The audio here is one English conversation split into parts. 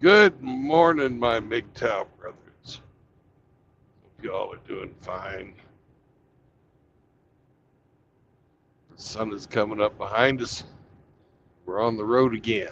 Good morning, my MGTOW brothers. Hope you all are doing fine. The sun is coming up behind us. We're on the road again.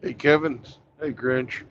Hey, Kevin. Hey, Grinch.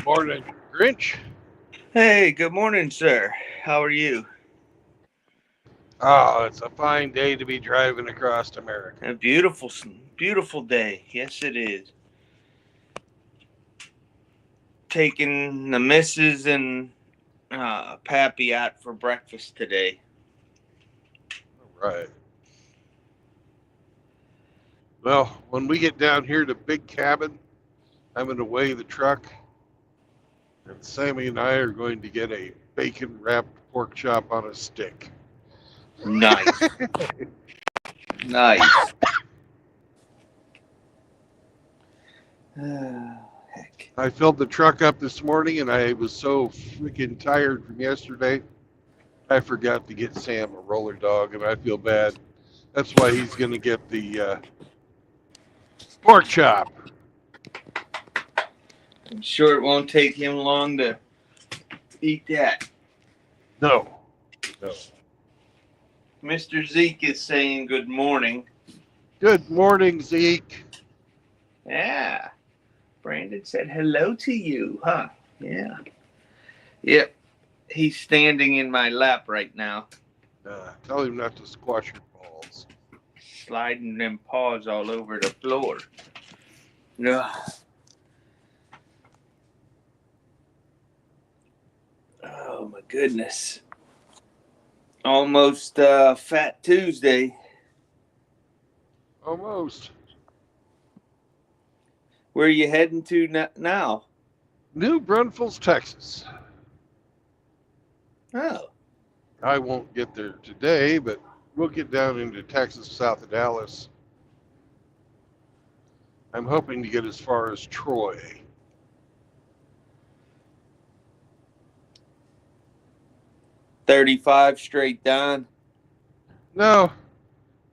Morning, Grinch. Hey, good morning, sir. How are you? Oh, it's a fine day to be driving across America. A beautiful, beautiful day. Yes, it is. Taking the missus and Pappy out for breakfast today. All right. Well, when we get down here to Big Cabin, I'm going to weigh the truck, and Sammy and I are going to get a bacon-wrapped pork chop on a stick. Nice. Nice. Heck. I filled the truck up this morning, and I was so freaking tired from yesterday, I forgot to get Sam a roller dog, and I feel bad. That's why he's going to get the pork chop. I'm sure it won't take him long to eat that. No. Mr. Zeke is saying good morning. Good morning, Zeke. Yeah. Brandon said hello to you, huh? Yeah. Yep. He's standing in my lap right now. Tell him not to squash your balls. Sliding them paws all over the floor. Ugh. Oh, my goodness. Almost Fat Tuesday. Almost. Where are you heading to now? New Braunfels, Texas. Oh. I won't get there today, but we'll get down into Texas, south of Dallas. I'm hoping to get as far as Troy. $35 straight down. No,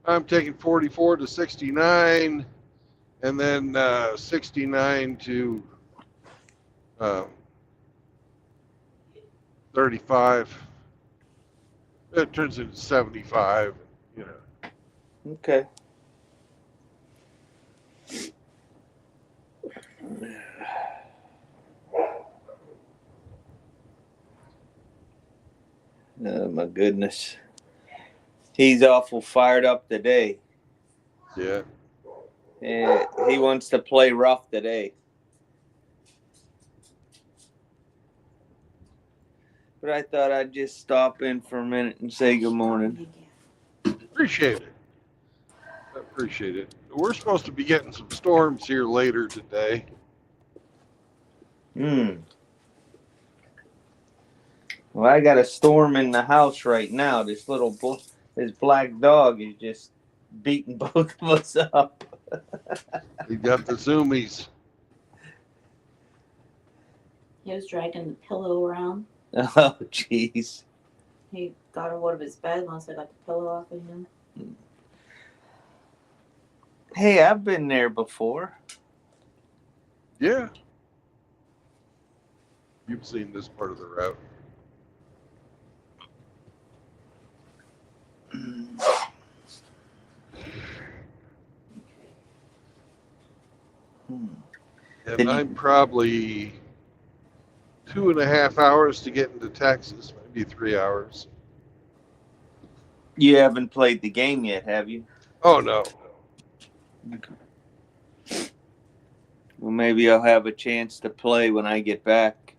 I'm taking 44 to 69, and then 69 to 35. It turns into 75, you know. Okay. Oh, my goodness. He's awful fired up today. Yeah. Yeah, he wants to play rough today. But I thought I'd just stop in for a minute and say good morning. Appreciate it. I appreciate it. We're supposed to be getting some storms here later today. Well, I got a storm in the house right now. This black dog is just beating both of us up. We got the zoomies. He was dragging the pillow around. Oh, jeez. He got out of his bed once I got the pillow off of him. Hey, I've been there before. Yeah. You've seen this part of the route. And I'm probably 2.5 hours to get into Texas, maybe 3 hours. You haven't played the game yet, have you? Oh, no. Well, maybe I'll have a chance to play when I get back.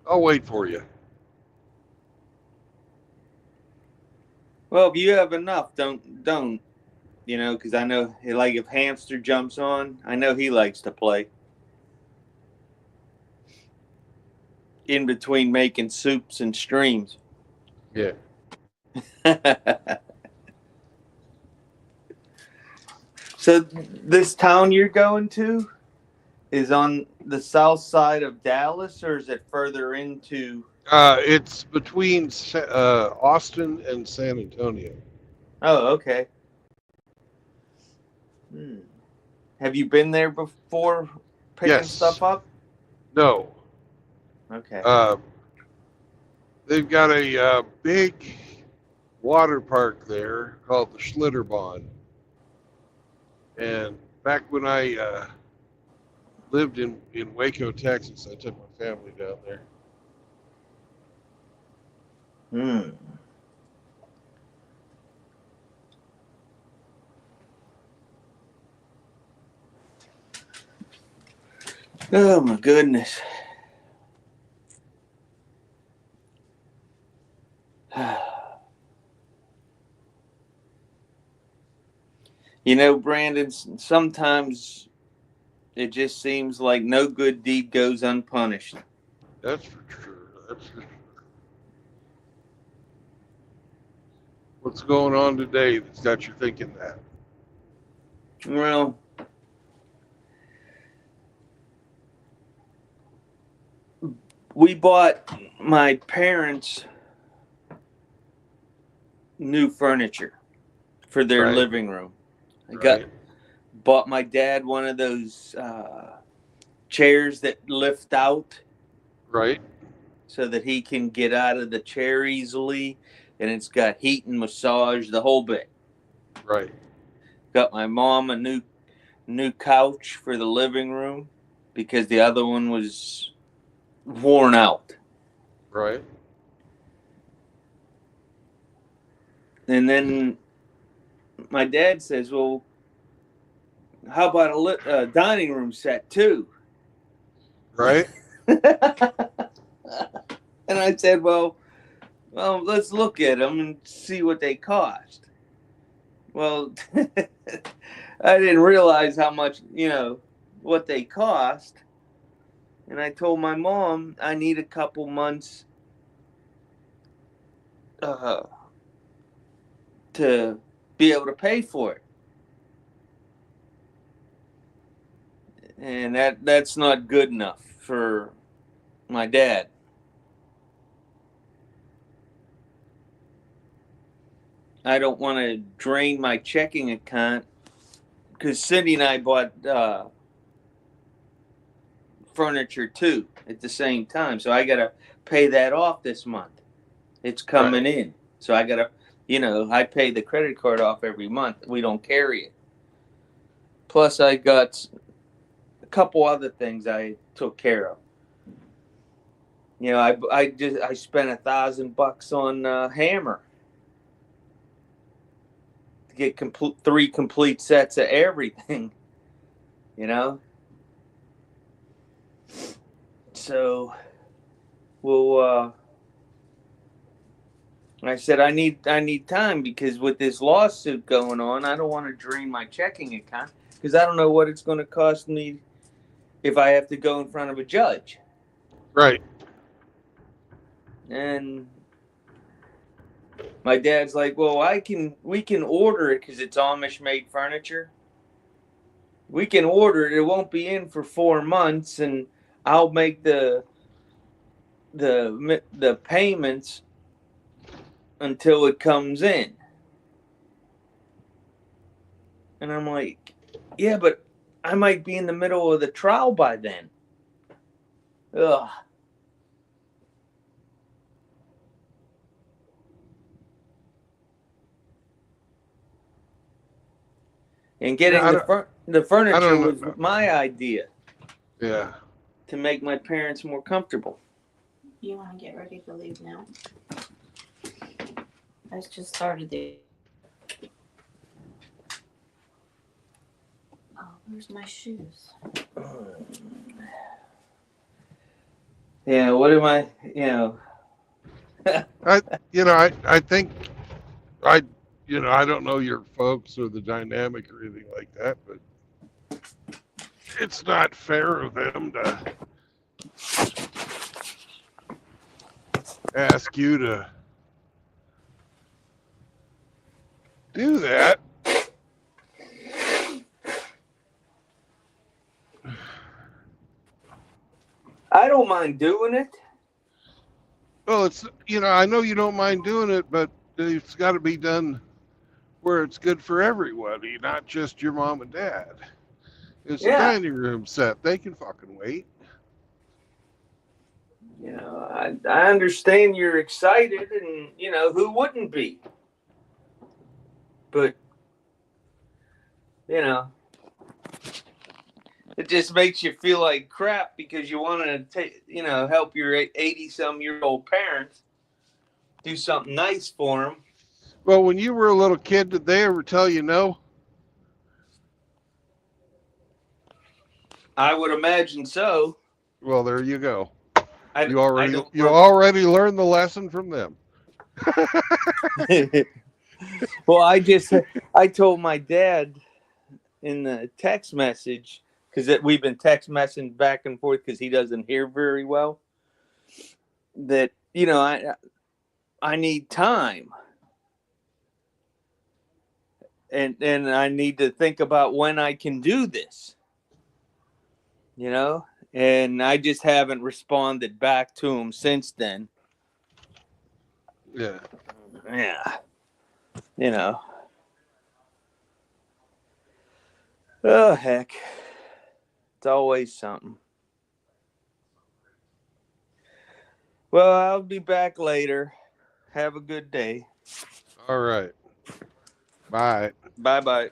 I'll wait for you. Well, if you have enough, don't. You know, because I know, like, if Hamster jumps on, I know he likes to play. In between making soups and streams. Yeah. So this town you're going to is on the south side of Dallas, or is it further into? It's between Austin and San Antonio. Oh, okay. Have you been there before picking stuff up? No. Okay. They've got a big water park there called the Schlitterbahn. And back when I lived in Waco, Texas. I took my family down there. Hmm. Oh my goodness. You know, Brandon, sometimes it just seems like no good deed goes unpunished. That's for sure. That's for sure. What's going on today that's got you thinking that? Well, we bought my parents new furniture for their Right. living room. Right. Bought my dad one of those chairs that lift out Right. so that he can get out of the chair easily, and it's got heat and massage, the whole bit. Right. Got my mom a new couch for the living room because the other one was worn out. Right. And then my dad says, "Well, how about a dining room set too?" Right. And I said, well, let's look at them and see what they cost. Well, I didn't realize how much, what they cost. And I told my mom I need a couple months to be able to pay for it. And that's not good enough for my dad. I don't want to drain my checking account because Cindy and I bought furniture too at the same time. So I got to pay that off this month. It's coming in. So I got to, I pay the credit card off every month. We don't carry it. Plus I got a couple other things I took care of. I spent $1,000 on hammer to get 3 complete sets of everything, So I said I need time because with this lawsuit going on, I don't want to drain my checking account because I don't know what it's going to cost me if I have to go in front of a judge. Right. And my dad's like, well, we can order it because it's Amish made furniture. We can order it. It won't be in for 4 months, and I'll make the payments until it comes in. And I'm like, yeah, but I might be in the middle of the trial by then. Ugh. And getting the furniture was my idea. Yeah. To make my parents more comfortable. You want to get ready to leave now? I just started the. Oh, where's my shoes? Yeah, what am I, I think I don't know your folks or the dynamic or anything like that, but it's not fair of them to ask you to do that. I don't mind doing it. Well, it's, I know you don't mind doing it, but it's got to be done where it's good for everybody, not just your mom and dad. It's a dining room set. They can fucking wait. I understand you're excited, and, who wouldn't be? But, it just makes you feel like crap because you want to help your 80-some-year-old parents do something nice for them. Well, when you were a little kid, did they ever tell you no? I would imagine so. Well, there you go. I You already don't you already learned the lesson from them. Well, I told my dad in the text message because we've been text messaging back and forth because he doesn't hear very well. That I need time, and I need to think about when I can do this. And I just haven't responded back to him since then. Yeah. Yeah, you know. Oh heck, it's always something. Well, I'll be back later. Have a good day. All right. Bye. Bye bye.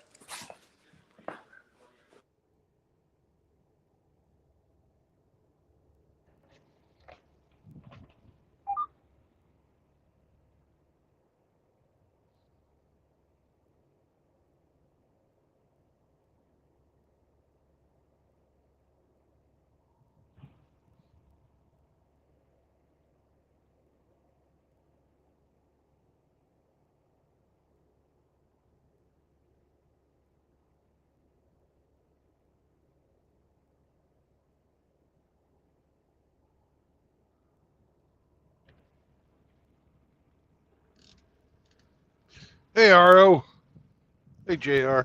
Hey, Ro. Hey, Jr.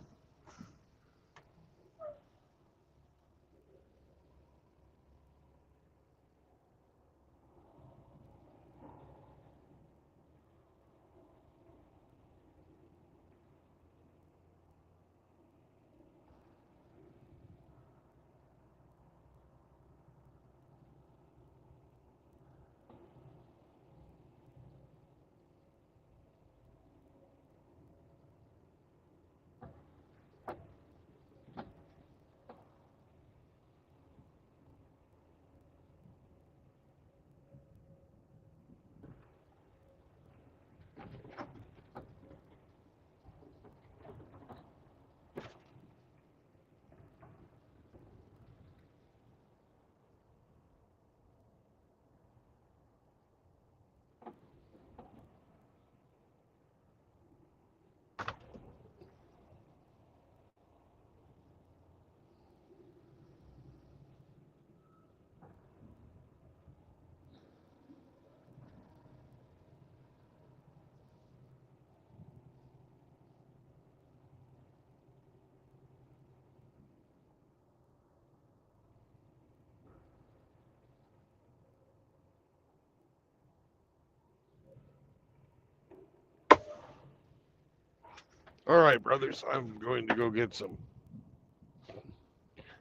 All right, brothers. I'm going to go get some.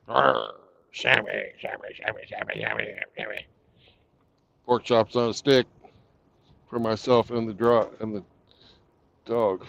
Shammy, shammy, shammy, shammy, shammy, shammy. Pork chops on a stick for myself and the dog.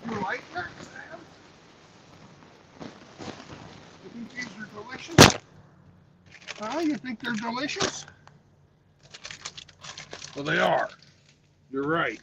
You like that, Sam? You think these are delicious? Huh? You think they're delicious? Well, they are. You're right.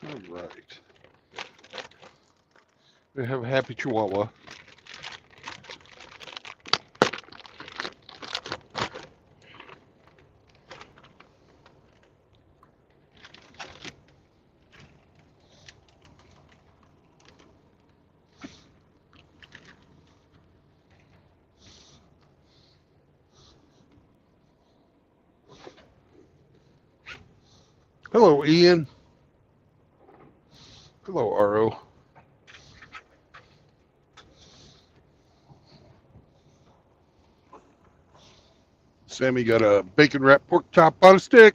All right. We have a happy Chihuahua. Hello, Ian. Hello, Aro. Sammy got a bacon wrapped pork chop on a stick.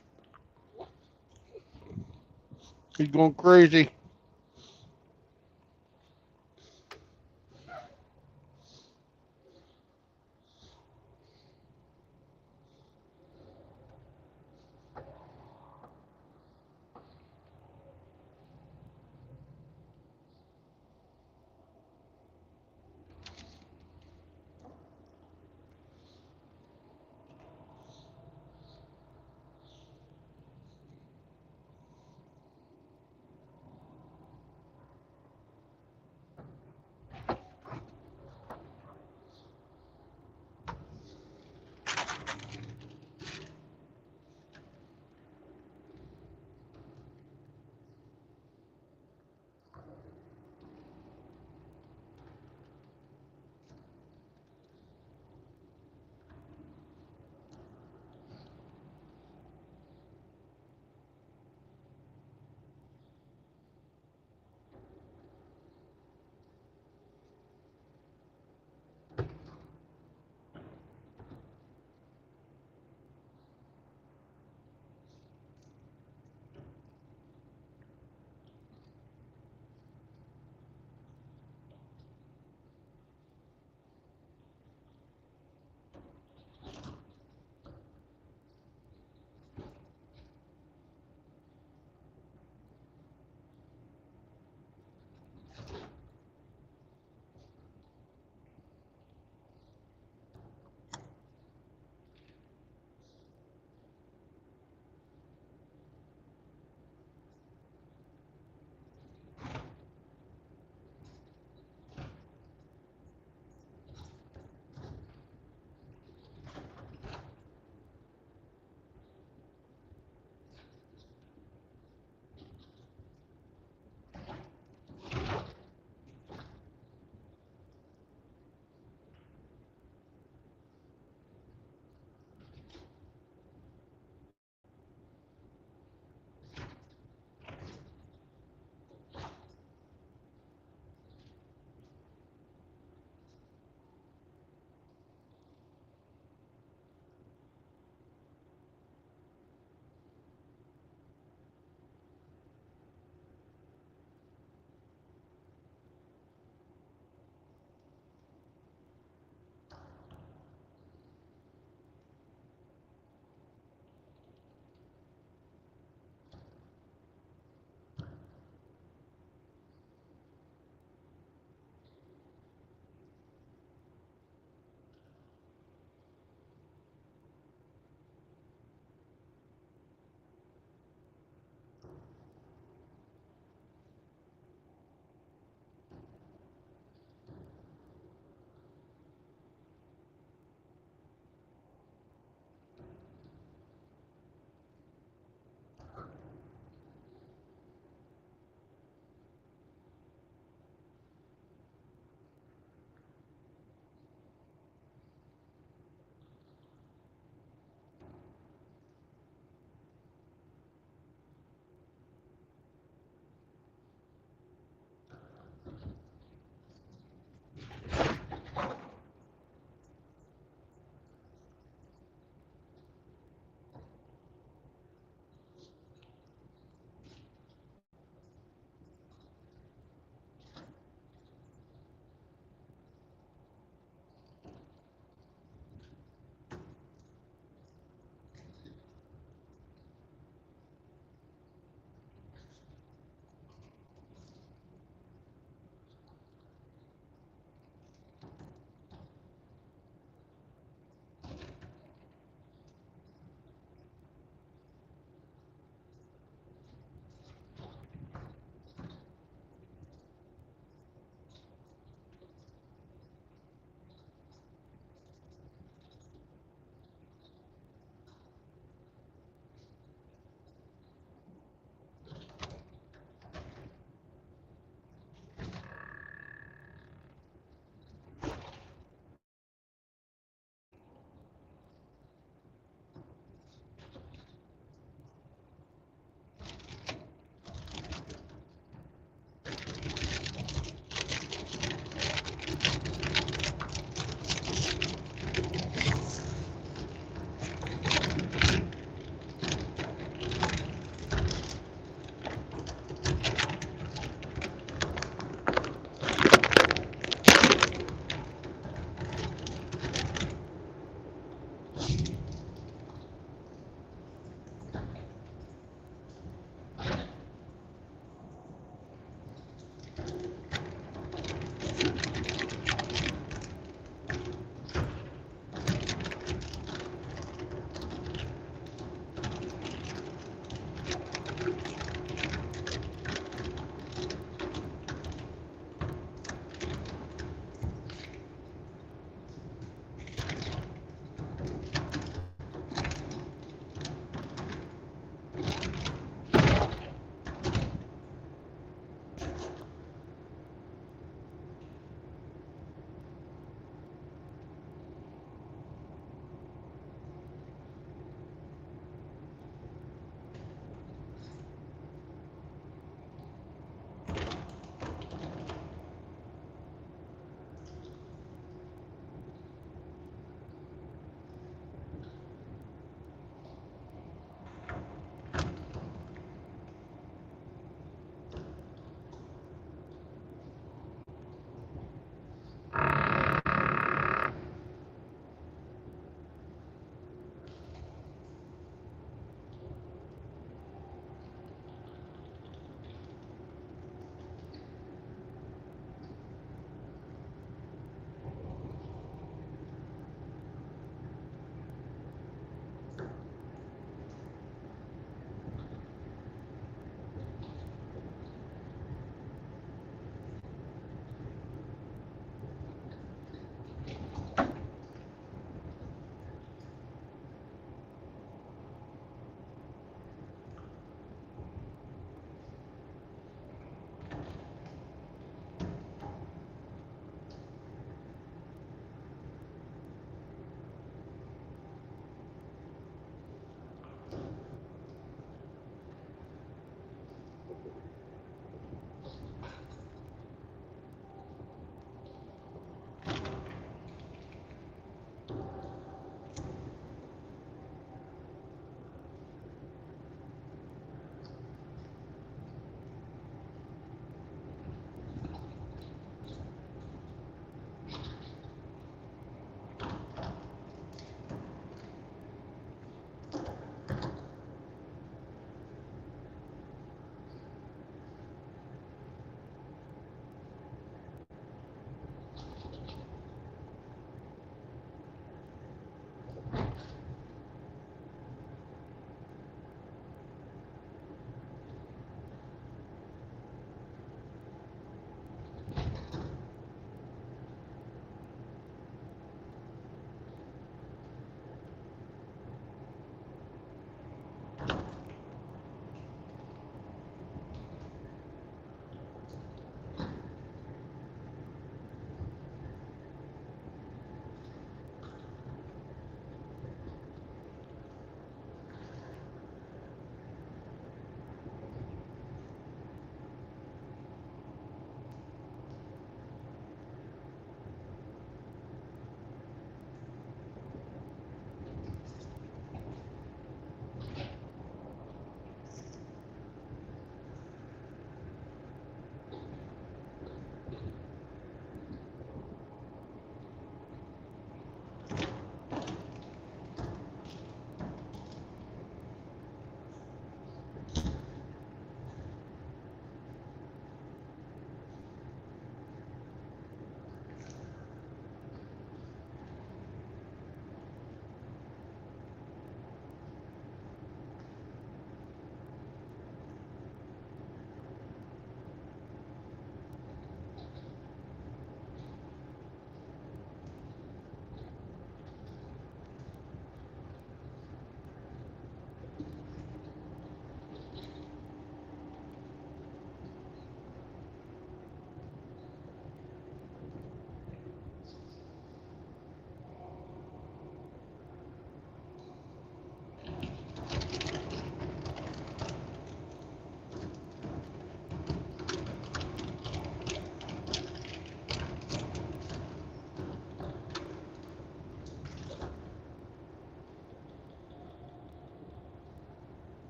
He's going crazy.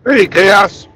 Hey, Chaos.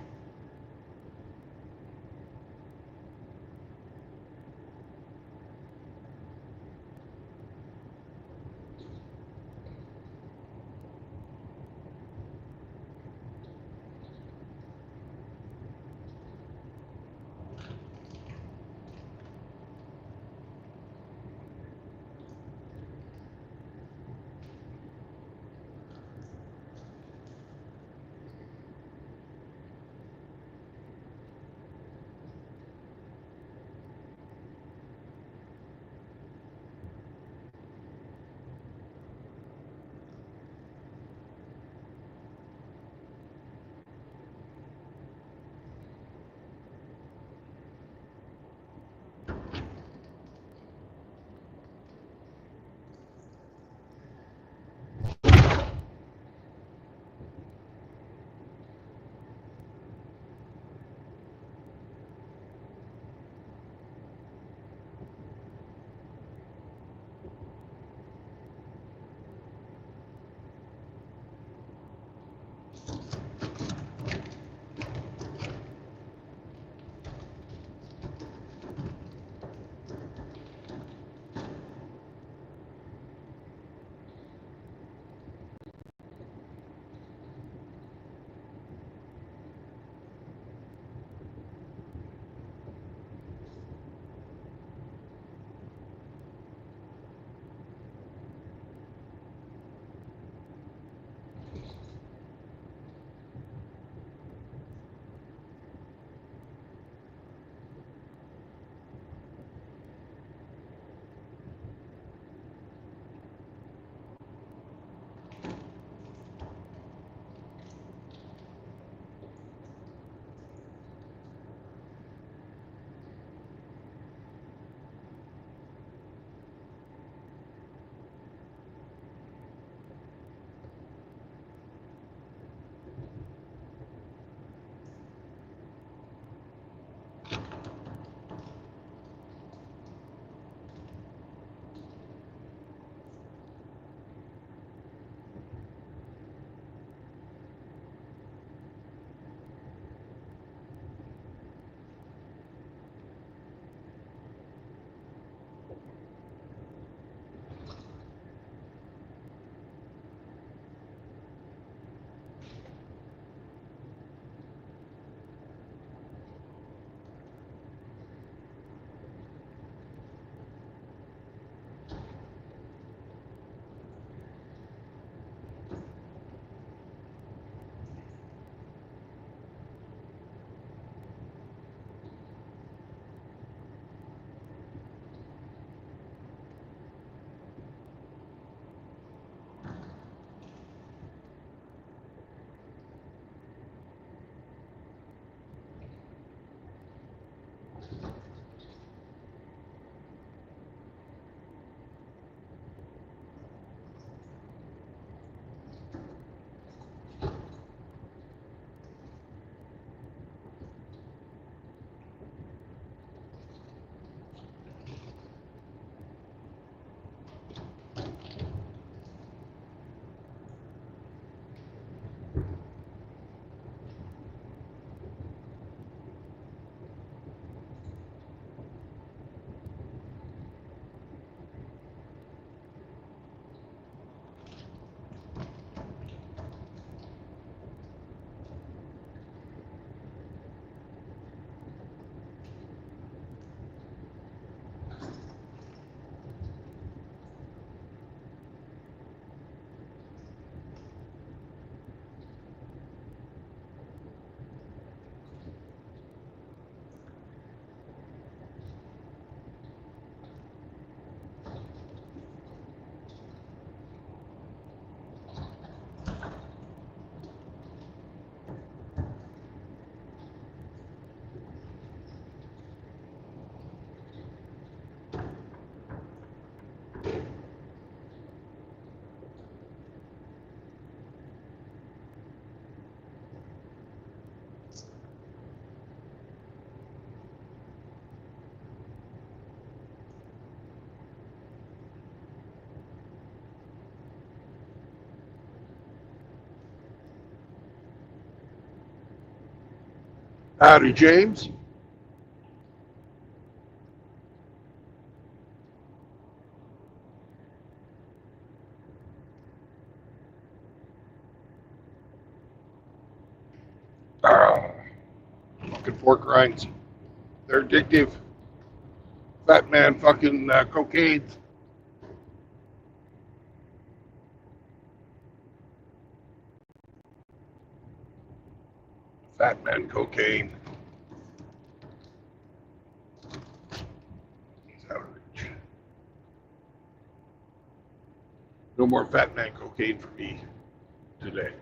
Howdy, James. Ah, fucking pork rinds. They're addictive. Fat man fucking cocaine. Fat man cocaine. He's out of reach. No more fat man cocaine for me today.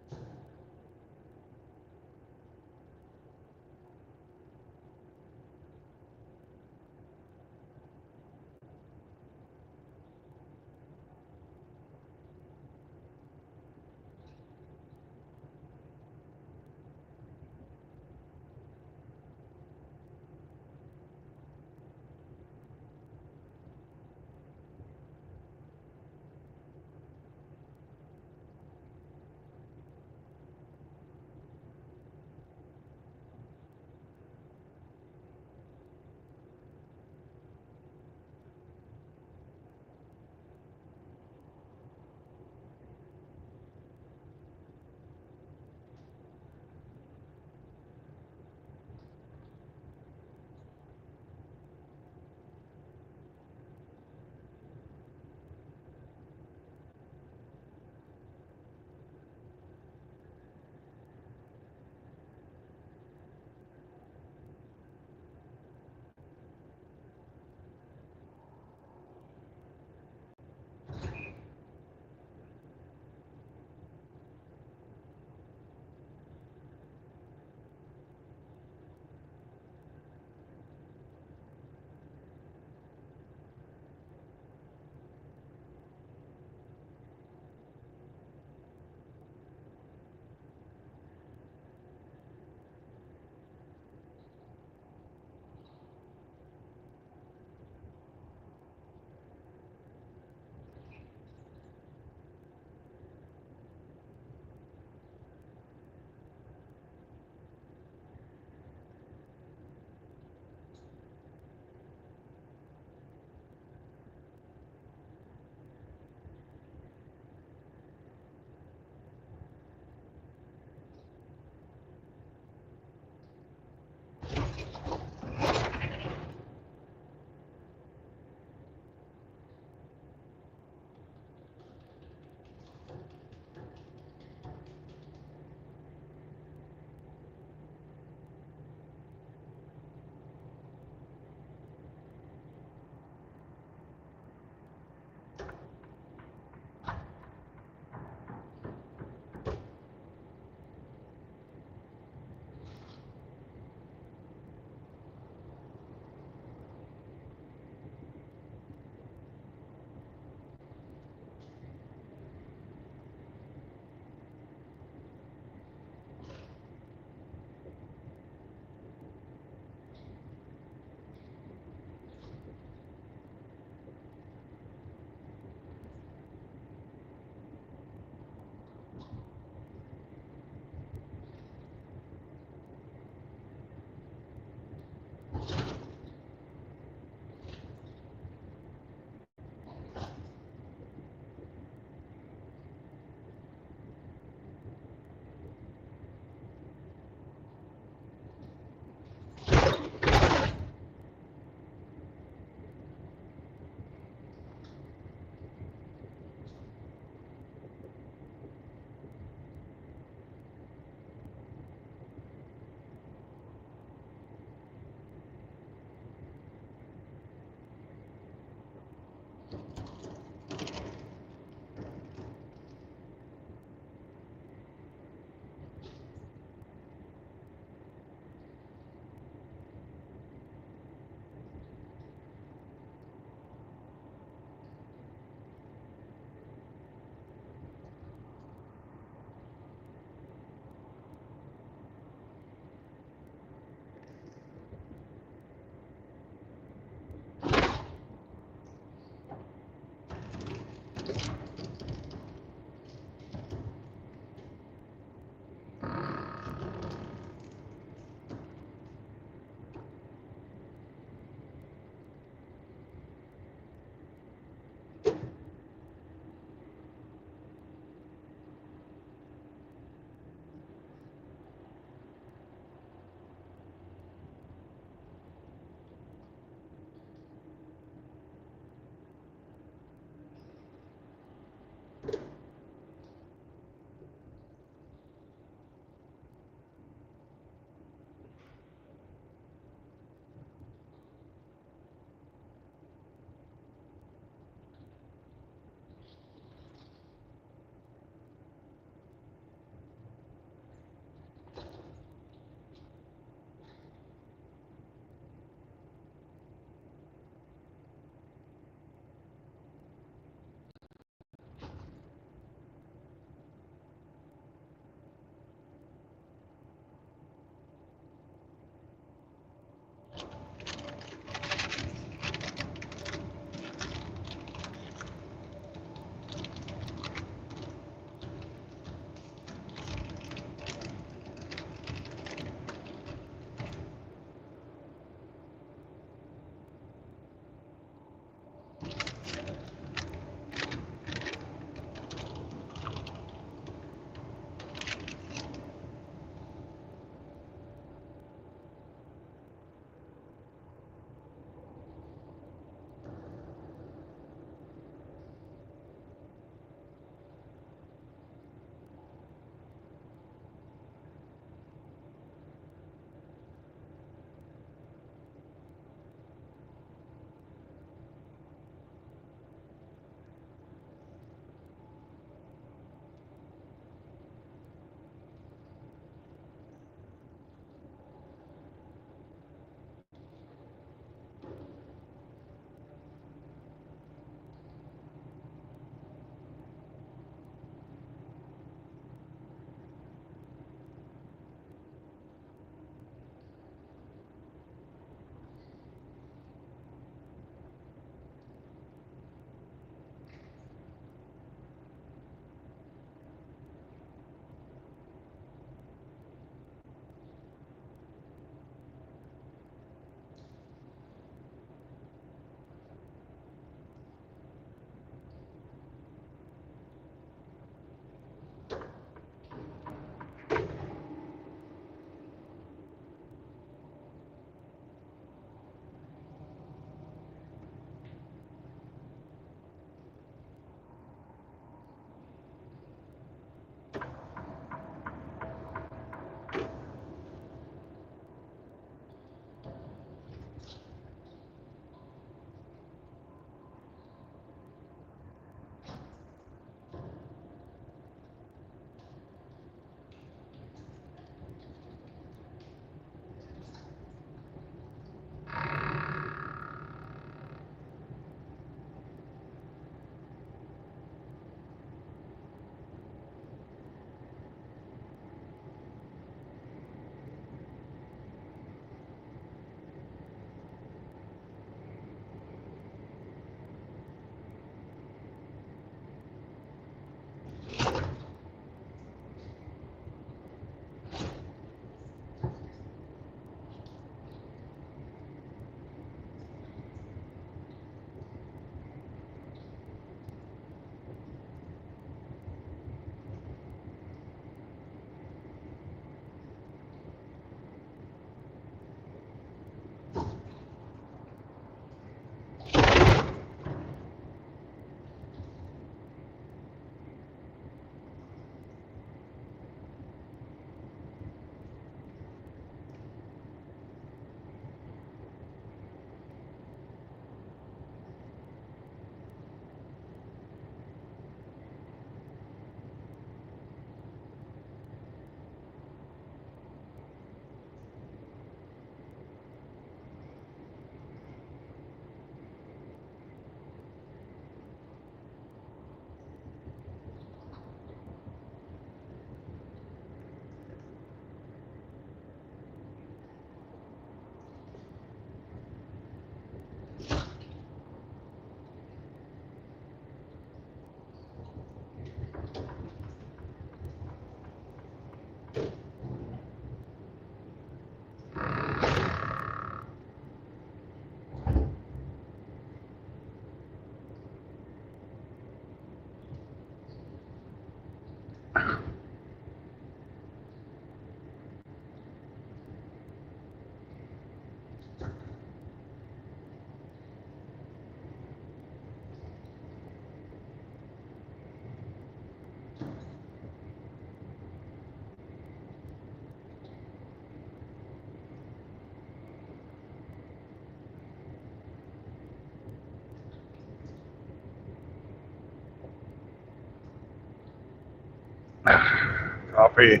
Coffee.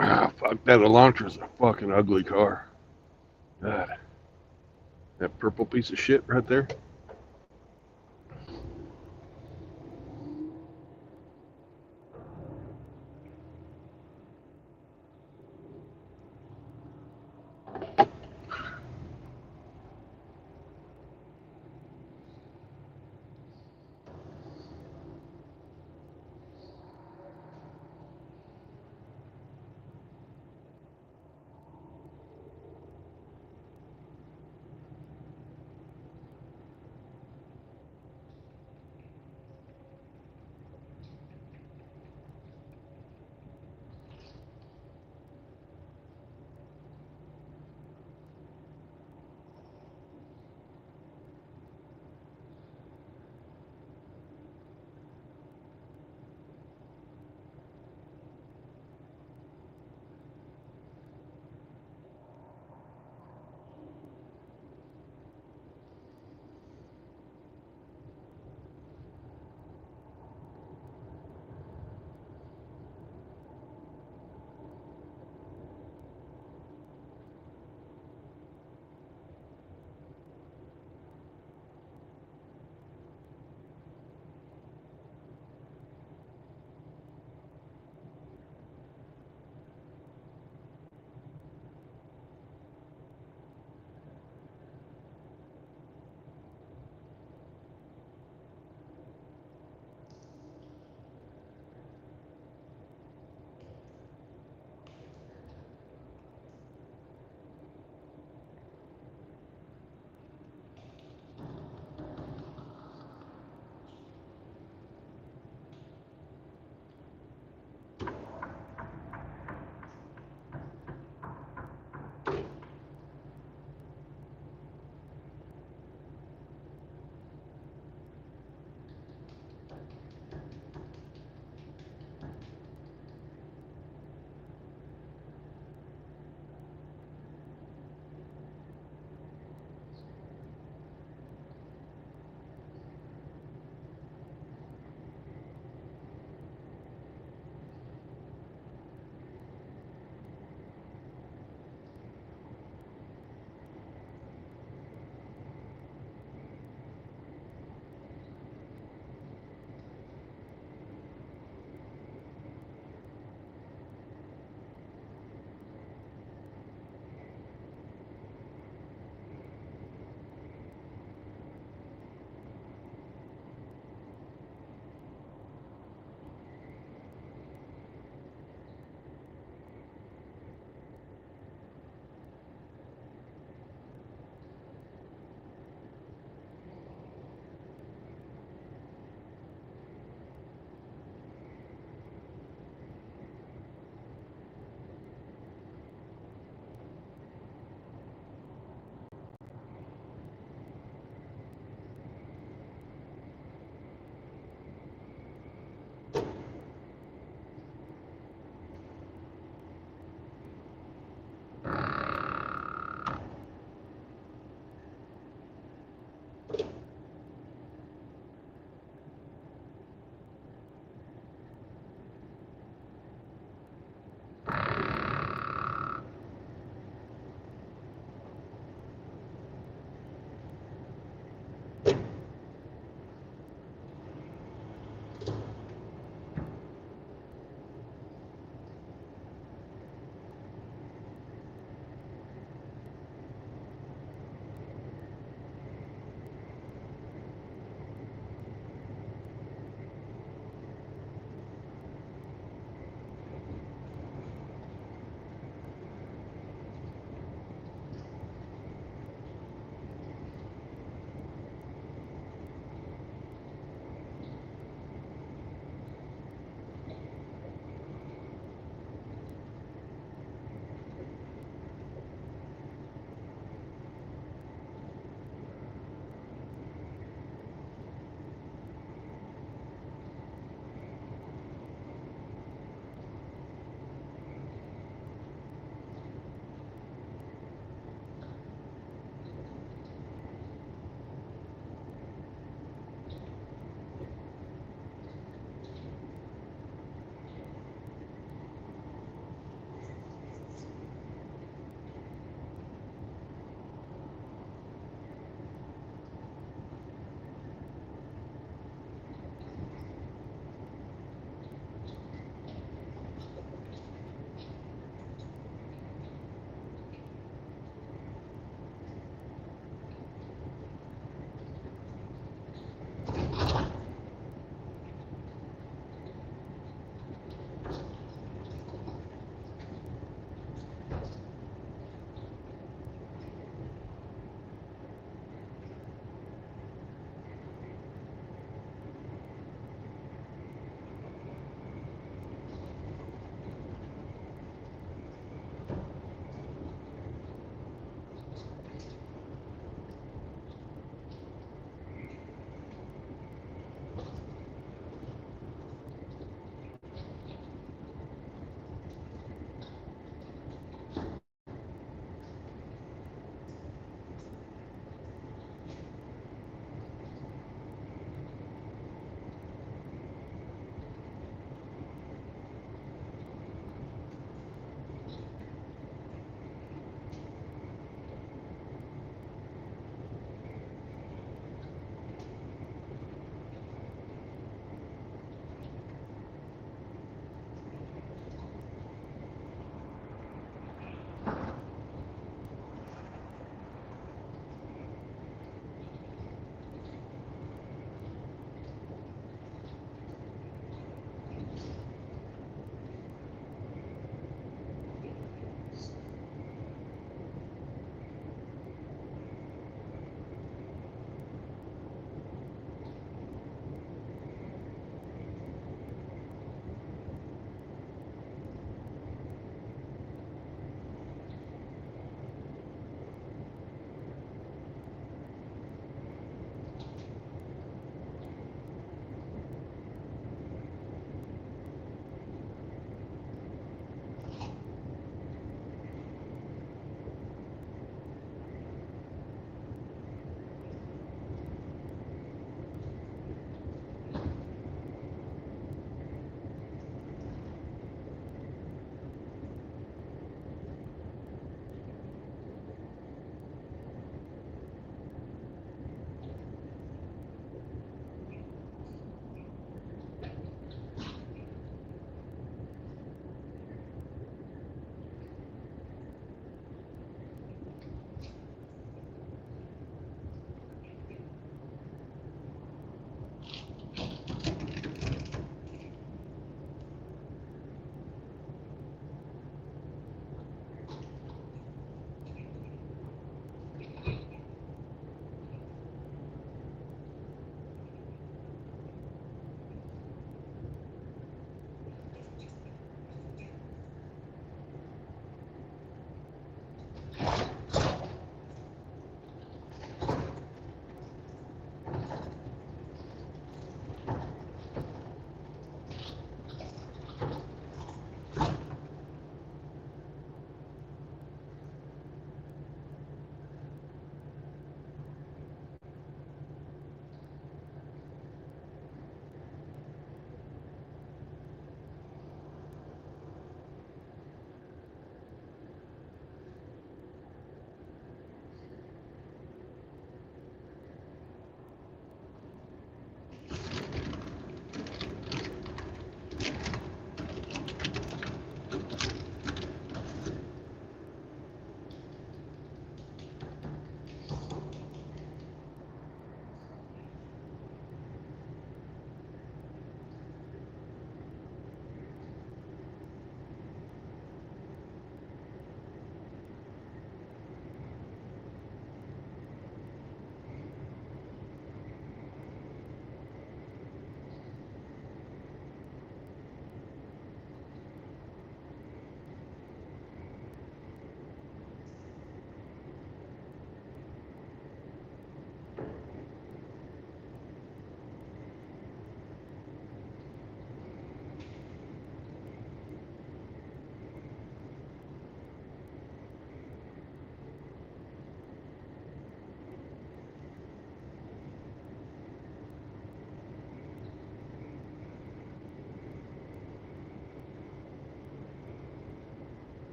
Ah, fuck, that Elantra's a fucking ugly car. God. That purple piece of shit right there.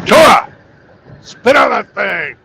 Tora! Spit on that thing!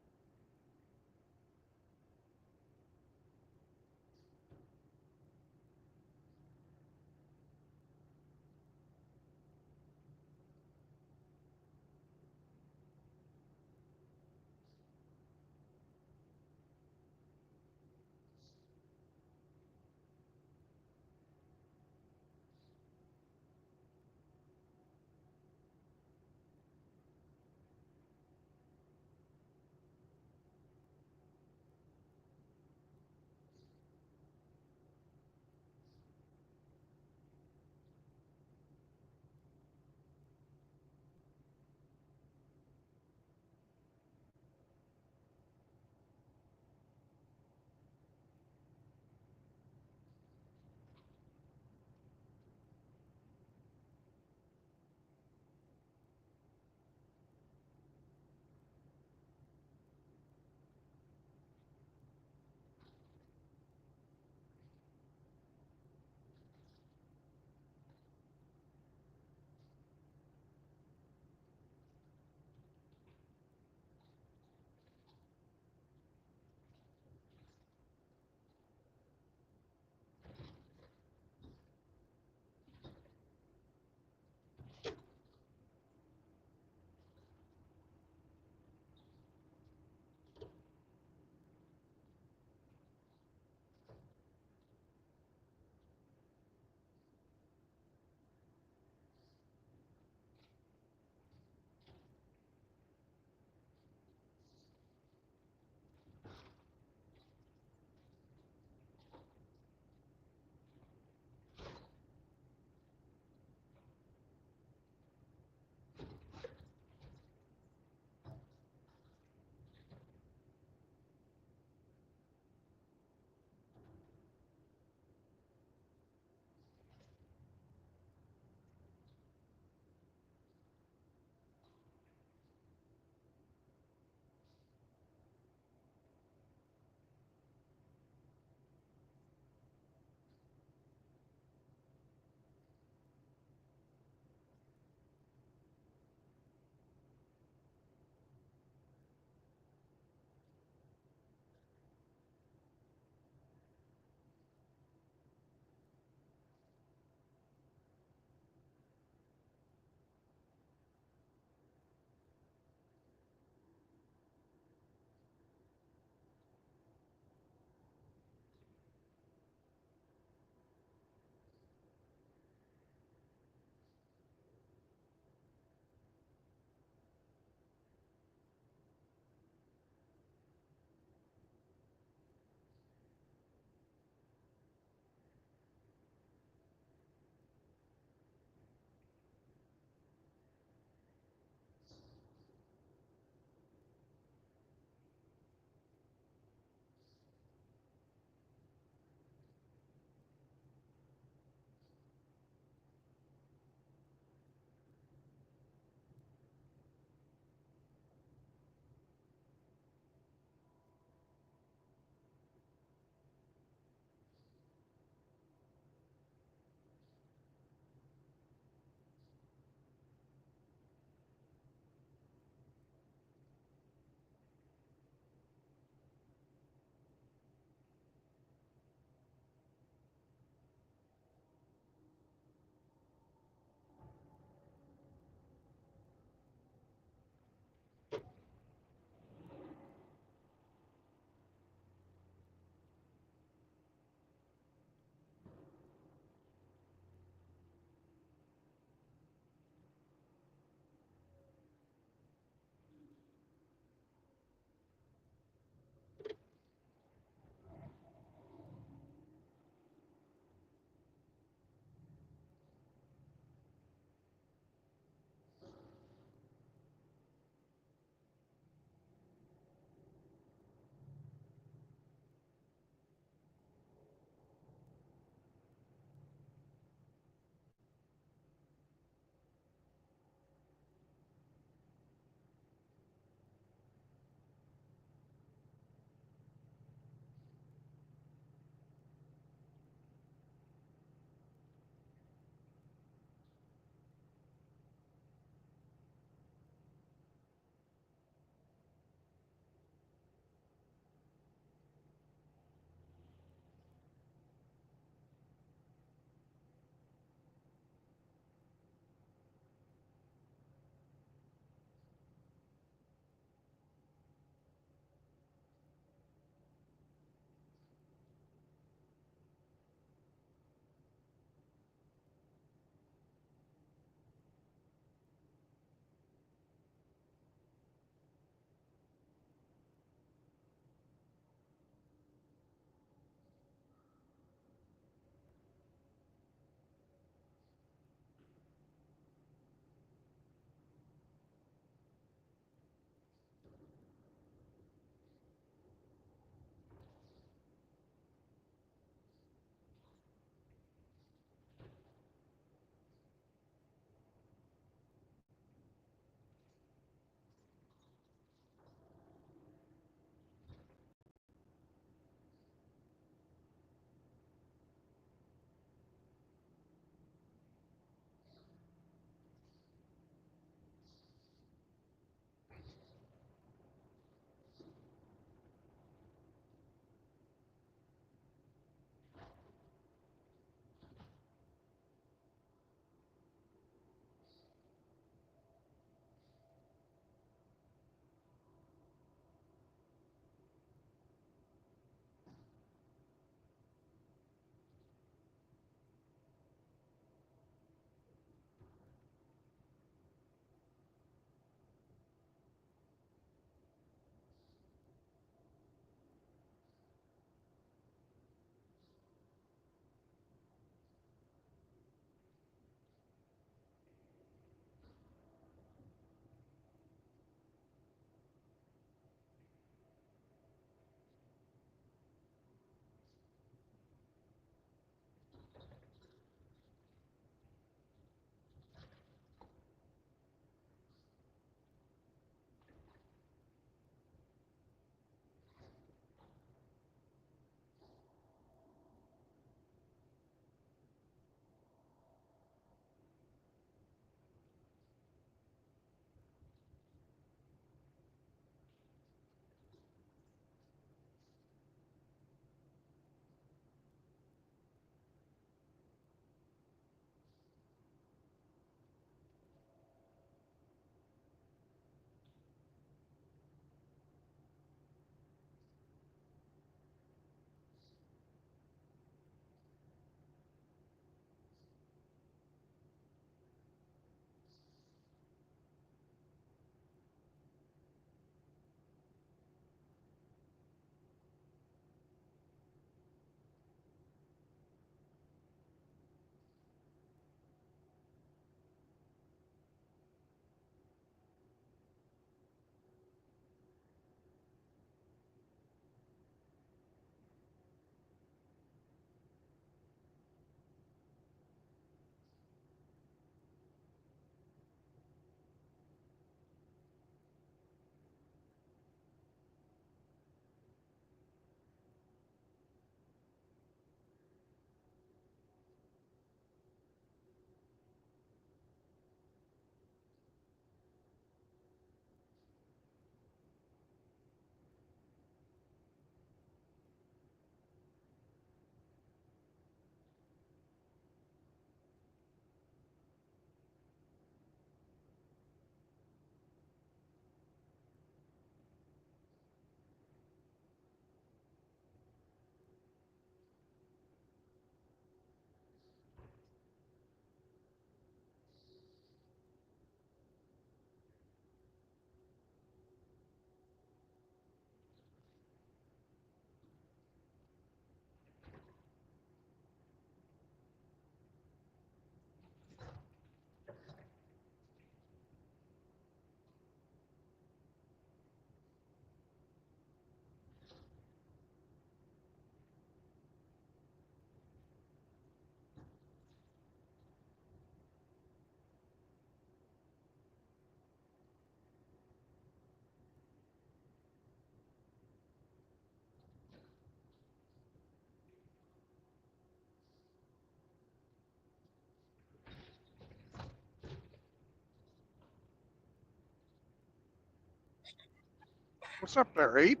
What's up there, Ape?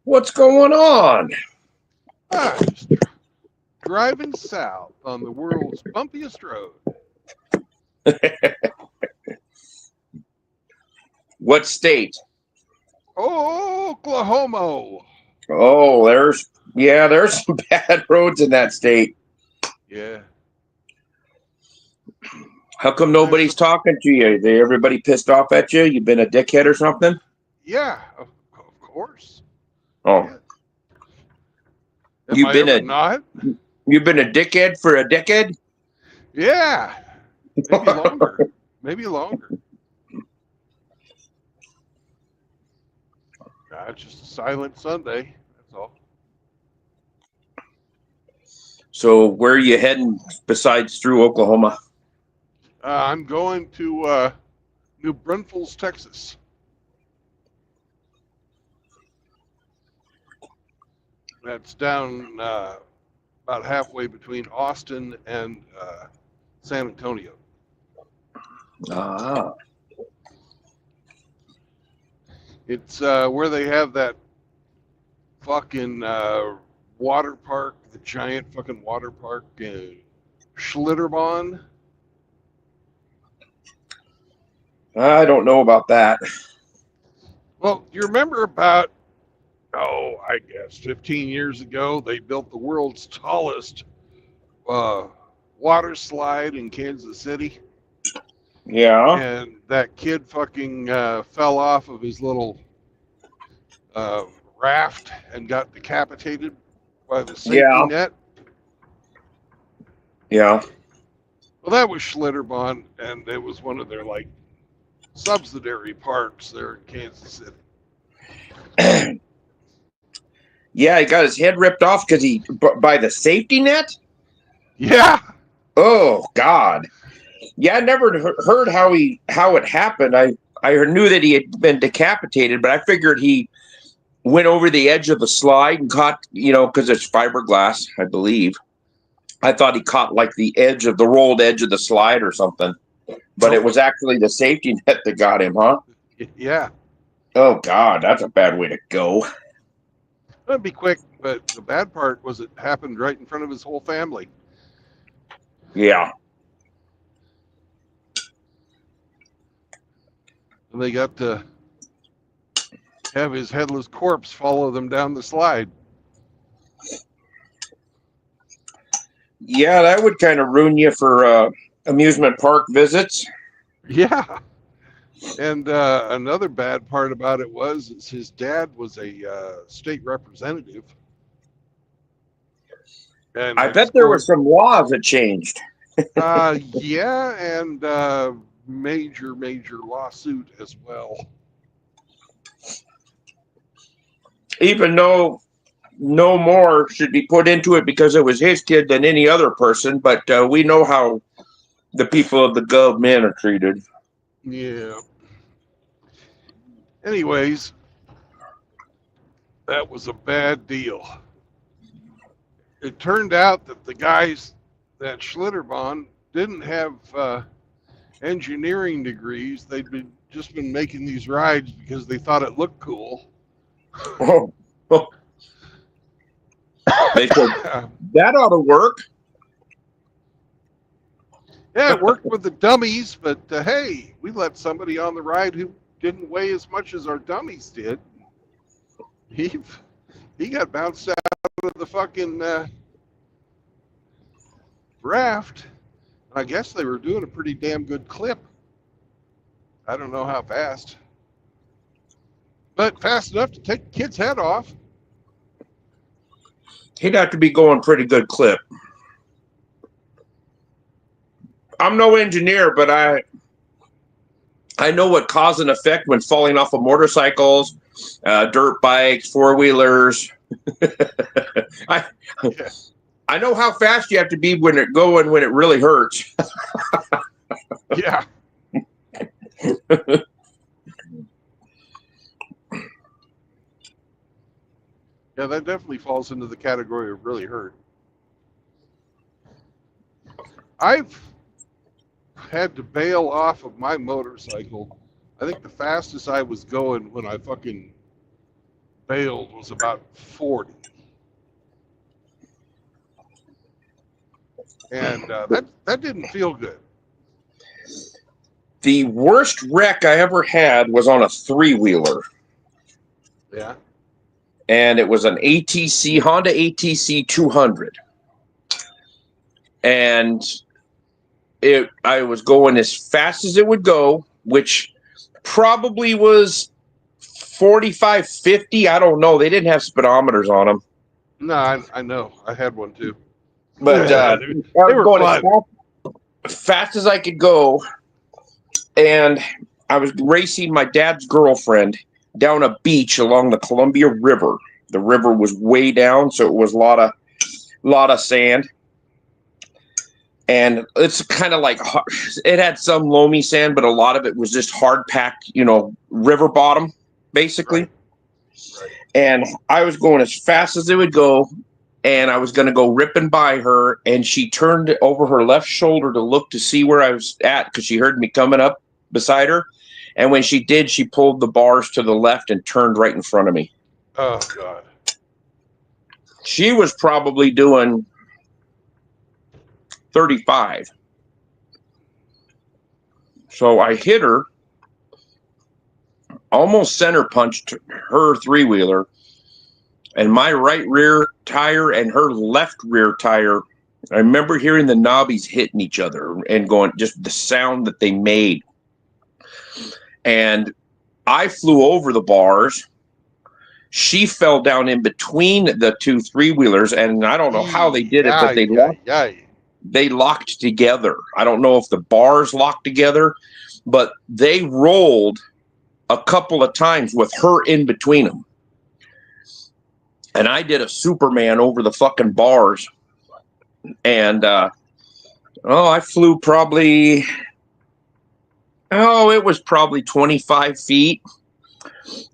What's going on? Just driving south on the world's bumpiest road. What state? Oklahoma. Oh, there's some bad roads in that state. Yeah. How come nobody's talking to you? Everybody pissed off at you? You been a dickhead or something? Yeah, of course. Oh, Yeah. Am You've I been ever a- not? you've been a dickhead for a decade? Yeah. Maybe longer. Maybe longer. It's just a silent Sunday. That's all. So where are you heading besides through Oklahoma? I'm going to New Braunfels, Texas. That's down about halfway between Austin and San Antonio. Ah, It's where they have that fucking water park, the giant fucking water park, Schlitterbahn. I don't know about that. Well, you remember about, I guess 15 years ago, they built the world's tallest water slide in Kansas City. Yeah. And that kid fucking fell off of his little raft and got decapitated by the safety Yeah. net. Yeah. Well, that was Schlitterbahn, and it was one of their like subsidiary parks there in Kansas City. Yeah, he got his head ripped off because by the safety net. Yeah. Oh God. Yeah, I never heard how it happened. I knew that he had been decapitated, but I figured he went over the edge of the slide and caught, because it's fiberglass, I believe. I thought he caught like the rolled edge of the slide or something, but it was actually the safety net that got him, huh? Yeah. Oh God, that's a bad way to go. That'd be quick, but the bad part was it happened right in front of his whole family. Yeah. And they got to have his headless corpse follow them down the slide. Yeah, that would kind of ruin you for amusement park visits. Yeah. And another bad part about it was his dad was a state representative. And I bet there were some laws that changed. yeah, and major lawsuit as well. Even though no more should be put into it because it was his kid than any other person, but we know how the people of the government are treated. Yeah. Anyways, that was a bad deal. It turned out that the guys that Schlitterbahn didn't have engineering degrees. They'd just been making these rides because they thought it looked cool. They said, that ought to work. Yeah, it worked with the dummies, but hey, we let somebody on the ride who didn't weigh as much as our dummies did. He got bounced out of the fucking raft. I guess they were doing a pretty damn good clip. I don't know how fast, but fast enough to take the kid's head off. He'd have to be going pretty good clip. I'm no engineer, but I know what cause and effect when falling off of motorcycles, dirt bikes, four-wheelers. I know how fast you have to be when it really hurts. Yeah. Yeah, that definitely falls into the category of really hurt. I've had to bail off of my motorcycle. I think the fastest I was going when I fucking bailed was about 40. And that didn't feel good. The worst wreck I ever had was on a 3-wheeler. Yeah. And it was an ATC, Honda ATC 200. And I was going as fast as it would go, which probably was 45, 50. I don't know. They didn't have speedometers on them. No, I know. I had one too. But I they was were going fun. as fast as I could go. And I was racing my dad's girlfriend down a beach along the Columbia River. The river was way down, so it was a lot of sand. And it's kind of like, it had some loamy sand, but a lot of it was just hard packed, river bottom, basically. Right. And I was going as fast as it would go, and I was going to go ripping by her, and she turned over her left shoulder to look to see where I was at because she heard me coming up beside her. And when she did, she pulled the bars to the left and turned right in front of me. Oh, God. She was probably doing 35. So I hit her, almost center punched her 3-wheeler, and my right rear tire and her left rear tire. I remember hearing the knobbies hitting each other and going, just the sound that they made. And I flew over the bars. She fell down in between the two 3-wheelers, and I don't know how they did it, but they locked together. I don't know if the bars locked together, but they rolled a couple of times with her in between them. And I did a Superman over the fucking bars. And, I flew probably, it was probably 25 feet.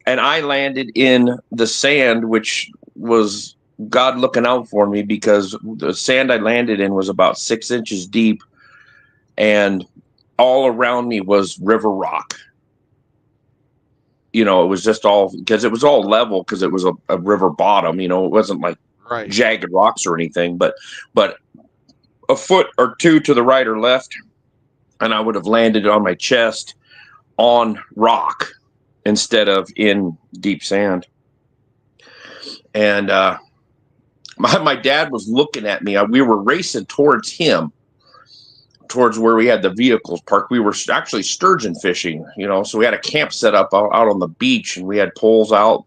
And I landed in the sand, which was God looking out for me because the sand I landed in was about 6 inches deep. And all around me was river rock. It was just all, because it was all level because it was a river bottom, it wasn't like jagged rocks or anything, but a foot or two to the right or left, and I would have landed on my chest on rock instead of in deep sand. And my dad was looking at me. We were racing towards him, towards where we had the vehicles parked. We were actually sturgeon fishing, so we had a camp set up out on the beach, and we had poles out,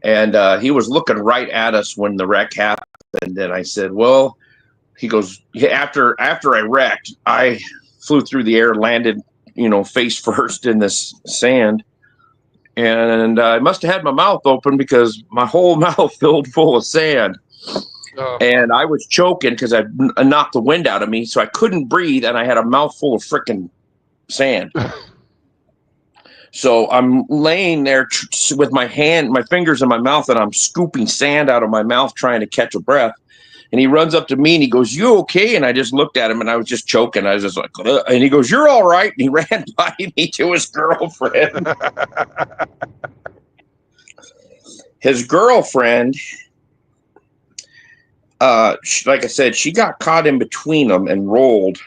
and he was looking right at us when the wreck happened. And I said, well, he goes, after I wrecked, I flew through the air, landed, face first in this sand. And I must have had my mouth open because my whole mouth filled full of sand. Oh. And I was choking because I knocked the wind out of me, so I couldn't breathe, and I had a mouthful of freaking sand. So I'm laying there with my fingers in my mouth, and I'm scooping sand out of my mouth trying to catch a breath. And he runs up to me and he goes, "You okay?" And I just looked at him and I was just choking. I was just like, ugh. And he goes, "You're all right." And he ran by me to his girlfriend. His girlfriend, like I said, she got caught in between them and rolled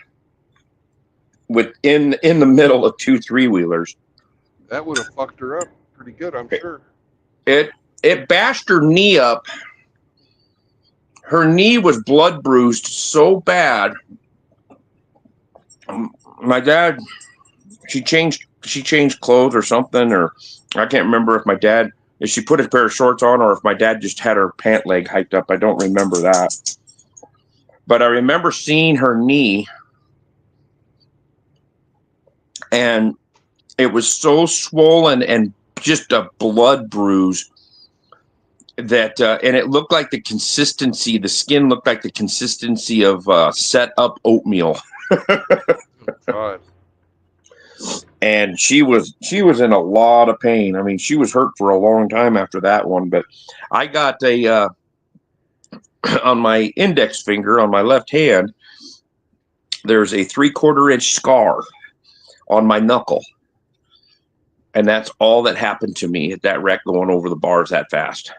in the middle of two 3-wheelers. That would have fucked her up pretty good, I'm sure. It bashed her knee up. Her knee was blood bruised so bad. My dad, she changed clothes or something, or I can't remember if she put a pair of shorts on or if my dad just had her pant leg hiked up. I don't remember that. But I remember seeing her knee, and it was so swollen and just a blood bruise that, and it looked like the skin looked like the consistency of set up oatmeal. God. And she was in a lot of pain. I mean, she was hurt for a long time after that one, but I got on my index finger on my left hand, there's a 3/4 inch scar on my knuckle. And that's all that happened to me at that wreck going over the bars that fast.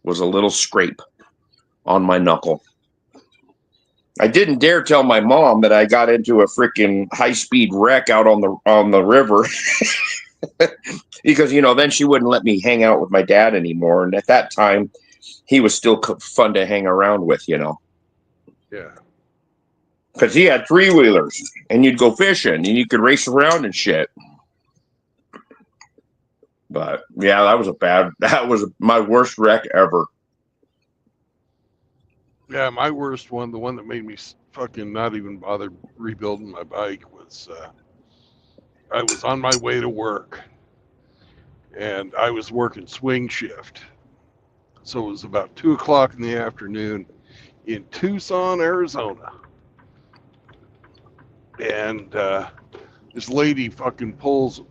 Was a little scrape on my knuckle. I didn't dare tell my mom that I got into a freaking high-speed wreck out on the river. Because, then she wouldn't let me hang out with my dad anymore. And at that time, he was still fun to hang around with, Yeah. Because he had three-wheelers, and you'd go fishing, and you could race around and shit. But, yeah, that was my worst wreck ever. Yeah, my worst one, the one that made me fucking not even bother rebuilding my bike, was I was on my way to work, and I was working swing shift. So it was about 2 o'clock in the afternoon in Tucson, Arizona. And this lady fucking pulls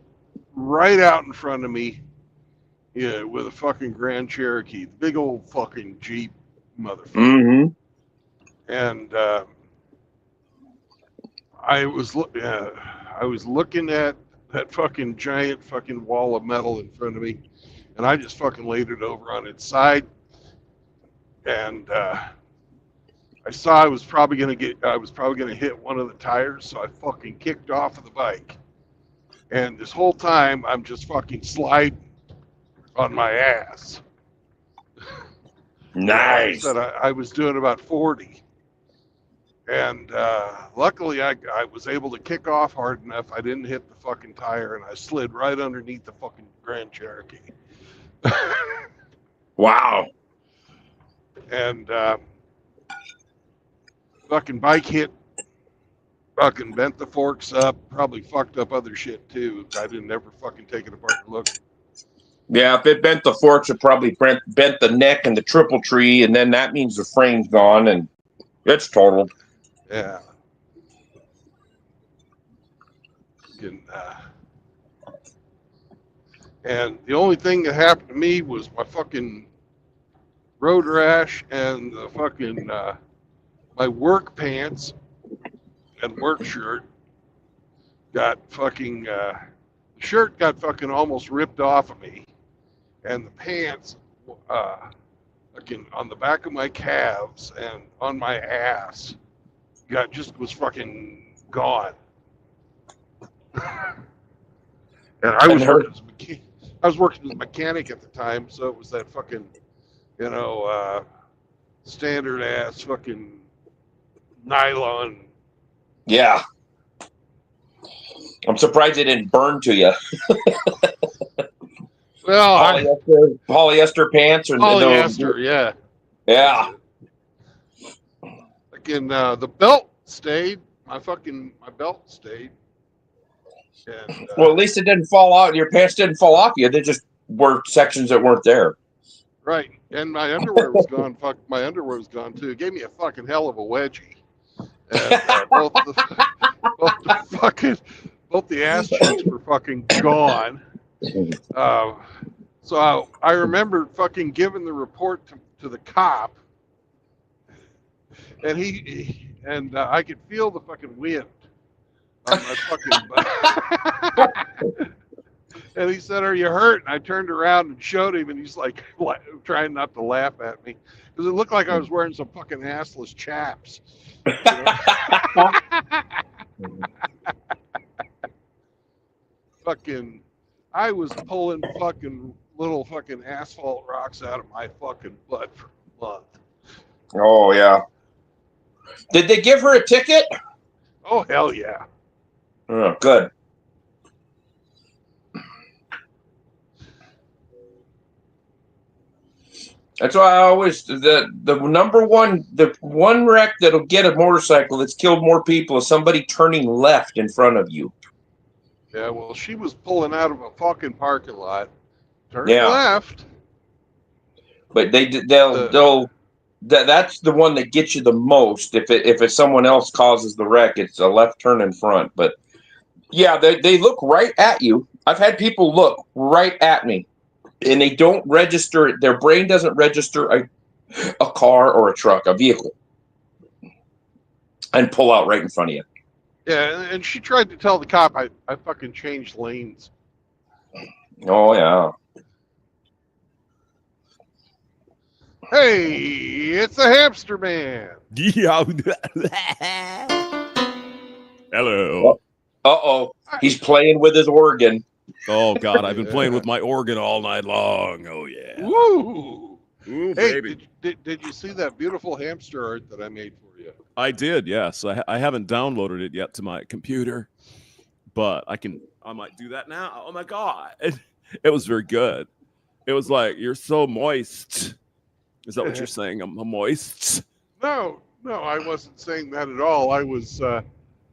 right out in front of me, with a fucking Grand Cherokee, big old fucking Jeep motherfucker. Mm-hmm. And I was looking at that fucking giant fucking wall of metal in front of me, and I just fucking laid it over on its side. And I saw I was probably gonna hit one of the tires, so I fucking kicked off of the bike. And this whole time I'm just fucking sliding on my ass. Nice. I was doing about 40. And luckily I was able to kick off hard enough. I didn't hit the fucking tire, and I slid right underneath the fucking Grand Cherokee. Wow. And fucking bike hit, fucking bent the forks up, probably fucked up other shit too. I didn't ever fucking take it apart and look. Yeah, if it bent the forks, it probably bent the neck and the triple tree, and then that means the frame's gone, and it's totaled. Yeah. And the only thing that happened to me was my fucking road rash and the fucking my work pants and work shirt got fucking the shirt got fucking almost ripped off of me, and the pants fucking on the back of my calves and on my ass was fucking gone. And I was working as a mechanic at the time, so it was that fucking, standard ass fucking nylon. Yeah. I'm surprised it didn't burn to you. Well, polyester pants or polyester, yeah. Yeah. Fucking the belt stayed. My belt stayed. And, well, at least it didn't fall out. Your pants didn't fall off you. They just were sections that weren't there. Right. And my underwear was gone. My underwear was gone too. It gave me a fucking hell of a wedgie. And both the ass cheeks were fucking gone. So I remember fucking giving the report to the cop, and I could feel the fucking wind on my fucking butt. And he said, "Are you hurt?" And I turned around and showed him, and he's like trying not to laugh at me because it looked like I was wearing some fucking assless chaps. Fucking, I was pulling fucking little fucking asphalt rocks out of my fucking butt for a month. Oh yeah. Did they give her a ticket? Oh hell yeah. Oh, good. That's why I always the one wreck that'll get a motorcycle that's killed more people is somebody turning left in front of you. Yeah, well, she was pulling out of a fucking parking lot, turning left. But that's the one that gets you the most. If it's someone else causes the wreck, it's a left turn in front. But yeah, they look right at you. I've had people look right at me, and they don't register. Their brain doesn't register a car or a truck, a vehicle, and pull out right in front of you. Yeah, and she tried to tell the cop I fucking changed lanes. Oh yeah. Hey, it's the Hamster Man. Yeah. Hello. Uh-oh. He's playing with his organ. Oh God, I've been playing with my organ all night long. Oh yeah. Woo! Ooh, Hey, baby. did you see that beautiful hamster art that I made for you? I did, yes. I haven't downloaded it yet to my computer, but I might do that now. Oh my God. It was very good. It was like, you're so moist. Is that what you're saying? I'm moist. No, I wasn't saying that at all. I was.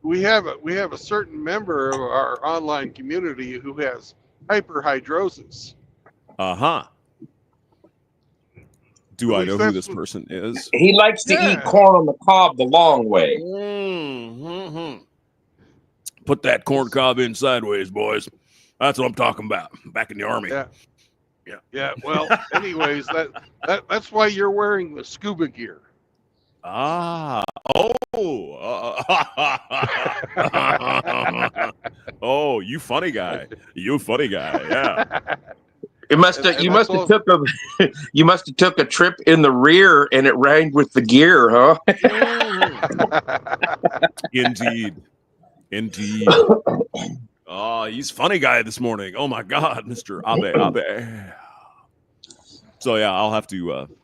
We have a certain member of our online community who has hyperhidrosis. Uh-huh. Do At I least know who that's this what- person is? He likes to Yeah. eat corn on the cob the long way. Mm-hmm. Put that corn cob in sideways, boys. That's what I'm talking about. Back in the army. Yeah. Yeah. Yeah. Well, anyways, that's why you're wearing the scuba gear. Ah. Oh. Oh, you funny guy. You funny guy. Yeah. You must have took a trip in the rear and it rhymed with the gear, huh? Indeed. Oh, he's funny guy this morning. Oh my God, Mr. Abe. So yeah, I'll have to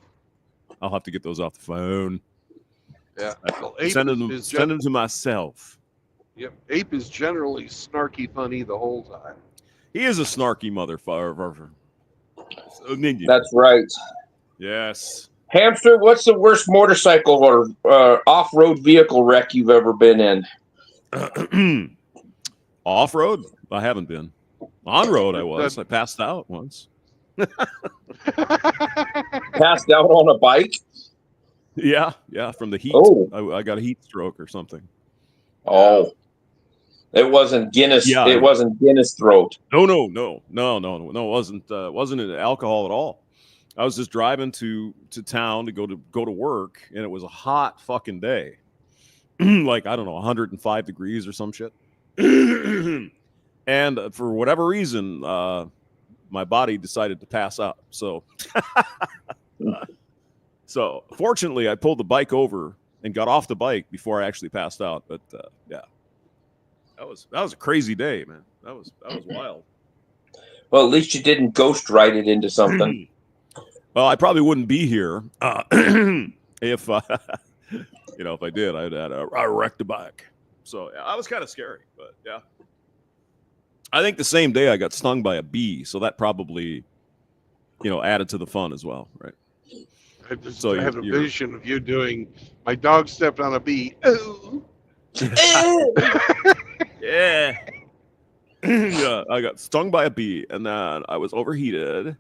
get those off the phone. Yeah. Well, Ape Send them is to myself. Yep. Ape is generally snarky funny the whole time. He is a snarky motherfucker. That's right. Yes. Hamster, what's the worst motorcycle or off-road vehicle wreck you've ever been in? Off-road? I haven't been. On-road I was. I passed out once. Passed out on a bike? Yeah, from the heat. Oh. I got a heat stroke or something. Oh. It wasn't Guinness. Yeah. It wasn't Guinness throat. No. It wasn't alcohol at all. I was just driving to town to go to work, and it was a hot fucking day. Like, I don't know, 105 degrees or some shit. And for whatever reason, my body decided to pass out. So so fortunately I pulled the bike over and got off the bike before I actually passed out. But yeah. That was a crazy day, man. That was wild. Well, at least you didn't ghost ride it into something. Well, I probably wouldn't be here if if I did. I wrecked a bike. So yeah, I was kind of scary, but yeah. I think the same day I got stung by a bee, so that probably added to the fun as well, right? I had a vision of you doing. My dog stepped on a bee. Oh. Yeah. Yeah, I got stung by a bee, and then I was overheated, and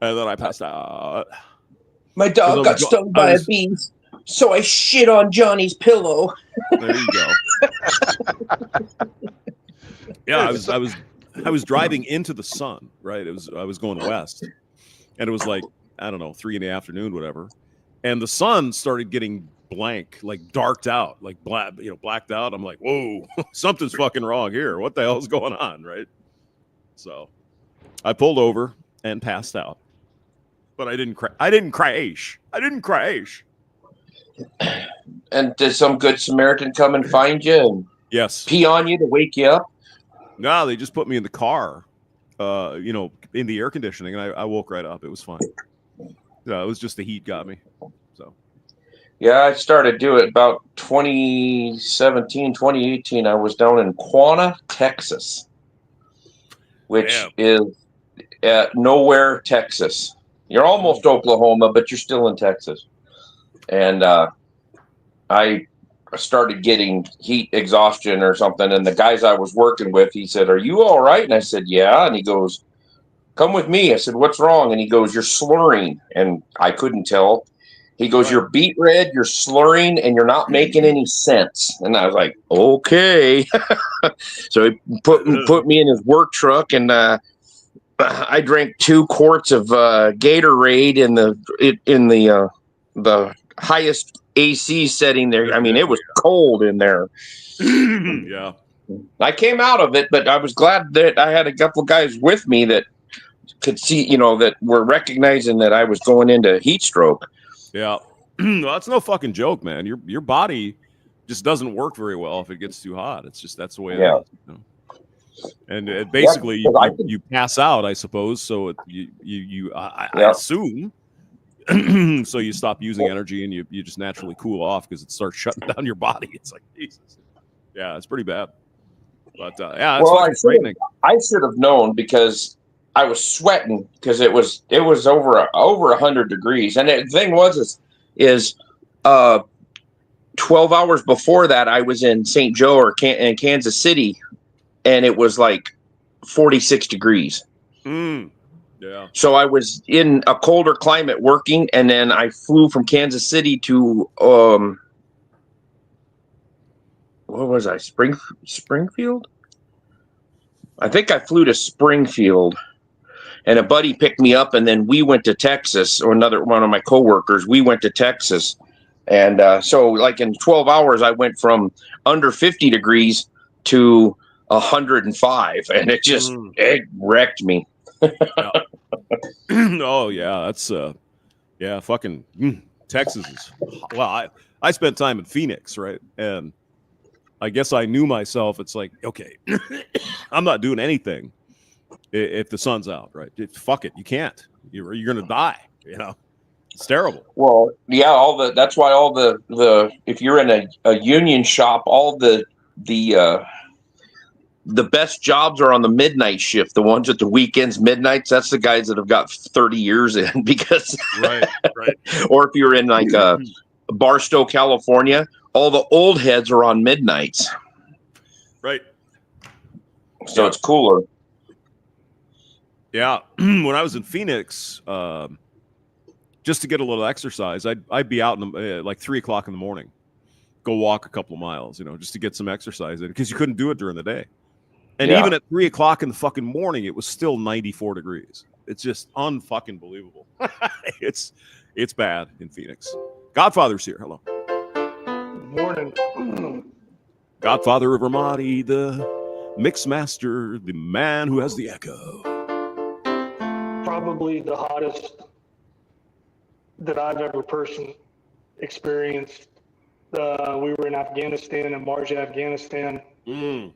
then I passed out. My dog got stung by a bee, so I shit on Johnny's pillow. There you go. Yeah, I was driving into the sun, right? I was going west, and it was like, I don't know, 3 p.m, whatever, and the sun started getting blank, like darked out, like blacked out. I'm like, whoa, something's fucking wrong here. What the hell's going on, right? So I pulled over and passed out, but I didn't crash. And did some good Samaritan come and find you and Yes. pee on you to wake you up? No, they just put me in the car, in the air conditioning, and I woke right up. It was fine. No, it was just the heat got me. So. Yeah, I started doing it about 2017, 2018. I was down in Quanah, Texas, which is nowhere, Texas. You're almost Oklahoma, but you're still in Texas. And I started getting heat exhaustion or something. And the guys I was working with, he said, "Are you all right?" And I said, "Yeah." And he goes, "Come with me." I said, "What's wrong?" And he goes, "You're slurring." And I couldn't tell. He goes, "You're beet red, you're slurring, and you're not making any sense." And I was like, "Okay." So he put me in his work truck, and I drank 2 quarts of Gatorade in the highest AC setting there. I mean, it was cold in there. Yeah. I came out of it, but I was glad that I had a couple guys with me that could see, that were recognizing that I was going into heat stroke. Yeah. Well, that's no fucking joke, man. Your body just doesn't work very well if it gets too hot. It's just that's the way it Yeah. is. And it basically Yeah, 'cause you pass out, I suppose. So I Yeah. assume. So you stop using energy and you just naturally cool off because it starts shutting down your body. It's like Jesus. Yeah, it's pretty bad. But yeah, it's Well, fucking frightening. I should have known because I was sweating because it was over 100 degrees, and the thing is 12 hours before that I was in St. Joe or in Kansas City, and it was like 46 degrees. Yeah. So I was in a colder climate working, and then I flew from Kansas City to what was I? Springfield? I think I flew to Springfield, and a buddy picked me up, and then we went to Texas, or another one of my coworkers. We went to Texas, and so like in 12 hours, I went from under 50 degrees to 105, and it wrecked me. Yeah. Oh yeah, that's fucking Texas is well. I spent time in Phoenix, right, and I guess I knew myself. It's like, okay, I'm not doing anything if the sun's out, right? Fuck it, you can't. You're gonna die. It's terrible. Well, yeah, that's why all the if you're in a union shop, all the best jobs are on the midnight shift. The ones at the weekends, midnights. That's the guys that have got 30 years in because right. Or if you're in like Barstow, California, all the old heads are on midnights. Right. So it's cooler. Yeah. When I was in Phoenix, just to get a little exercise, I'd be out in like 3:00 in the morning, go walk a couple of miles, just to get some exercise in because you couldn't do it during the day. And even at 3:00 in the fucking morning, it was still 94 degrees. It's just unfucking believable. It's bad in Phoenix. Godfather's here. Hello. Morning. Godfather of Ramadi, the mix master, the man who has the echo. Probably the hottest that I've ever personally experienced. We were in Afghanistan, in Marj, Afghanistan, in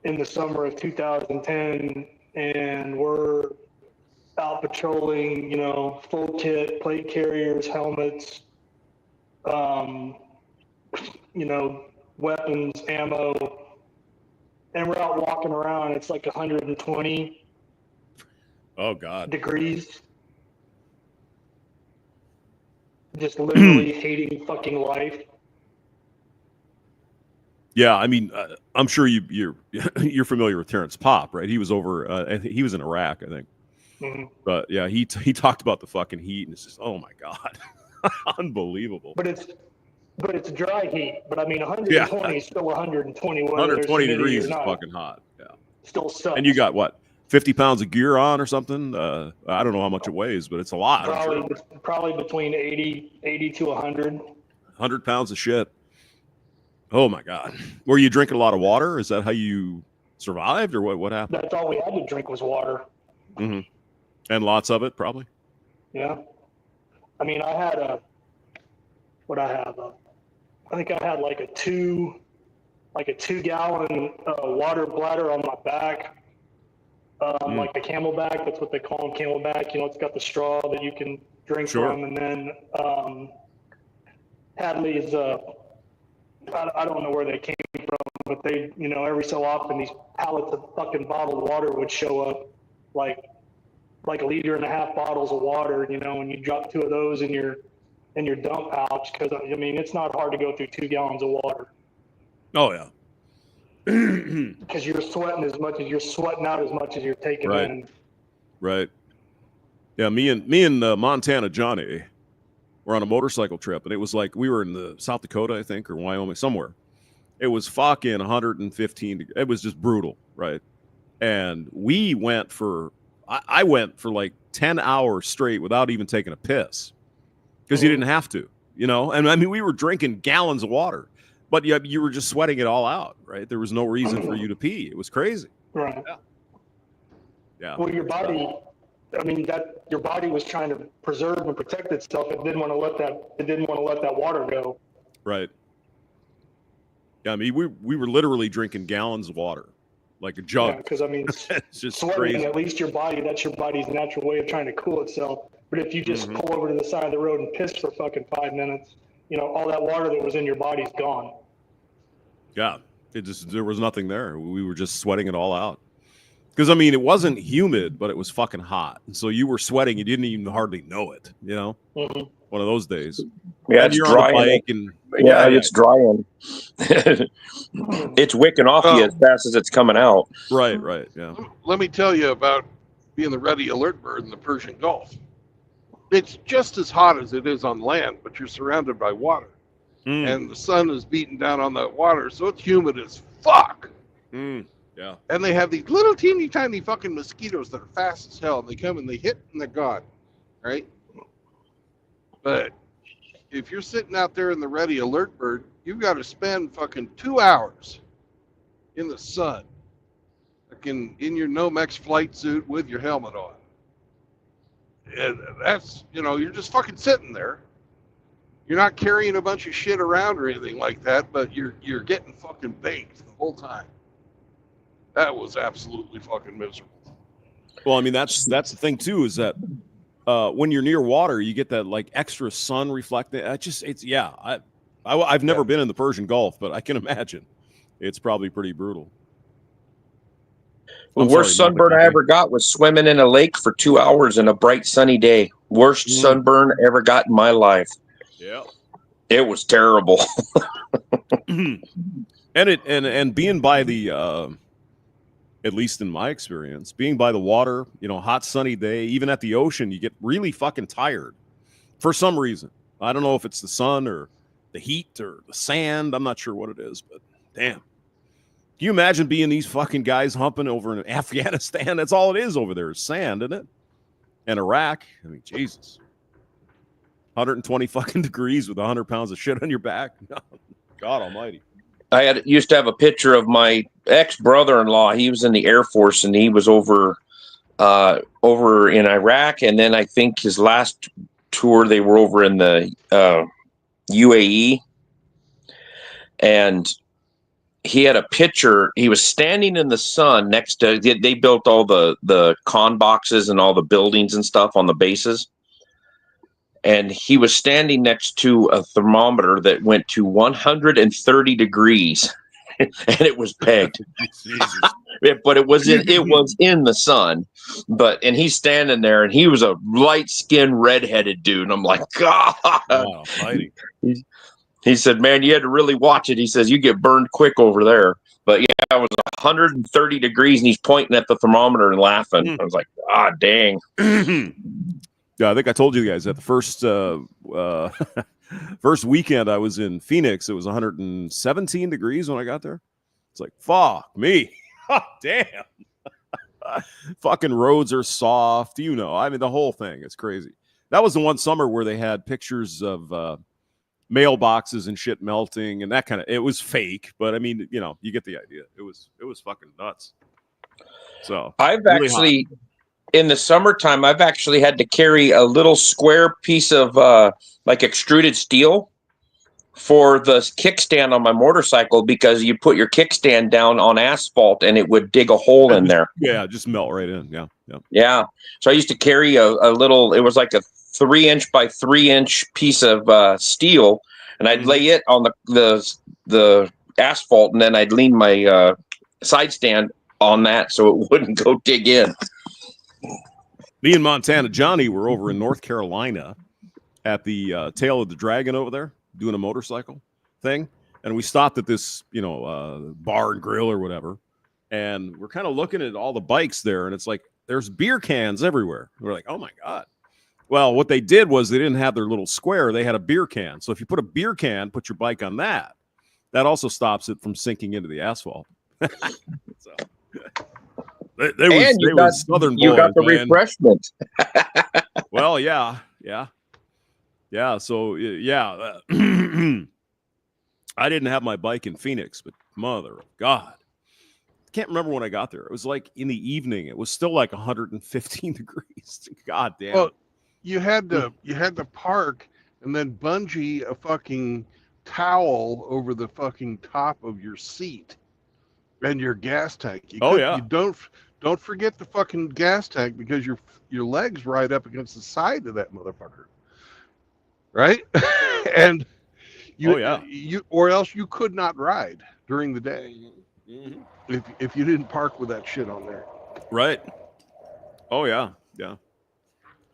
the summer of 2010, and we're out patrolling, full kit, plate carriers, helmets, weapons, ammo, and we're out walking around. It's like 120 Oh God. degrees. Just literally hating fucking life. Yeah, I mean, I'm sure you're familiar with Terrence Popp, right? He was over. He was in Iraq, I think. Mm-hmm. But yeah, he talked about the fucking heat, and it's just, oh my God, unbelievable. But it's dry heat. But I mean, 120 is still 120. 120 degrees is fucking hot. Yeah. Still sucks. And you got what? 50 pounds of gear on or something? I don't know how much it weighs, but it's a lot. Probably between 80 to 100. 100 pounds of shit. Oh my God. Were you drinking a lot of water? Is that how you survived, or what happened? That's all we had to drink was water. Mm-hmm. And lots of it, probably. Yeah. I mean, I had I think I had like a 2-gallon water bladder on my back. Like a Camelback, that's what they call them, Camelback. It's got the straw that you can drink from. And then Hadley's, I don't know where they came from, but they, every so often these pallets of fucking bottled water would show up, like 1.5 liter bottles of water, and you drop 2 of those in your dump pouch, because I mean, it's not hard to go through 2 gallons of water. Oh yeah. Because you're sweating out as much as you're taking in. Right. Yeah, me and Montana Johnny were on a motorcycle trip, and it was like we were in the South Dakota, I think, or Wyoming, somewhere. It was fucking 115. It was just brutal, right? And we went for I went for like 10 hours straight without even taking a piss because you didn't have to, And I mean, we were drinking gallons of water. But you were just sweating it all out, right? There was no reason for you to pee. It was crazy. Right. Yeah. Well, your body I mean, that your body was trying to preserve and protect itself. It didn't want to let that water go. Right. Yeah, I mean, we were literally drinking gallons of water, like a Yeah, jug. because I mean, It's just sweating, crazy. at least that's your body's natural way of trying to cool itself. But if you just pull over to the side of the road and piss for fucking 5 minutes, all that water that was in your body's gone. Yeah, there was nothing there. We were just sweating it all out. Because I mean, it wasn't humid, but it was fucking hot. So you were sweating, you didn't even hardly know it. Mm-hmm. One of those days. Yeah, And it's you're on drying. the bike, and It's drying. It's wicking off you as fast as it's coming out. right, yeah. Let me tell you about being the ready alert bird in the Persian Gulf. It's just as hot as it is on land, but you're surrounded by water. And the sun is beating down on that water, so it's humid as fuck. Yeah. And they have these little teeny tiny fucking mosquitoes that are fast as hell, and they come and they hit and they're gone, right? But if you're sitting out there in the ready alert bird, you've got to spend fucking 2 hours in the sun, fucking in your Nomex flight suit with your helmet on. And that's, you're just fucking sitting there. You're not carrying a bunch of shit around or anything like that, but you're getting fucking baked the whole time. That was absolutely fucking miserable. Well, I mean, that's the thing too, is that when you're near water, you get that like extra sun reflecting. I've never been in the Persian Gulf, but I can imagine it's probably pretty brutal. The worst sunburn I ever got was swimming in a lake for 2 hours in a bright sunny day. Worst sunburn ever got in my life. Yeah, it was terrible. and being by the at least in my experience, being by the water, hot sunny day, even at the ocean, you get really fucking tired for some reason. I don't know if it's the sun or the heat or the sand. I'm not sure what it is, but damn. Can you imagine being these fucking guys humping over in Afghanistan? That's all it is over there is sand, isn't it? And Iraq. I mean, Jesus. 120 fucking degrees with 100 pounds of shit on your back. God almighty. I used to have a picture of my ex-brother-in-law. He was in the Air Force, and he was over in Iraq. And then I think his last tour, they were over in the UAE. And he had a picture. He was standing in the sun next to. They built all the con boxes and all the buildings and stuff on the bases. And he was standing next to a thermometer that went to 130 degrees, and it was pegged. But it was in the sun. And he's standing there, and he was a light-skinned, redheaded dude. And I'm like, God. Wow, He said, man, you had to really watch it. He says, you get burned quick over there. But yeah, it was 130 degrees, and he's pointing at the thermometer and laughing. I was like, ah, dang. Yeah, I think I told you guys that the first weekend I was in Phoenix, it was 117 degrees when I got there. It's like, fuck me. Damn. Fucking roads are soft. I mean, the whole thing is crazy. That was the one summer where they had pictures of mailboxes and shit melting and that kind of, it was fake, but I mean, you get the idea. It was fucking nuts. So I've really actually, in the summertime, I've actually had to carry a little square piece of like extruded steel for the kickstand on my motorcycle, because you put your kickstand down on asphalt and it would dig a hole in there. Yeah, just melt right in. Yeah. So I used to carry a little, it was like a 3-inch by 3-inch piece of steel, and I'd lay it on the asphalt, and then I'd lean my side stand on that so it wouldn't go dig in. Me and Montana Johnny were over in North Carolina at the Tail of the Dragon over there doing a motorcycle thing, and we stopped at this bar and grill or whatever, and we're kind of looking at all the bikes there, and it's like there's beer cans everywhere. We're like, oh my God. Well, what they did was they didn't have their little square. They had a beer can. So if you put a beer can, put your bike on that, that also stops it from sinking into the asphalt. So, they were Southern boys. You got the refreshment. Well, yeah. So, yeah. I didn't have my bike in Phoenix, but mother of God. can't remember when I got there. It was like in the evening. It was still like 115 degrees. God damn. Well, you had to park and then bungee a fucking towel over the fucking top of your seat and your gas tank. You don't forget the fucking gas tank because your legs right up against the side of that motherfucker, right? And you or else you could not ride during the day if you didn't park with that shit on there. Right. Oh yeah.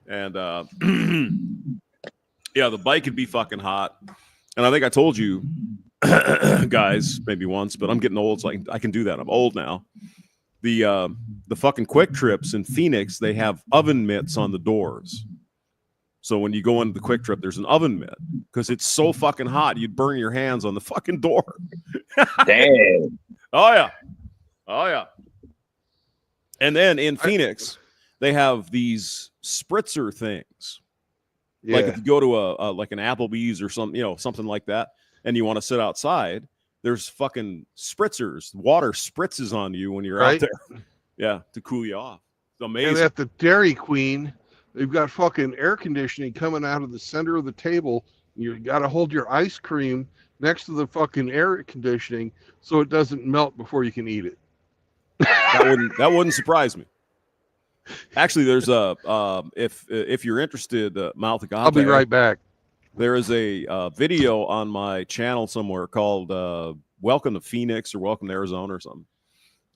And yeah, the bike could be fucking hot. And I think I told you guys maybe once, but I'm getting old, so I can do that. I'm old now. The fucking Quick Trips in Phoenix, they have oven mitts on the doors. So when you go into the Quick Trip, there's an oven mitt because it's so fucking hot, you'd burn your hands on the fucking door. Dang. Oh yeah. And then in Phoenix, they have these spritzer things. Yeah. Like if you go to a like an Applebee's or something like that, and you want to sit outside, there's fucking spritzers. Water spritzes on you when you're out there. Yeah, to cool you off. It's amazing. And at the Dairy Queen, they've got fucking air conditioning coming out of the center of the table. You got to hold your ice cream next to the fucking air conditioning so it doesn't melt before you can eat it. That wouldn't surprise me. Actually, there's if you're interested, Mouth Agave, I'll be right back. There is a video on my channel somewhere called "Welcome to Phoenix" or "Welcome to Arizona" or something,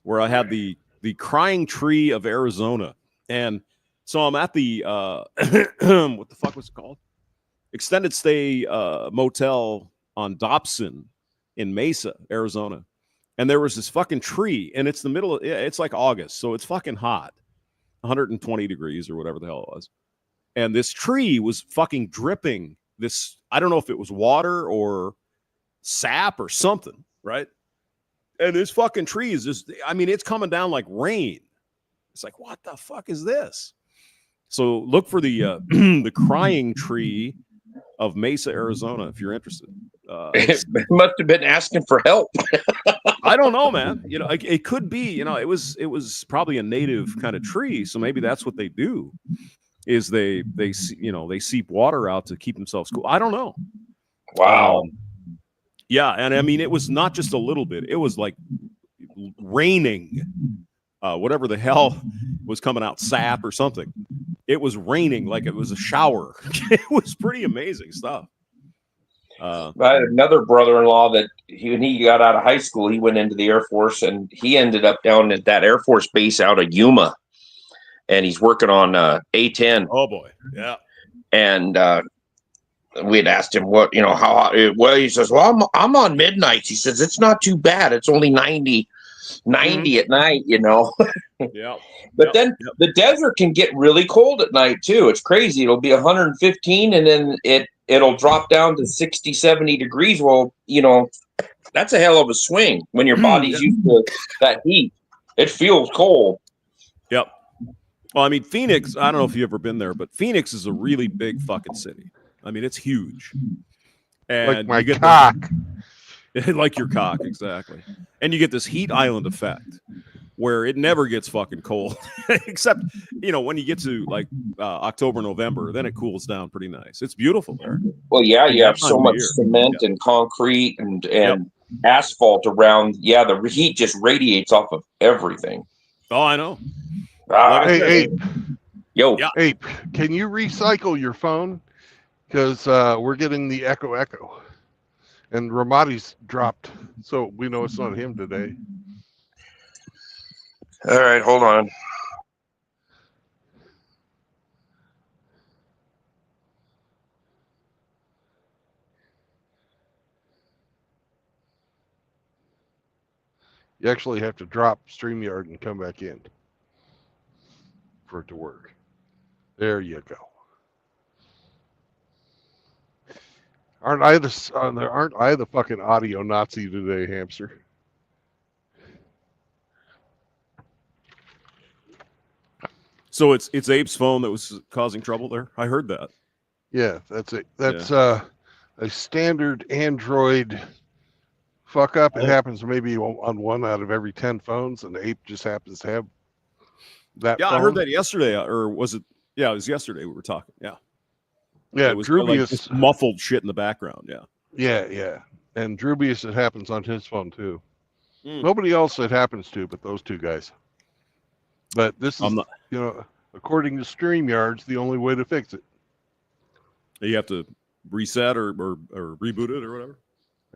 where I had the crying tree of Arizona, and so I'm at the what the fuck was it called? Extended stay motel on Dobson in Mesa, Arizona, and there was this fucking tree, and it's the middle of it's like August, so it's fucking hot. 120 degrees or whatever the hell it was. And this tree was fucking dripping this, I don't know if it was water or sap or something, right? And this fucking tree is just, I mean, it's coming down like rain. It's like, what the fuck is this? So look for the the crying tree of Mesa, Arizona, if you're interested. It must have been asking for help. I don't know, man. You know, it could be. You know, it was probably a native kind of tree, so maybe that's what they do. Is they seep water out to keep themselves cool. I don't know. Wow. Yeah, and I mean, it was not just a little bit. It was like raining. Whatever the hell was coming out, sap or something. It was raining like it was a shower. It was pretty amazing stuff. I had another brother-in-law that when he got out of high school, he went into the Air Force, and he ended up down at that Air Force base out of Yuma, and he's working on A-10. Oh boy, yeah. And we had asked him what, how well. He says, "Well, I'm on midnights." He says, "It's not too bad. It's only 90 at night, Yeah. But then the desert can get really cold at night too. It's crazy. It'll be 115 and then it'll drop down to 60, 70 degrees. Well, that's a hell of a swing when your body's used to that heat. It feels cold. Yep. Well, I mean, Phoenix, I don't know if you've ever been there, but Phoenix is a really big fucking city. I mean, it's huge. And like my cock. Like your cock, exactly. And you get this heat island effect where it never gets fucking cold, except, when you get to like October, November, then it cools down pretty nice. It's beautiful there. Well, yeah, you have so much cement and concrete and asphalt around. Yeah, the heat just radiates off of everything. Oh, I know. Hey, yo, yeah. Ape, can you recycle your phone? Because we're getting the echo. And Ramadi's dropped, so we know it's not him today. All right, hold on. You actually have to drop StreamYard and come back in for it to work. There you go. Aren't I the fucking audio Nazi today, hamster? So it's Abe's phone that was causing trouble there. I heard that. Yeah, that's it. That's a standard Android fuck up. It Oh. happens maybe on 1 out of every 10 phones, and the ape just happens to have that. Yeah, phone. I heard that yesterday, or was it? Yeah, it was yesterday we were talking. Yeah, Yeah, it was like Drubius. just muffled shit in the background. Yeah. Yeah. And Drubius, it happens on his phone too. Mm. Nobody else it happens to, but those two guys. But this is, I'm not. according to StreamYards, the only way to fix it. You have to reset or reboot it or whatever.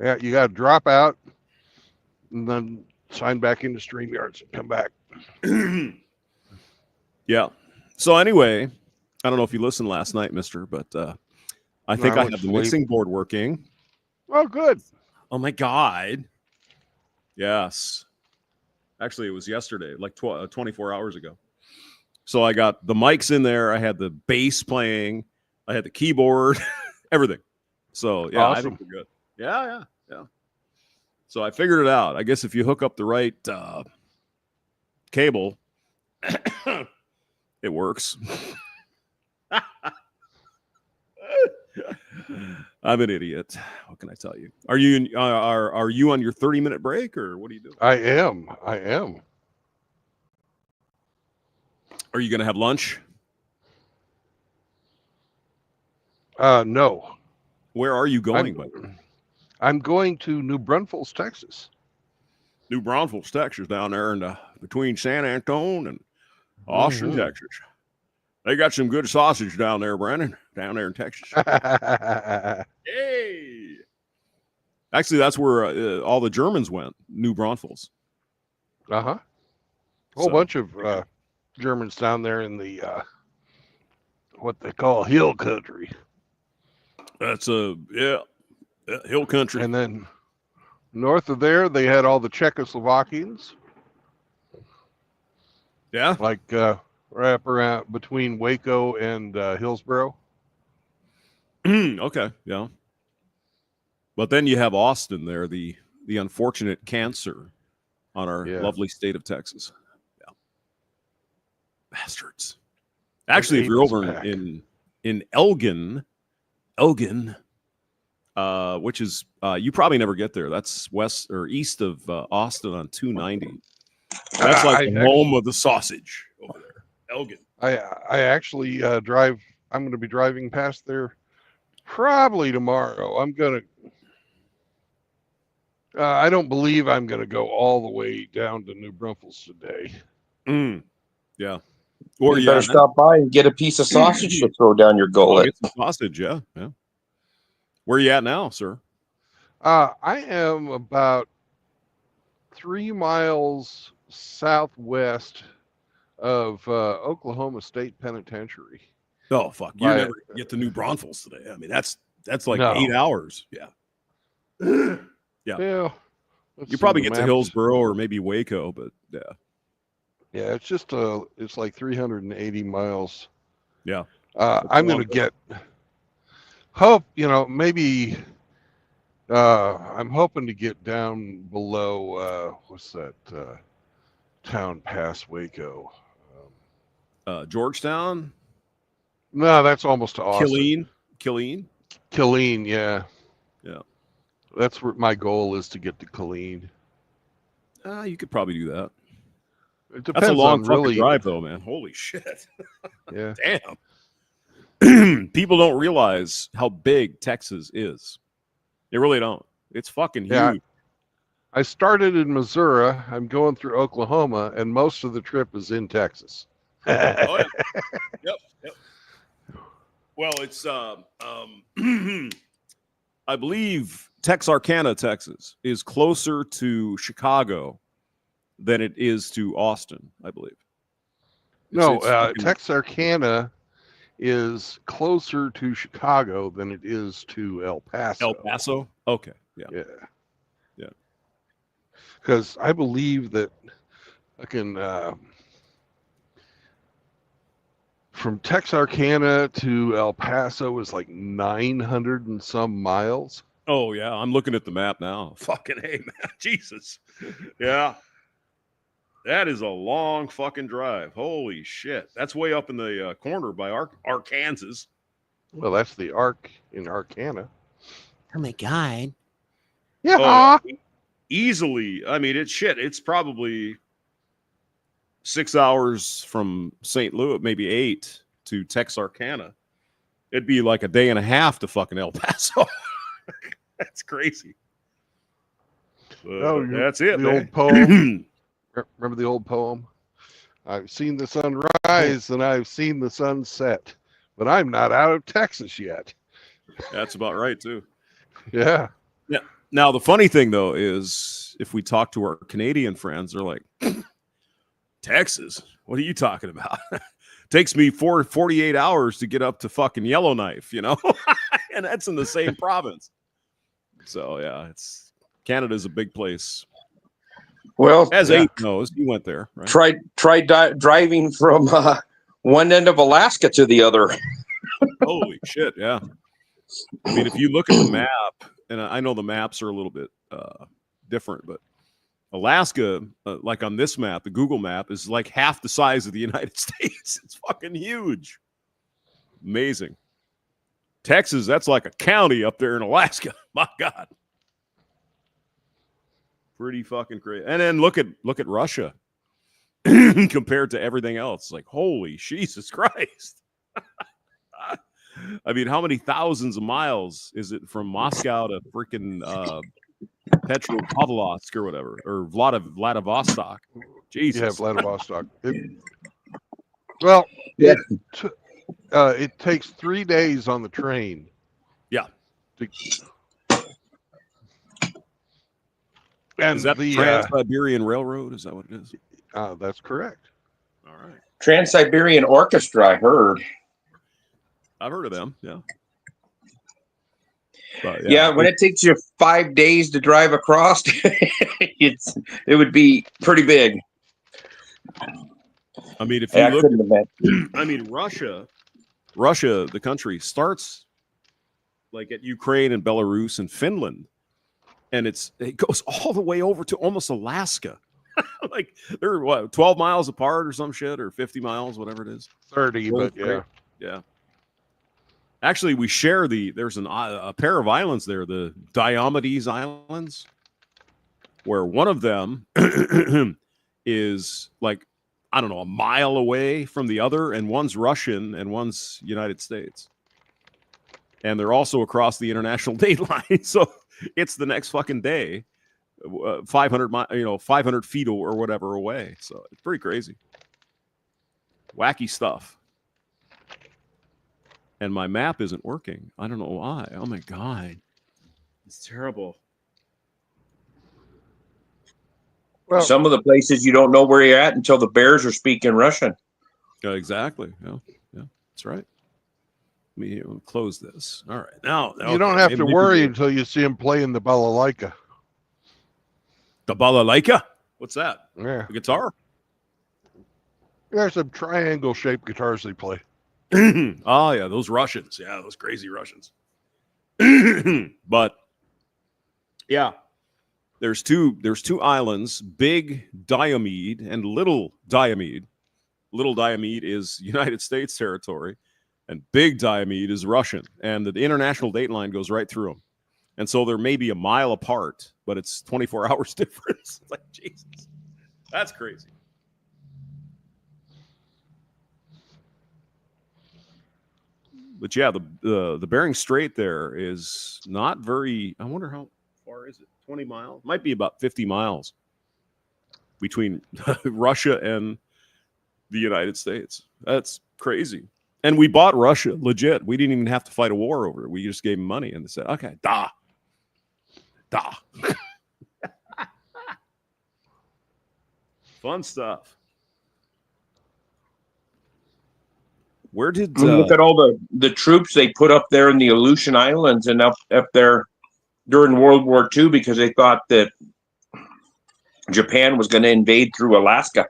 Yeah, you got to drop out and then sign back into StreamYards and come back. Yeah. So anyway, I don't know if you listened last night, Mister, but I think I went have to the sleep. mixing board working. Oh, good. Oh my god! Yes, actually, it was yesterday, like 24 hours ago. So I got the mics in there. I had the bass playing. I had the keyboard, everything. So yeah, I Awesome. think we're good. Yeah. So I figured it out. I guess if you hook up the right cable, it works. I'm an idiot. What can I tell you? Are you are you on your 30-minute break, or what are you doing? I am. Are you going to have lunch? No. Where are you going? I'm going to New Braunfels, Texas. New Braunfels, Texas, down there in between San Antonio and Austin, Mhm. Texas. They got some good sausage down there, Brandon, down there in Texas. Hey! Actually, that's where all the Germans went, New Braunfels. Uh-huh. Whole So, bunch of Germans down there in the what they call hill country. That's hill country. And then north of there, they had all the Czechoslovakians, Yeah? like right up around between Waco and Hillsboro. Okay, yeah. But then you have Austin there, the unfortunate cancer on our Yeah. lovely state of Texas. Yeah. Bastards. Actually, if ape you're is over back. in Elgin, which is you probably never get there. That's west or east of Austin on 290. That's like the home of the sausage over there. Elgin. I actually drive. I'm going to be driving past there probably tomorrow. I'm gonna. I don't believe I'm going to go all the way down to New Braunfels today. Yeah. Or You better stop by and get a piece of sausage to throw down your Oh, gullet. get some sausage, yeah. Where are you at now, sir? I am about 3 miles southwest of Oklahoma State Penitentiary. Oh fuck! You By- never get to New Braunfels today. I mean, that's like No. 8 hours. Yeah. Yeah. You probably get to Hillsboro or maybe Waco, but yeah. Yeah, it's just it's like 380 miles. Yeah. I'm going to maybe I'm hoping to get down below what's that town past Waco? Georgetown, No, that's almost to Austin. Killeen. Killeen, yeah. Yeah. That's where my goal is, to get to Killeen. You could probably do that. It depends That's a long on fucking really. drive, though, man. Holy shit! Yeah. Damn. People don't realize how big Texas is. They really don't. It's fucking huge. Yeah. I started in Missouri. I'm going through Oklahoma, and most of the trip is in Texas. Oh, yeah. Yep. Well, it's I believe Texarkana, Texas, is closer to Chicago than it is to Austin, I believe. No, It's fucking- Texarkana is closer to Chicago than it is to El Paso. El Paso? Okay. Yeah. Yeah. Yeah. Because I believe that I can from Texarkana to El Paso is like 900 and some miles. Oh, yeah. I'm looking at the map now. Fucking hey, man. Jesus. Yeah. That is a long fucking drive. Holy shit. That's way up in the corner by Arkansas. Well, that's the Ark in Arcana. Oh my god. Yeah. Oh, easily. I mean, it's probably 6 hours from St. Louis, maybe 8 to Texarkana. It'd be like a day and a half to fucking El Paso. That's crazy. That's it. The man. old poem. Remember the old poem? I've seen the sun rise and I've seen the sun set, but I'm not out of Texas yet. That's about right too. Yeah. Yeah. Now the funny thing though is, if we talk to our Canadian friends, they're like, Texas? What are you talking about? Takes me 48 hours to get up to fucking Yellowknife, you know, and that's in the same province. So yeah, Canada's a big place. Well, As Abe knows, he went there. Right? Tried driving from one end of Alaska to the other. Holy shit! Yeah. I mean, if you look at the map, and I know the maps are a little bit different, but Alaska, like on this map, the Google map, is like half the size of the United States. It's fucking huge. Amazing. Texas, that's like a county up there in Alaska. My God. Pretty fucking crazy. And then look at Russia compared to everything else. Like, holy Jesus Christ. I mean, how many thousands of miles is it from Moscow to freaking Petropavlovsk or whatever, or Vladivostok? Jesus. Yeah, Vladivostok. Well, Yeah. it takes 3 days on the train. Yeah. And Is that the Trans-Siberian Railroad? Is that what it is? That's correct. All right. Trans-Siberian Orchestra, I heard. I've heard of them. Yeah. But, Yeah, when it takes you 5 days to drive across, it would be pretty big. I mean, if you look, couldn't imagine. I mean, Russia, the country starts like at Ukraine and Belarus and Finland, and it goes all the way over to almost Alaska. Like they're 12 miles apart or some shit, or 50 miles, whatever it is. 30, but yeah. Yeah. Actually, we share there's a pair of islands there, the Diomedes Islands, where one of them is like, I don't know, a mile away from the other, and one's Russian and one's United States. And they're also across the international date line. So it's the next fucking day, 500 feet or whatever away. So it's pretty crazy. Wacky stuff. And my map isn't working. I don't know why. Oh my God. It's terrible. Well, Some of the places you don't know where you're at until the Bears are speaking Russian. Exactly. Yeah, that's right. Let me close this. All right. Now you don't have to worry until you see him playing the balalaika. The balalaika? What's that? Yeah. The guitar? There's some triangle-shaped guitars they play. Oh, yeah, those Russians. Yeah, those crazy Russians. But, yeah, there's two islands, Big Diomede and Little Diomede. Little Diomede is United States territory, and Big Diomede is Russian. And the international date line goes right through them. And so they're maybe a mile apart, but it's 24 hours difference. It's like, Jesus, that's crazy. But yeah, the Bering Strait there is not very. I wonder how far is it? 20 miles? Might be about 50 miles between Russia and the United States. That's crazy. And we bought Russia legit. We didn't even have to fight a war over it. We just gave them money and they said, "Okay, da." Fun stuff. Where did look at all the troops they put up there in the Aleutian Islands and up there during World War II because they thought that Japan was going to invade through Alaska.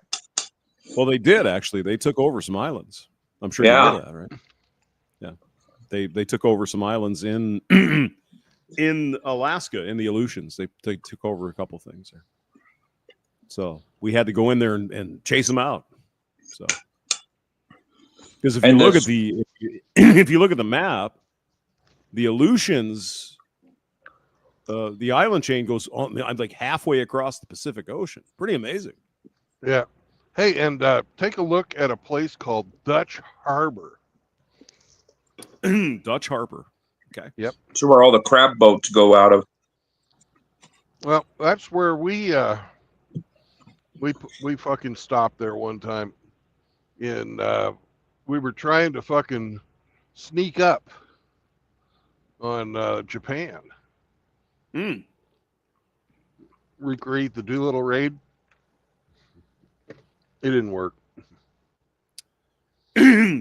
Well, they did actually. They took over some islands. I'm sure you know that, right? Yeah, they took over some islands in in Alaska in the Aleutians. They took over a couple things there. So we had to go in there and chase them out. So. Because if you look at the map, the Aleutians the island chain goes on like halfway across the Pacific Ocean. Pretty amazing. Yeah. Hey, and take a look at a place called Dutch Harbor. Dutch Harbor. Okay. Yep. It's where all the crab boats go out of. Well, that's where we fucking stopped there one time, and we were trying to fucking sneak up on Japan, Mm. recreate the Doolittle raid. It didn't work.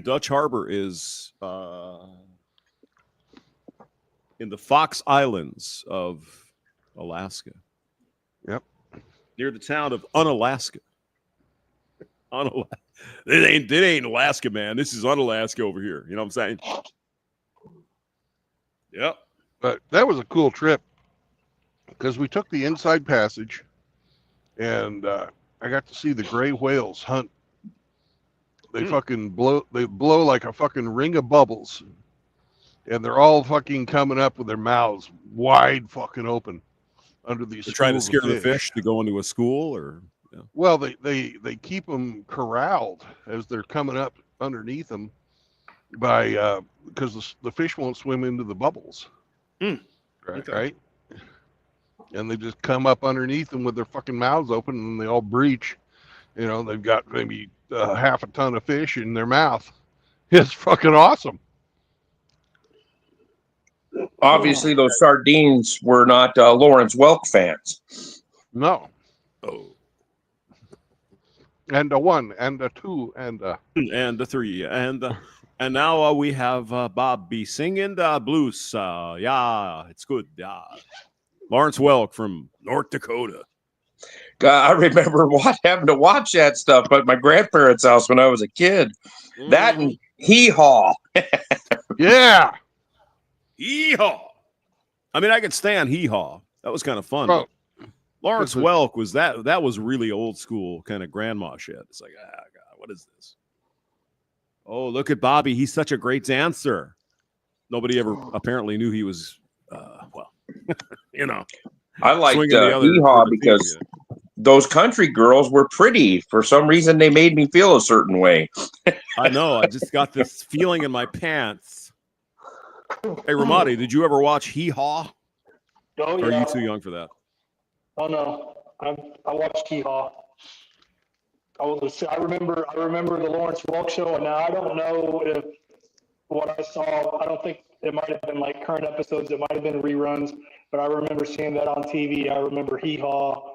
Dutch Harbor is in the Fox Islands of Alaska. Yep. Near the town of Unalaska. It ain't Alaska, man. This is Unalaska over here. You know what I'm saying? Yep. But that was a cool trip because we took the inside passage, and I got to see the gray whales hunt. They fucking blow like a fucking ring of bubbles, and they're all fucking coming up with their mouths wide fucking open under these. They're trying to schools scare of the fish to go into a school, or Well, they keep them corralled as they're coming up underneath them by because the fish won't swim into the bubbles. Right, Okay. right. And they just come up underneath them with their fucking mouths open, and they all breach. You know, they've got maybe half a ton of fish in their mouth. It's fucking awesome. Obviously, those sardines were not Lawrence Welk fans. No. oh, And a one, and a two, and a. and the three, and now we have Bobby singing the blues. Yeah, it's good. Lawrence Welk from North Dakota. I remember having to watch that stuff at my grandparents' house when I was a kid. That and Hee Haw. Yeah. Hee-haw. I mean, I could stand hee-haw. That was kind of fun. Well, but Lawrence Welk was that was really old school kind of grandma shit. It's like, God, what is this? Oh, look at Bobby. He's such a great dancer. Nobody ever apparently knew he was, well, you know. I liked swinging the other Hee Haw ribbon because finger. those country girls were pretty. For some reason, they made me feel a certain way. I know. I just got this feeling in my pants. Hey, Ramadi, did you ever watch Hee Haw? Oh, Or are yeah. you too young for that? Oh no, I watched Hee Haw. I remember the Lawrence Welk show, and now I don't know if what I saw. I don't think it might have been like current episodes. It might have been reruns, but I remember seeing that on TV. I remember Hee Haw.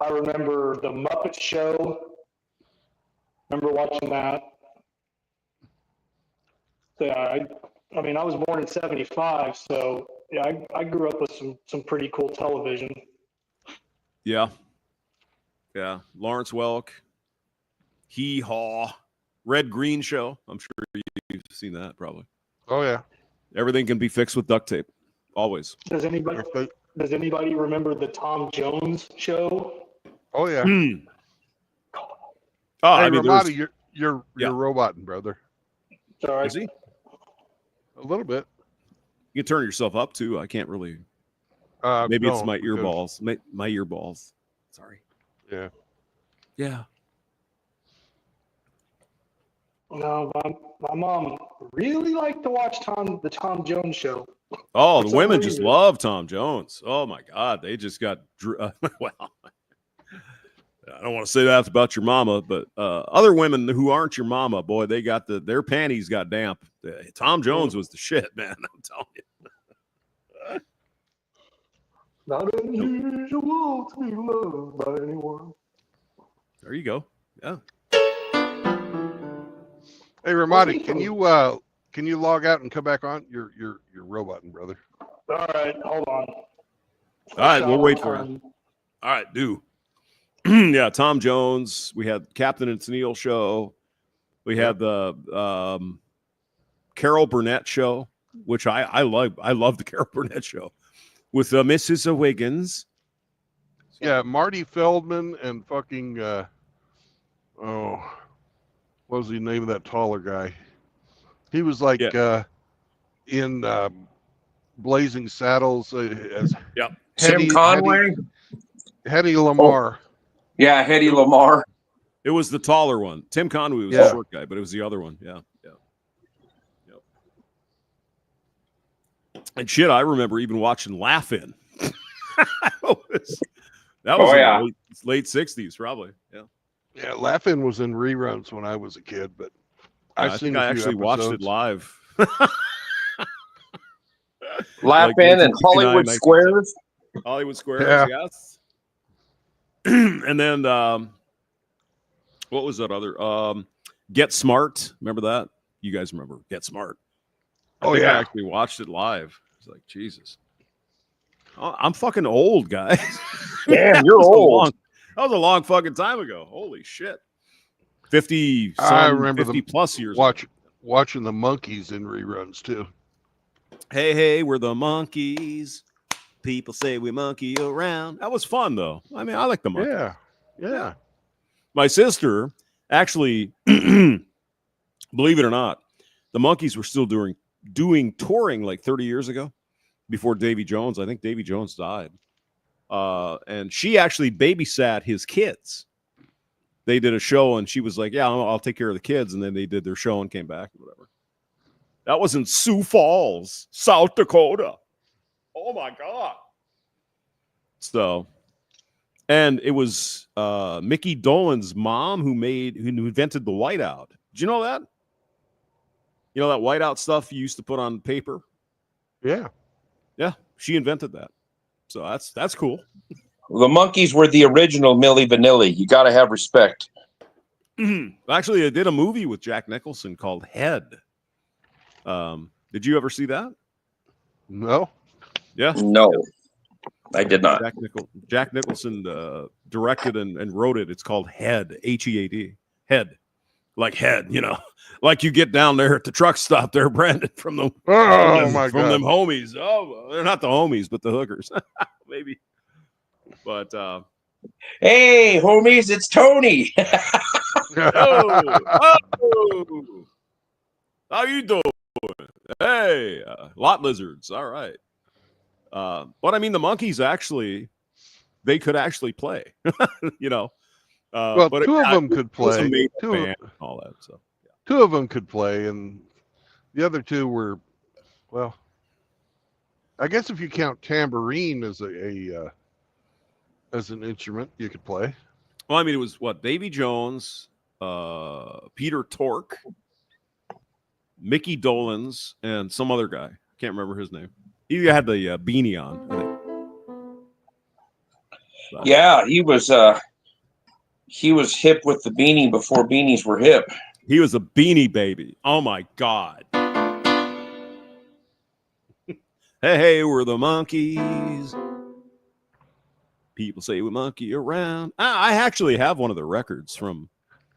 I remember the Muppet Show. Remember watching that. So yeah, I mean, I was born in '75, so yeah, I grew up with some pretty cool television. Yeah. Yeah. Lawrence Welk, Hee Haw, Red Green Show. I'm sure you've seen that probably. Oh yeah. Everything can be fixed with duct tape. Always. Does anybody remember the Tom Jones show? Oh yeah. Oh, Hey, I mean, there's- Ramadi, you're Yeah. roboting, brother. Sorry. is he? A little bit. You can turn yourself up too. I can't really. Maybe it's No, my because- earballs. My earballs. Sorry. Yeah. Yeah. No, my mom really liked to watch the Tom Jones show. Oh, For the some women just reason. love Tom Jones. Oh my God, they just got well. I don't want to say that about your mama, but other women who aren't your mama, boy, they got their panties got damp. Tom Jones was the shit, man. I'm telling you. Not unusual to be loved by anyone. There you go. Yeah. Hey, Ramadi, can you log out and come back on? You're roboting, brother. All right, hold on. All right, we'll wait for it. All right, do. Yeah, Tom Jones. We had Captain and Tennille show. We had the Carol Burnett show, which I love. I love the Carol Burnett show with Mrs. Wiggins. Yeah, Marty Feldman and fucking what was the name of that taller guy? He was like in Blazing Saddles as Tim Conway. Hedy Lamar. Yeah, Hedy Lamar. It was the taller one. Tim Conway was Yeah. the short guy, but it was the other one. Yeah. Yep. And shit, I remember even watching Laugh-In. that was Oh, in yeah. the late 60s, probably. Yeah. Yeah, Laugh-In was in reruns when I was a kid, but I I've seen think I a few actually watched it episodes. live. Laugh Like In and 1959, Hollywood Squares. Hollywood Squares, Yeah. yes. And then what was that other? Get Smart. Remember that? You guys remember Get Smart? I Oh, think yeah. I actually watched it live. It's like, Jesus. Oh, I'm fucking old, guys. Damn, That you're was old. that was a long fucking time ago. Holy shit. 50 I remember 50 plus years watching the Monkeys in reruns too. Hey, hey, we're the monkeys. People say we monkey around. That was fun, though. I mean, I like the monkeys. Yeah. My sister actually, believe it or not, the Monkeys were still doing touring like 30 years ago before Davy Jones. I think Davy Jones died. And she actually babysat his kids. They did a show and she was like, yeah, I'll take care of the kids. And then they did their show and came back or whatever. That was in Sioux Falls, South Dakota. Oh my God. So, and it was Mickey Dolenz mom who invented the whiteout. Did you know that? You know that whiteout stuff you used to put on paper? Yeah. Yeah, she invented that. So that's cool. The Monkeys were the original Milli Vanilli. You got to have respect. Actually, I did a movie with Jack Nicholson called Head. Did you ever see that? No. Yeah. No, I did not. Jack Nicholson directed and wrote it. It's called Head, Head, Head, like head. You know, like you get down there at the truck stop there, Brandon, from them. Oh my from God. them homies. Oh, they're not the homies, but the hookers, maybe. But Hey, homies, it's Tony. oh, how you doing? Hey, lot lizards. All right. But I mean, the Monkeys actually, they could actually play. You know. Well, but two of them could it was a play. major Two, band and all that. So yeah. two of them could play, and the other two were, well, I guess if you count tambourine as as an instrument, you could play. Well, I mean, it was what Davy Jones, Peter Tork, Mickey Dolenz, and some other guy. Can't remember his name. He had the beanie on, I think. But, Yeah, he was hip with the beanie before beanies were hip. he was a beanie baby. Oh my God. Hey, we're the Monkeys. People say we monkey around. I actually have one of the records from.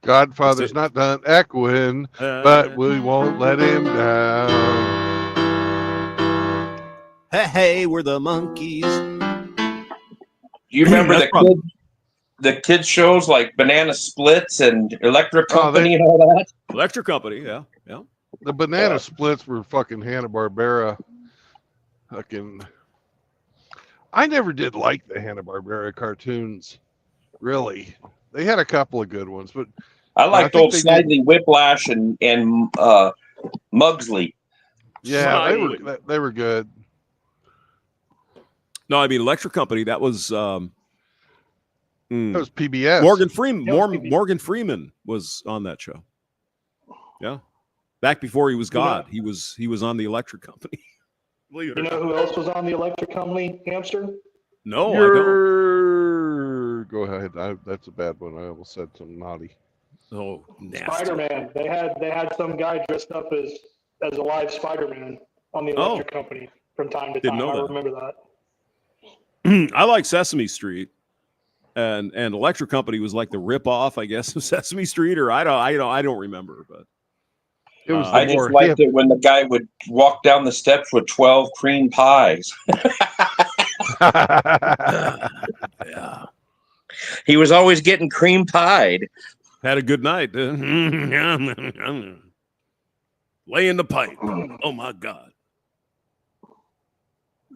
Godfather's not done echoing, but we won't let him down. Hey, we're the Monkeys. Do you remember That's probably- the kids shows like Banana Splits and Electric Oh, Company and all that? Electric Company, yeah. The Banana Splits were fucking Hanna-Barbera. Fucking. I never did like the Hanna-Barbera cartoons. Really. They had a couple of good ones, but I liked think old they Snidely Whiplash and Mugsley. yeah, Snidely. they were good. No, I mean Electric Company. That was That was PBS. Morgan Freeman. Yeah, Morgan Freeman was on that show. Yeah, back before he was God, he was on the Electric Company. Believe it You or know not. who else was on the Electric Company, Hamster? No, I don't. Go ahead. That's a bad one. I almost said something naughty. Oh, nasty. Spider-Man. They had some guy dressed up as a live Spider-Man on the Electric Company from time to Didn't time. know I that. remember that. I like Sesame Street, and Electric Company was like the rip-off, I guess, of Sesame Street, or I don't remember, but It was I the just more liked hip. it when the guy would walk down the steps with 12 cream pies. yeah, He was always getting cream pied. had a good night. Lay in the pipe. Oh my God.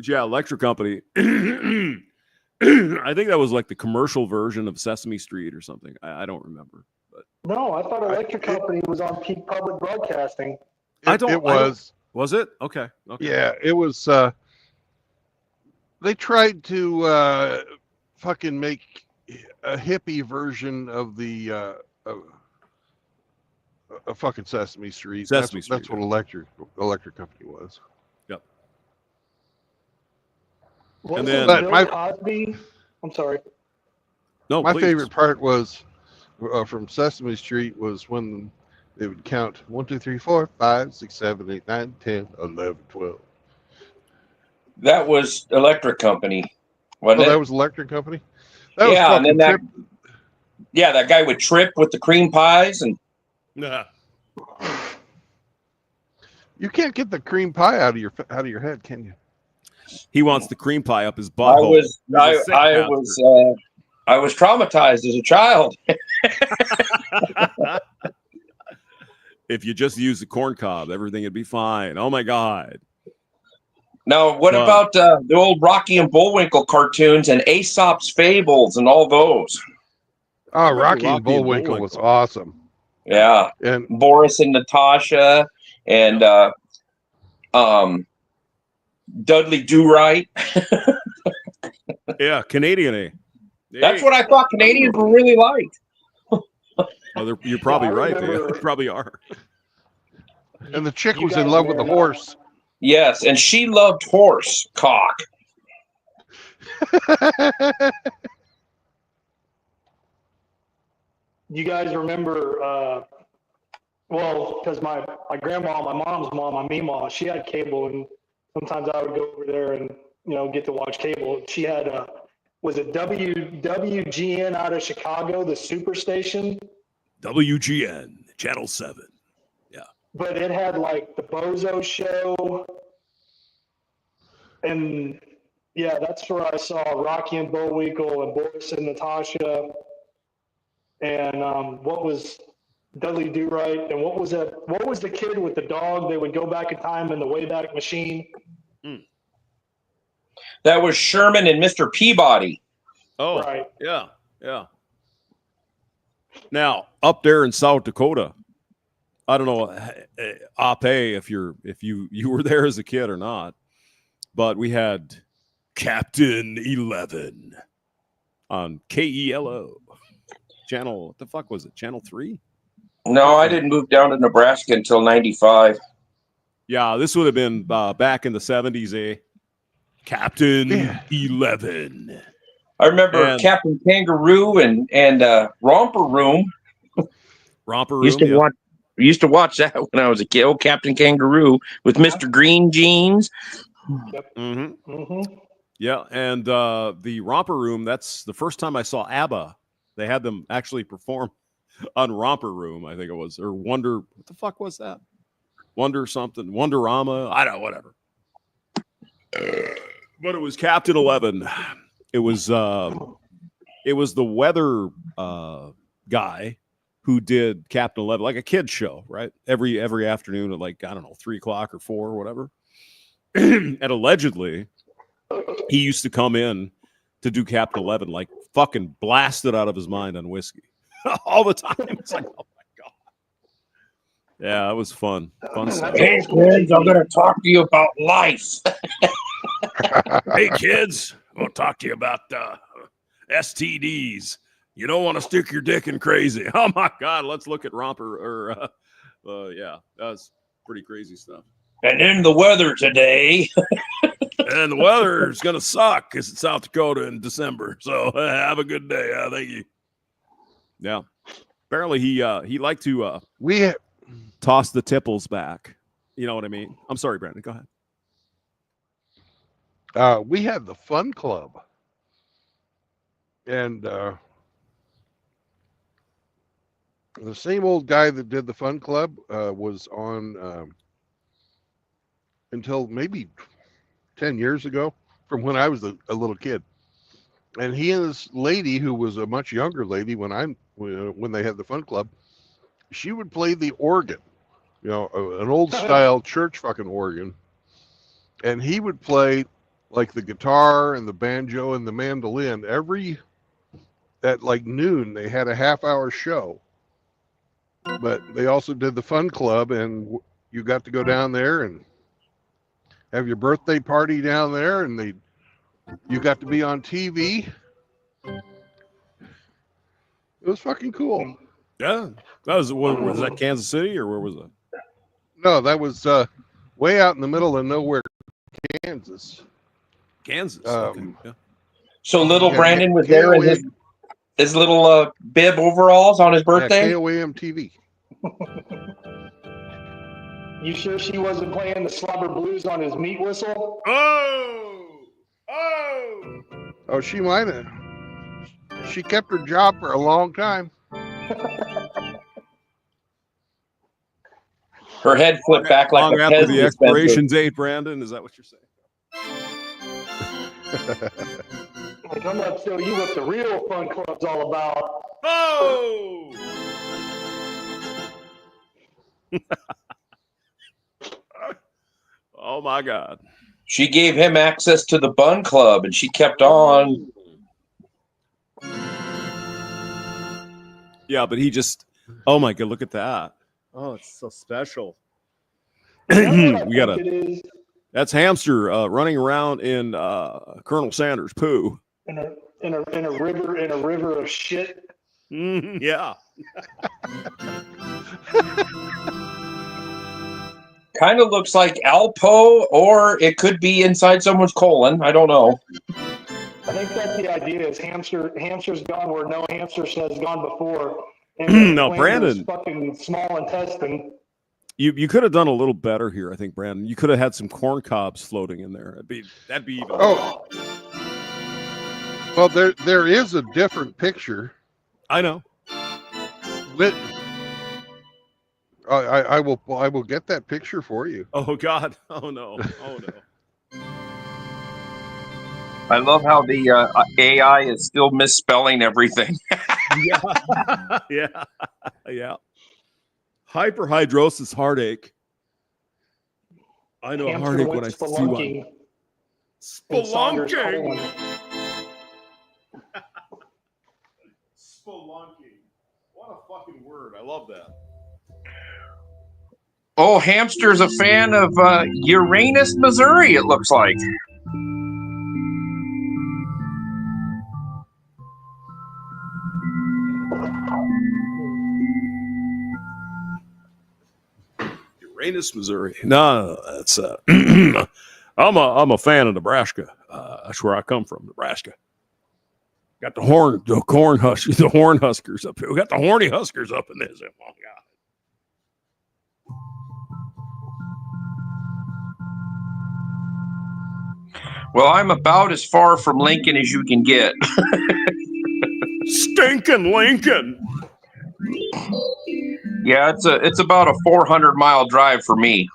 Yeah, Electric Company. I think that was like the commercial version of Sesame Street or something. I don't remember. But No, I thought Electric Company was on Peak Public Broadcasting. It was. Was it? Okay. Okay. Yeah, it was. They tried to fucking make a hippie version of the a fucking Sesame Street. Sesame Street, That's what Electric Company was. Yep. Wasn't then- But Bill my- Cosby? I'm sorry. No, My please. favorite part was from Sesame Street was when they would count 1, 2, 3, 4, 5, 6, 7, 8, 9, 10, 11, 12. That was Electric Company, Oh, wasn't that it? was Electric Company? That Yeah, was and then fucking that- Trip. Yeah, that guy would trip with the cream pies, and Nah. You can't get the cream pie out of your head, can you? He wants the cream pie up his I butthole. was He's a sick I was traumatized as a child. If you just use the corn cob, everything would be fine. Oh my God. Now, what Wow. about the old Rocky and Bullwinkle cartoons and Aesop's Fables and all those? Oh, remember Rocky and Rocky and Bullwinkle was Bullwinkle. awesome. Yeah, And Boris and Natasha and Dudley Do Right. Yeah, Canadian. Eh? That's what I thought Canadians were really like. Oh, you're probably I right. They remember- probably are. the chick You was in guys love with the were- horse. Yes, and she loved horse cock. You guys remember, well, because my grandma, my mom's mom, my Meemaw, she had cable, and sometimes I would go over there and, get to watch cable. She had, was it WGN out of Chicago, the Superstation? WGN, Channel 7. But it had like the Bozo Show. And yeah, that's where I saw Rocky and Bullwinkle and Boris and Natasha. And what was Dudley Do Right? And what was that? What was the kid with the dog? They would go back in time in the Wayback Machine. That was Sherman and Mr. Peabody. Oh, Right. yeah, yeah. Now, up there in South Dakota, I don't know, Ape, if you were there as a kid or not, but we had Captain 11 on KELO channel. What the fuck was it? Channel 3? No, I didn't move down to Nebraska until 95. Yeah, this would have been back in the 70s, eh? Captain Yeah. 11. I remember And- Captain Kangaroo and Romper Room. Romper Room. Used to yeah. watch. Used to watch that when I was a kid. Oh, Captain Kangaroo with Mr. Green Jeans. Mhm. Mm-hmm. Yeah, and the Romper Room, that's the first time I saw ABBA. They had them actually perform on Romper Room, I think it was, or Wonder, what the fuck was that? Wonder something, Wonderama, I don't know, whatever. But it was Captain 11. It was the weather guy who did Captain 11, like a kid's show, right? Every afternoon at like, I don't know, 3:00 or 4 or whatever. And allegedly, he used to come in to do Captain 11, like fucking blasted out of his mind on whiskey all the time. It's like, oh my God. Yeah, it was fun. Fun stuff. Hey kids, I'm gonna talk to you about life. Hey, kids, I'm going to talk to you about STDs. You don't want to stick your dick in crazy. Oh my God, let's look at Romper. Yeah, that's pretty crazy stuff. And then the weather today. And the weather is going to suck because it's South Dakota in December. So have a good day. Thank you. Yeah. Apparently he liked to We toss the tipples back. You know what I mean? I'm sorry, Brandon. Go ahead. we had the Fun Club, and the same old guy that did the Fun Club was on until maybe 10 years ago, from when I was a little kid. And he and this lady, who was a much younger lady when they had the Fun Club, she would play the organ, an old style church fucking organ, and he would play like the guitar and the banjo and the mandolin. At like noon, they had a half-hour show. But they also did the fun club, and you got to go down there and have your birthday party down there, and you got to be on TV. It was fucking cool. Yeah, that was that Kansas City or where was it? No, that was way out in the middle of nowhere, Kansas. Kansas. Okay. Yeah. So little Yeah, Brandon was there in his little bib overalls on his birthday. Yeah, KOAM TV. You sure she wasn't playing the slobber blues on his meat whistle? Oh, she might have. She kept her job for a long time. Her head flipped back like Long a after Pez the dispenser. expiration date, Brandon. Is that what you're saying? Like, I'm going to show you what the real fun club's all about. Oh! Oh my God. She gave him access to the Bun Club, and she kept on. Yeah, but he just. Oh my God! Look at that. Oh, it's so special. What We got I think a. it is That's hamster running around in Colonel Sanders' poo. in a river of shit. Yeah. Kind of looks like Alpo, or it could be inside someone's colon. I don't know. I think that's the idea. Is hamster's gone where no hamster has gone before. And No, Brandon. Fucking small intestine. You could have done a little better here, I think, Brandon. You could have had some corn cobs floating in there. That'd be even. Oh, well, there is a different picture. I know. Lit. I will get that picture for you. Oh God. Oh no. Oh no. I love how the AI is still misspelling everything. Yeah. Yeah. Yeah. Hyperhidrosis heartache. I know a Hamster heartache went when I see one. spelunking in Saunders' Spelunking. colon. Spelunking. What a fucking word. I love that. Oh, Hamster's a fan of Uranus, Missouri, it looks like. Uranus, Missouri. No, that's I'm a fan of Nebraska. That's where I come from, Nebraska. Got the horn huskers up here. We got the horny huskers up in this. Oh my God. Well, I'm about as far from Lincoln as you can get. Stinking Lincoln. Yeah, it's about a 400-mile drive for me.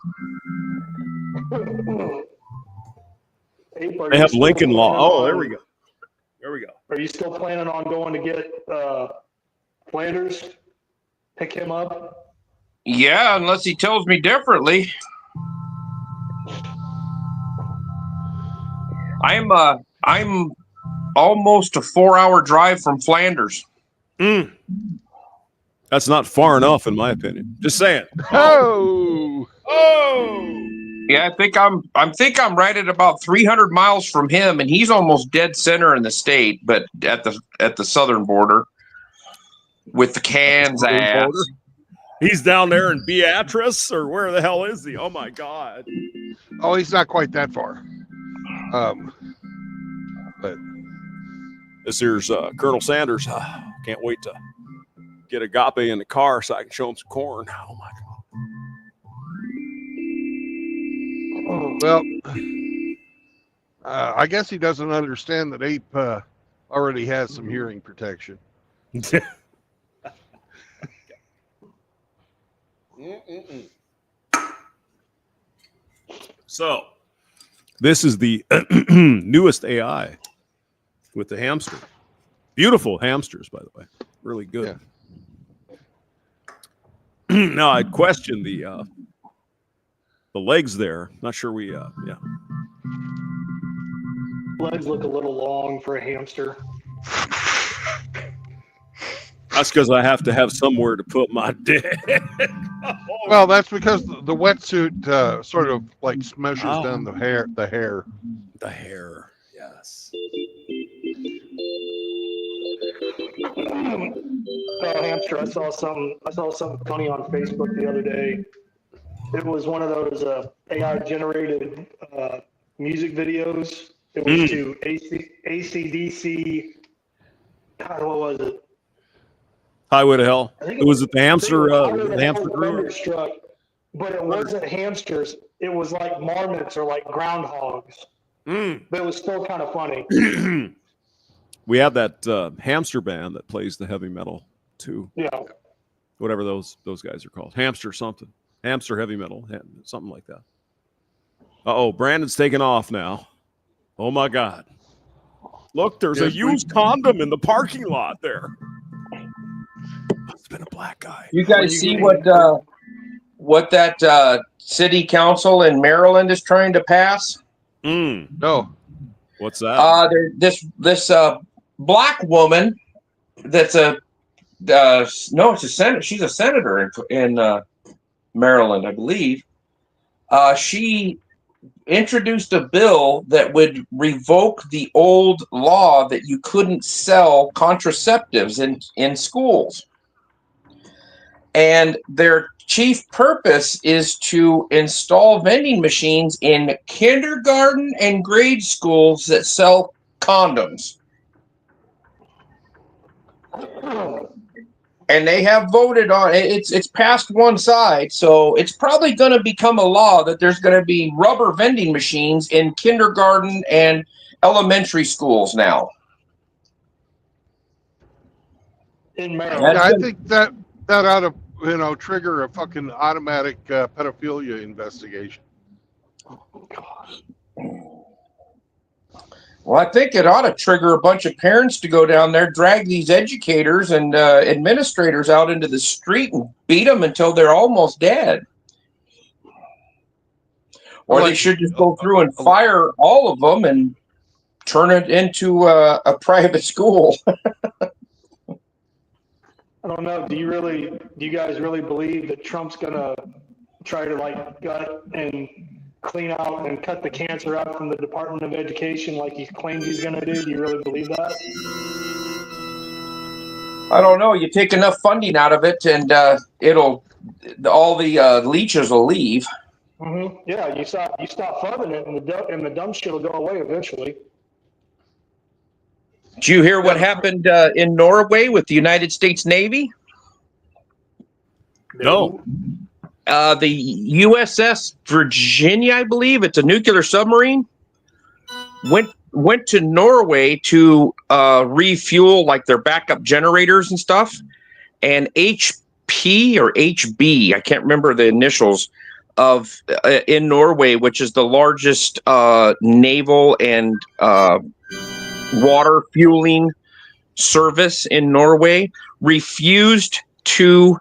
They have Lincoln Law. Oh, there we go. There we go. Are you still planning on going to get Flanders? Pick him up? Yeah, unless he tells me differently. I'm almost a 4-hour drive from Flanders. That's not far enough, in my opinion. Just saying. Oh, Yeah, I think I'm right at about 300 miles from him, and he's almost dead center in the state, but at the southern border with the Kansas. He's down there in Beatrice, or where the hell is he? Oh my God. oh, he's not quite that far. But This here's Colonel Sanders. Can't wait to get Agape in the car so I can show him some corn. Oh my God. well, I guess he doesn't understand that Ape already has some hearing protection. So, this is the newest AI with the hamster. Beautiful hamsters, by the way. Really good. Now, I'd question the legs there. Not sure we, yeah. legs look a little long for a hamster. That's because I have to have somewhere to put my dick. Well, that's because the wetsuit sort of like smushes Oh. down the hair. The hair, yes. Hamster, I saw something funny on Facebook the other day. It was one of those AI generated music videos. It was to AC/DC. God, what was it? Highway to Hell. I think It was at the hamster, Highway to the hamster Hell crew. Thunderstruck, but it wasn't hamsters. It was like marmots or like groundhogs. But it was still kind of funny. We have that hamster band that plays the heavy metal too. Yeah. Whatever those guys are called. Hamster something. Hamster heavy metal. Something like that. Uh-oh, Brandon's taking off now. Oh my God. Look, there's a used condom in the parking lot there. Must have been a black guy. You guys see what that city council in Maryland is trying to pass? No. What's that? This black woman that's it's a senator. She's a senator in Maryland, I believe. She introduced a bill that would revoke the old law that you couldn't sell contraceptives in schools. And their chief purpose is to install vending machines in kindergarten and grade schools that sell condoms. And they have voted on it. It's passed one side, so it's probably going to become a law that there's going to be rubber vending machines in kindergarten and elementary schools now. In Maryland. Yeah, I think that ought to trigger a fucking automatic pedophilia investigation. Well, I think it ought to trigger a bunch of parents to go down there, drag these educators and administrators out into the street and beat them until they're almost dead. Or they should just go through and fire all of them and turn it into a private school. I don't know. Do you guys really believe that Trump's gonna try to gut and clean out and cut the cancer out from the Department of Education like he claims he's gonna do? Do you really believe that? I don't know. You take enough funding out of it, and all the leeches will leave. Mm-hmm. Yeah, you stop funding it, and the dumb shit will go away eventually. Did you hear what happened in Norway with the United States Navy? No. The USS Virginia, I believe, it's a nuclear submarine, went to Norway to refuel their backup generators and stuff. And HP or HB, I can't remember the initials of in Norway, which is the largest naval and water fueling service in Norway, refused to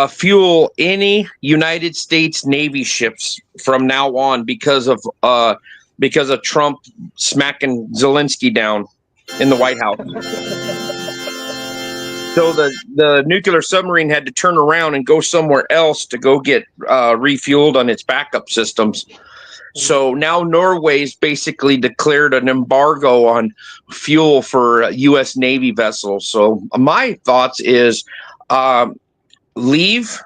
fuel any United States Navy ships from now on because of Trump smacking Zelensky down in the White House. So the nuclear submarine had to turn around and go somewhere else to go get refueled on its backup systems. So now Norway's basically declared an embargo on fuel for U.S. Navy vessels. So my thoughts is leave,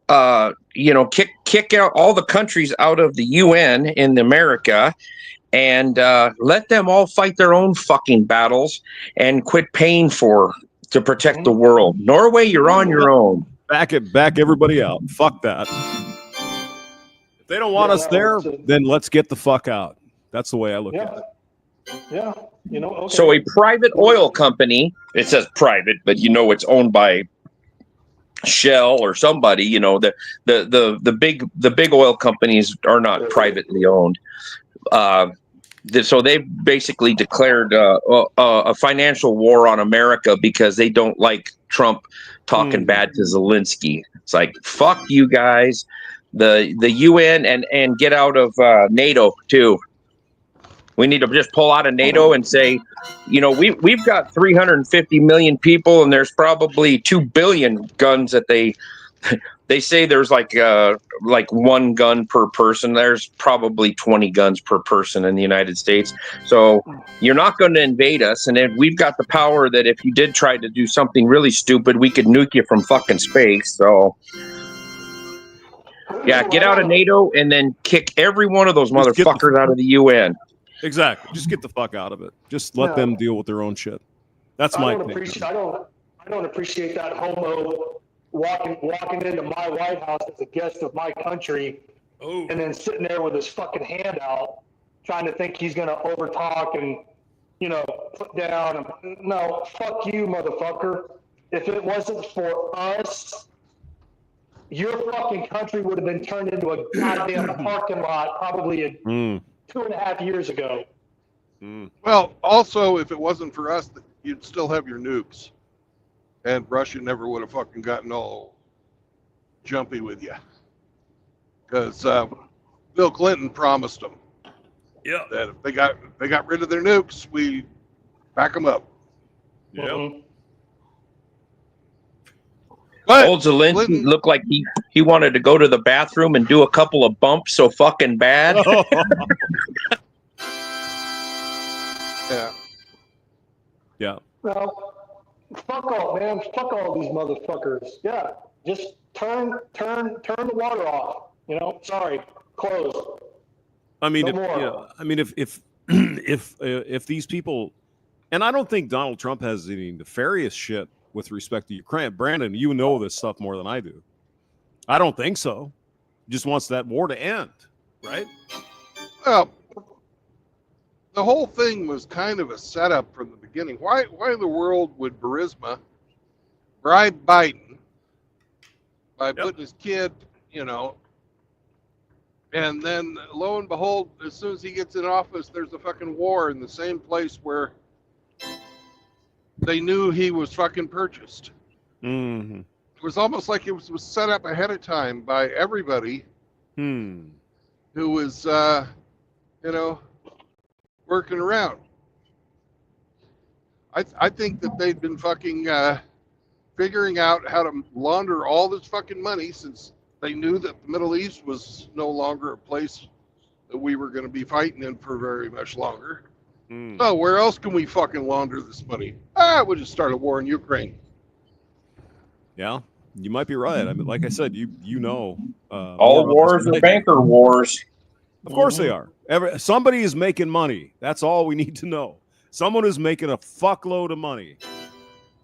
kick out all the countries out of the UN in America and let them all fight their own fucking battles and quit paying to protect the world. Norway, you're on your own. Back everybody out. Fuck that. If they don't want us there, then let's get the fuck out. That's the way I look at it. Yeah. Okay. So a private oil company, it says private, but it's owned by Shell or somebody, the big oil companies are not privately owned. So they basically declared a financial war on America because they don't like Trump talking bad to Zelensky. It's like, fuck you guys, the UN and get out of NATO too. We need to just pull out of NATO and say, you know, we've got 350 million people, and there's probably 2 billion guns that they say there's like one gun per person. There's probably 20 guns per person in the United States. So you're not going to invade us, and then we've got the power that if you did try to do something really stupid, we could nuke you from fucking space. So yeah, get out of NATO and then kick every one of those Just get motherfuckers out of the UN. Exactly. Just get the fuck out of it. Just let them deal with their own shit. That's my opinion. I don't appreciate that homo walking into my White House as a guest of my country, and then sitting there with his fucking hand out, trying to think he's gonna overtalk and, you know, put down. No, fuck you, motherfucker. If it wasn't for us, your fucking country would have been turned into a goddamn parking lot probably 2.5 years ago. Well, also, if it wasn't for us, you'd still have your nukes. And Russia never would have fucking gotten all jumpy with you. Because Bill Clinton promised them that if they got rid of their nukes, we back them up. Mhm. But Old Zelensky Clinton- looked like he wanted to go to the bathroom and do a couple of bumps so fucking bad. Yeah. Yeah. Well, fuck all, man. Fuck all these motherfuckers. Yeah, just turn the water off. You know, sorry, close. I mean, No if, more. you know, I mean, if these people, and I don't think Donald Trump has any nefarious shit with respect to Ukraine. Brandon, you know this stuff more than I do. I don't think so. He just wants that war to end, right? Well, the whole thing was kind of a setup from the beginning. Why in the world would Burisma bribe Biden by putting his kid, you know, and then lo and behold, as soon as he gets in office, there's a fucking war in the same place where they knew he was fucking purchased. Mm-hmm. It was almost like it was set up ahead of time by everybody who was, you know, working around. I think that they'd been fucking figuring out how to launder all this fucking money since they knew that the Middle East was no longer a place that we were going to be fighting in for very much longer. So where else can we fucking launder this money? We'll just start a war in Ukraine. Yeah, you might be right. I mean, like I said, you know, All more about wars this than I are do. banker wars. Of course they are. Somebody is making money. That's all we need to know. Someone is making a fuckload of money.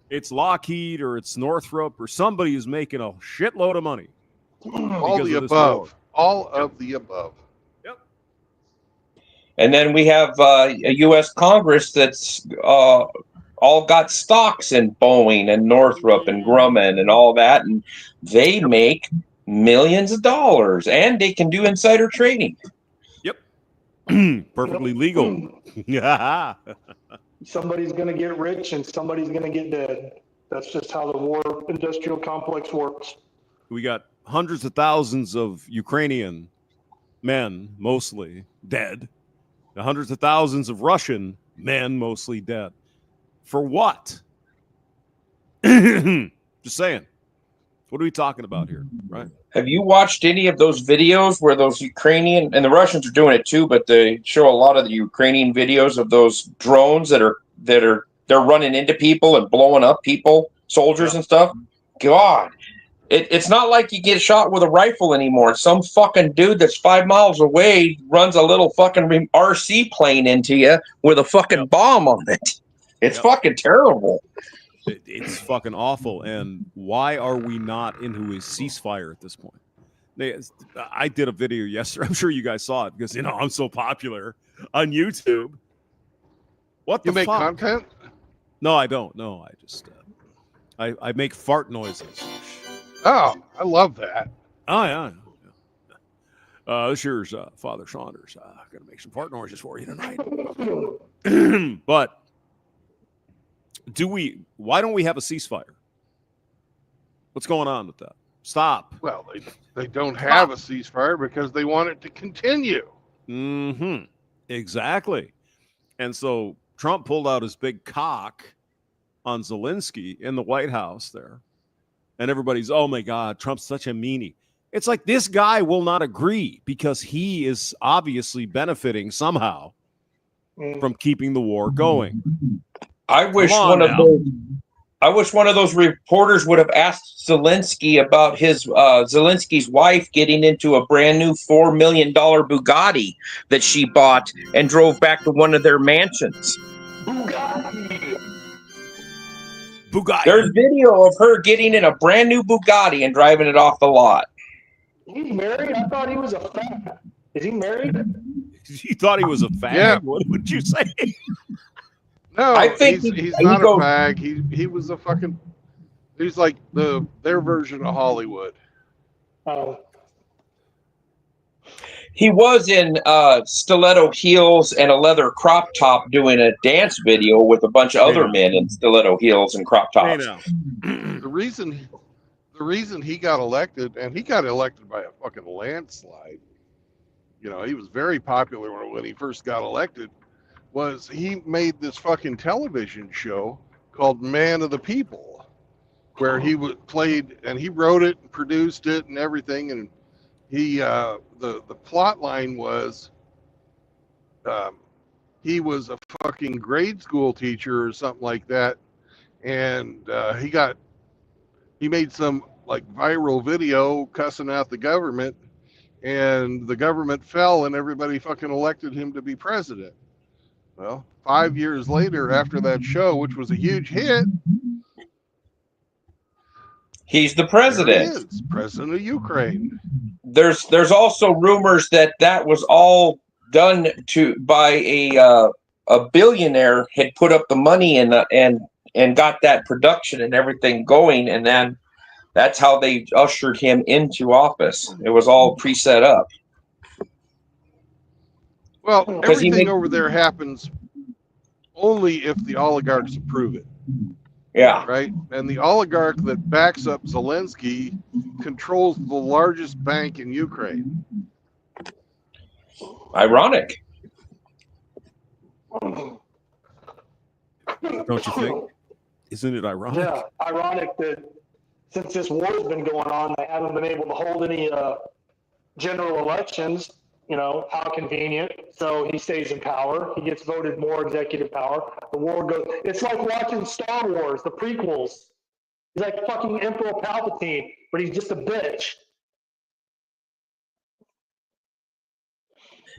It's Lockheed or it's Northrop or somebody is making a shitload of money. All because the of this war. above. All of the above. And then we have a U.S. Congress that's all got stocks in Boeing and Northrop and Grumman and all that, and they make millions of dollars, and they can do insider trading. Perfectly legal. Yeah. Somebody's gonna get rich and somebody's gonna get dead. That's just how the war industrial complex works. We got hundreds of thousands of Ukrainian men, mostly dead. Hundreds of thousands of Russian men, mostly dead. For what? Just saying. What are we talking about here, right? Have you watched any of those videos where those Ukrainian, and the Russians are doing it too, but they show a lot of the Ukrainian videos of those drones they're running into people and blowing up people, soldiers and stuff? God. It's not like you get shot with a rifle anymore. Some fucking dude that's 5 miles away runs a little fucking RC plane into you with a fucking bomb on it. It's fucking terrible. It's fucking awful. And why are we not into a ceasefire at this point? I did a video yesterday. I'm sure you guys saw it because, you know, I'm so popular on YouTube. What You the make fuck? content? No, I don't. No, I just I make fart noises. Oh, I love that. Oh yeah. This year's Father Saunders. Gonna make some fart noises for you tonight. But why don't we have a ceasefire? What's going on with that? Stop. Well, they don't have a ceasefire because they want it to continue. Exactly. And so Trump pulled out his big cock on Zelensky in the White House there. And everybody's, oh my God, Trump's such a meanie. It's like this guy will not agree because he is obviously benefiting somehow from keeping the war going. I wish one of those reporters would have asked Zelensky about his Zelensky's wife getting into a brand new $4 million Bugatti that she bought and drove back to one of their mansions. Bugatti. There's video of her getting in a brand new Bugatti and driving it off the lot. He's married? I thought he was a fag. Is he married? You thought he was a fag? Yeah. What would you say? No, I think he's he not goes- a fag. He was a fucking. He's like their version of Hollywood. Oh. He was in stiletto heels and a leather crop top doing a dance video with a bunch of other men in stiletto heels and crop Hey, tops. now. The reason he got elected, and he got elected by a fucking landslide. You know, he was very popular when he first got elected. Was he made this fucking television show called Man of the People, where he played and he wrote it and produced it and everything, and he the plot line was he was a fucking grade school teacher or something like that, and he made some like viral video cussing out the government, and the government fell and everybody fucking elected him to be president. Well, 5 years later, after that show, which was a huge hit, He's the there president. he is, president of Ukraine. There's also rumors that was all done by a billionaire had put up the money and got that production and everything going, and then that's how they ushered him into office. It was all pre-set up. Well, 'Cause he everything made- over there happens only if the oligarchs approve it, Yeah. right? And the oligarch that backs up Zelensky controls the largest bank in Ukraine. Ironic. Don't you think? Isn't it ironic? Yeah, ironic that since this war's been going on, they haven't been able to hold any general elections. You know, how convenient. So he stays in power. He gets voted more executive power. The war goes. It's like watching Star Wars, the prequels. He's like fucking Emperor Palpatine, but he's just a bitch.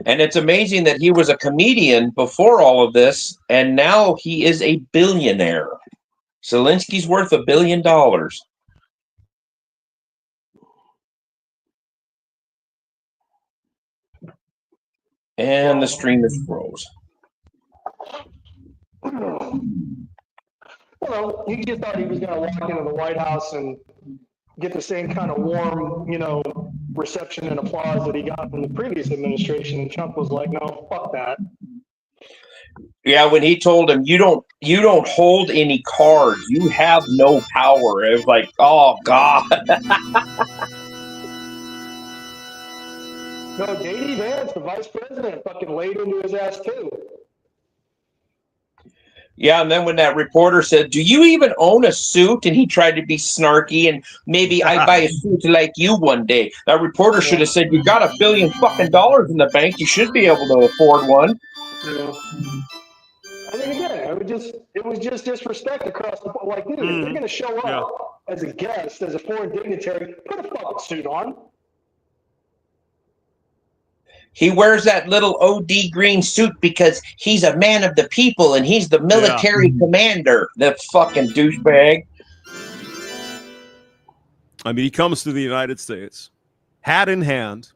And it's amazing that he was a comedian before all of this, and now he is a billionaire. Zelensky's worth $1 billion. And the stream is froze. Well, he just thought he was going to walk into the White House and get the same kind of warm, reception and applause that he got from the previous administration. And Trump was like, no, fuck that. Yeah, when he told him, you don't hold any cards, you have no power. It was like, oh God. No, J.D. Vance, the vice president, fucking laid into his ass too. Yeah, and then when that reporter said, do you even own a suit? And he tried to be snarky and maybe I buy a suit like you one day. That reporter should have said, you got $1 billion fucking in the bank. You should be able to afford one. Yeah. I think again, it was just disrespect across the board. Like, dude, if you're gonna show up as a guest, as a foreign dignitary, put a fucking suit on. He wears that little OD green suit because he's a man of the people and he's the military commander. The fucking douchebag. I mean, he comes to the United States, hat in hand,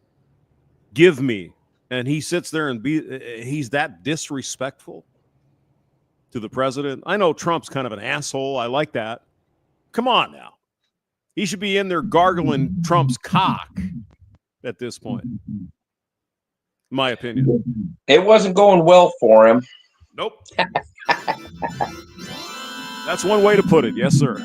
give me, and he sits there and he's that disrespectful to the president. I know Trump's kind of an asshole. I like that. Come on now. He should be in there gargling Trump's cock at this point. My opinion. It wasn't going well for him. Nope. That's one way to put it. Yes, sir.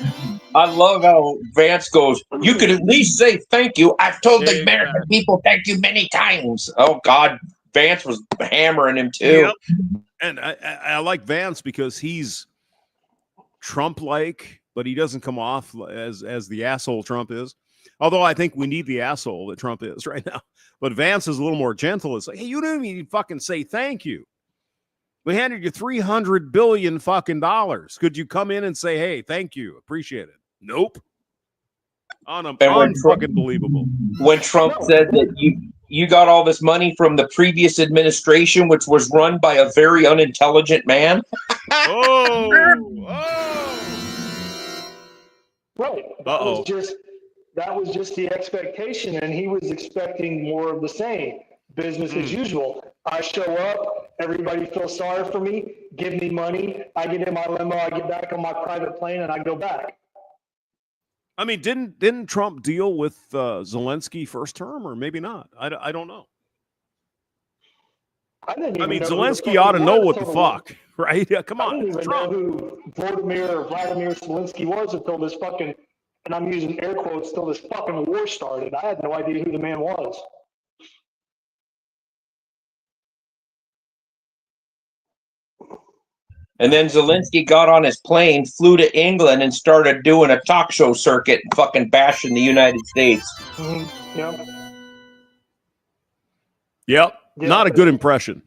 I love how Vance goes, you could at least say thank you. I've told the American people thank you many times. Oh, God. Vance was hammering him too. Yep. And I like Vance because he's Trump-like, but he doesn't come off as the asshole Trump is. Although I think we need the asshole that Trump is right now. But Vance is a little more gentle. It's like, hey, you didn't even fucking say thank you. We handed you $300 billion fucking dollars. Could you come in and say, hey, thank you, appreciate it? Nope. Unfucking believable. When Trump said that you got all this money from the previous administration, which was run by a very unintelligent man. Right. That was just the expectation, and he was expecting more of the same. Business as usual. I show up, everybody feels sorry for me, give me money, I get in my limo, I get back on my private plane, and I go back. I mean, didn't Trump deal with Zelensky first term, or maybe not? I don't know. I mean, Zelensky ought to know what the fuck, right? Yeah, come on. I didn't even know who Vladimir Zelensky was until this fucking, and I'm using air quotes, till this fucking war started. I had no idea who the man was. And then Zelensky got on his plane, flew to England, and started doing a talk show circuit and fucking bashing the United States. Yep. Yeah, not a good impression.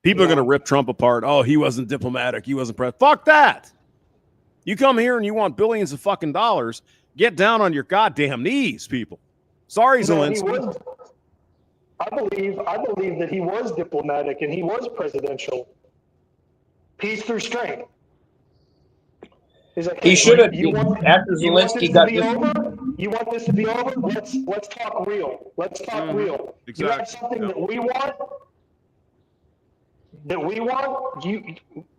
People are going to rip Trump apart. Oh, he wasn't diplomatic. He wasn't president. Fuck that. You come here and you want billions of fucking dollars. Get down on your goddamn knees, people. Sorry, Zelensky. I believe that he was diplomatic and he was presidential. Peace through strength. Like, he should have. After Zelensky got this, you want this to be over? Let's talk real. Let's talk real. Exactly. You have something that we want.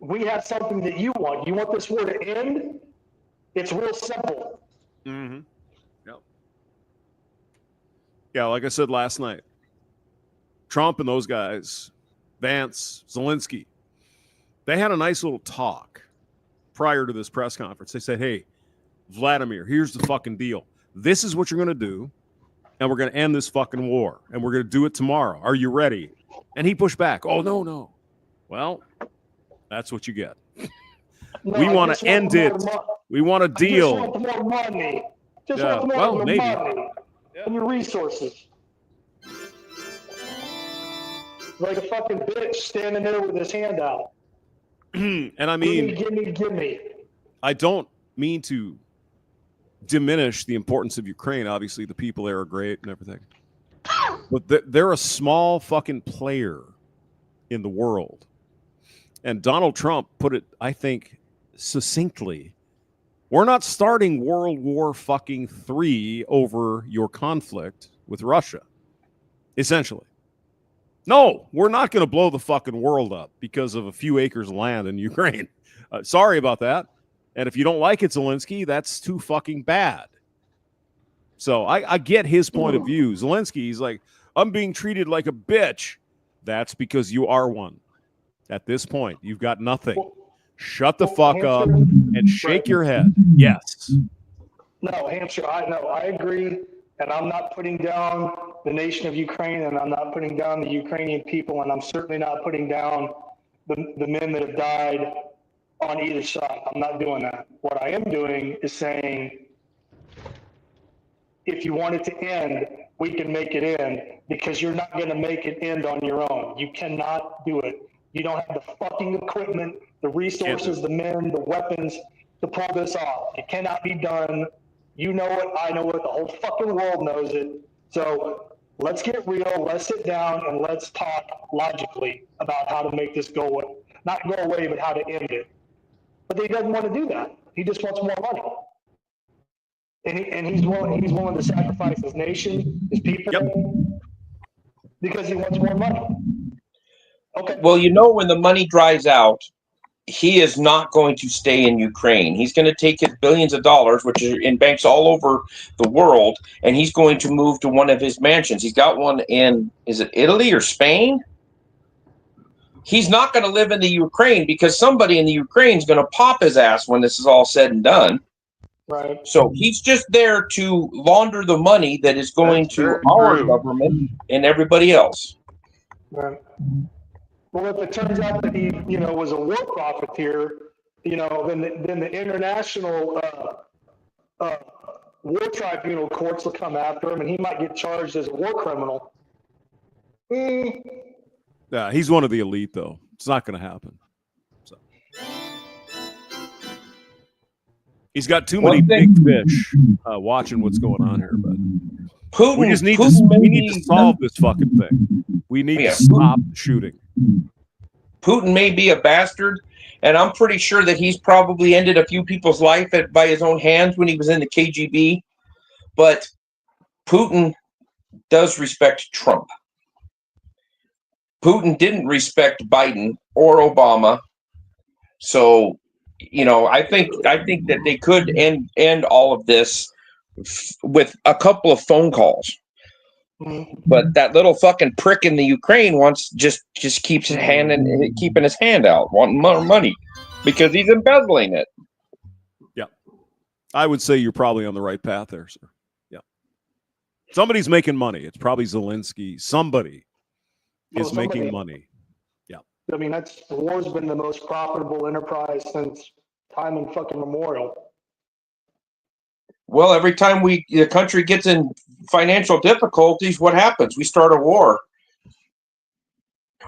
We have something that you want. You want this war to end? It's real simple. Mm-hmm. Yep. Yeah, like I said last night, Trump and those guys, Vance, Zelensky, they had a nice little talk prior to this press conference. They said, hey, Vladimir, here's the fucking deal. This is what you're going to do, and we're going to end this fucking war, and we're going to do it tomorrow. Are you ready? And he pushed back. Oh, no. Well, that's what you get. We want to end it. We want a deal. Just want more money. Just want more money and your resources. Like a fucking bitch standing there with his hand out. And I mean, give me. I don't mean to diminish the importance of Ukraine. Obviously, the people there are great and everything. But they're a small fucking player in the world. And Donald Trump put it, I think, succinctly. We're not starting World War fucking III over your conflict with Russia, essentially. No, we're not going to blow the fucking world up because of a few acres of land in Ukraine. Sorry about that. And if you don't like it, Zelensky, that's too fucking bad. So I get his point of view. Zelensky, he's like, I'm being treated like a bitch. That's because you are one. At this point, you've got nothing. Shut the fuck up and shake your head. Yes. No, Hampshire, I agree. And I'm not putting down the nation of Ukraine, and I'm not putting down the Ukrainian people, and I'm certainly not putting down the men that have died on either side. I'm not doing that. What I am doing is saying, if you want it to end, we can make it end, because you're not going to make it end on your own. You cannot do it. You don't have the fucking equipment, the resources, the men, the weapons to pull this off. It cannot be done. You know it, I know it, the whole fucking world knows it. So let's get real, let's sit down, and let's talk logically about how to make this go away. Not go away, but how to end it. But he doesn't want to do that. He just wants more money. And he's willing to sacrifice his nation, his people, because he wants more money. Okay. Well, you know, when the money dries out, he is not going to stay in Ukraine. He's going to take his billions of dollars, which are in banks all over the world, and he's going to move to one of his mansions. He's got one in, is it Italy or Spain? He's not going to live in the Ukraine because somebody in the Ukraine is going to pop his ass when this is all said and done. Right. So he's just there to launder the money that is going to our government and everybody else. Right. Well, if it turns out that he, was a war profiteer, then the international war tribunal courts will come after him, and he might get charged as a war criminal. Yeah, he's one of the elite, though. It's not going to happen. So he's got too many big fish watching what's going on here. But Putin, we just need to solve this fucking thing. We need to stop the shooting. Putin may be a bastard, and I'm pretty sure that he's probably ended a few people's life by his own hands when he was in the KGB. But Putin does respect Trump. Putin didn't respect Biden or Obama. So, I think that they could end all of this with a couple of phone calls. But that little fucking prick in the Ukraine just keeps keeping his hand out, wanting more money because he's embezzling it. Yeah, I would say you're probably on the right path there, sir. Yeah, somebody's making money. It's probably Zelensky. Somebody is making money. Yeah, I mean, the war's been the most profitable enterprise since time in fucking memorial. Well, every time the country gets in financial difficulties, what happens? We start a war.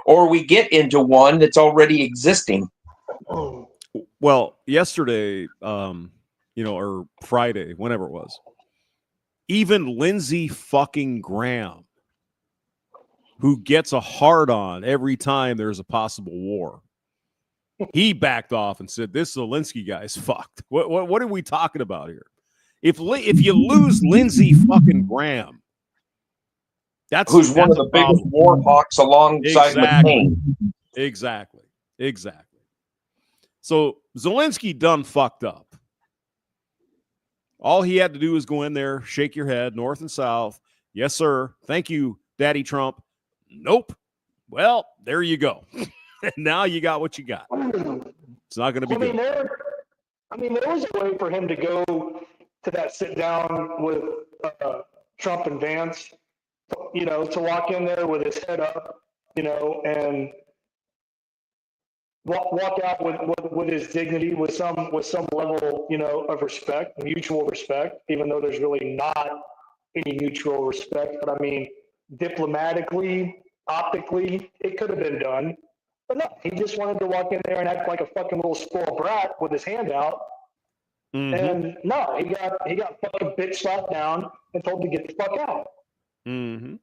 Or we get into one that's already existing. Well, yesterday, or Friday, whenever it was, even Lindsey fucking Graham, who gets a hard-on every time there's a possible war, he backed off and said, this Zelensky guy is fucked. What are we talking about here? If you lose Lindsey fucking Graham, who's one of the biggest war hawks alongside McCain. Exactly. So Zelensky done fucked up. All he had to do was go in there, shake your head, north and south. Yes, sir. Thank you, Daddy Trump. Nope. Well, there you go. And now you got what you got. It's not going to be good. There was a way for him to go to that sit down with Trump and Vance, to walk in there with his head up, and walk out with his dignity, with some level, of respect, mutual respect, even though there's really not any mutual respect. But I mean, diplomatically, optically, it could have been done. But no, he just wanted to walk in there and act like a fucking little spoiled brat with his hand out. Mm-hmm. And no, he got fucking bitch slapped down and told to get the fuck out. Mm-hmm.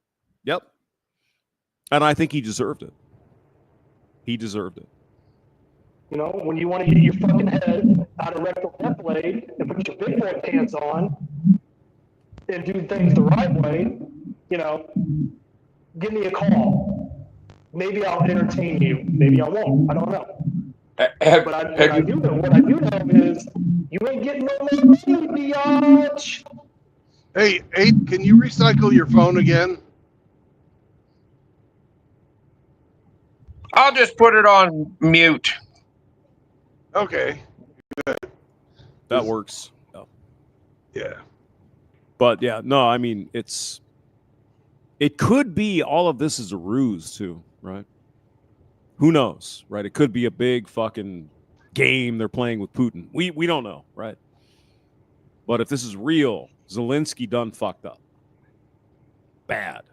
Yep. And I think he deserved it. He deserved it. When you want to get your fucking head out of rectal death blade and put your big boy pants on and do things the right way, give me a call. Maybe I'll entertain you. Maybe I won't. I don't know. What I do know is you ain't getting no more money, biatch. Hey, Abe, can you recycle your phone again? I'll just put it on mute. Okay. Good. That works. Oh. Yeah. But yeah, no, I mean, it could be all of this is a ruse too, right? Who knows, right? It could be a big fucking game they're playing with Putin. We don't know, right? But if this is real, Zelensky done fucked up. Bad.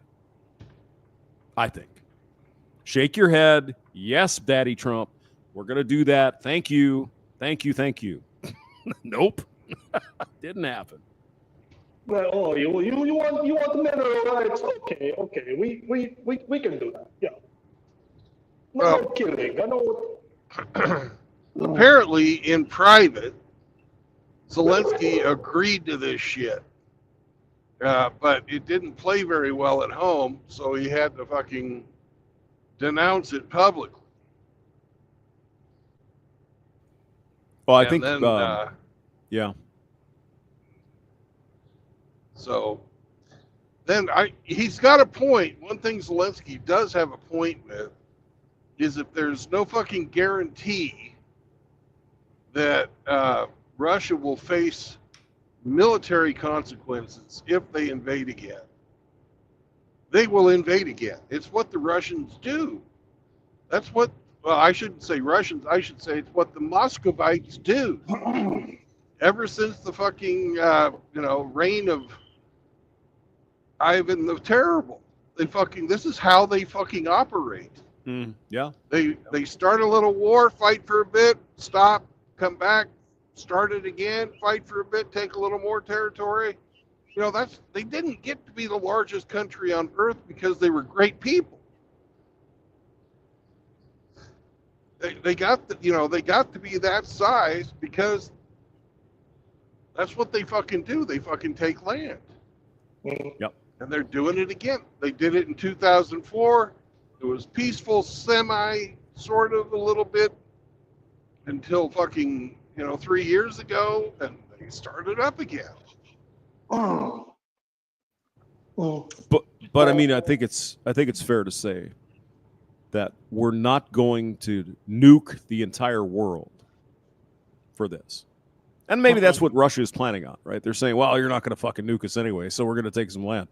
I think. Shake your head. Yes, Daddy Trump. We're going to do that. Thank you. Thank you. Thank you. Nope. Didn't happen. Well, you want the mineral rights? Okay. We can do that. Yeah. No kidding. I know. Apparently, in private, Zelensky agreed to this shit. But it didn't play very well at home, so he had to fucking denounce it publicly. Well, I think, yeah. So then he's got a point. One thing Zelensky does have a point with is if there's no fucking guarantee that Russia will face military consequences if they invade again. they will invade again. It's what the Russians do. That's what, well, I shouldn't say Russians. I should say it's what the Muscovites do. Ever since the fucking, reign of Ivan the Terrible, this is how they fucking operate. Yeah. They start a little war, fight for a bit, stop, come back, start it again, fight for a bit, take a little more territory. They didn't get to be the largest country on earth because they were great people. They got to be that size because that's what they fucking do. They fucking take land. Yep. And they're doing it again. They did it in 2004. It was peaceful, sort of a little bit until fucking, 3 years ago, and they started up again. But I mean, I think it's fair to say that we're not going to nuke the entire world for this. And maybe that's what Russia is planning on, right? They're saying, well, you're not going to fucking nuke us anyway, so we're going to take some land.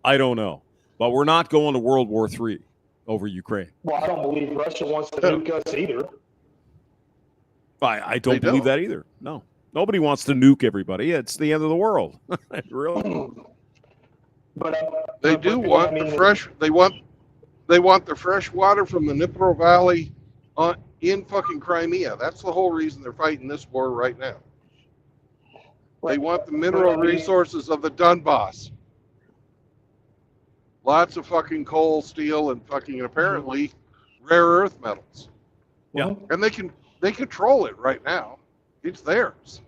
I don't know. But we're not going to World War III over Ukraine. Well, I don't believe Russia wants to nuke us either. I don't believe that either. No. Nobody wants to nuke everybody. It's the end of the world. Really? But They do want the fresh. They want the fresh water from the Dnipro Valley in fucking Crimea. That's the whole reason they're fighting this war right now. They want the mineral resources of the Donbass. Lots of fucking coal, steel, and fucking apparently rare earth metals. Yeah. And they control it right now. It's theirs.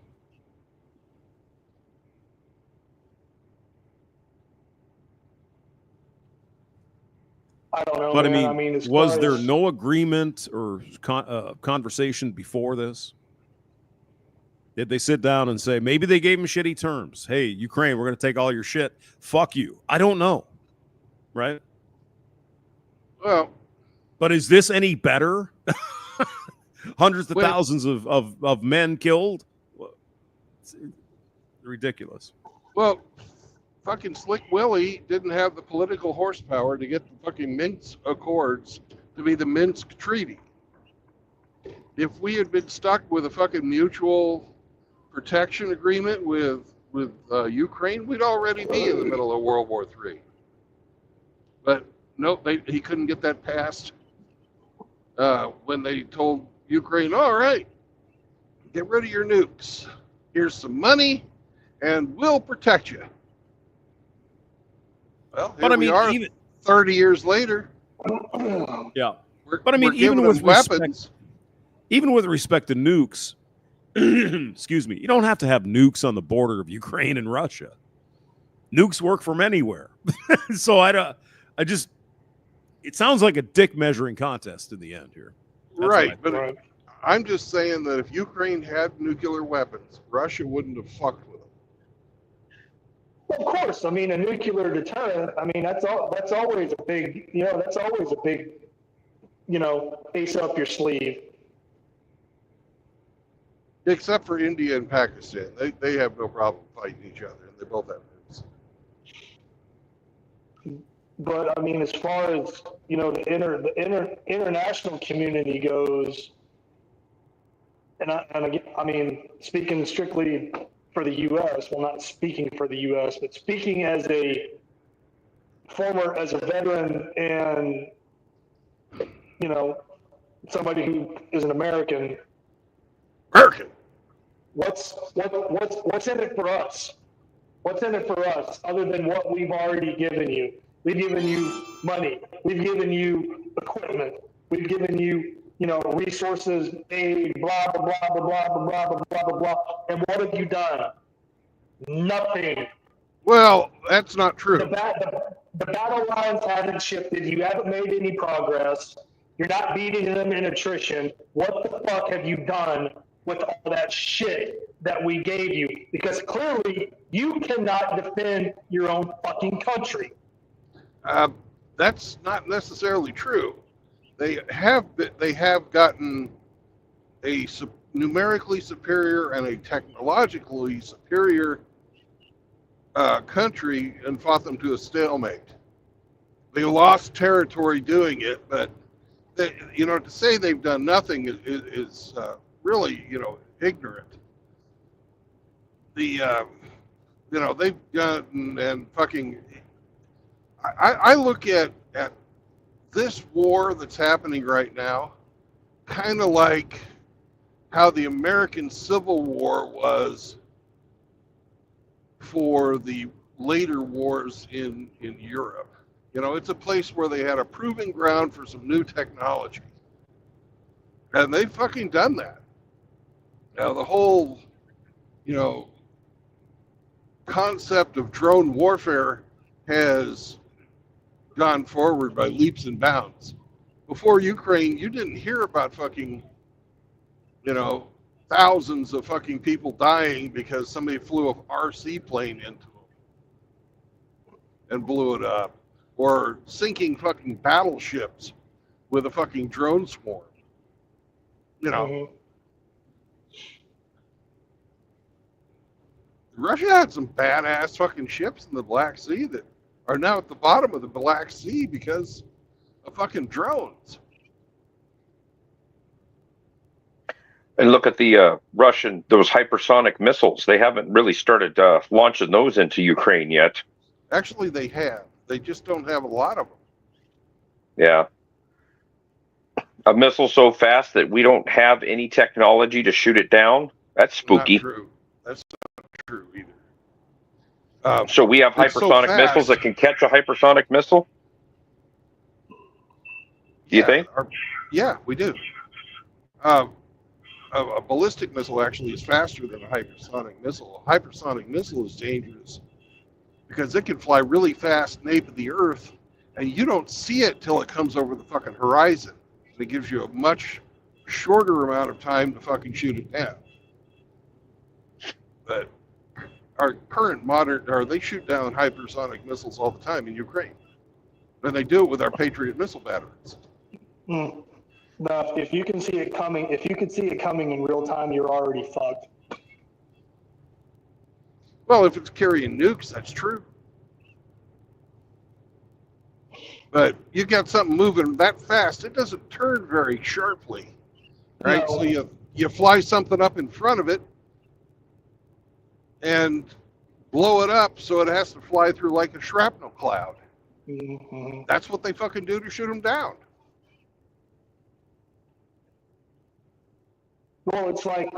I don't know. But man. I mean, as was far there as- no agreement or conversation before this? Did they sit down and say, maybe they gave them shitty terms? Hey, Ukraine, we're going to take all your shit. Fuck you. I don't know. Right? Well, but is this any better? Hundreds of thousands of men killed? It's ridiculous. Well, fucking Slick Willie didn't have the political horsepower to get the fucking Minsk Accords to be the Minsk Treaty. If we had been stuck with a fucking mutual protection agreement with Ukraine, we'd already be in the middle of World War III. But nope, he couldn't get that passed when they told Ukraine, all right, get rid of your nukes. Here's some money, and we'll protect you. Well, here we are, even 30 years later. Yeah, but I mean, even with weapons, even with respect to nukes, excuse me, you don't have to have nukes on the border of Ukraine and Russia. Nukes work from anywhere. So it sounds like a dick measuring contest in the end here. That's right, but I'm just saying that if Ukraine had nuclear weapons, Russia wouldn't have fucked with them. Well, of course, I mean, a nuclear deterrent. I mean, that's always a big, ace up your sleeve. Except for India and Pakistan, they have no problem fighting each other, and they both have nukes. But I mean, as far as the international community goes, and I mean, speaking strictly for the U.S., well, not speaking for the U.S., but speaking as a veteran and somebody who is an American. What's in it for us? What's in it for us other than what we've already given you? We've given you money. We've given you equipment. We've given you, resources, aid, blah, blah, blah, blah, blah, blah, blah, blah, blah, blah. And what have you done? Nothing. Well, that's not true. The battle lines haven't shifted. You haven't made any progress. You're not beating them in attrition. What the fuck have you done with all that shit that we gave you? Because clearly you cannot defend your own fucking country. That's not necessarily true. They have gotten a numerically superior and a technologically superior country and fought them to a stalemate. They lost territory doing it, but they, you know, to say they've done nothing is really, you know, ignorant. The you know, they've gotten and fucking. I look at this war that's happening right now, kind of like how the American Civil War was for the later wars in Europe. You know, it's a place where they had a proving ground for some new technology. And they've fucking done that. Now, the whole, you know, concept of drone warfare has gone forward by leaps and bounds. Before Ukraine, you didn't hear about fucking, you know, thousands of fucking people dying because somebody flew a RC plane into them and blew it up, or sinking fucking battleships with a fucking drone swarm. You know, Russia had some badass fucking ships in the Black Sea that are now at the bottom of the Black Sea because of fucking drones. And look at the Russian, those hypersonic missiles. They haven't really started launching those into Ukraine yet. Actually, they have. They just don't have a lot of them. Yeah. A missile so fast that we don't have any technology to shoot it down. That's spooky. Not true. That's not true either. So we have it's so hypersonic missiles fast. that can catch a hypersonic missile? Do you think? Yeah, we do. A ballistic missile actually is faster than a hypersonic missile. A hypersonic missile is dangerous because it can fly really fast nape of the earth, and you don't see it till it comes over the fucking horizon. It gives you a much shorter amount of time to fucking shoot it down. But our current modern, or they shoot down hypersonic missiles all the time in Ukraine, and they do it with our Patriot missile batteries. Now, if you can see it coming, in real time, you're already fucked. Well, if it's carrying nukes, that's true. But you got something moving that fast, it doesn't turn very sharply, right? No. So you fly something up in front of it and blow it up so it has to fly through like a shrapnel cloud. Mm-hmm. That's what they fucking do to shoot them down. Well, it's like,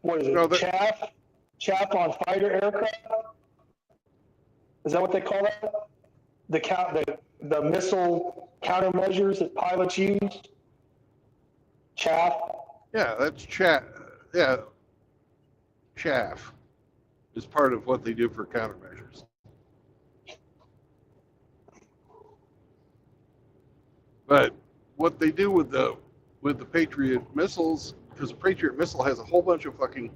what is it, No, chaff on fighter aircraft? Is that what they call that? The missile countermeasures that pilots use? Chaff? Yeah, that's chaff. Yeah, chaff is part of what they do for countermeasures. But what they do with the Patriot missiles, because the Patriot missile has a whole bunch of fucking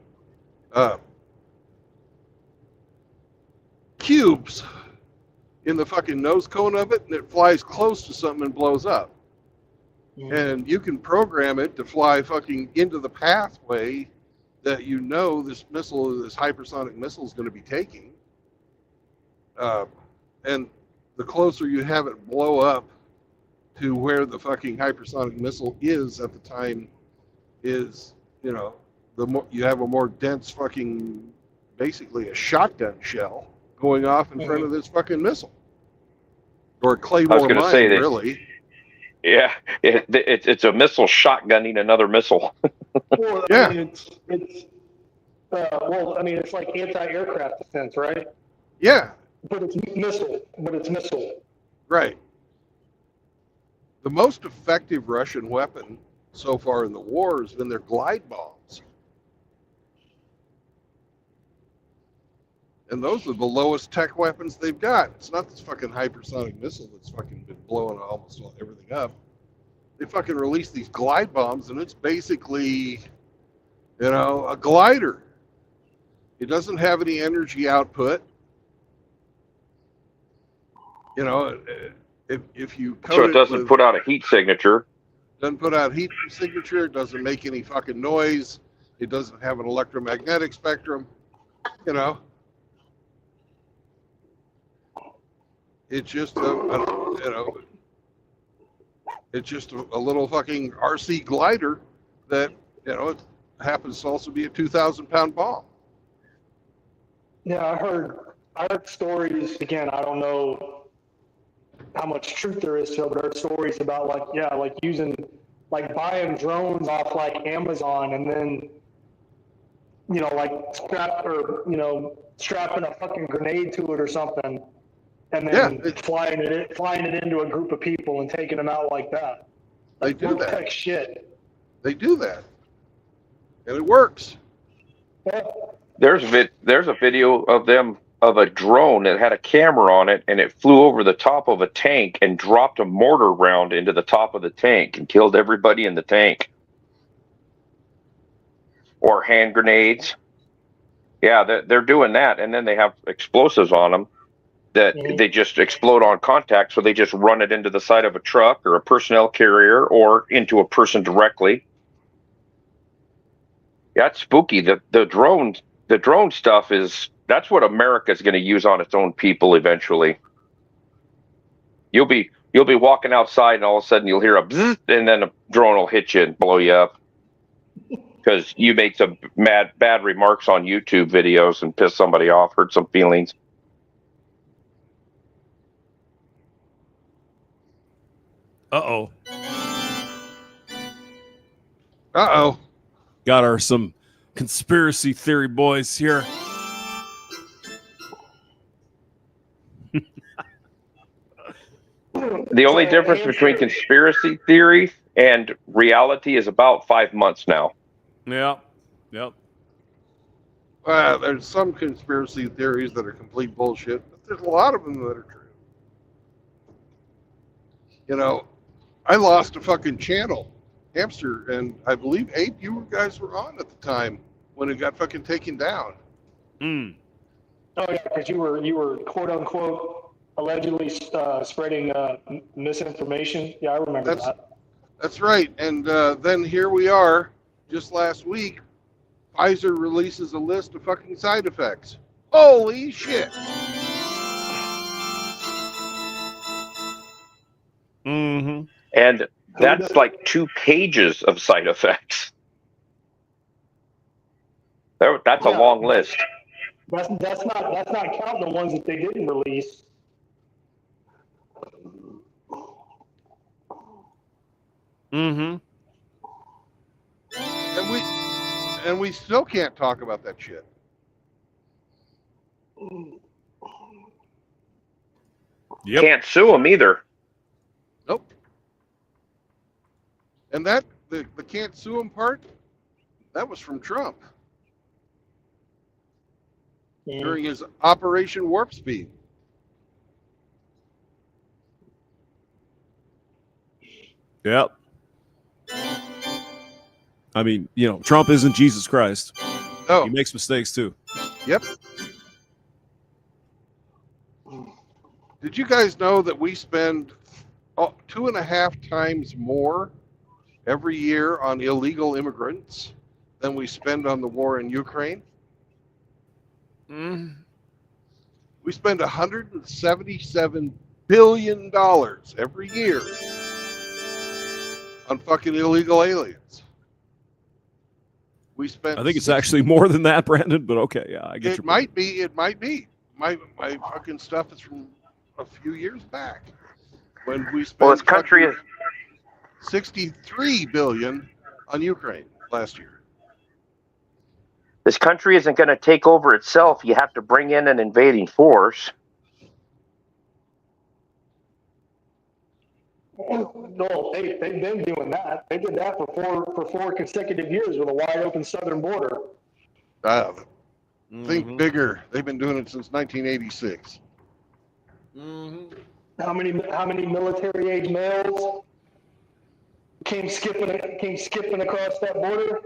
cubes in the fucking nose cone of it, and it flies close to something and blows up. And you can program it to fly fucking into the pathway that you know this missile, this hypersonic missile is going to be taking. And the closer you have it blow up to where the fucking hypersonic missile is at the time is, you know, the more you have a more dense fucking, basically a shotgun shell going off in front of this fucking missile. Or a Claymore mine, say that, really. Yeah, it's a missile shotgunning another missile. Well, Yeah. I mean, it's like anti-aircraft defense, right? Yeah, But it's missile. right. The most effective Russian weapon so far in the war has been their glide bombs. And those are the lowest tech weapons they've got. It's not this fucking hypersonic missile that's fucking been blowing almost everything up. They fucking release these glide bombs, and it's basically, you know, a glider. It doesn't have any energy output. You know, if you coat So it doesn't put out a heat signature. Doesn't put out heat signature. It doesn't make any fucking noise. It doesn't have an electromagnetic spectrum. You know, it's just a you know, it's just a little fucking RC glider that, you know, it happens to also be a 2,000-pound bomb. Yeah, I heard stories, again, I don't know how much truth there is to it, but I heard stories about like using, like buying drones off like Amazon and then, you know, like strapping a fucking grenade to it or something, and then flying it into a group of people and taking them out like that. Like, They do that. low-tech shit. They do that, and it works. Yeah. There's a video of a drone that had a camera on it, and it flew over the top of a tank and dropped a mortar round into the top of the tank and killed everybody in the tank. Or hand grenades. Yeah, they're doing that, and then they have explosives on them that they just explode on contact, so they just run it into the side of a truck or a personnel carrier or into a person directly. Yeah, it's spooky. The drone stuff that's what America's going to use on its own people eventually. You'll be walking outside, and all of a sudden you'll hear a bzzz, and then a drone will hit you and blow you up because you made some bad remarks on YouTube videos and pissed somebody off, hurt some feelings. Uh-oh. Uh-oh. Got some conspiracy theory boys here. The only difference between conspiracy theory and reality is about 5 months now. Yeah. Yep. There's some conspiracy theories that are complete bullshit, but there's a lot of them that are true. You know, I lost a fucking channel, Hamster, and I believe, Abe, you guys were on at the time when it got fucking taken down. Mm. Oh yeah, because you were quote unquote allegedly spreading misinformation. Yeah, I remember that. That's right. And then here we are, just last week, Pfizer releases a list of fucking side effects. Holy shit. Mm-hmm. And that's like 2 pages of side effects. That's a long list. That's not counting the ones that they didn't release. Mm-hmm. And we still can't talk about that shit. Yep. Can't sue them either. Nope. And that the can't sue him part, that was from Trump during his Operation Warp Speed. Yep. I mean, you know, Trump isn't Jesus Christ. Oh, He makes mistakes too. yep. Did you guys know that we spend 2.5 times more every year on illegal immigrants than we spend on the war in Ukraine? Mm. We spend $177 billion every year on fucking illegal aliens. We spent. I think it's actually more than that, Brandon. But okay, yeah, I get It your might be. It might be. My fucking stuff is from a few years back when we spent. Well, this country is $63 billion on Ukraine last year. This country isn't going to take over itself. You have to bring in an invading force. No, they've been doing that. They did that for four consecutive years with a wide open southern border. Think bigger. They've been doing it since 1986. Mm-hmm. How many military age males came skipping across that border?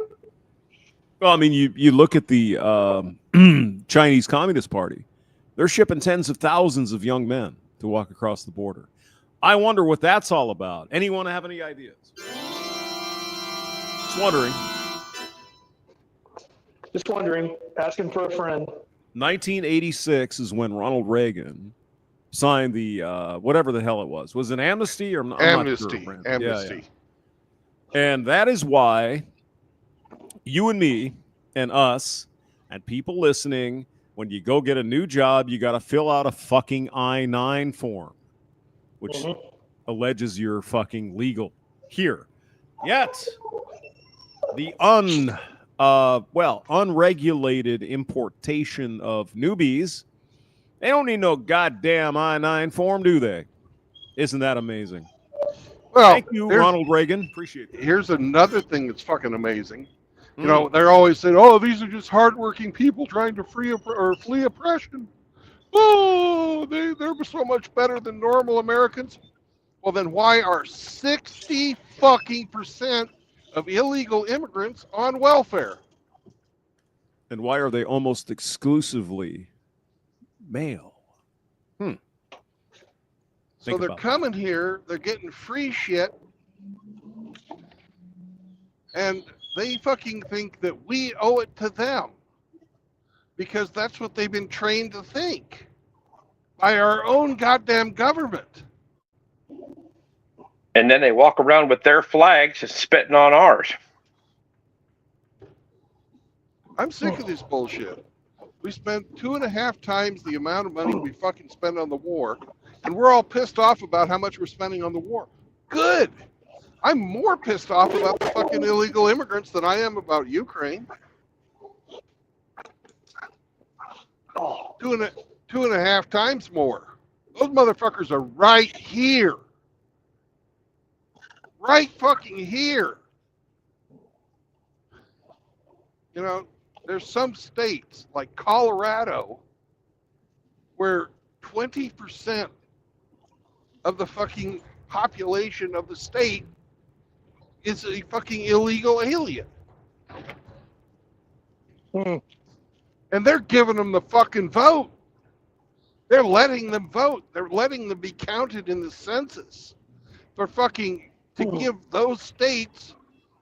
Well, I mean, you look at the Chinese Communist Party. They're shipping tens of thousands of young men to walk across the border. I wonder what that's all about. Anyone have any ideas? Just wondering. Asking for a friend. 1986 is when Ronald Reagan signed the whatever the hell it was. Was it amnesty or I'm not Amnesty. sure, Amnesty. And that is why you and me and us and people listening, when you go get a new job, you got to fill out a fucking I-9 form, which alleges you're fucking legal here. Yet the unregulated importation of newbies, they don't need no goddamn I-9 form, do they? Isn't that amazing? Well, Thank you, Ronald Reagan. Appreciate it. here's another thing that's fucking amazing. You know, they're always saying, "Oh, these are just hardworking people trying to flee oppression." Oh, they're so much better than normal Americans. Well, then why are 60% of illegal immigrants on welfare? And why are they almost exclusively male? So they're coming here, they're getting free shit, and they fucking think that we owe it to them because that's what they've been trained to think by our own goddamn government. And then they walk around with their flags spitting on ours. I'm sick of this bullshit. We spent 2.5 times the amount of money we fucking spend on the war, and we're all pissed off about how much we're spending on the war. Good. I'm more pissed off about the fucking illegal immigrants than I am about Ukraine. 2.5 times more. Those motherfuckers are right here. Right fucking here. You know, there's some states like Colorado where 20% of the fucking population of the state is a fucking illegal alien. And they're giving them the fucking vote. They're letting them vote. They're letting them be counted in the census for fucking to give those states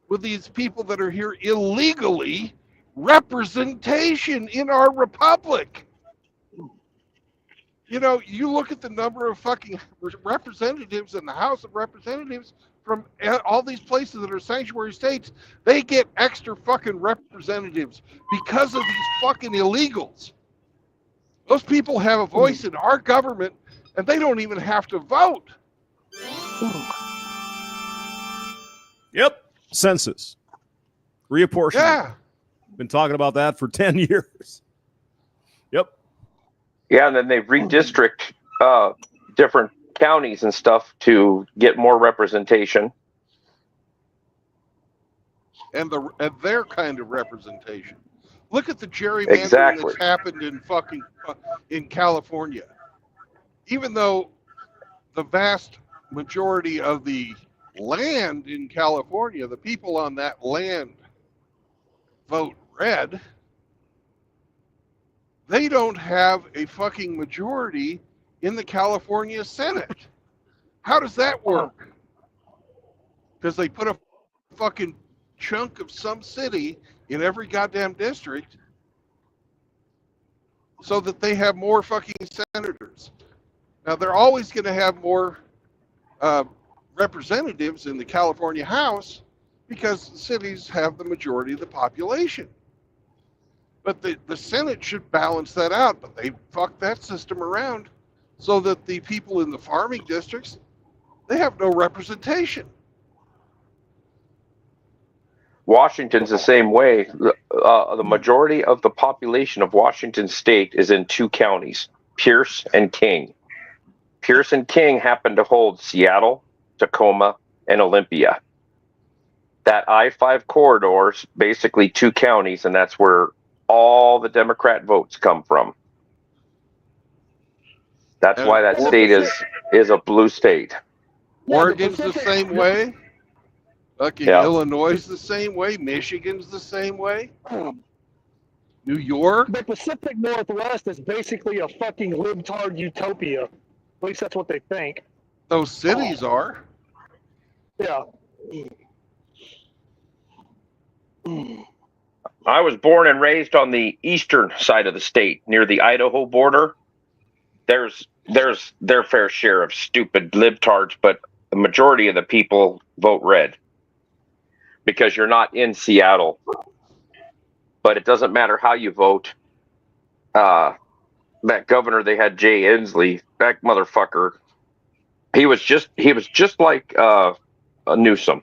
with these people that are here illegally representation in our republic. You know, you look at the number of fucking representatives in the House of Representatives from all these places that are sanctuary states, they get extra fucking representatives because of these fucking illegals. Those people have a voice in our government and they don't even have to vote. Yep. Census. Reapportionment. Yeah. Been talking about that for 10 years. Yep. Yeah, and then they redistrict different counties and stuff to get more representation. And their kind of representation. Look at the gerrymandering that's happened in fucking in California. Even though the vast majority of the land in California, the people on that land vote red, they don't have a fucking majority in the California Senate. How does that work? Because they put a fucking chunk of some city in every goddamn district so that they have more fucking senators. Now, they're always going to have more representatives in the California House because the cities have the majority of the population. But the Senate should balance that out, but they fucked that system around so that the people in the farming districts, they have no representation. Washington's the same way. The majority of the population of Washington state is in 2 counties, Pierce and King. Pierce and King happen to hold Seattle, Tacoma, and Olympia. That I-5 corridor is basically 2 counties, and that's where all the Democrat votes come from. That's why that state is a blue state. Oregon's the same way. Fucking Illinois is the same way. Michigan's the same way. New York. The Pacific Northwest is basically a fucking libtard utopia. At least that's what they think. Those cities are. Yeah. I was born and raised on the eastern side of the state, near the Idaho border. There's there's their fair share of stupid libtards, but the majority of the people vote red because you're not in Seattle. But it doesn't matter how you vote. That governor they had, Jay Inslee, that motherfucker, he was just like Newsom.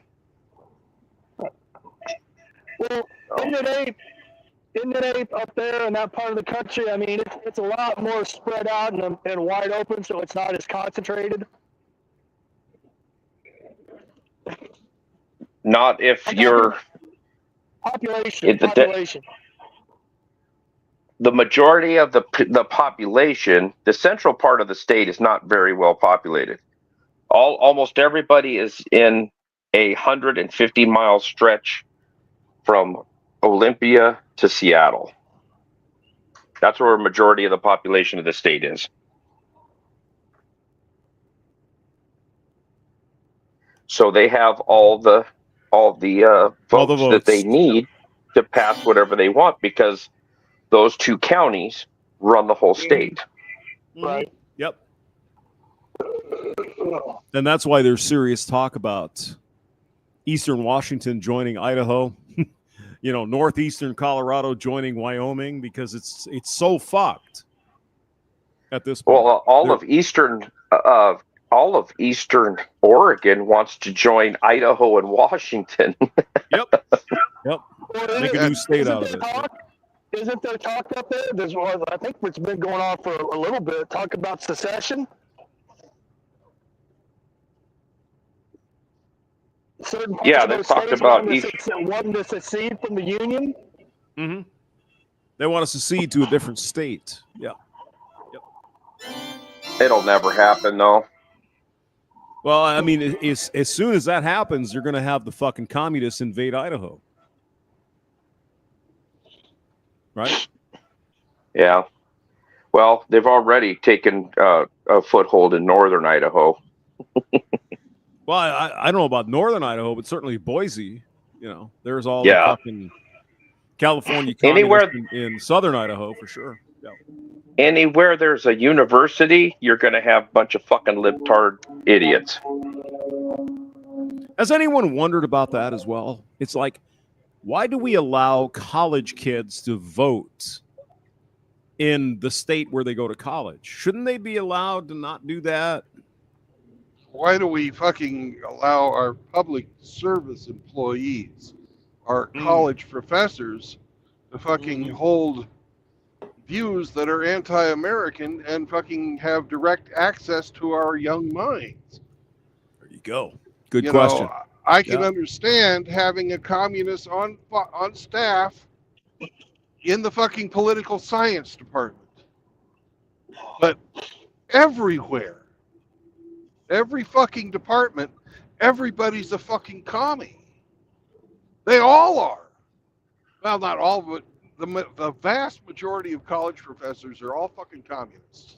Well, isn't it up there in that part of the country? I mean, it's a lot more spread out and wide open, so it's not as concentrated. Not if you're Population. The majority of the population, the central part of the state is not very well populated. Almost everybody is in 150-mile stretch from Olympia to Seattle. That's where a majority of the population of the state is. So they have all the votes that they need to pass whatever they want, because those two counties run the whole state. Right. Yep. And that's why there's serious talk about Eastern Washington joining Idaho, northeastern Colorado joining Wyoming, because it's so fucked at this point. Well, all of eastern Oregon wants to join Idaho and Washington. Yep. Make a new state out of it. Isn't there talk up there? I think it's been going on for a little bit. Talk about secession. Certain parts of they those talked states about wanting to secede from the Union. Mm-hmm. They want to secede to a different state. Yeah. It'll never happen, though. Well, I mean, as soon as that happens, you're going to have the fucking communists invade Idaho. Right? Yeah. Well, they've already taken a foothold in northern Idaho. Well, I don't know about northern Idaho, but certainly Boise. There's all the fucking California communists in southern Idaho for sure. Yeah. Anywhere there's a university, you're going to have a bunch of fucking libtard idiots. Has anyone wondered about that as well? It's like, why do we allow college kids to vote in the state where they go to college? Shouldn't they be allowed to not do that? Why do we fucking allow our public service employees, our college professors, to fucking hold views that are anti-American and fucking have direct access to our young minds? There you go. Good question. I can understand having a communist on staff in the fucking political science department, but everywhere, every fucking department, everybody's a fucking commie. They all are. Well, not all, but the vast majority of college professors are all fucking communists.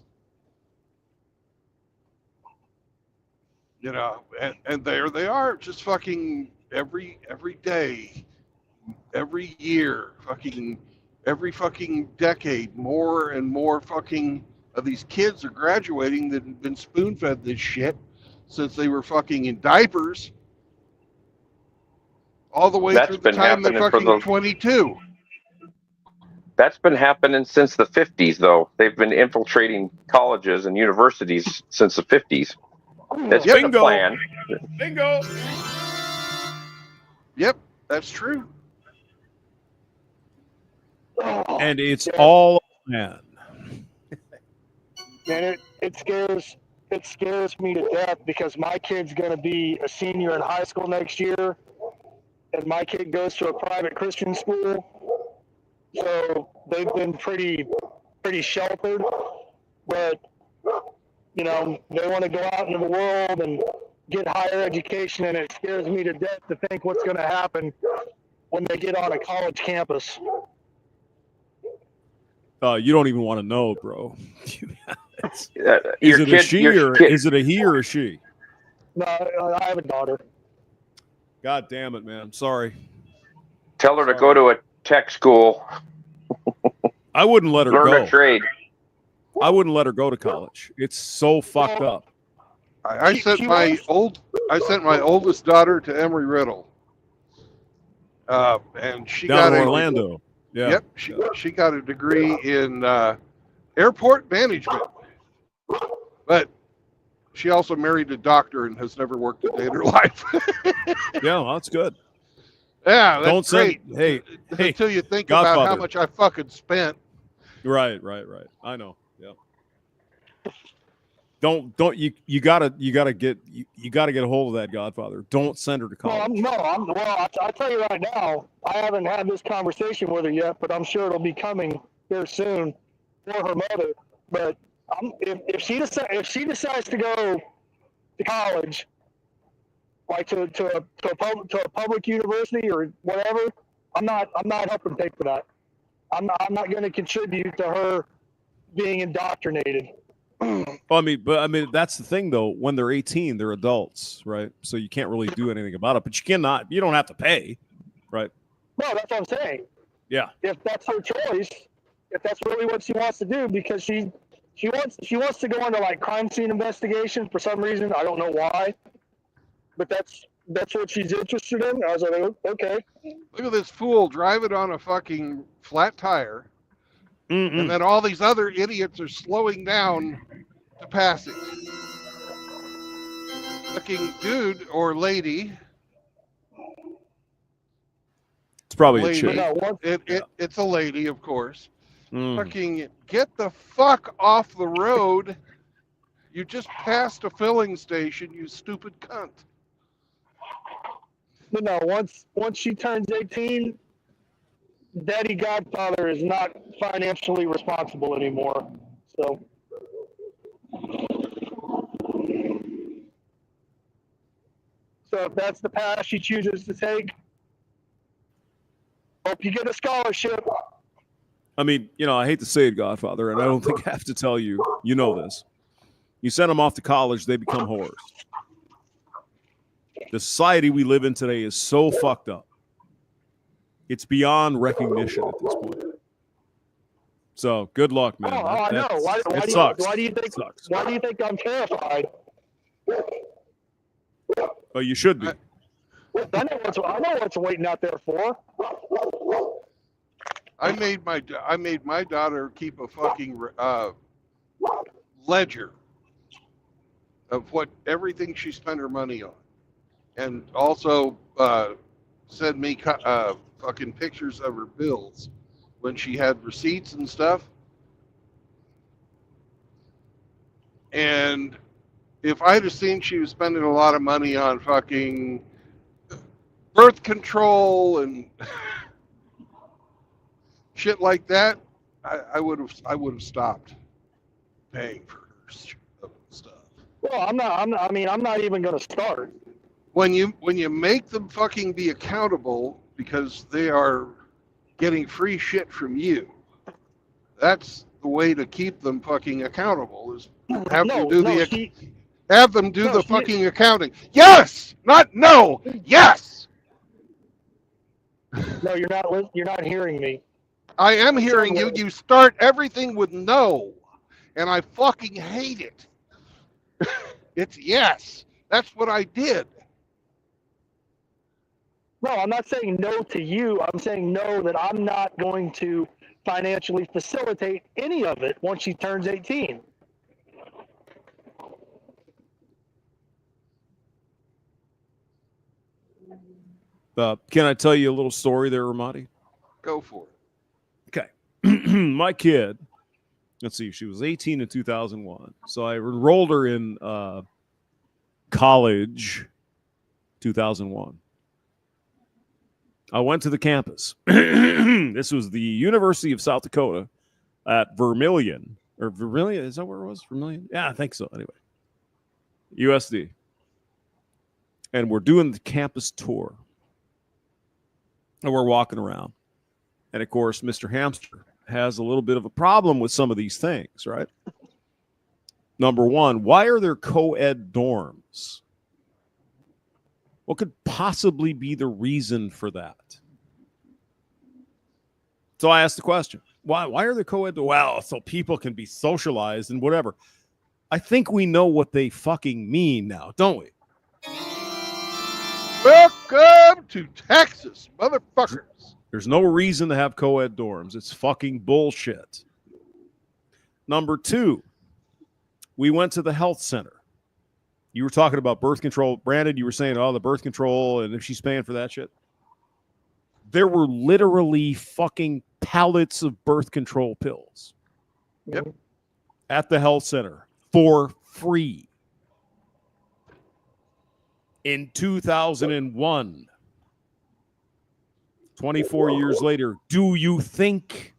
And there they are, just fucking every day, every year, fucking every fucking decade, more and more fucking of these kids are graduating that have been spoon-fed this shit since they were fucking in diapers, all the way through the time they're fucking 22. That's been happening since the 50s, though. They've been infiltrating colleges and universities since the 50s. That's been the plan. Bingo. Yep, that's true. And it's all man. Man, it scares me to death, because my kid's going to be a senior in high school next year, and my kid goes to a private Christian school. So they've been pretty sheltered, but they want to go out into the world and get higher education, and it scares me to death to think what's going to happen when they get on a college campus. You don't even want to know, bro. Is Is it a she or is it a he or a she? No, I have a daughter. God damn it, man. I'm sorry. Tell her to go to a tech school. I wouldn't let her Learn go. a trade. I wouldn't let her go to college. It's so fucked up. I She- sent she my was- oldest daughter to Emory Riddle, and she Down got in a Orlando. Yeah. Yep, she got a degree in airport management, but she also married a doctor and has never worked a day in her life. Yeah, well, that's good. Yeah, that's Don't send. great. Hey, hey. Until you think about how Godfather. much I fucking spent. Right. I know. Yeah. Don't you gotta get a hold of that, Godfather. Don't send her to college. I'll tell you right now, I haven't had this conversation with her yet, but I'm sure it'll be coming here soon for her mother. But if she decides to go to college, like to a public university or whatever, I'm not helping pay for that. I'm not going to contribute to her being indoctrinated. Well, I mean, that's the thing though. When they're 18, they're adults, right? So you can't really do anything about it. But you don't have to pay, right? No, that's what I'm saying. Yeah. If that's her choice, if that's really what she wants to do, because she wants to go into like crime scene investigations for some reason. I don't know why, but that's what she's interested in. I was like, okay. Look at this fool driving on a fucking flat tire, Mm-mm. and then all these other idiots are slowing down to pass it. Fucking dude or lady. It's probably a Lady. chick. No, It's a lady, of course. Mm. Fucking get the fuck off the road. You just passed a filling station, you stupid cunt. no. Once she turns 18, Daddy Godfather is not financially responsible anymore. So. So if that's the path she chooses to take, hope you get a scholarship. I mean, I hate to say it, Godfather, and I don't think I have to tell you. You know this. You send them off to college, they become whores. The society we live in today is so fucked up. It's beyond recognition at this point. So good luck, man. I know. It sucks. Why do you think? It sucks. Why do you think I'm terrified? Oh, you should be. I know what's waiting out there for. I made my daughter keep a fucking ledger of what everything she spent her money on, and also send me fucking pictures of her bills when she had receipts and stuff. And if I'd have seen she was spending a lot of money on fucking birth control and shit like that, I would have stopped paying for her stuff. Well, I'm not even going to start. When you make them fucking be accountable because they are getting free shit from you, that's the way to keep them fucking accountable. Is have them do the fucking accounting. Yes, not no. Yes. No, you're not. You're not hearing me. I am hearing you. You start everything with no, and I fucking hate it. It's yes. That's what I did. No, I'm not saying no to you. I'm saying no that I'm not going to financially facilitate any of it once she turns 18. Can I tell you a little story there, Ramadi? Go for it. My kid, let's see, she was 18 in 2001. So I enrolled her in college 2001. I went to the campus. This was the University of South Dakota at Vermilion. Or Vermilion, is that where it was? Vermilion? Yeah, I think so. Anyway, USD. And we're doing the campus tour. And we're walking around. And of course, Mr. Hamster has a little bit of a problem with some of these things, right? Number one, why are there co-ed dorms? What could possibly be the reason for that? So I asked the question. Why are they co-ed? Well, so people can be socialized and whatever. I think we know what they fucking mean now, don't we? Welcome to Texas, motherfuckers. There's no reason to have co-ed dorms. It's fucking bullshit. Number 2, we went to the health center. You were talking about birth control. Brandon, you were saying, oh, the birth control, and if she's paying for that shit. There were literally fucking pallets of birth control pills. Yep. At the health center for free. In 2001. 24 years later, do you think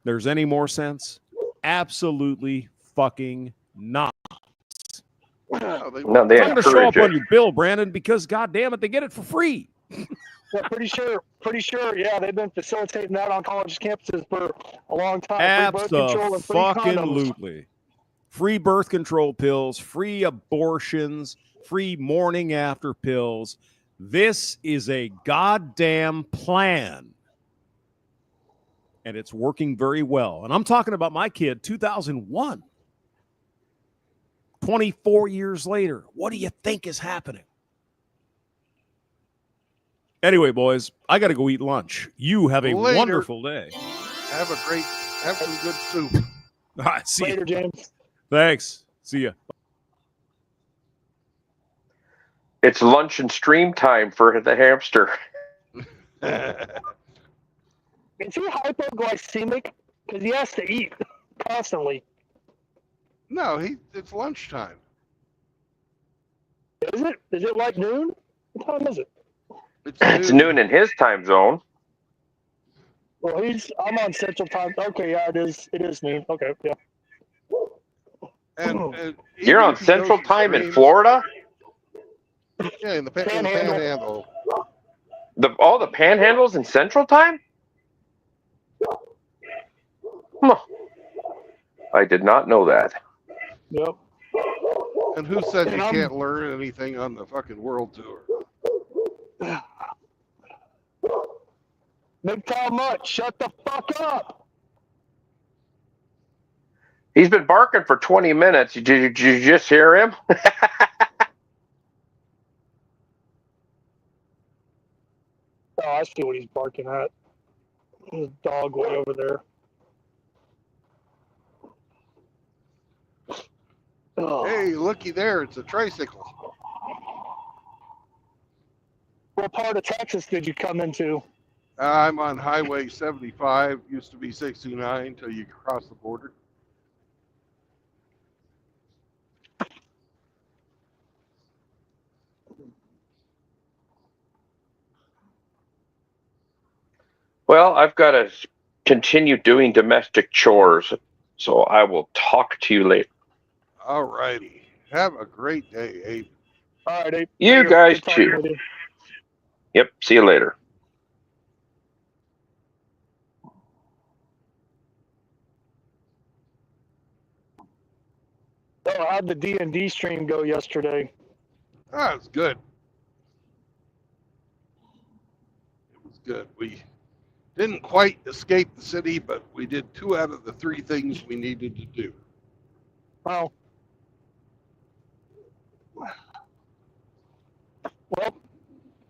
there's any more sense? Absolutely fucking not. No, they, No, they It's not going to show up encourage on it. your bill, Brandon, because God damn it, they get it for free. Yeah, pretty sure. Yeah, they've been facilitating that on college campuses for a long time. Free birth control and free condoms. Absolutely. Free birth control pills, free abortions, free morning after pills. This is a goddamn plan. And it's working very well. And I'm talking about my kid, 2001. 24 years later. What do you think is happening? Anyway, boys, I got to go eat lunch. You have a Later. wonderful day. have some good soup. All right, see Later, you. James. Thanks. See ya. It's lunch and stream time for the hamster. Is he hypoglycemic? Because he has to eat constantly. No, it's lunchtime. Is it? Is it like noon? What time is it? It's noon in his time zone. Well, I'm on Central Time. Okay, yeah, it is. It is noon. Okay, yeah. And You're even on if he Central goes Time in extremes- Florida? Yeah, in the Panhandle. Panhandle. All the panhandles in Central Time? Huh. I did not know that. Yep. And who said you And I'm- can't learn anything on the fucking world tour? Big Tom Mutt, shut the fuck up. He's been barking for 20 minutes. Did you just hear him? Oh, I see what he's barking at. His dog way over there. Oh. Hey, looky there, it's a tricycle. What part of Texas did you come into? I'm on Highway 75, used to be 69 until you cross the border. Well, I've got to continue doing domestic chores, so I will talk to you later. All righty. Have a great day, Abe. All right, Abe. You Later. guys Good talking too. with you. Yep, see you later. Oh, how'd the D&D stream go yesterday? Ah, it's good. It was good. We didn't quite escape the city, but we did 2 out of the 3 things we needed to do. Well,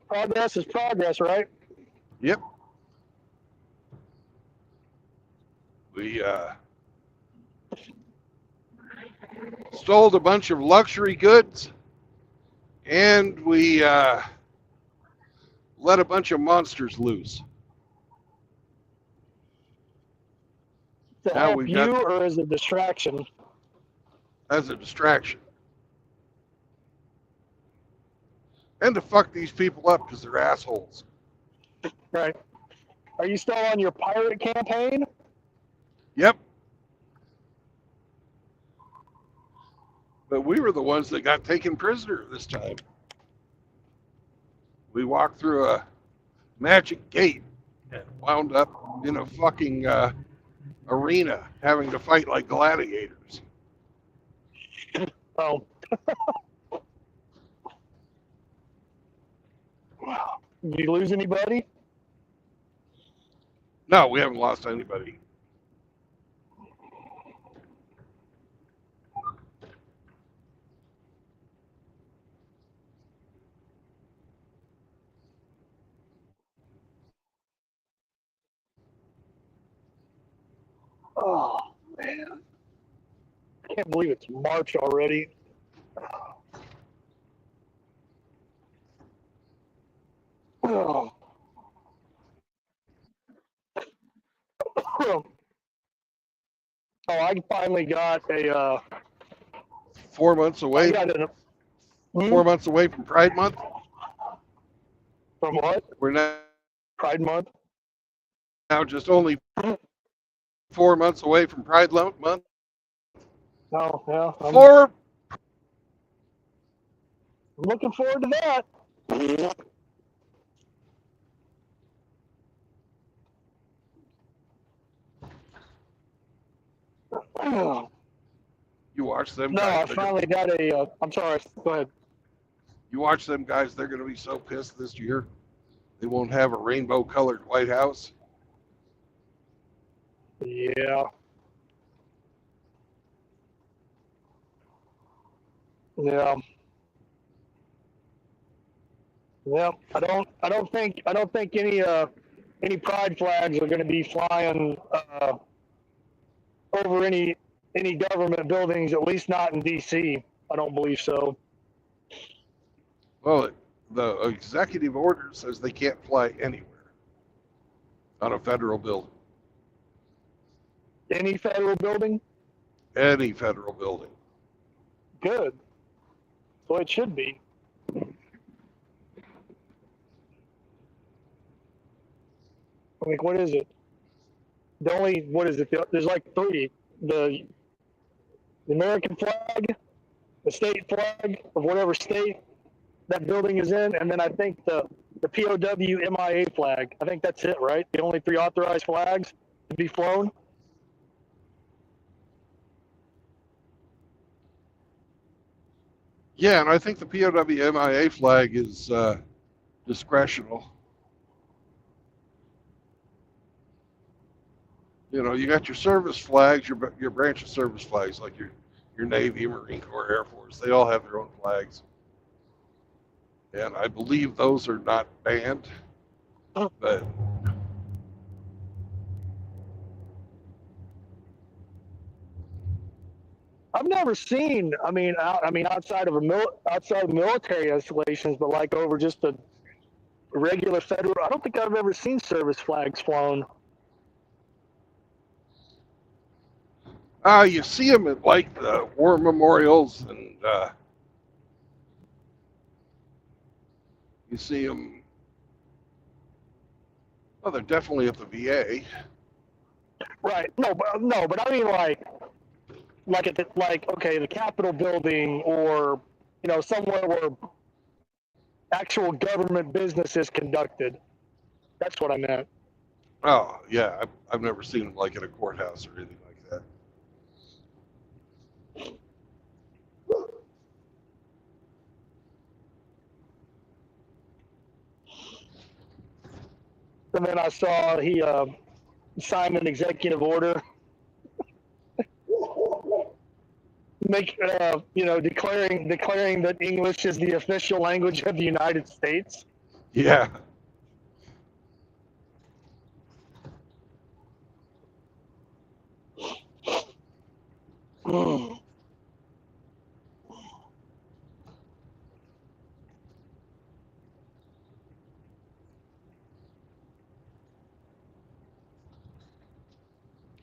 progress is progress, right? Yep. We stole a bunch of luxury goods, and we let a bunch of monsters loose. To Now help we've you got- or as a distraction? As a distraction. And to fuck these people up because they're assholes. Right. Are you still on your pirate campaign? Yep. But we were the ones that got taken prisoner this time. We walked through a magic gate and wound up in a fucking arena having to fight like gladiators. Oh. Did you lose anybody? No, we haven't lost anybody. Oh man, I can't believe it's March already. Oh. Oh, I finally got a. 4 months I away. got an. 4 months away from Pride Month. From what? We're Pride Month? now just only 4 months away from Pride Month. Oh, yeah. I'm 4. looking forward to that. Oh, You watch them no, I guys. finally got a. I'm sorry. Go ahead. You watch them guys. They're going to be so pissed this year. They won't have a rainbow-colored White House. Yeah. Yeah. Yeah. I don't think any pride flags are going to be flying over any government buildings, at least not in D.C. I don't believe so. Well, the executive order says they can't fly anywhere on a federal building. Any federal building? Any federal building. Good. Well, it should be. Like, what is it? What is it? There's like 3. The American flag, the state flag of whatever state that building is in, and then I think the POW MIA flag. I think that's it, right? The only 3 authorized flags to be flown. Yeah, and I think the POW MIA flag is discretional. You know, you got your service flags, your branch of service flags, like your Navy, Marine Corps, Air Force. They all have their own flags, and I believe those are not banned. But I've never seen. I mean, outside of military installations, but like over just a regular federal. I don't think I've ever seen service flags flown. you see them at like the war memorials, and you see them. Well, they're definitely at the VA. Right. No, but I mean like at the Capitol building, or somewhere where actual government business is conducted. That's what I meant. Oh, yeah, I've never seen them like at a courthouse or anything like that. And then I saw he signed an executive order, declaring that English is the official language of the United States. Yeah.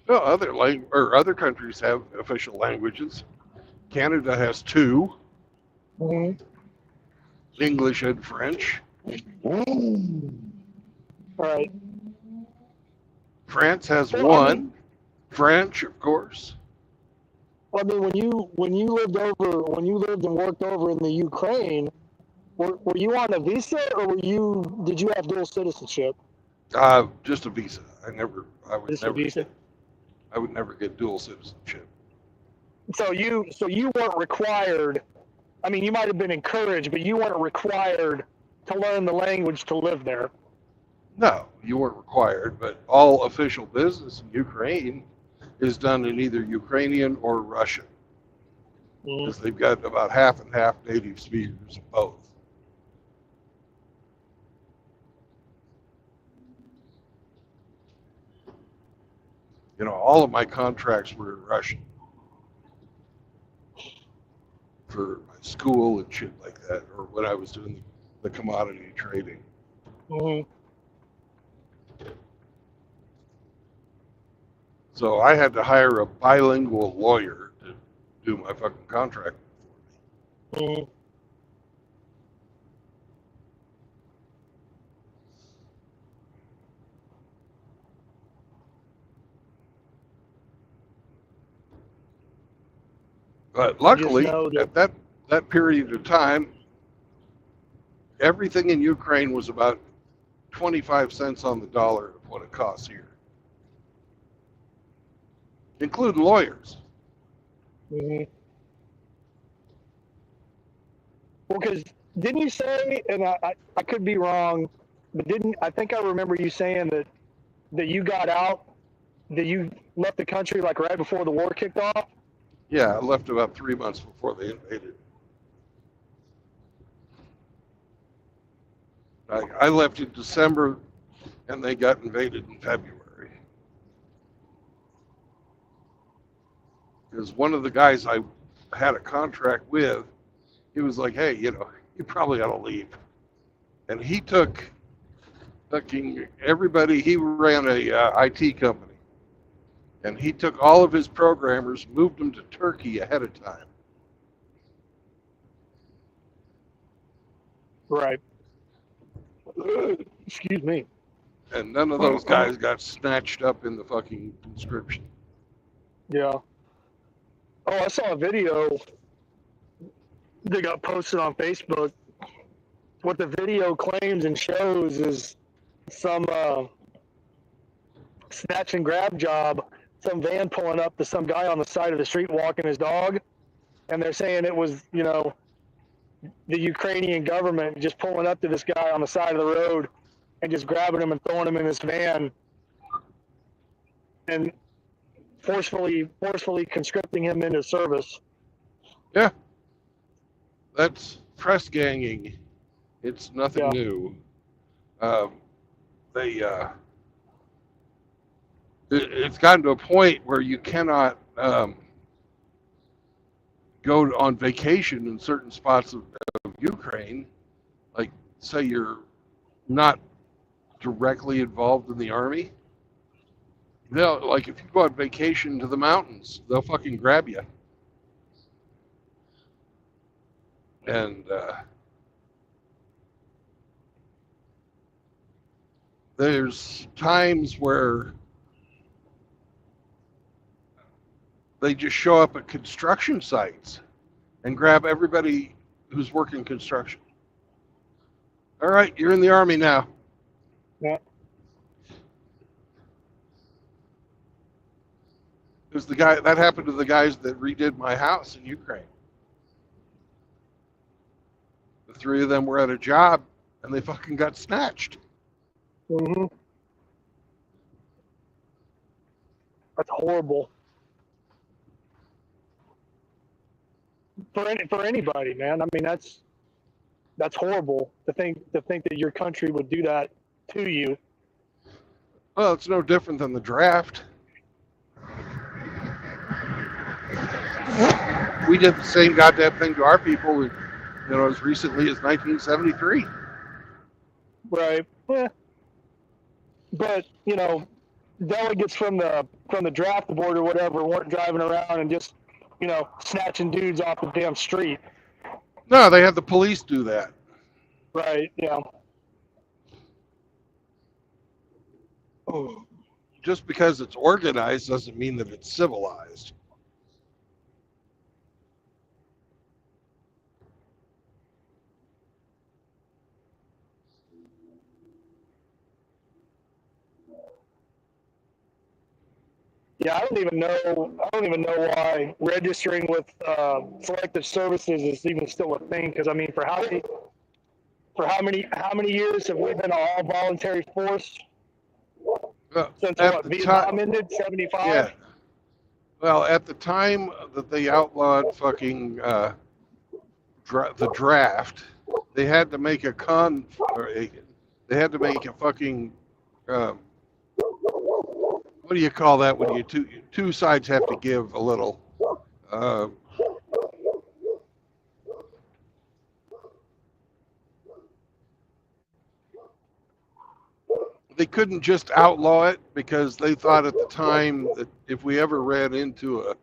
Well, other countries have official languages. Canada has 2, English and French. Right. France has Well, 1, French, of course. Well, I mean, when you lived and worked over in the Ukraine, were you on a visa, or did you have dual citizenship? Just a visa. I would never get dual citizenship. So you weren't required. I mean, you might have been encouraged, but you weren't required to learn the language to live there. No, you weren't required, but all official business in Ukraine is done in either Ukrainian or Russian, Mhm. because they've got about half and half native speakers of both. You know, all of my contracts were in Russian for my school and shit like that, or when I was doing the commodity trading. Mhm. So I had to hire a bilingual lawyer to do my fucking contract for me. Mhm. But luckily, know that- at that period of time, everything in Ukraine was about 25 cents on the dollar of what it costs here, including lawyers. Mhm. Well, because didn't you say, and I could be wrong, but I think I remember you saying that you got out, that you left the country like right before the war kicked off? Yeah, I left about 3 months before they invaded. I left in December, and they got invaded in February. Because one of the guys I had a contract with, he was like, "Hey, you know, you probably ought to leave." And he took fucking everybody. He ran a IT company, and he took all of his programmers, moved them to Turkey ahead of time. Right. Excuse me. And none of those guys got snatched up in the fucking conscription. Yeah. Oh, I saw a video that got posted on Facebook. What the video claims and shows is some snatch and grab job, some van pulling up to some guy on the side of the street walking his dog, and they're saying it was, you know, the Ukrainian government just pulling up to this guy on the side of the road and just grabbing him and throwing him in this van and forcefully conscripting him into service. Yeah, that's press ganging. It's nothing Yeah. new. It's gotten to a point where you cannot go on vacation in certain spots of Ukraine. Like, say you're not directly involved in the army. They'll, like, if you go on vacation to the mountains, they'll fucking grab you. And there's times where they just show up at construction sites and grab everybody who's working construction. All right, you're in the army now. Yeah. Because that happened to the guys that redid my house in Ukraine. The three of them were at a job and they fucking got snatched. Mm-hmm. That's horrible. For anybody, man. I mean, that's horrible to think that your country would do that to you. Well, it's no different than the draft. We did the same goddamn thing to our people, you know, as recently as 1973. Right. Yeah. But, you know, delegates from the draft board or whatever weren't driving around and just, you know, snatching dudes off the damn street. No, they had the police do that. Right. Yeah. Just because it's organized doesn't mean that it's civilized. Yeah, I don't even know why registering with selective services is even still a thing. Because I mean, for For how many years have we been an all voluntary force? Since At what, the Vietnam time, ended, 75? yeah. Well, at the time that they outlawed fucking the draft, they had to make they had to make a fucking what do you call that when you two sides have to give a little they couldn't just outlaw it because they thought at the time that if we ever ran into a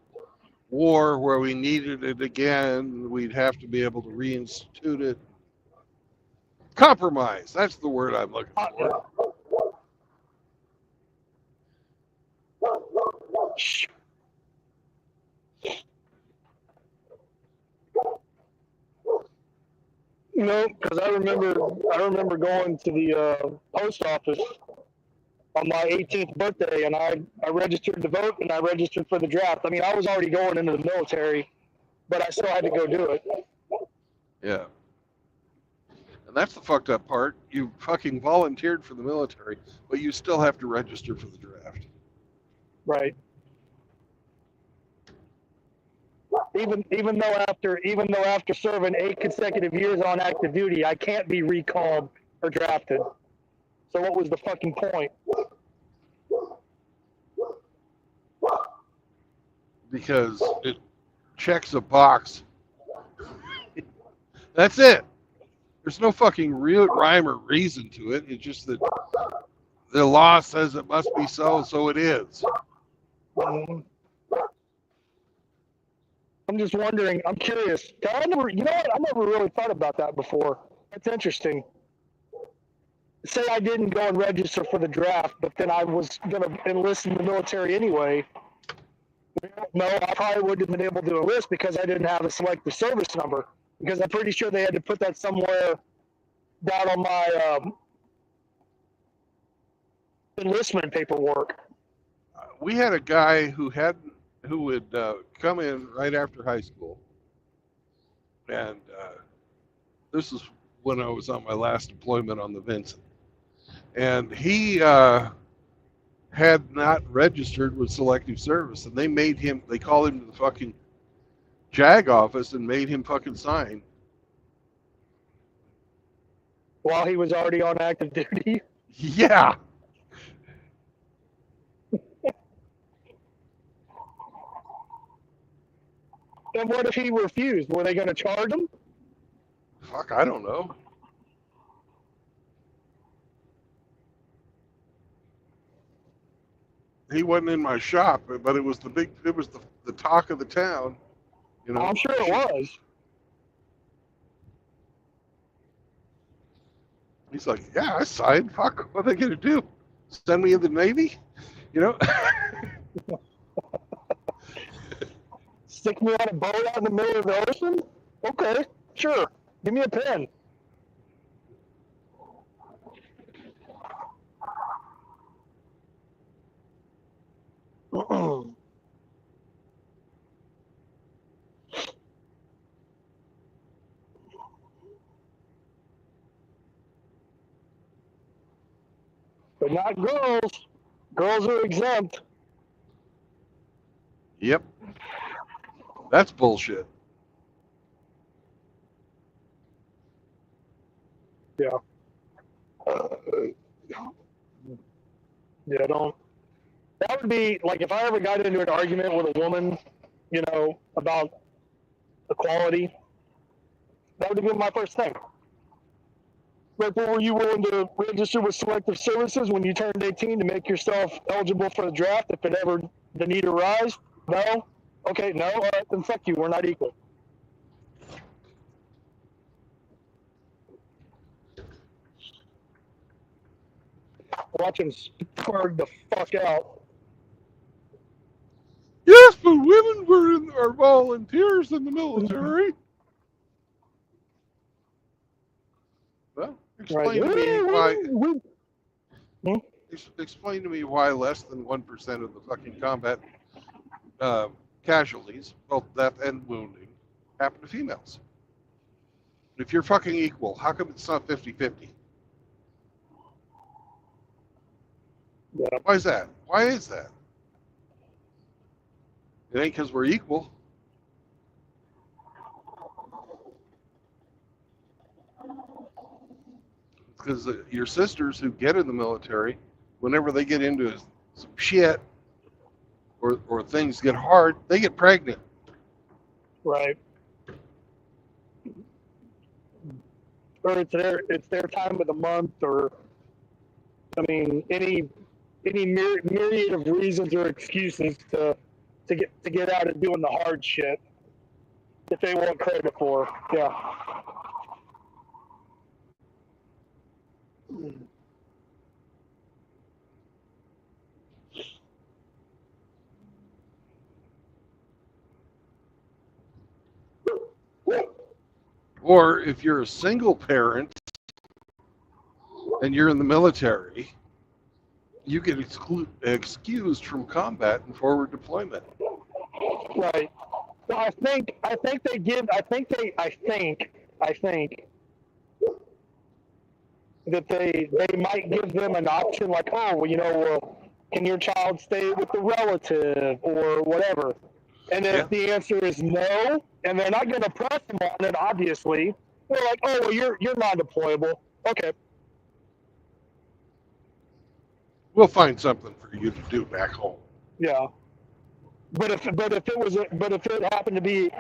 war where we needed it again, we'd have to be able to reinstitute it. Compromise. That's the word I'm looking for. You know, because I remember going to the post office on my 18th birthday, and I registered to vote, and I registered for the draft. I mean, I was already going into the military, but I still had to go do it. Yeah. And that's the fucked up part. You fucking volunteered for the military, but you still have to register for the draft. Right. Even though after serving 8 consecutive years on active duty, I can't be recalled or drafted. So what was the fucking point? Because it checks a box. That's it. There's no fucking real rhyme or reason to it. It's just that the law says it must be so, so it is. I'm just wondering. I'm curious. You know what? I never really thought about that before. That's interesting. Say I didn't go and register for the draft, but then I was going to enlist in the military anyway. No, I probably wouldn't have been able to enlist because I didn't have a selective service number. Because I'm pretty sure they had to put that somewhere down on my enlistment paperwork. We had a guy who would come in right after high school, and this is when I was on my last deployment on the Vincent, and he had not registered with Selective Service, and they called him to the fucking JAG office and made him fucking sign. While he was already on active duty? Yeah. And what if he refused? Were they going to charge him? Fuck, I don't know. He wasn't in my shop, but it was the talk of the town. You know, I'm sure it was. He's like, yeah, I signed. Fuck, what are they gonna do? Send me in the Navy? You know? Stick me on a boat out in the middle of the ocean? Okay, sure. Give me a pen. But not girls. Girls are exempt. Yep. That's bullshit. Yeah. Yeah, don't. That would be like if I ever got into an argument with a woman, you know, about equality, that would be my first thing. Like, well, were you willing to register with Selective Services when you turned 18 to make yourself eligible for the draft if the need arise? No? Okay, no? All right, then fuck you. We're not equal. Watch him spark the fuck out. Yes, but women are volunteers in the military. Well, explain to me why less than 1% of the fucking combat casualties, both death and wounding, happen to females. If you're fucking equal, how come it's not 50-50? Yeah. Why is that? Why is that? It ain't because we're equal. Because your sisters who get in the military, whenever they get into some shit or things get hard, they get pregnant. Right. Or it's their time of the month, or I mean, any myriad of reasons or excuses to get out of doing the hard shit that they want credit for. Yeah. Or if you're a single parent and you're in the military, you get excused from combat and forward deployment. Right. Well, I think that they might give them an option, like, oh, well, well, can your child stay with the relative or whatever? And if the answer is no, and they're not going to press them on it, obviously, they're like, oh, well, you're non-deployable. Okay. We'll find something for you to do back home. Yeah. But if it happened to be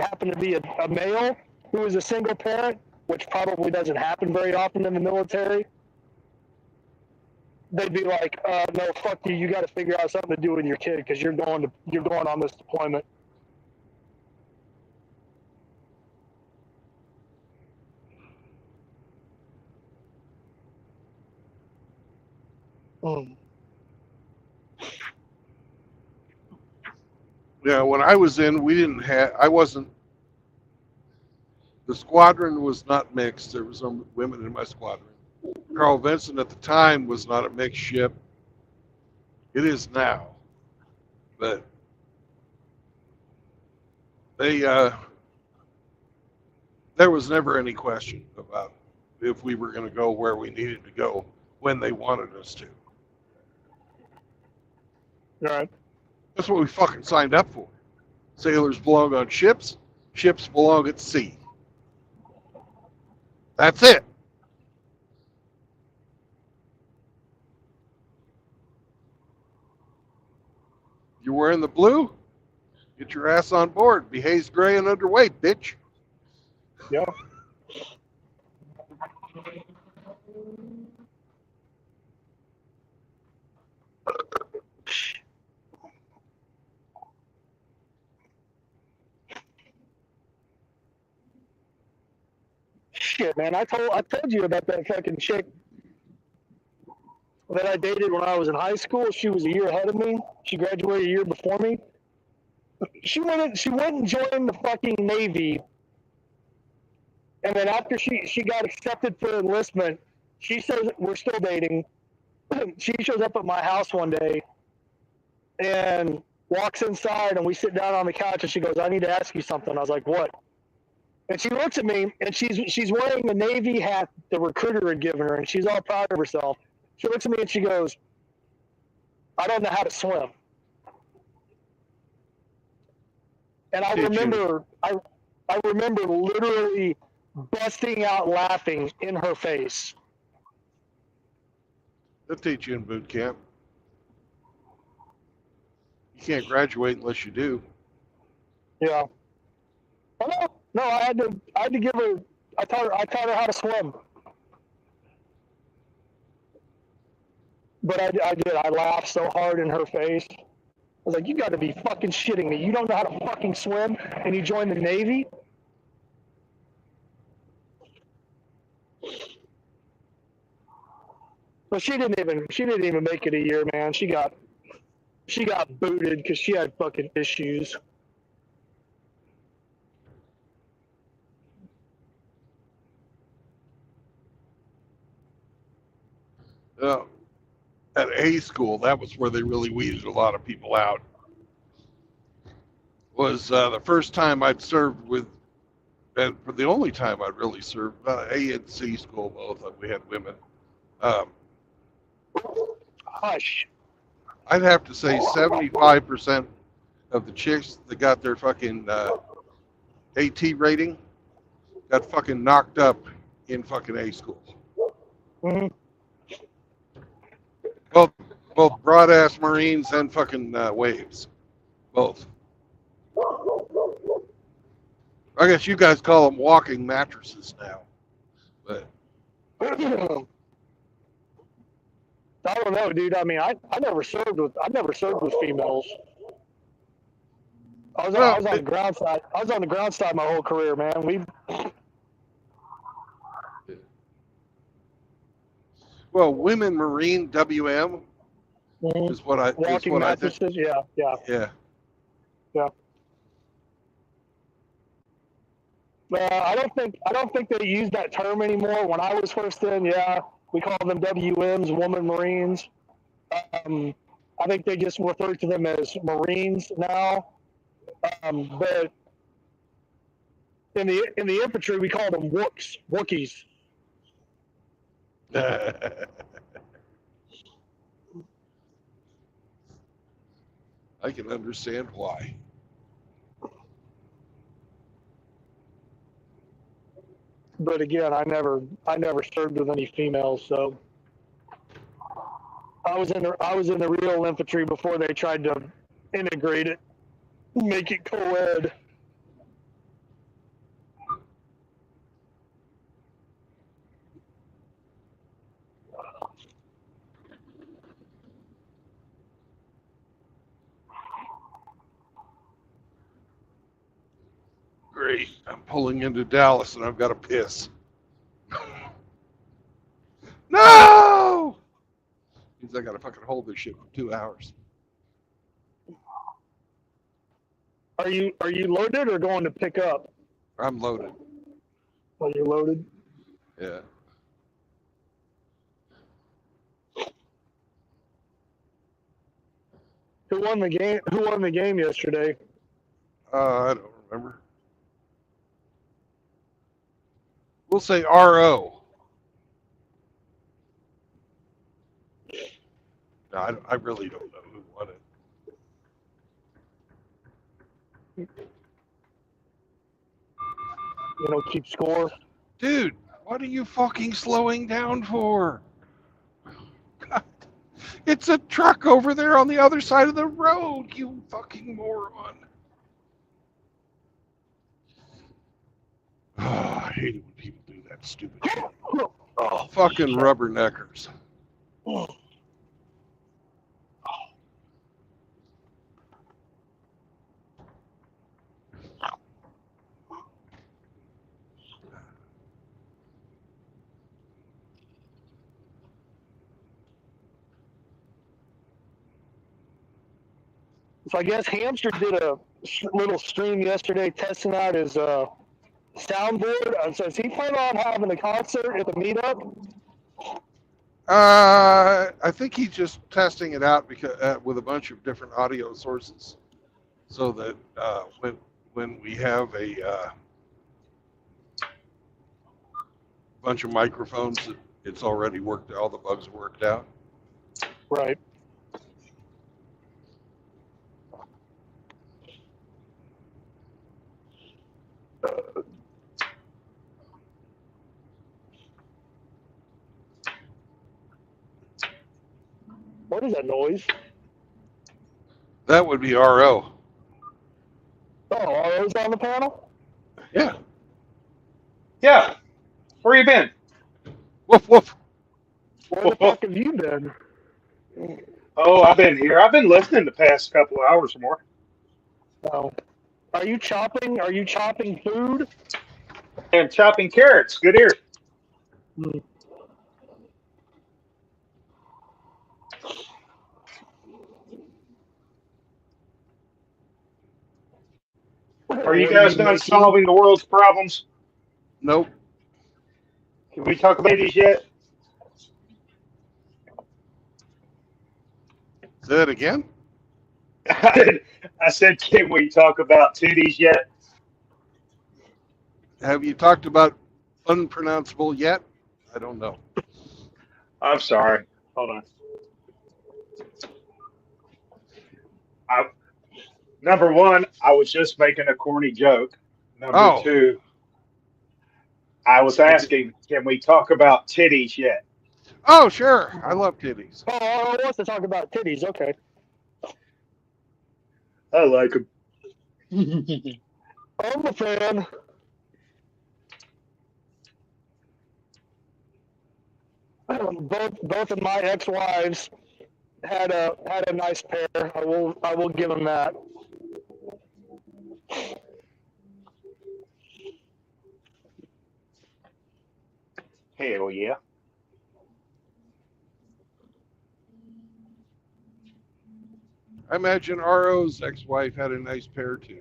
a male who was a single parent, which probably doesn't happen very often in the military, they'd be like, no, fuck you. You got to figure out something to do with your kid because you're going on this deployment. Yeah, when I was in, the squadron was not mixed. There was some women in my squadron. Carl Vinson at the time was not a mixed ship. It is now. But there was never any question about if we were going to go where we needed to go when they wanted us to. All right. That's what we fucking signed up for. Sailors belong on ships. Ships belong at sea. That's it. You're wearing the blue? Get your ass on board. Be haze gray and underweight, bitch. Yeah. Shit, man, I told you about that fucking chick that I dated when I was in high school. She was a year ahead of me. She graduated a year before me. She went and joined the fucking Navy. And then after she got accepted for enlistment, she says, we're still dating. She shows up at my house one day and walks inside, and we sit down on the couch, and she goes, I need to ask you something. I was like, what? And she looks at me, and she's wearing a Navy hat the recruiter had given her, and she's all proud of herself. She looks at me and she goes, I don't know how to swim. And I remember literally busting out laughing in her face. They'll teach you in boot camp. You can't graduate unless you do. Yeah. Oh, no, I had to give her. I taught her how to swim. But I did. I laughed so hard in her face. I was like, you got to be fucking shitting me. You don't know how to fucking swim, and you joined the Navy? But she didn't even make it a year, man. She got booted because she had fucking issues. At A school, that was where they really weeded a lot of people out. Was the first time I'd served with and for the only time I really served A and C school both, we had women. Hush. I'd have to say 75% of the chicks that got their fucking AT rating got fucking knocked up in fucking A school. Mhm. Both broad ass Marines and fucking waves, both. I guess you guys call them walking mattresses now, but I don't know, dude. I mean, I never served with females. I was on the ground side. I was on the ground side my whole career, man. well, women Marine WM is what I Walking mattresses. think. Yeah. Yeah. I don't think they use that term anymore. When I was first in, yeah, we called them WMs, woman Marines. I think they just refer to them as Marines now. But in the infantry, we call them Wookiees. I can understand why. But again, I never served with any females, so I was in the real infantry before they tried to integrate it, make it co-ed. Great. I'm pulling into Dallas and I've got to piss. No! Means I got to fucking hold this shit for 2 hours. Are you loaded or going to pick up? I'm loaded. Are you loaded? Yeah. Who won the game? Who won the game yesterday? I don't remember. We'll say RO. No, I really don't know who won it. You know, keep score. Dude, what are you fucking slowing down for? God. It's a truck over there on the other side of the road, you fucking moron. Oh, I hate it when people do that stupid shit. Oh, fucking rubberneckers. So I guess Hamster did a little stream yesterday testing out his soundboard. So is he planning on having a concert at the meetup? I think he's just testing it out because with a bunch of different audio sources, so that when we have a bunch of microphones, it's already worked. All the bugs worked out. Right. What is that noise? That would be RO. Oh, RO's on the panel? Yeah. Yeah. Where you been? Woof woof. Where the fuck have you been? Oh, I've been here. I've been listening the past couple of hours or more. Oh. Are you chopping food? And chopping carrots. Good ear. Hmm. Are you guys done solving the world's problems? Nope. Can we talk about these yet? Say that again? I said, can we talk about titties yet? Have you talked about unpronounceable yet? I don't know. I'm sorry. Hold on. Number one, I was just making a corny joke. Number Oh, two, I was asking, can we talk about titties yet? oh, sure. I love titties. Oh, I want to talk about titties. Okay. I like them. I'm a fan. Both of my ex-wives had a nice pair. I will give them that. Hell yeah. I imagine RO's ex-wife had a nice pair too.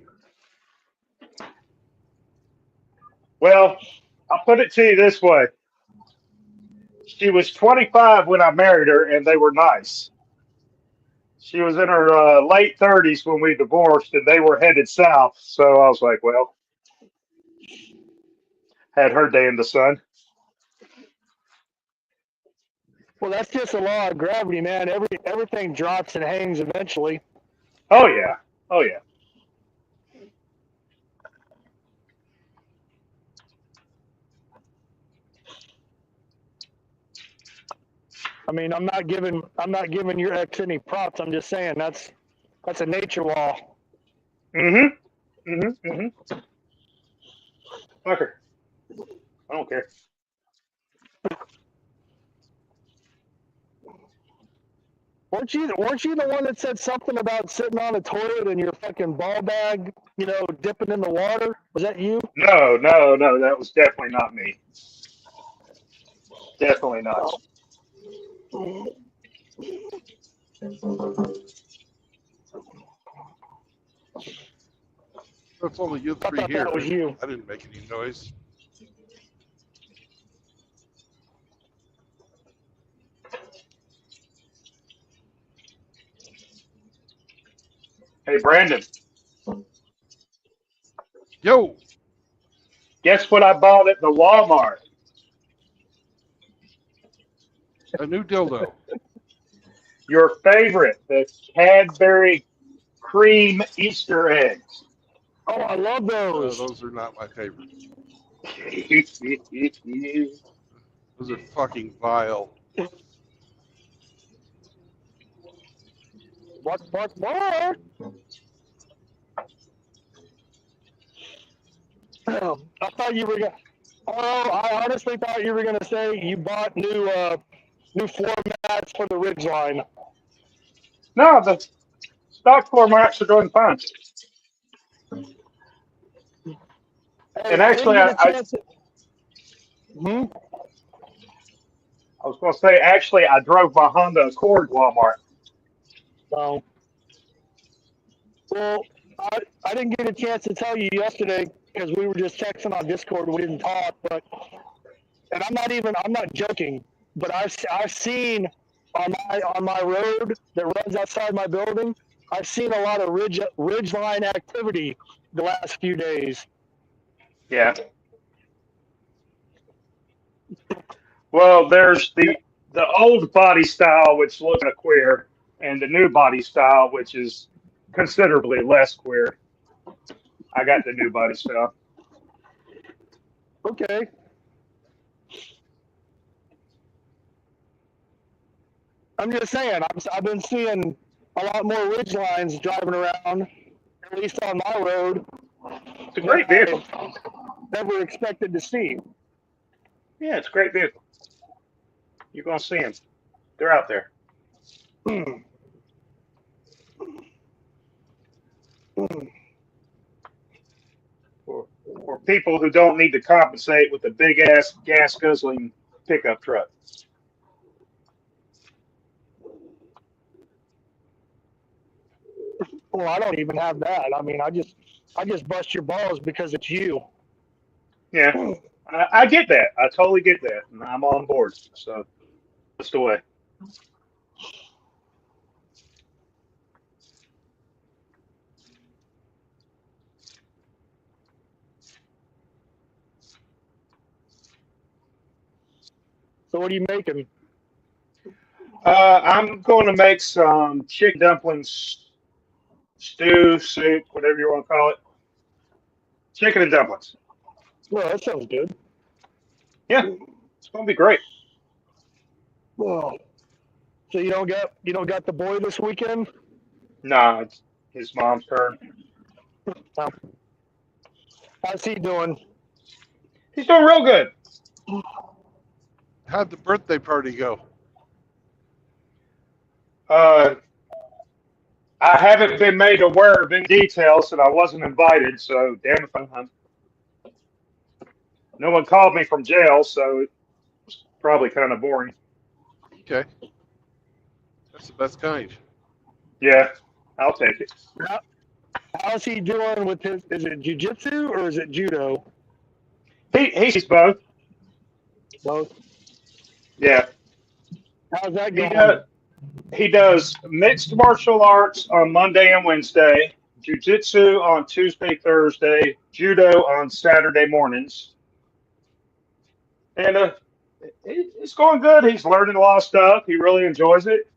Well, I'll put it to you this way. She was 25 when I married her, and they were nice. She was in her late 30s when we divorced, and they were headed south. So I was like, well, had her day in the sun. Well, that's just a law of gravity, man. Everything drops and hangs eventually. Oh, yeah. Oh, yeah. I mean, I'm not giving your ex any props. I'm just saying that's a nature law. Mm-hmm. Mm-hmm. Mm-hmm. Fuck her. I don't care. Weren't you the one that said something about sitting on a toilet and your fucking ball bag, dipping in the water? Was that you? No, no, no. That was definitely not me. Definitely not. It's only you I three thought here. that was you. I didn't make any noise. Hey, Brandon, Yo, guess what I bought at the Walmart? a new dildo. Your favorite, the Cadbury cream Easter eggs. Oh, I love those. Those are not my favorite. Those are fucking vile. What? I thought you were gonna. Oh, I honestly thought you were gonna say you bought new floor mats for the Ridgeline. No, the stock floor mats are doing fine. Hey, And I didn't actually, get a chance. I was going to say, actually, I drove my Honda Accord Walmart. So, well, I didn't get a chance to tell you yesterday because we were just texting on Discord. We didn't talk, and I'm not joking, but I've seen on my road that runs outside my building, I've seen a lot of ridgeline activity the last few days. Yeah. Well, there's the old body style, which looks kind of queer, and the new body style, which is considerably less queer. I got the new body style. Okay. I'm just saying, I've been seeing a lot more ridge lines driving around, at least on my road, It's a great vehicle. I never expected to see. Yeah, it's a great vehicle. You're going to see them. They're out there. For people who don't need to compensate with a big ass gas guzzling pickup truck. Well, I don't even have that. I mean, I just bust your balls because it's you. Yeah, I get that. I totally get that, and I'm on board. So, just the way. So what are you making? I'm going to make some chicken dumplings, stew, soup, whatever you want to call it. Chicken and dumplings. Well, that sounds good. Yeah, it's going to be great. Well, so you don't got the boy this weekend? Nah, it's his mom's turn. How's he doing? He's doing real good. How'd the birthday party go? I haven't been made aware of any details, and I wasn't invited. So damn if I'm. No one called me from jail, so it's probably kind of boring. Okay. That's the best kind. Yeah, I'll take it. How's he doing with his? Is it jiu-jitsu or is it judo? He's both. Both. Yeah. How's that He going? he does mixed martial arts on Monday and Wednesday, jiu-jitsu on Tuesday, Thursday, judo on Saturday mornings. And it's going good. He's learning a lot of stuff. He really enjoys it.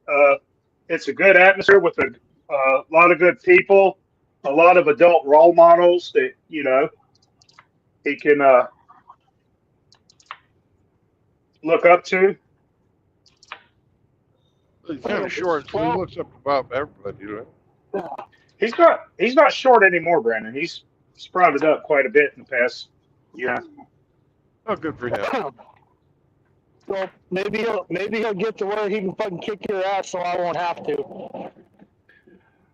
It's a good atmosphere with a lot of good people, a lot of adult role models that, he can look up to. He's kind of short, so he looks up above everybody, you know. He's not short anymore, Brandon. He's sprouted up quite a bit in the past. Yeah. Oh, good for him. Well, maybe he'll get to where he can fucking kick your ass, so I won't have to.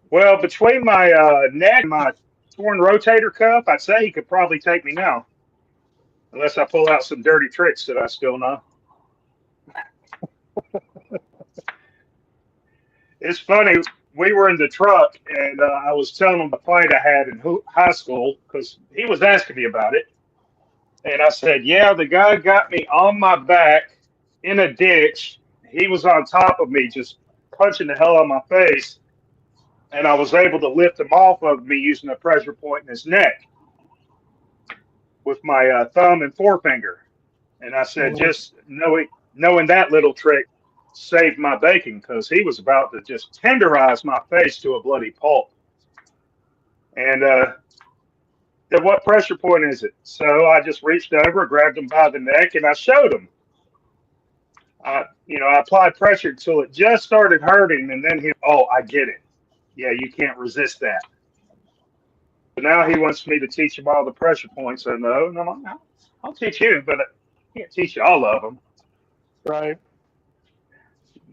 Well, between my neck and my torn rotator cuff, I'd say he could probably take me now, unless I pull out some dirty tricks that I still know. It's funny. We were in the truck, and I was telling him the fight I had in high school because he was asking me about it. And I said, yeah, the guy got me on my back in a ditch. He was on top of me, just punching the hell out of my face. And I was able to lift him off of me using a pressure point in his neck with my thumb and forefinger. And I said, just knowing that little trick saved my bacon because he was about to just tenderize my face to a bloody pulp. And then what pressure point is it? So I just reached over, grabbed him by the neck, and I showed him. I applied pressure until it just started hurting, and then I get it. Yeah, you can't resist that. So now he wants me to teach him all the pressure points I know, and I'm like, I'll teach you, but I can't teach you all of them. Right.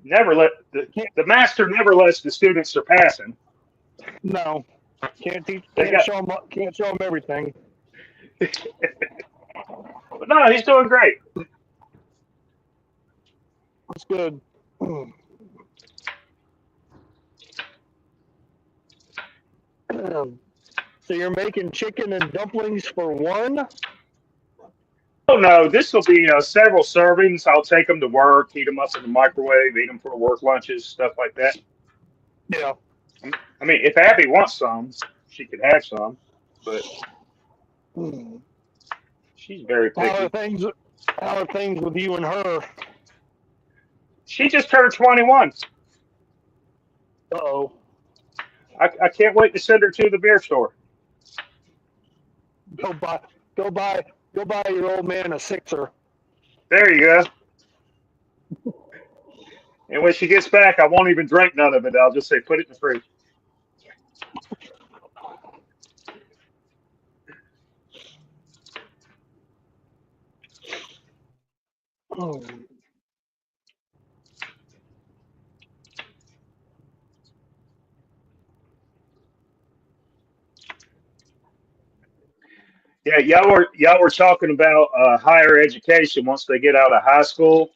Never let the master never lets the students surpass him. No. Can't show him everything. But no, he's doing great. That's good. So you're making chicken and dumplings for one? Oh no, this will be several servings. I'll take them to work, heat them up in the microwave, eat them for work lunches, stuff like that. Yeah. I mean, if Abby wants some, she could have some, but she's very picky. How are things with you and her? She just turned 21. Uh-oh. I can't wait to send her to the beer store. Go buy your old man a sixer. There you go. And when she gets back, I won't even drink none of it. I'll just say, put it in the fridge. Oh. Yeah, y'all were talking about higher education once they get out of high school.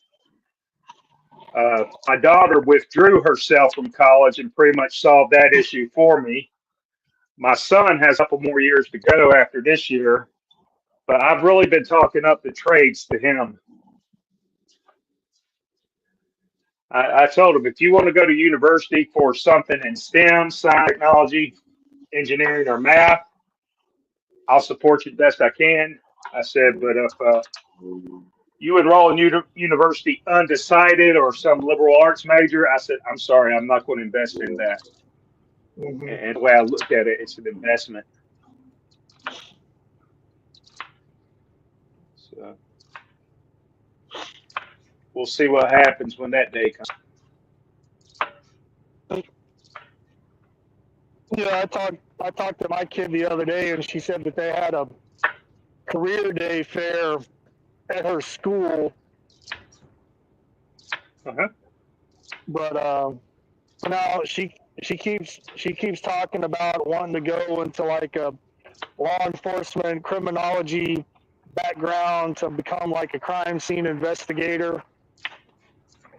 My daughter withdrew herself from college and pretty much solved that issue for me. My son has a couple more years to go after this year, but I've really been talking up the trades to him. I told him, if you want to go to university for something in STEM, science, technology, engineering, or math, I'll support you the best I can. I said, but you enroll in university undecided or some liberal arts major. I said, I'm sorry, I'm not going to invest in that. Mhm. And the way I looked at it, it's an investment. So we'll see what happens when that day comes. Yeah, I talked to my kid the other day, and she said that they had a career day fair at her school, Uh-huh. but now she keeps talking about wanting to go into like a law enforcement criminology background to become like a crime scene investigator,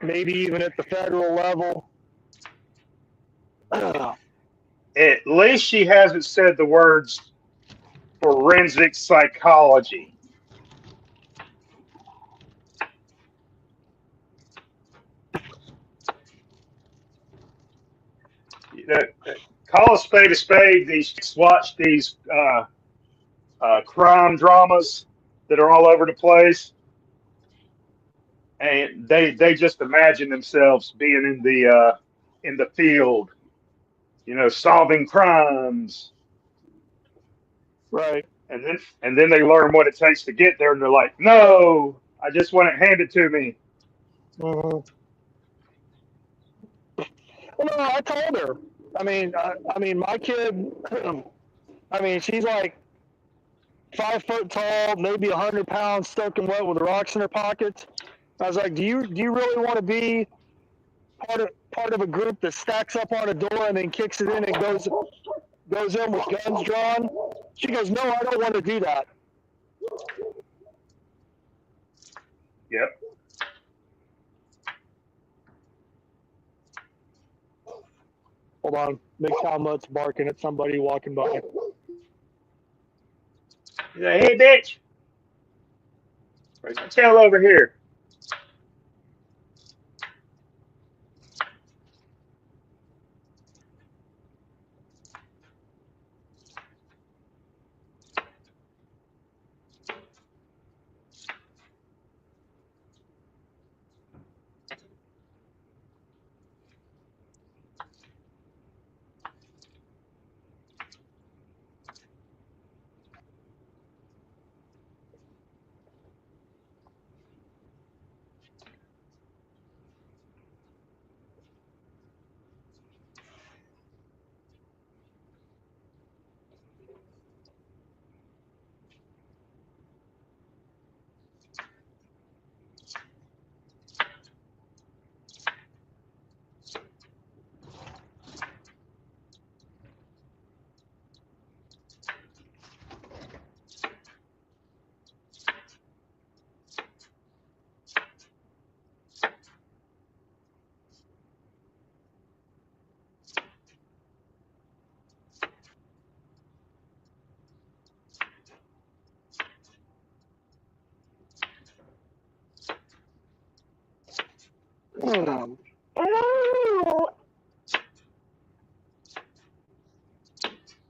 maybe even at the federal level. At least she hasn't said the words forensic psychology. You know, call a spade a spade. These watch these crime dramas that are all over the place, and they just imagine themselves being in the field, you know, solving crimes, Right. and then they learn what it takes to get there, and they're like, no, I just want it handed to me. Mhm. Well, no, I told her. I mean, my kid. I mean, she's like 5 foot tall, maybe 100 pounds, soaking wet with rocks in her pockets. I was like, do you really want to be part of a group that stacks up on a door and then kicks it in and goes in with guns drawn? She goes, no, I don't want to do that. Yep. Hold on, McCall Mutt's barking at somebody walking by. He's like, hey, bitch, where's my tail over here?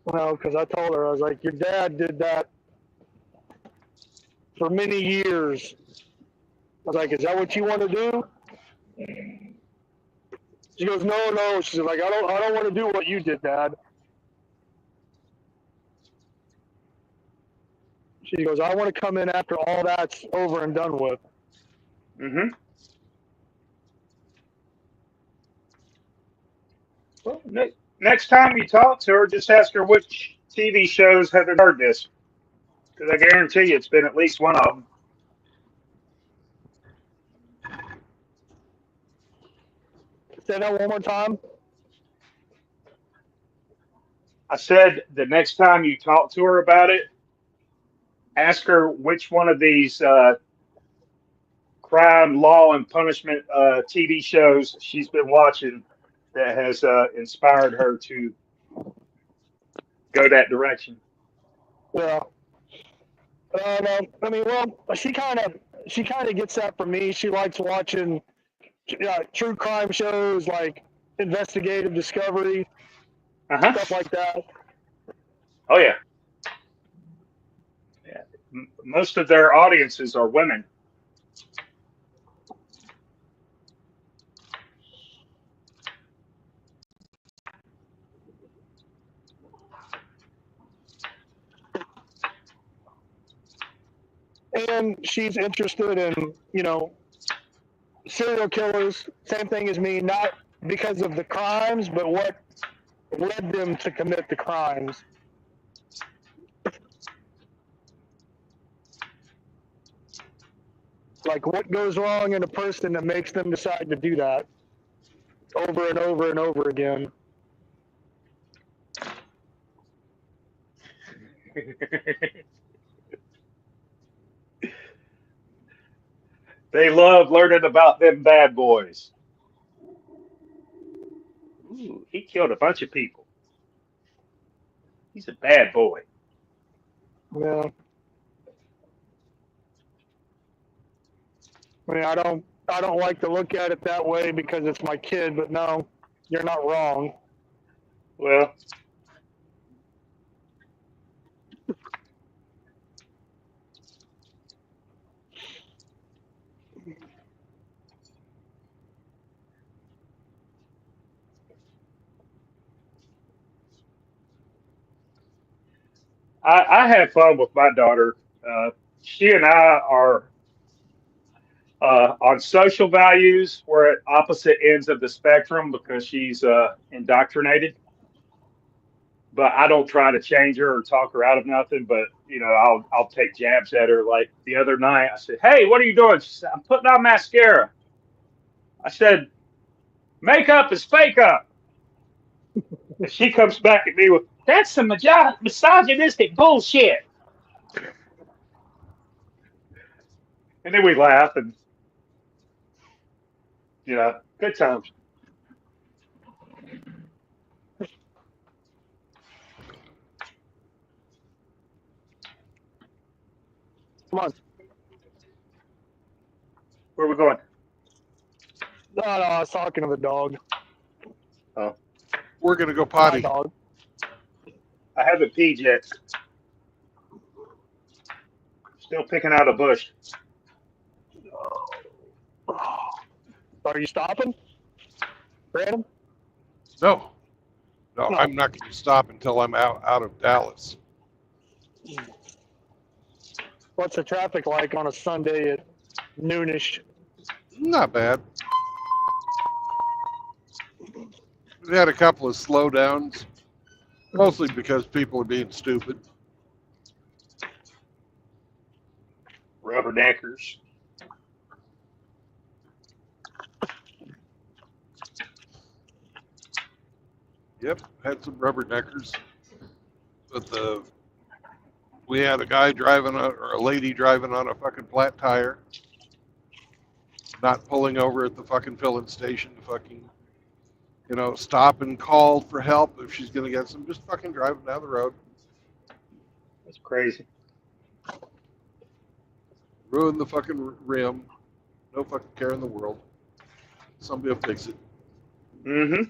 Well, because I told her, I was like, your dad did that for many years. I was like, is that what you want to do? She goes, no. She's like, I don't want to do what you did, Dad. She goes, I want to come in after all that's over and done with. Mm-hmm. Well, next time you talk to her, just ask her which TV shows have heard this, because I guarantee you it's been at least one of them. Say that one more time. I said the next time you talk to her about it, ask her which one of these crime, law, and punishment TV shows she's been watching that has inspired her to go that direction. Yeah. No, I mean, well, she kind of gets that from me. She likes watching true crime shows like Investigative Discovery, stuff like that. Oh yeah. Yeah. Most of their audiences are women. And she's interested in, serial killers, same thing as me, not because of the crimes, but what led them to commit the crimes. Like what goes wrong in a person that makes them decide to do that over and over and over again. They love learning about them bad boys. Ooh, he killed a bunch of people. He's a bad boy. Yeah. I mean, I don't like to look at it that way because it's my kid, but no, you're not wrong. Well, I have fun with my daughter. She and I are on social values. We're at opposite ends of the spectrum because she's indoctrinated. But I don't try to change her or talk her out of nothing. But I'll take jabs at her. Like the other night, I said, "Hey, what are you doing?" She said, "I'm putting on mascara." I said, "Makeup is fake up." And she comes back at me with, "That's some misogynistic bullshit." And then we laugh and good times. Come on. Where are we going? No, I was talking to the dog. Oh, We're gonna go My potty. dog. I haven't peed yet. Still picking out a bush. Are you stopping, Brandon? No, No. I'm not going to stop until I'm out of Dallas. What's the traffic like on a Sunday at noonish? Not bad. We had a couple of slowdowns, mostly because people are being stupid. Rubberneckers. Yep, had some rubberneckers, but we had a guy or a lady driving on a fucking flat tire, not pulling over at the fucking filling station to fucking, stop and call for help if she's gonna get some. Just fucking driving down the road, That's crazy. ruin the fucking rim. No fucking care in the world. Somebody will fix it. Mm-hmm.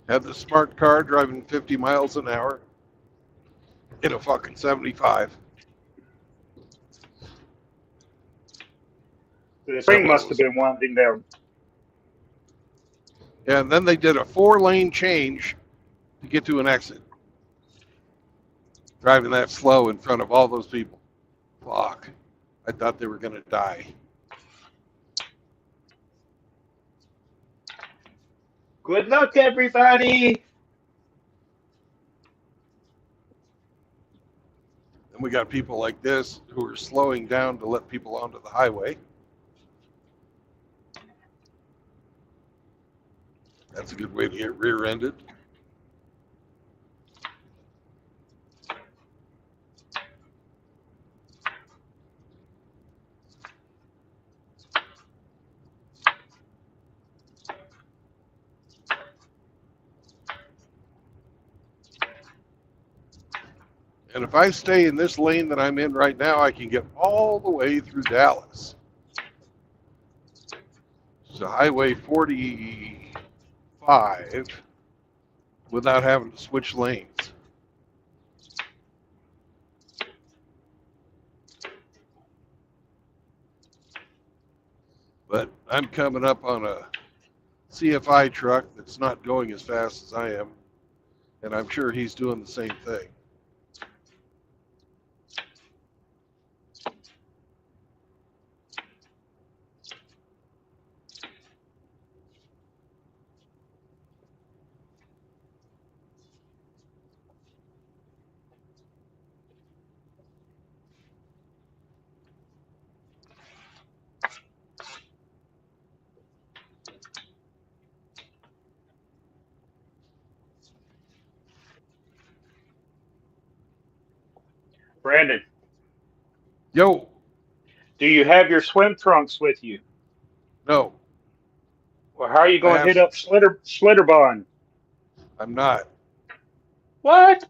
Had the smart car driving 50 miles an hour in a fucking 75. The spring must have been winding down. And then they did a 4-lane change to get to an exit. Driving that slow in front of all those people. Fuck. I thought they were going to die. Good luck, everybody. And we got people like this who are slowing down to let people onto the highway. That's a good way to get rear-ended. And if I stay in this lane that I'm in right now, I can get all the way through Dallas. So Highway 45 without having to switch lanes. But I'm coming up on a CFI truck that's not going as fast as I am, and I'm sure he's doing the same thing. Brandon, Yo, do you have your swim trunks with you? no, Well, how are you I going to have- hit up Slitterbond? I'm not. What?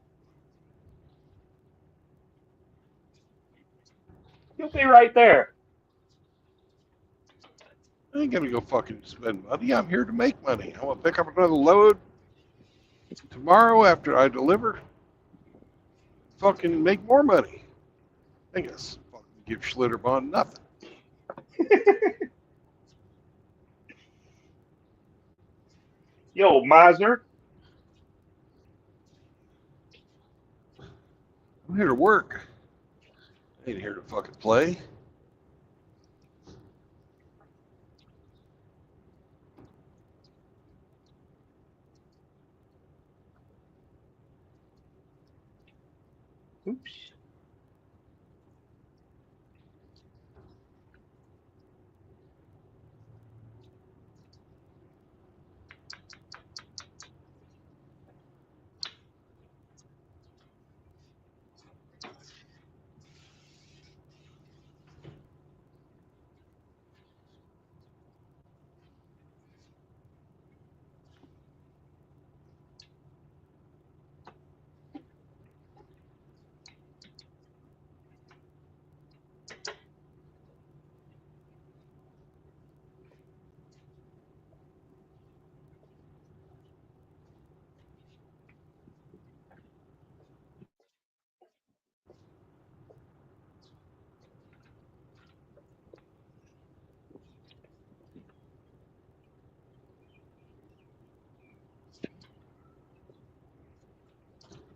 You'll be right there. I ain't gonna go fucking spend money. I'm here to make money. I want to pick up another load tomorrow after I deliver. Fucking make more money. I guess fucking give Schlitterbahn nothing. Yo, miser. I'm here to work. I ain't here to fucking play. Oops.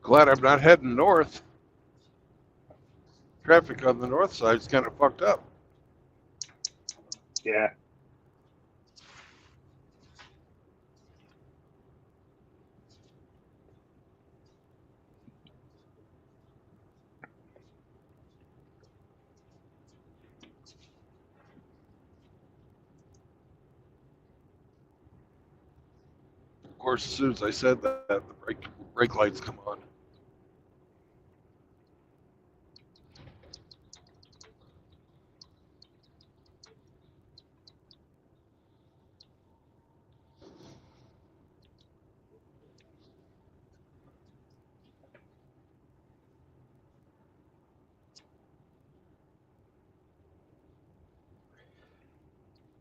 Glad I'm not heading north. Traffic on the north side is kind of fucked up. Yeah. Of course, as soon as I said that, the brake lights come on.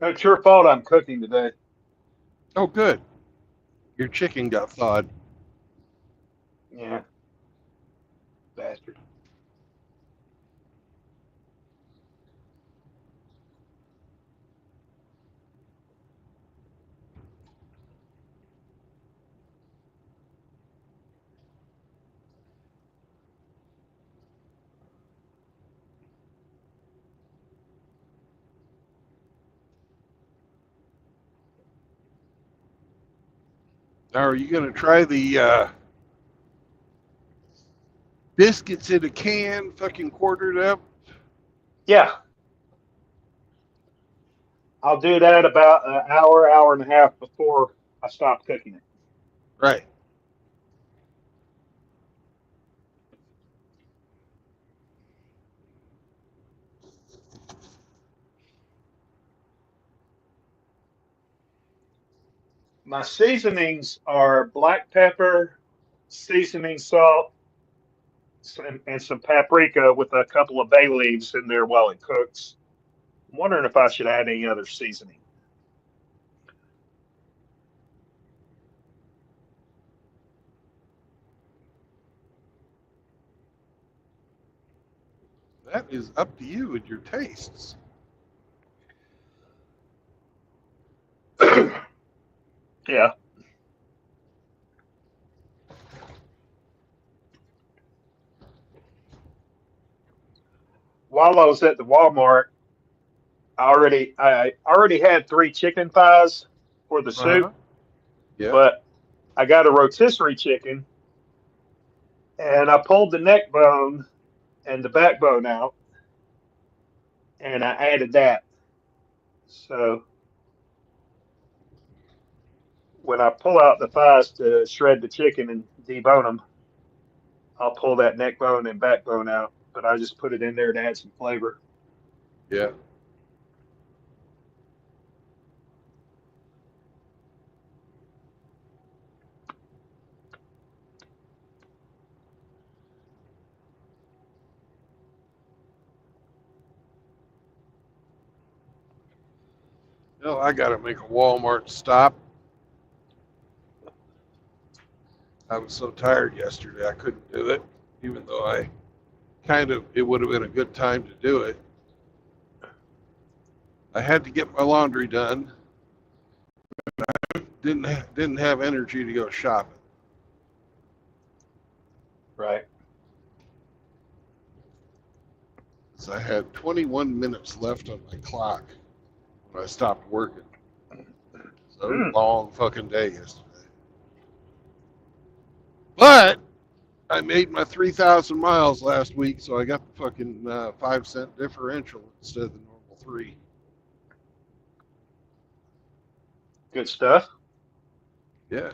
No, it's your fault I'm cooking today. Oh, good. Your chicken got thawed. Yeah. Bastard. Now, are you going to try the biscuits in a can, fucking quartered up. Yeah. I'll do that about an hour, hour and a half before I stop cooking it. Right. My seasonings are black pepper, seasoning salt, and some paprika with a couple of bay leaves in there while it cooks. I'm wondering if I should add any other seasoning. That is up to you and your tastes. Yeah. While I was at the Walmart, I already had 3 chicken thighs for the soup, Uh-huh. Yeah. but I got a rotisserie chicken and I pulled the neck bone and the backbone out and I added that. So when I pull out the thighs to shred the chicken and debone them, I'll pull that neck bone and backbone out, but I just put it in there to add some flavor. Yeah. Well, I got to make a Walmart stop. I was so tired yesterday I couldn't do it, even though it would have been a good time to do it. I had to get my laundry done. Didn't have energy to go shopping. Right. So I had 21 minutes left on my clock when I stopped working. So it was a long fucking day yesterday. But I made my 3,000 miles last week, so I got the fucking 5 cent differential instead of the normal 3. Good stuff. Yeah.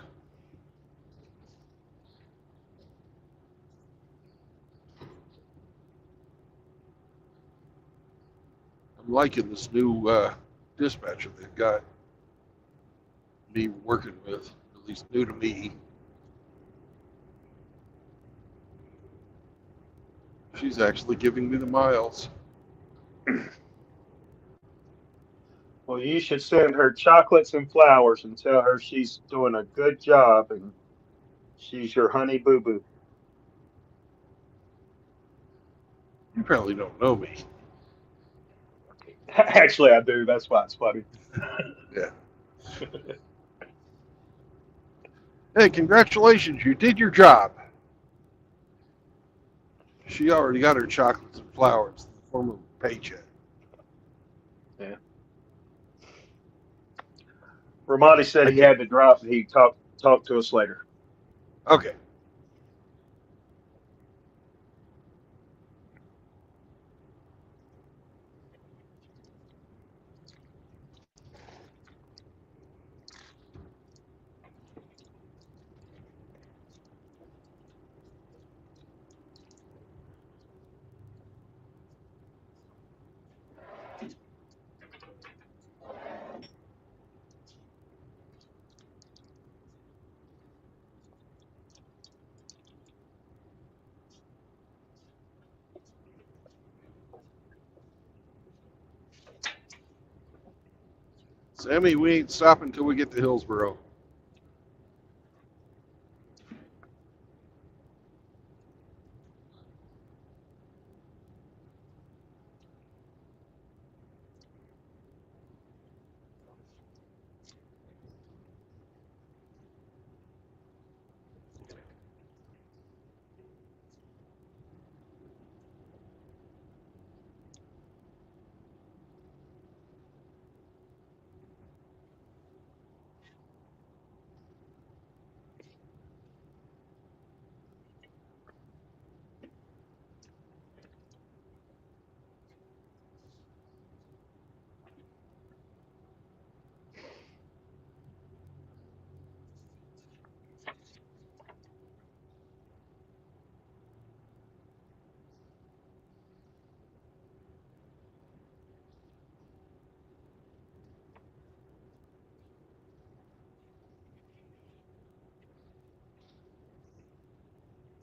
I'm liking this new dispatcher they've got me working with, at least new to me. She's actually giving me the miles. Well, you should send her chocolates and flowers and tell her she's doing a good job and she's your honey boo boo. You probably don't know me. Actually, I do. That's why it's funny. Yeah. Hey, congratulations, you did your job. She already got her chocolates and flowers in the form of a paycheck. Yeah. Ramadi said he had to drop. He talk to us later. Okay. Sammy, we ain't stopping until we get to Hillsboro.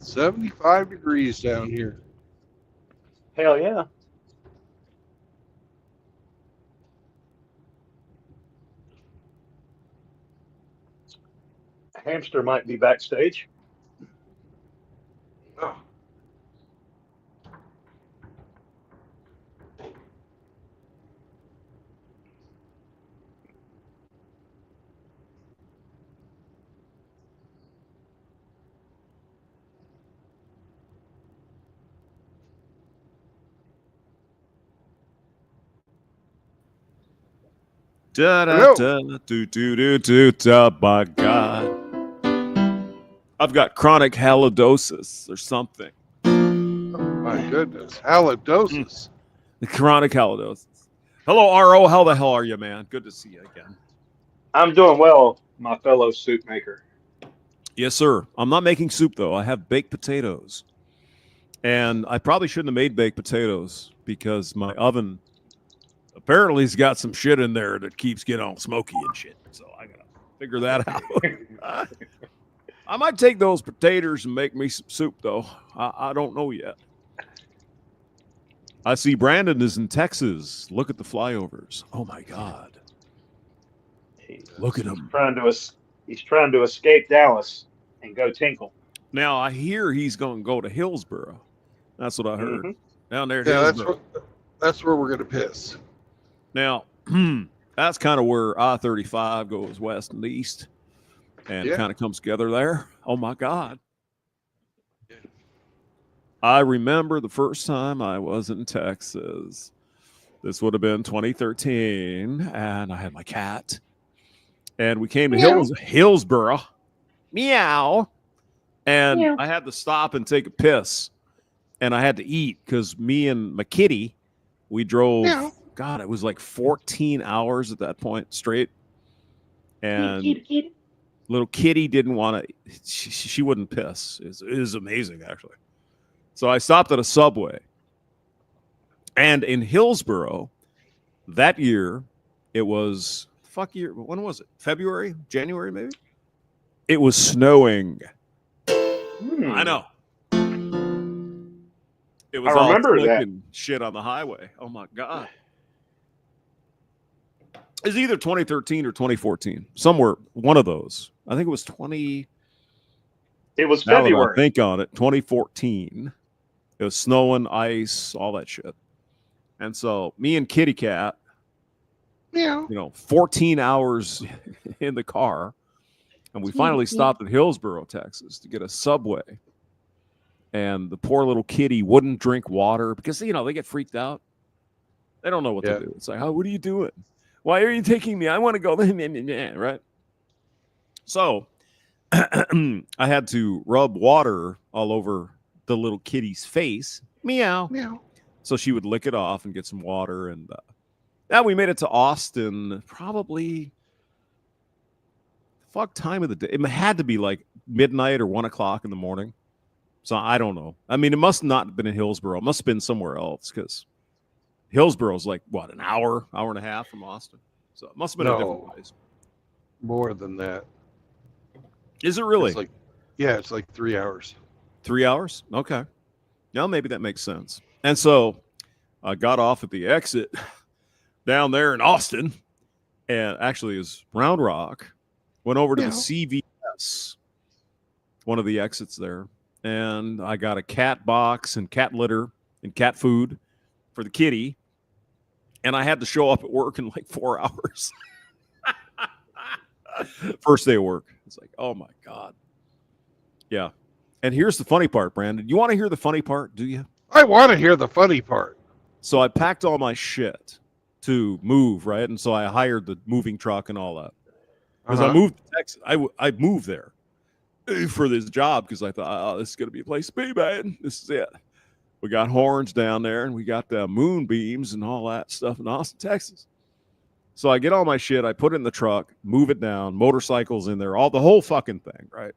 75 degrees down here. Hell yeah. Hamster might be backstage. Oh. Da da da do do do do da by God. I've got chronic halitosis or something. My goodness. Halitosis. The chronic halitosis. Hello, RO. How the hell are you, man? Good to see you again. I'm doing well, my fellow soup maker. Yes, sir. I'm not making soup though. I have baked potatoes, and I probably shouldn't have made baked potatoes because my oven apparently has got some shit in there that keeps getting all smoky and shit. So I gotta figure that out. I might take those potatoes and make me some soup though. I don't know yet. I see Brandon is in Texas. Look at the flyovers. Oh my God. Look at him. He's trying to escape Dallas and go tinkle. Now I hear he's going to go to Hillsboro. That's what I heard. Mhm. Down there. At Yeah, Hillsboro. that's where we're going to piss. Now, that's kind of where I-35 goes west and east and Yeah. kind of comes together there. Oh, my God. I remember the first time I was in Texas. This would have been 2013, and I had my cat. And we came to Hillsboro. Meow. And I had to stop and take a piss. And I had to eat because me and my kitty, we drove, God, it was like 14 hours at that point straight. And little kitty didn't want to, she wouldn't piss. It was amazing, actually. So I stopped at a Subway. And in Hillsboro, that year, it was, when was it? February? January, maybe? It was snowing. I know. It was I remember all that. shit on the highway. Oh my God. It's either 2013 or 2014. Somewhere, one of those. I think it was 20. It was Now that I February. think on it, 2014. It was snowing, ice, all that shit. And so me and Kitty Cat, 14 hours in the car. And we finally stopped at Hillsboro, Texas to get a Subway. And the poor little kitty wouldn't drink water because, they get freaked out. They don't know what to do. It's like, oh, what are you doing? Why are you taking me? I want to go. Right? So I had to rub water all over the little kitty's face. Meow. Meow. So she would lick it off and get some water. And we made it to Austin probably, time of the day. It had to be like midnight or 1 o'clock in the morning. So I don't know. I mean, it must not have been in Hillsboro. It must have been somewhere else because Hillsboro's like, what, an hour and a half from Austin? So it must have been a different place. More than that. Is it really? It's like 3 hours. 3 hours? Okay. Now maybe that makes sense. And so I got off at the exit down there in Austin, and actually it was Round Rock, went over to the CVS, one of the exits there, and I got a cat box and cat litter and cat food for the kitty, and I had to show up at work in like 4 hours. First day of work. It's like, oh my God. Yeah. And here's the funny part, Brandon. You want to hear the funny part, do you? I want to hear the funny part. So I packed all my shit to move, right? And so I hired the moving truck and all that. Because I moved to Texas. I moved there for this job because I thought, oh, this is going to be a place to be, man. This is it. We got horns down there and we got the moonbeams and all that stuff in Austin, Texas. So I get all my shit. I put it in the truck, move it down, motorcycles in there, the whole fucking thing, right?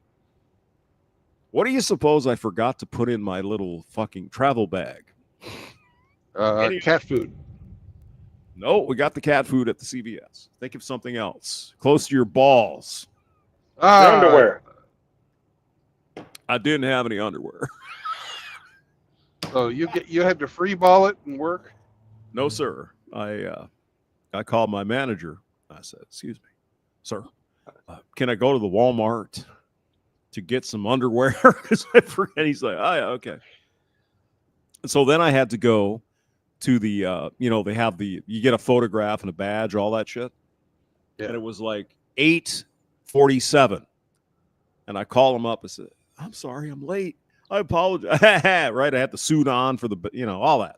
What do you suppose I forgot to put in my little fucking travel bag? Cat food. No, we got the cat food at the CVS. Think of something else. Close to your balls. Underwear. I didn't have any underwear. So you had to free ball it and work. No, sir. I called my manager. I said, "Excuse me, sir, can I go to the Walmart to get some underwear?" Because I forget. He's like, "Oh yeah, okay." And so then I had to go to the, they have you get a photograph and a badge, all that shit. Yeah. And it was like 8:47, and I call him up. I said, "I'm sorry, I'm late. I apologize." Right, I had the suit on for the, all that.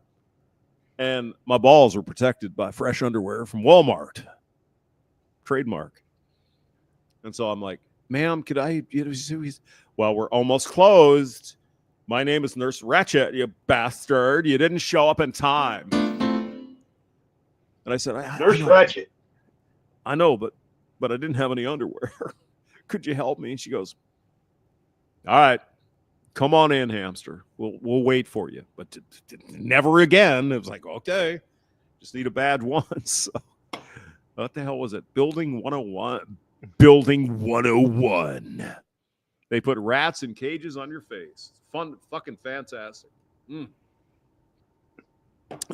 And my balls were protected by fresh underwear from Walmart. Trademark. And so I'm like, "Ma'am, could I, well, we're almost closed. My name is Nurse Ratchet, you bastard. You didn't show up in time." And I said, Nurse know. Ratchet. I know, but I didn't have any underwear. Could you help me?" And she goes, "All right, come on in, hamster. We'll wait for you." But never again. It was like, okay, just need a badge once. So, what the hell was it? Building 101. Building 101. They put rats in cages on your face. Fun, fucking fantastic.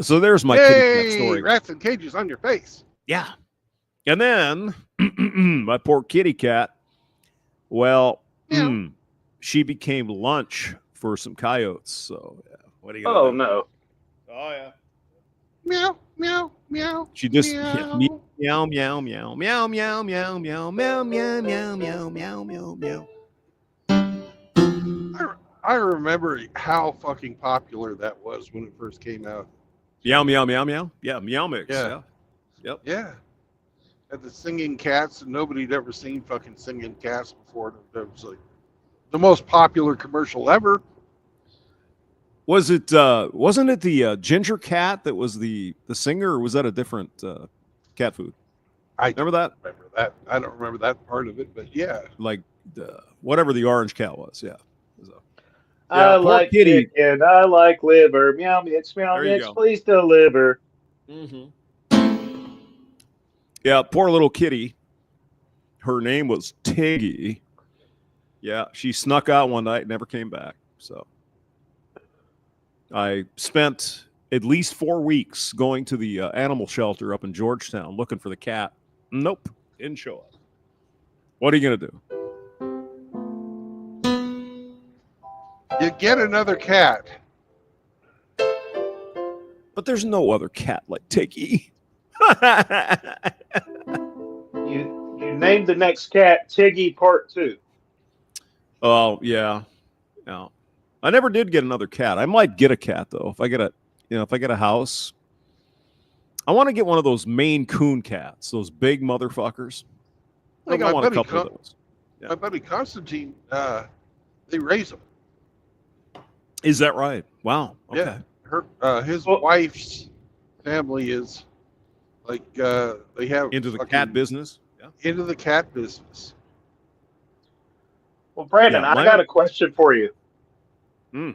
So there's my kitty cat story. Rats in cages on your face. Yeah. And then my poor kitty cat, well, she became lunch for some coyotes. So, yeah, what are you going to do? No. Oh, yeah. Meow, meow, meow. She just meow. meow, meow, meow, meow, meow, meow, meow, meow, meow, meow, meow, meow, meow, meow. I remember how fucking popular that was when it first came out. Meow, meow, meow, meow. Yeah, meow mix. Yeah. Yeah. Yep. Yeah. Had the singing cats, and nobody'd ever seen fucking singing cats before. That was like the most popular commercial ever. Wasn't it the ginger cat that was the singer, or was that a different cat food? I Remember that? remember that. I don't remember that part of it, but yeah. Like whatever the orange cat was. Yeah. So, I poor like kitty. chicken. I like liver. Meow mix, meow There you mix. go. Please deliver. Yeah, poor little kitty. Her name was Tiggy. Yeah, she snuck out one night and never came back. So I spent at least 4 weeks going to the animal shelter up in Georgetown looking for the cat. Nope, didn't show up. What are you going to do? You get another cat. But there's no other cat like Tiggy. You named the next cat Tiggy Part 2. Oh, yeah. Yeah. I never did get another cat. I might get a cat though. If I get a house, I want to get one of those Maine Coon cats, those big motherfuckers. I think I want a couple of those. Yeah. My buddy Constantine, they raise them. Is that right? Wow. Okay. Yeah. His wife's family is like they have Into the fucking- cat business. Yeah. Into the cat business. Well, Brandon, Yeah, I got a question for you. Hmm.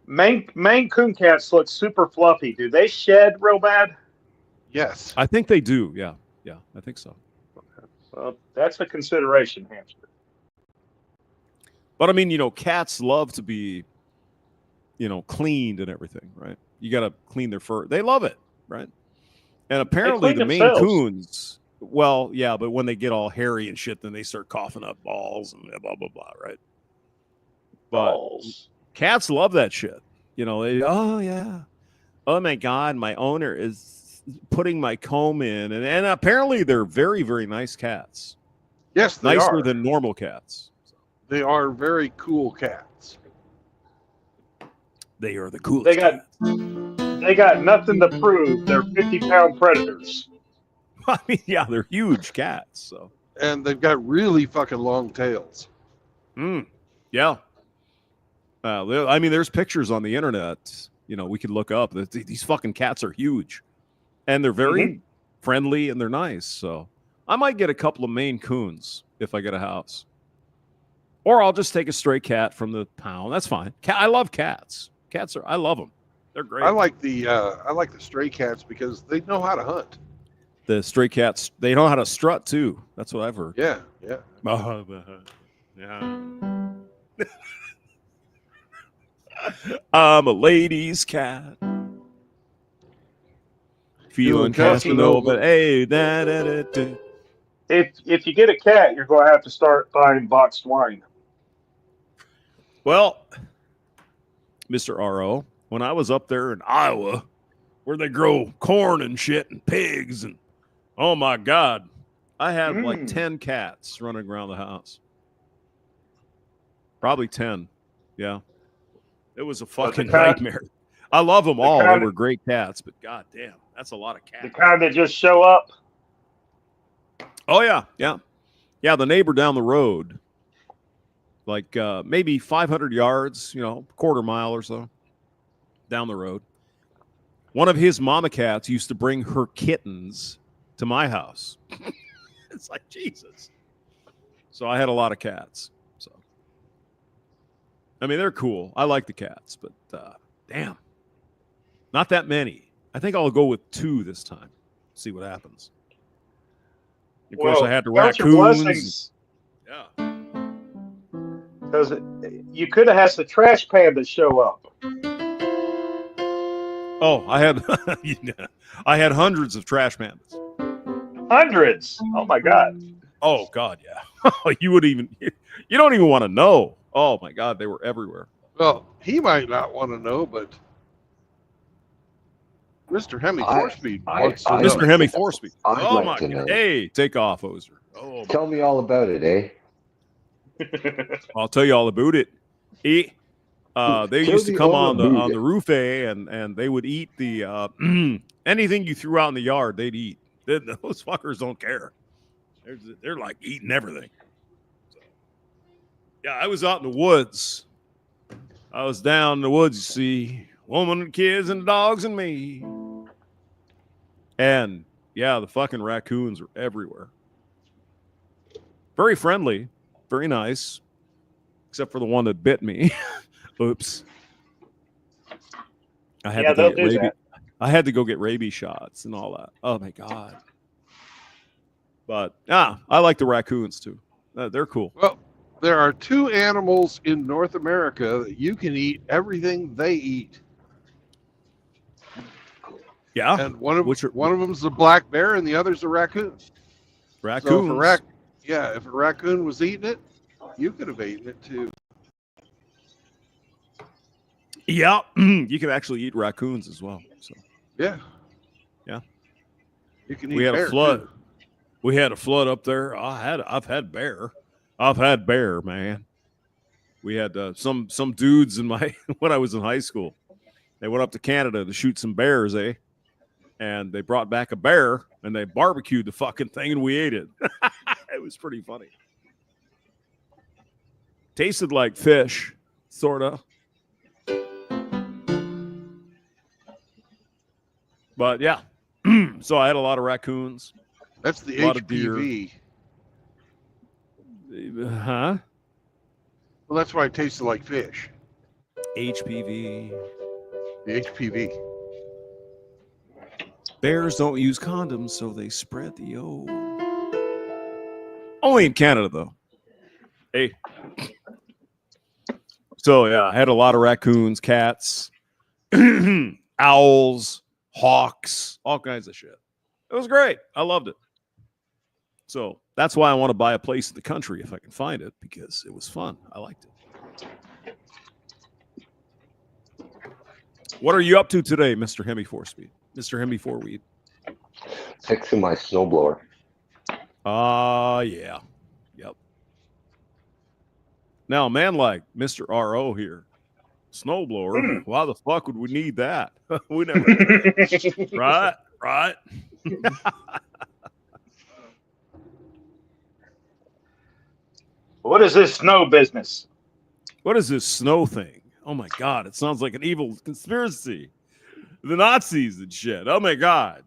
Maine Coon cats look super fluffy. Do they shed real bad? Yes. I think they do. Yeah. Yeah. I think so. Well, that's a consideration, hamster. But I mean, cats love to be, cleaned and everything, right? You got to clean their fur. They love it, right? And apparently the clean Maine themselves. Coons, well, yeah, but when they get all hairy and shit, then they start coughing up balls and blah, blah, blah, right? But Balls. cats love that shit. Oh, yeah. Oh, my God, my owner is putting my comb in. And apparently they're very, very nice cats. Yes, they Nicer are. than normal cats. They are very cool cats. They are the coolest They got cats. they got nothing to prove. They're 50-pound predators. I mean, yeah, they're huge cats. So, And they've got really fucking long tails. yeah. I mean, there's pictures on the internet. We could look up. These fucking cats are huge, and they're very friendly and they're nice. So, I might get a couple of Maine Coons if I get a house, or I'll just take a stray cat from the pound. That's fine. I love cats. I love them. They're great. I like the stray cats because they know how to hunt. The stray cats. They know how to strut too. That's what I've heard. Yeah, yeah. Yeah. I'm a ladies' cat. Feeling Casanova. Hey, da, da, da, da. If you get a cat, you're going to have to start buying boxed wine. Well, Mr. RO, when I was up there in Iowa, where they grow corn and shit and pigs, and oh my God, I had like 10 cats running around the house. Probably 10. Yeah. It was a fucking nightmare. I love them all. They were great cats, but god damn, that's a lot of cats. The kind that just show up. Oh yeah, yeah. Yeah, the neighbor down the road, like maybe 500 yards, quarter mile or so down the road. One of his mama cats used to bring her kittens to my house. It's like, Jesus. So I had a lot of cats. So, I mean, they're cool. I like the cats, but damn, not that many. I think I'll go with 2 this time. See what happens. Of course, I had the raccoons. Yeah. Because you could have had the trash panda show up. Oh, I had I had hundreds of trash pandas. Hundreds. Oh my God. Oh God, yeah. You don't even want to know. Oh my God, they were everywhere. Well, he might not want to know, but Mr. Hemi Four-Speed wants to know. Mr. Hemi Four-Speed. I'd Oh like my to God. know. Hey, take off, Ozer. Oh, Tell me all about it, eh? I'll tell you all about it. They used to come on the roof, and they would eat the anything you threw out in the yard. They'd eat. Those fuckers don't care. They're like eating everything. So, yeah, I was out in the woods. I was down in the woods. You see, woman and kids and dogs and me. And yeah, the fucking raccoons are everywhere. Very friendly, very nice, except for the one that bit me. Oops. I had to go get rabies shots and all that. Oh my God. But I like the raccoons too. They're cool. Well, there are 2 animals in North America that you can eat everything they eat. Yeah. And one of them's a black bear and the other's a raccoon. Raccoons. So if a raccoon was eating it, you could have eaten it too. Yeah, you can actually eat raccoons as well. So yeah. You can eat. We had a flood. Too. We had a flood up there. I've had bear. I've had bear, man. We had some dudes when I was in high school. They went up to Canada to shoot some bears, eh? And they brought back a bear and they barbecued the fucking thing and we ate it. It was pretty funny. Tasted like fish, sort of. But yeah, so I had a lot of raccoons. That's the HPV. Huh? Well, that's why it tasted like fish. HPV. The HPV. Bears don't use condoms, so they spread the O. Only in Canada, though. Hey. So, yeah, I had a lot of raccoons, cats, owls, hawks, all kinds of shit. It was great. I loved it. So that's why I want to buy a place in the country if I can find it, because it was fun. I liked it. What are you up to today, Mr. Hemi Four-Speed? Mr. Hemi Four-Weed? Fixing my snowblower. Yeah. Yep. Now, a man like Mr. RO here, snowblower, why the fuck would we need that? We never. Right. What is this snow business? What is this snow thing? Oh my God, it sounds like an evil conspiracy. The Nazis and shit. Oh my God.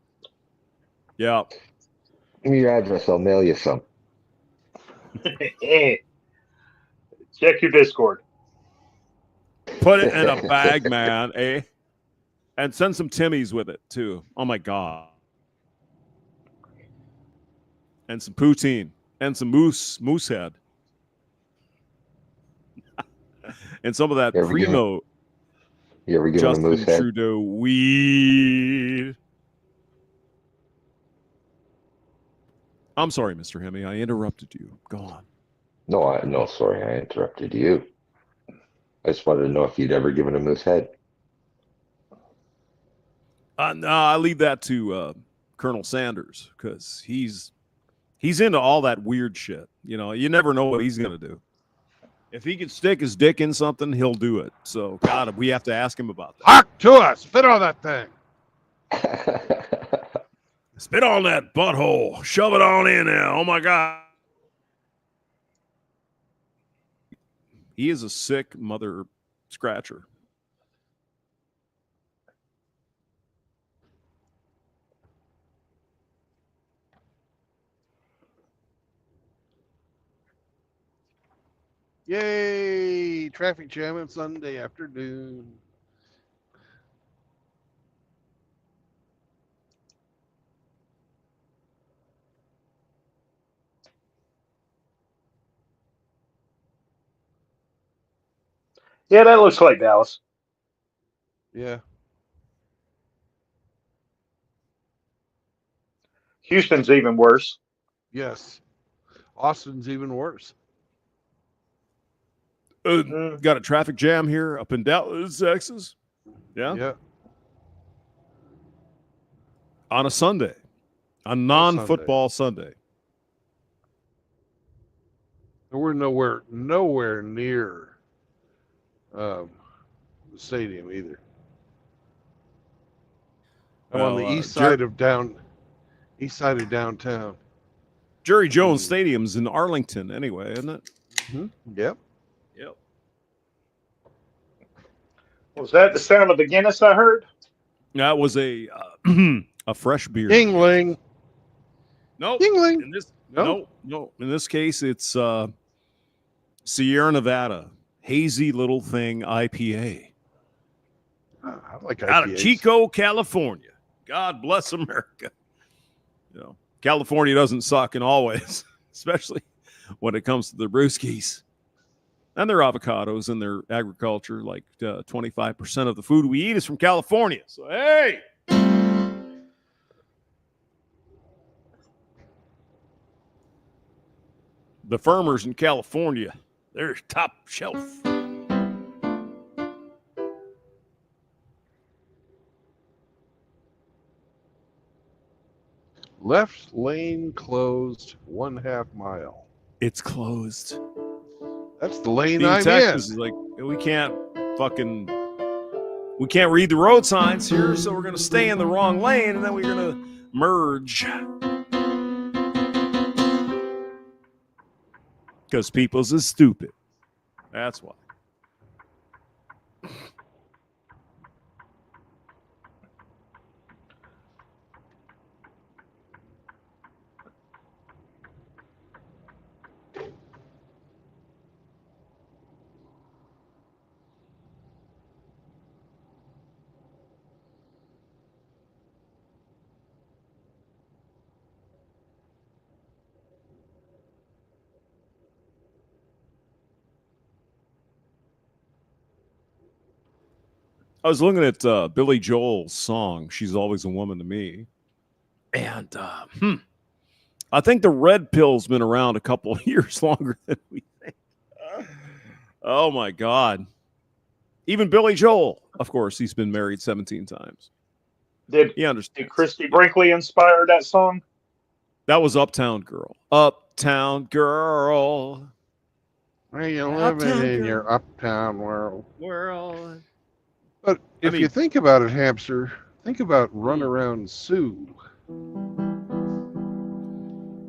Yeah. Give me your address. I'll mail you some. Check your Discord. Put it in a bag, man, eh? And send some Timmies with it, too. Oh, my God. And some poutine. And some moose head. And some of that Primo. You ever given a Justin moose head? Trudeau weed. I'm sorry, Mr. Hemi. I interrupted you. Go on. No, sorry, I interrupted you. I just wanted to know if you'd ever given a moose head. No, I leave that to Colonel Sanders because he's into all that weird shit. You know, you never know what he's gonna do. If he can stick his dick in something, he'll do it. So, God, we have to ask him about that. Talk to us. Spit on that thing. Spit on that butthole. Shove it on in there. Oh my God. He is a sick mother scratcher. Yay! Traffic jam on Sunday afternoon. Yeah, that looks like Dallas. Yeah. Houston's even worse. Yes. Austin's even worse. Got a traffic jam here up in Dallas, Texas. Yeah. Yeah. On a Sunday, a non-football Sunday. We're nowhere near the stadium either. I'm on the east side of downtown. Jerry Jones Stadium's in Arlington, anyway, isn't it? Mm-hmm. Yep. Yep. Was that the sound of the Guinness I heard? That was a fresh beer. Yingling. Nope. Yingling. In this, No? no. In this case, it's Sierra Nevada Hazy Little Thing IPA. I like IPAs. Out of Chico, California. God bless America. You know, California doesn't suck in all ways, especially when it comes to the brewskis and their avocados and their agriculture. Like 25% of the food we eat is from California. So, hey. The farmers in California, they're top shelf. Left lane closed 1/2 mile. It's closed. That's the lane Being I'm Texas in. is like, we can't read the road signs here, so we're going to stay in the wrong lane, and then we're going to merge. Because people's is stupid. That's why. I was looking at Billy Joel's song, She's Always a Woman to Me. And I think the red pill's been around a couple of years longer than we think. Oh, my God. Even Billy Joel, of course, he's been married 17 times. Did Christy Brinkley inspire that song? That was Uptown Girl. Uptown Girl. Where you living in your uptown world? But if you think about it, Hamster, think about Runaround Sue.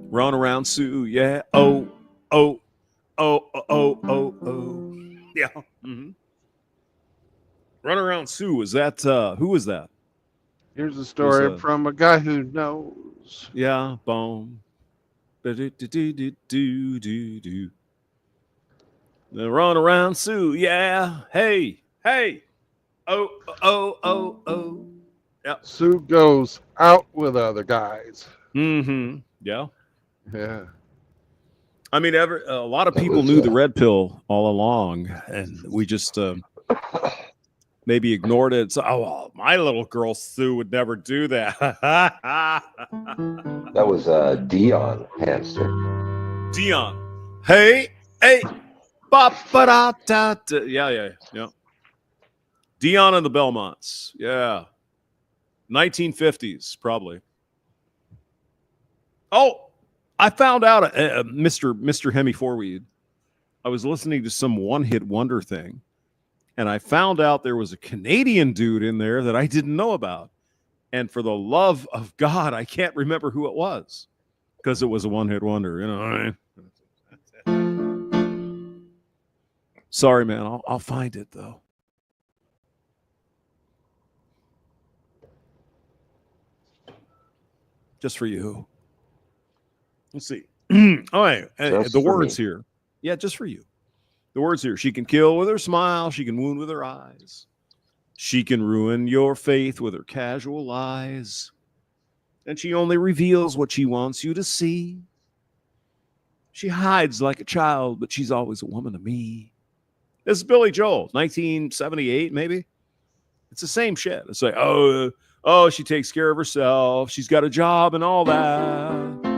Run around Sue, yeah. Oh. Yeah. Mm-hmm. Run around Sue. Is that who was that? Here's a story from a guy who knows. Yeah, boom. The run around Sue, yeah. Hey. Oh. Yeah. Sue goes out with other guys. Mm-hmm. Yeah. Yeah. I mean, a lot of people knew the red pill all along, and we just maybe ignored it. So, oh, well, my little girl Sue would never do that. That was Dion Hamster. Dion. Hey, ba-ba-da-da-da. Yeah. Dion and the Belmonts. Yeah. 1950s, probably. Oh, I found out, Mr. Hemi Fourweed. I was listening to some one-hit wonder thing, and I found out there was a Canadian dude in there that I didn't know about. And for the love of God, I can't remember who it was because it was a one-hit wonder. You know what I mean? Sorry, man. I'll find it, though. Just for you. Let's see. All right. Just The for words me. here. Yeah, just for you. The words here. She can kill with her smile. She can wound with her eyes. She can ruin your faith with her casual lies. And she only reveals what she wants you to see. She hides like a child, but she's always a woman to me. This is Billy Joel, 1978, maybe. It's the same shit. It's like, oh, she takes care of herself. She's got a job and all that.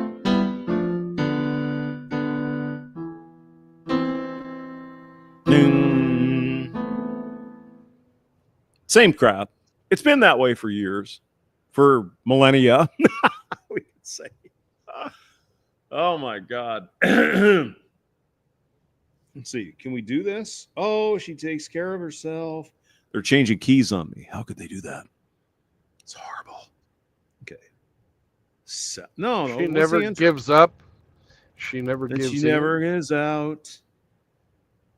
Same crap. It's been that way for years, for millennia, we could say. Oh my God. Let's see. Can we do this? Oh, she takes care of herself. They're changing keys on me. How could they do that? It's horrible. Okay. No. She never gives up. She never gives She in. never gives out.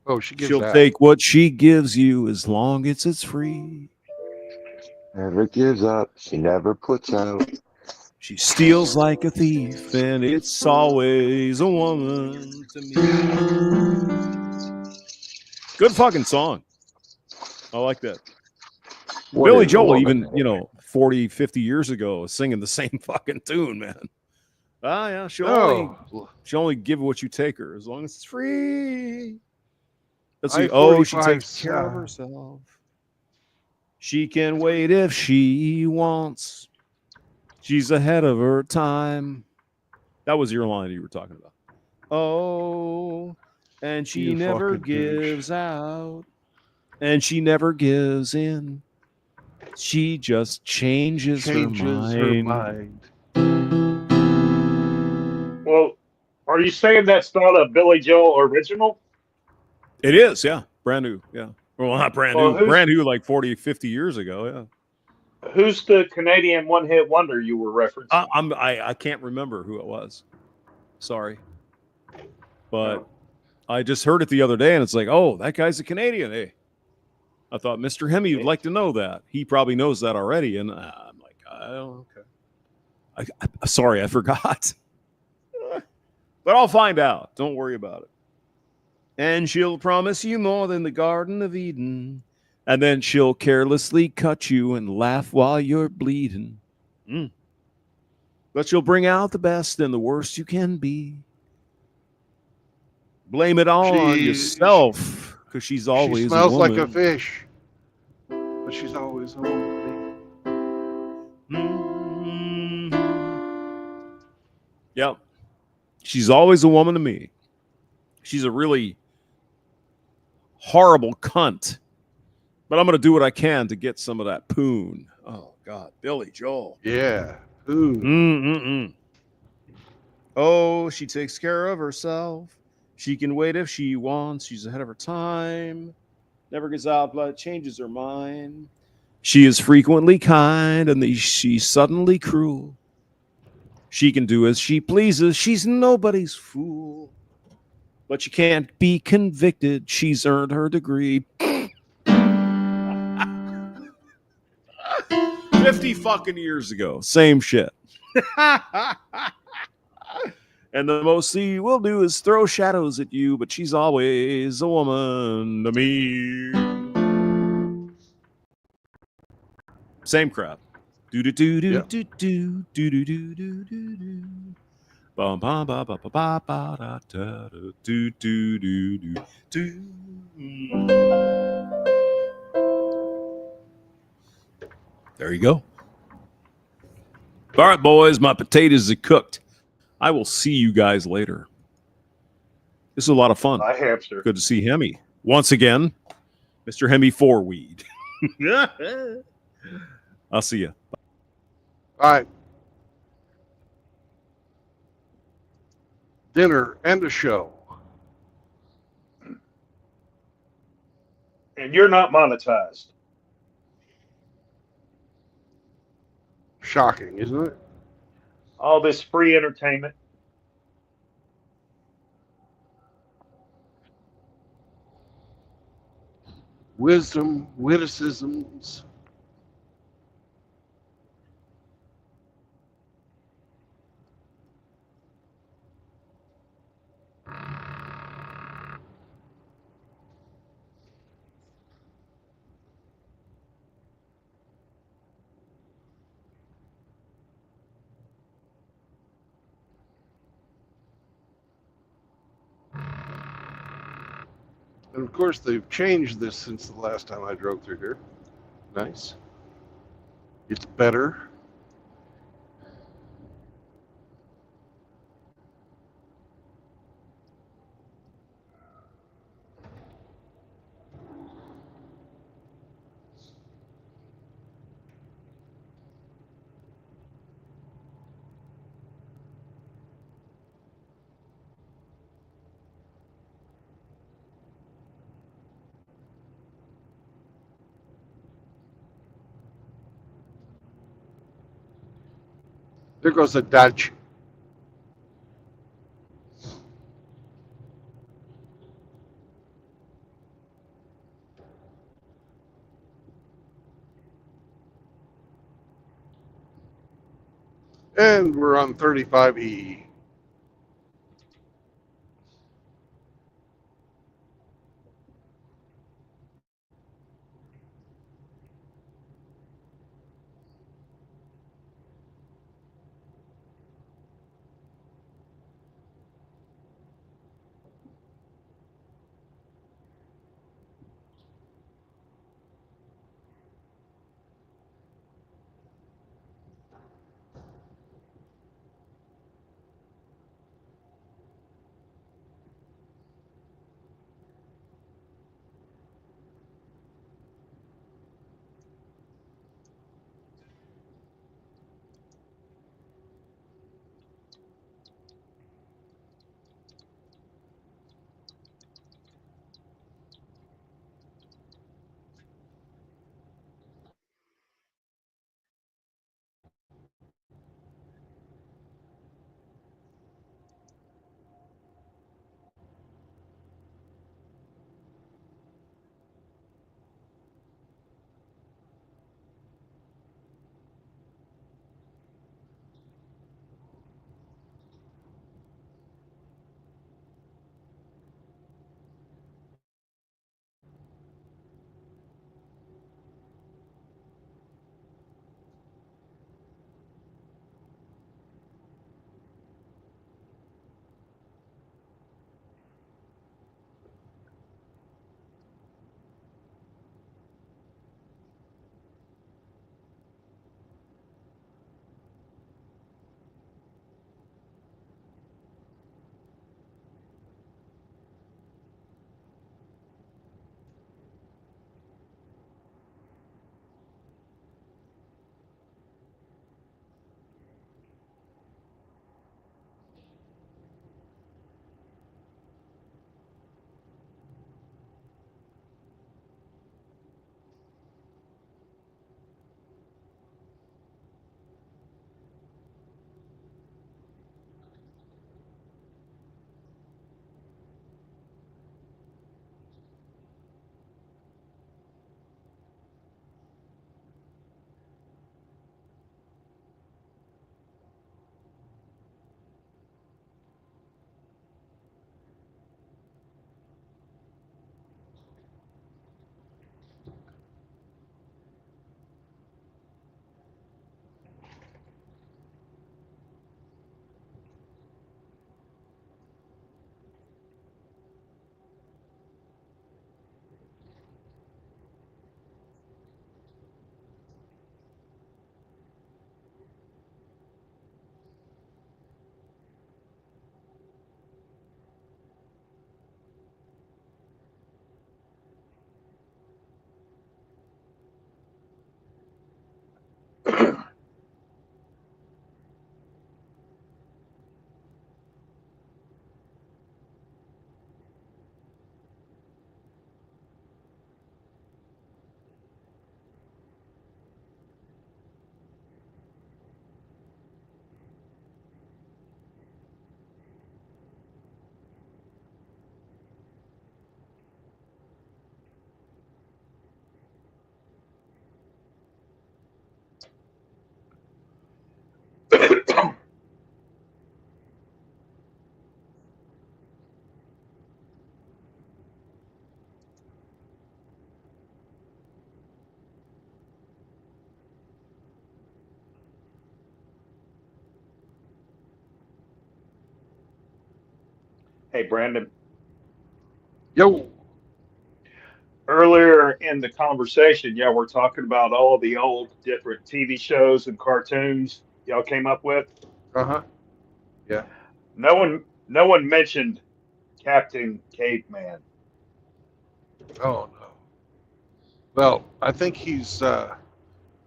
Oh, she gives She'll out. take what she gives you as long as it's free. Never gives up. She never puts out. She steals like a thief, and it's always a woman to me. Good fucking song. I like that. What Billy is a Joel, woman, even, 40, 50 years ago, was singing the same fucking tune, man. Ah, yeah, she'll only give what you take her as long as it's free. Let's see. Oh, she takes care of herself. She can wait if she wants. She's ahead of her time. That was your line you were talking about. Oh, and she You never fucking douche. gives out. And she never gives in. She just changes her mind. Well, are you saying that's not a Billy Joel original? It is, yeah. Brand new, yeah. Well, not brand Well, new. Brand new like 40, 50 years ago, yeah. Who's the Canadian one-hit wonder you were referencing? I can't remember who it was. Sorry. But I just heard it the other day, and it's like, oh, that guy's a Canadian, eh? I thought Mr. Hemi would like to know that. He probably knows that already, and I'm like, oh, okay. Sorry, I forgot. But I'll find out. Don't worry about it. And she'll promise you more than the Garden of Eden. And then she'll carelessly cut you and laugh while you're bleeding. But she'll bring out the best and the worst you can be. Blame it all on yourself, because she's always She smells a like woman. a fish, but she's always a woman. Yep. She's always a woman to me. She's a really horrible cunt. But I'm going to do what I can to get some of that poon. Oh, God. Billy Joel. Yeah. Ooh. Oh, she takes care of herself. She can wait if she wants. She's ahead of her time. Never gets out, but changes her mind. She is frequently kind, and she's suddenly cruel. She can do as she pleases. She's nobody's fool. But she can't be convicted. She's earned her degree. 50 fucking years ago. Same shit. And the most she will do is throw shadows at you, but she's always a woman to me. Same crap. Do do do do do do do do do do do do. Bum bum ba ba ba ba ba da da do do do do do. There you go. All right, boys, my potatoes are cooked. I will see you guys later. This is a lot of fun. My hamster. Good to see Hemi once again, Mr. Hemi Fourweed. I'll see you. All right. Dinner and a show. And you're not monetized. Shocking, isn't it? All this free entertainment. Wisdom, witticisms. And of course, they've changed this since the last time I drove through here. Nice. It's better. There goes a Dutch. And we're on 35E. Hey, Brandon. Yo, Earlier in the conversation, yeah, we're talking about all the old different TV shows and cartoons y'all came up with. uh-huh. Yeah. No one mentioned Captain Caveman. Oh no. Well, I think he's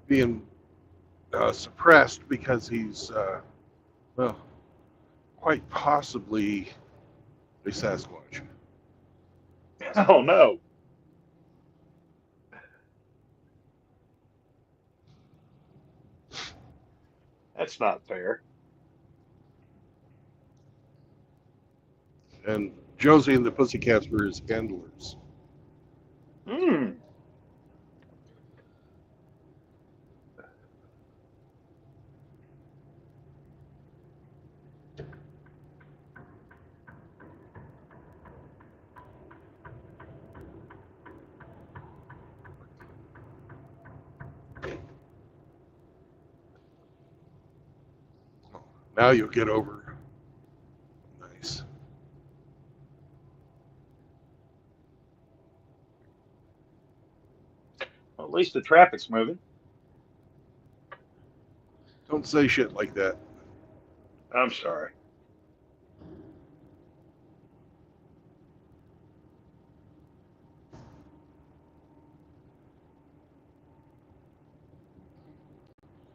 being suppressed because he's well, quite possibly a Sasquatch. Oh no. That's not fair. And Josie and the Pussycats were his handlers. Hmm. Now you'll get over. Nice. Well, at least the traffic's moving. Don't say shit like that. I'm sorry.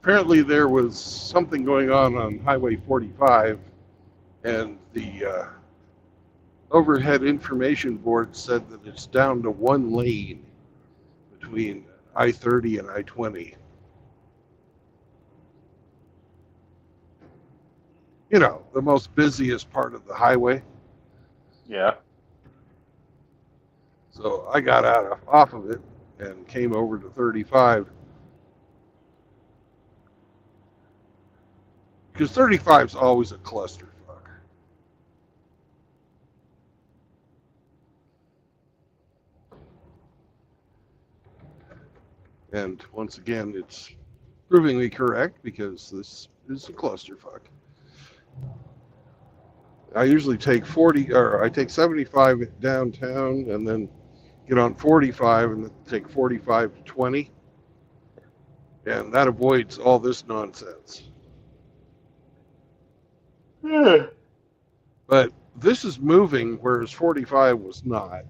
Apparently there was something going on Highway 45, and the overhead information board said that it's down to one lane between I-30 and I-20. You know, the most busiest part of the highway. Yeah. So I got off of it and came over to 35. Because 35 is always a clusterfuck. And once again, it's proving me correct because this is a clusterfuck. I usually take 40, or I take 75 downtown and then get on 45 and then take 45 to 20. And that avoids all this nonsense. But this is moving, whereas 45 was not.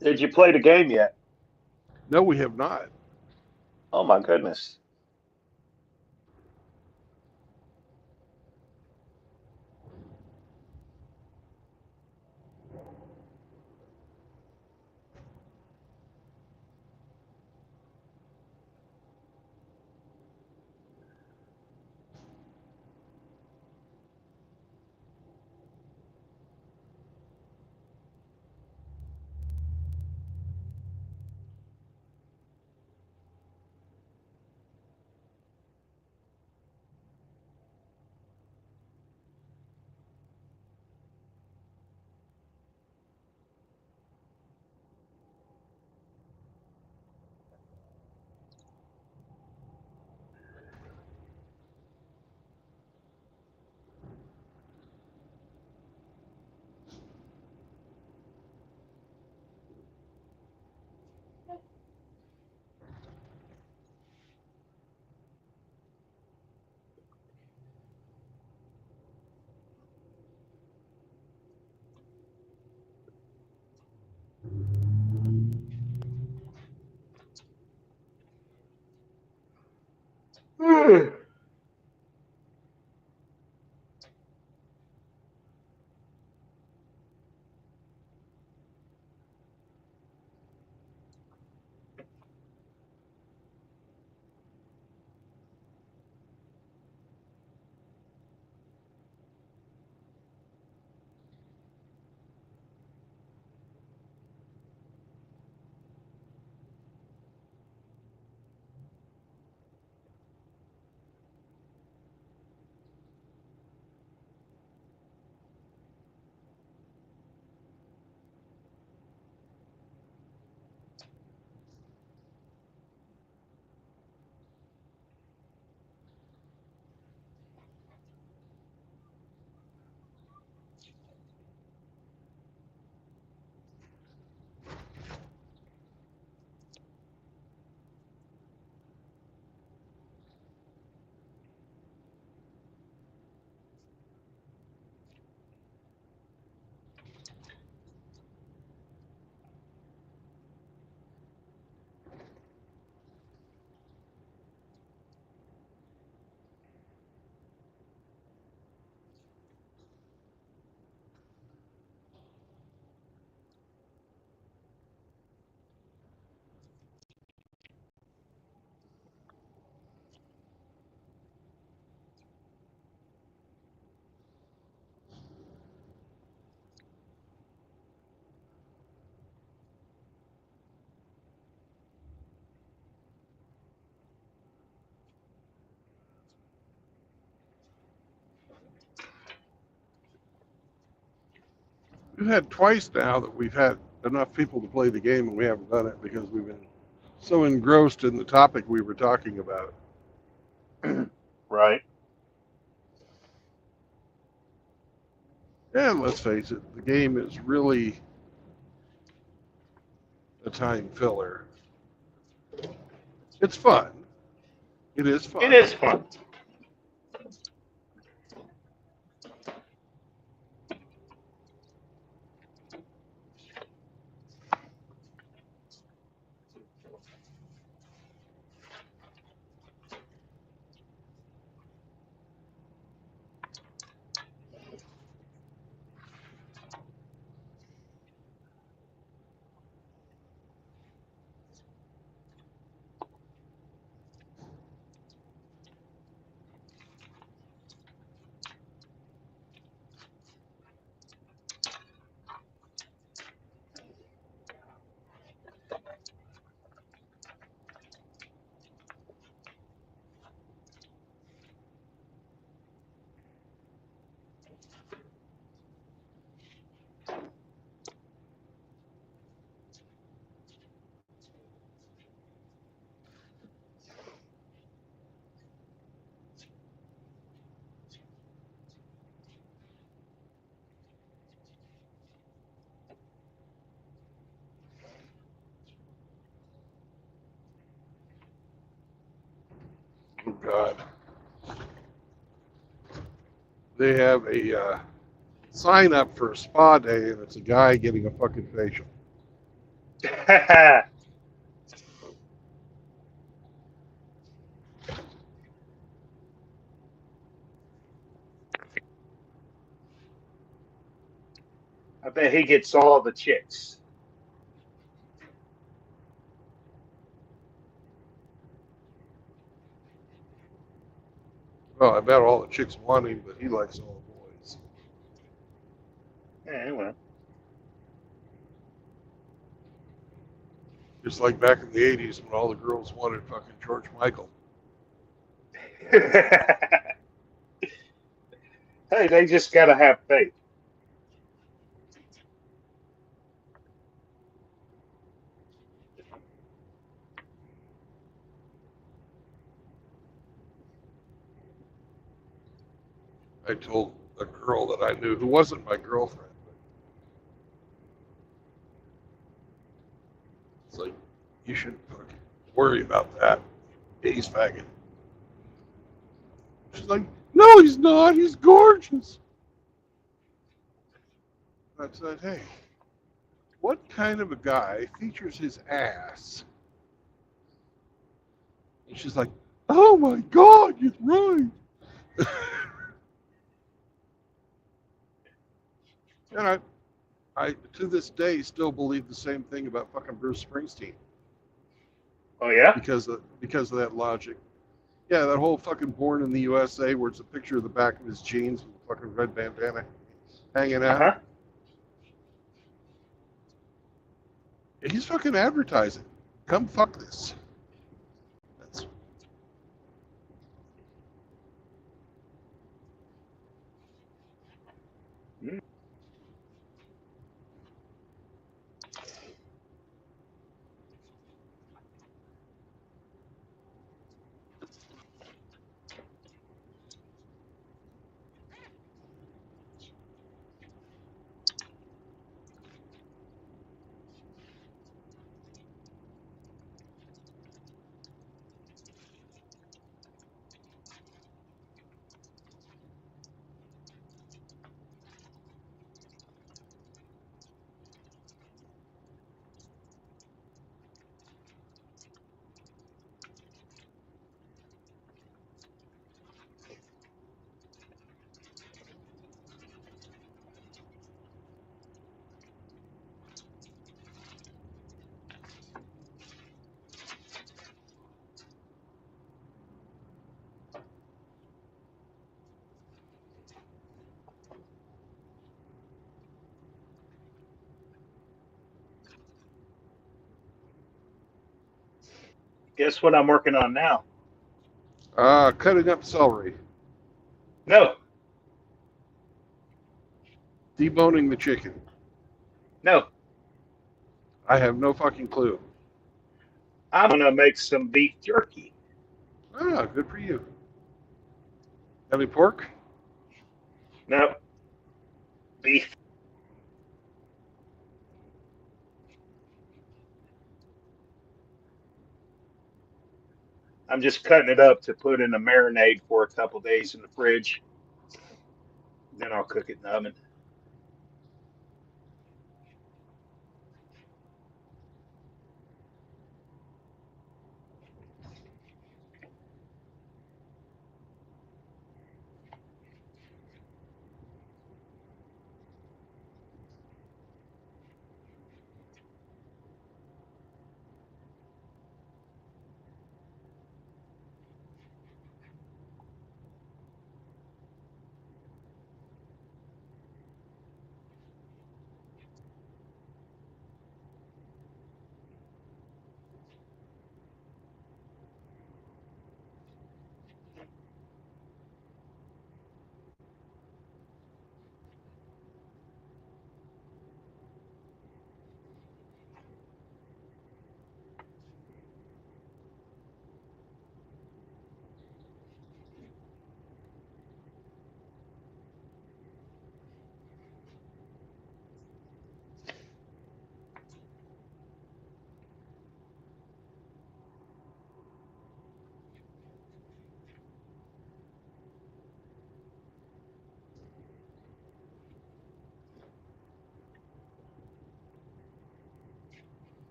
Did you play the game yet? No, we have not. Oh my goodness. We've had twice now that we've had enough people to play the game, and we haven't done it because we've been so engrossed in the topic we were talking about. Right. And let's face it, the game is really a time filler. It's fun. It is fun. It is fun. Oh, God. They have a sign up for a spa day, and it's a guy getting a fucking facial. I bet he gets all the chicks. Well, I bet all the chicks want him, but he likes all the boys. Yeah, well. Just like back in the 80s when all the girls wanted fucking George Michael. Hey, they just got to have faith. I told a girl that I knew who wasn't my girlfriend. It's like, you shouldn't fucking worry about that. He's faggot. She's like, no, he's not. He's gorgeous. I said, hey, what kind of a guy features his ass? And she's like, oh my God, you're right. And I to this day still believe the same thing about fucking Bruce Springsteen Oh, yeah? because of that logic. Yeah, that whole fucking Born in the USA where it's a picture of the back of his jeans with a fucking red bandana hanging out. Uh-huh. He's fucking advertising. Come fuck this. That's Guess what I'm working on now? cutting up celery, No. deboning the chicken. No, I have no fucking clue. I'm gonna make some beef jerky. Ah, good for you. Have any pork? No, beef. I'm just cutting it up to put in a marinade for a couple days in the fridge. Then I'll cook it in the oven.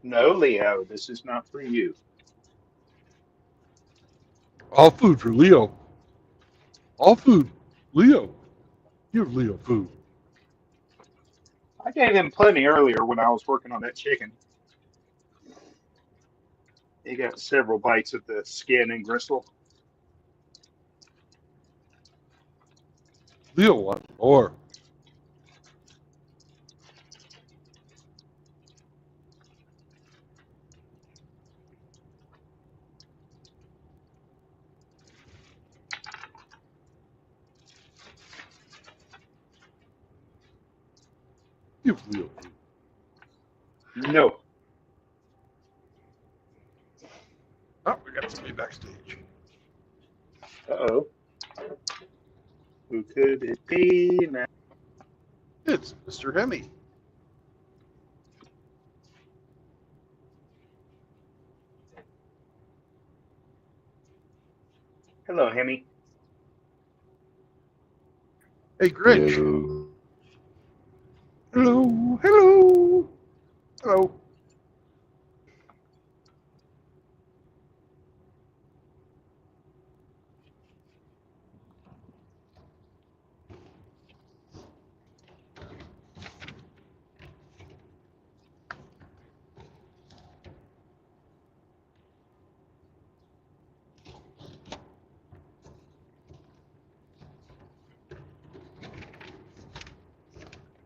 No, Leo, this is not for you. All food for Leo. All food. Leo. Give Leo food. I gave him plenty earlier when I was working on that chicken. He got several bites of the skin and gristle. Leo wants more. Give Leo food. No. Oh, we got somebody backstage. Uh-oh. Who could it be now? It's Mr. Hemi. Hello, Hemi. Hey, Grinch. You. Hello. Hello. Hello.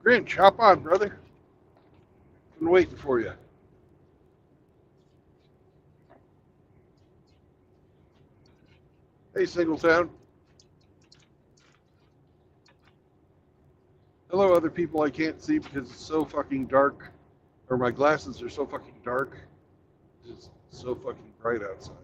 Grinch, hop on, brother. Been waiting for you. Hey, Singletown. Hello, other people I can't see because it's so fucking dark, or my glasses are so fucking dark. It's so fucking bright outside.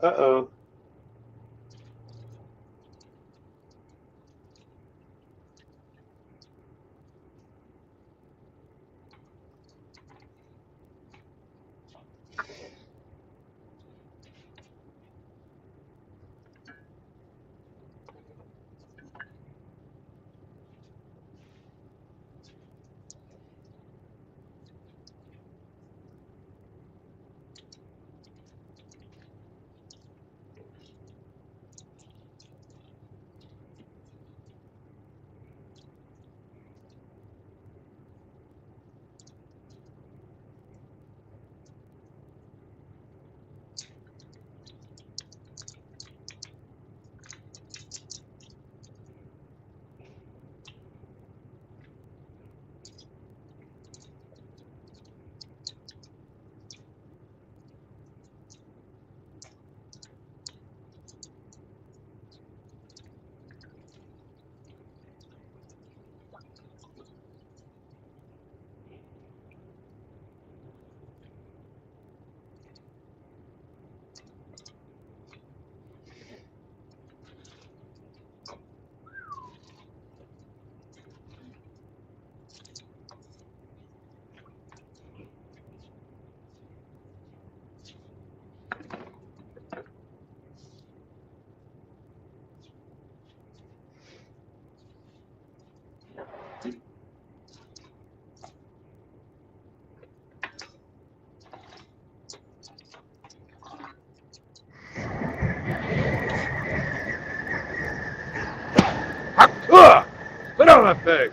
Uh-oh. Put on that thing.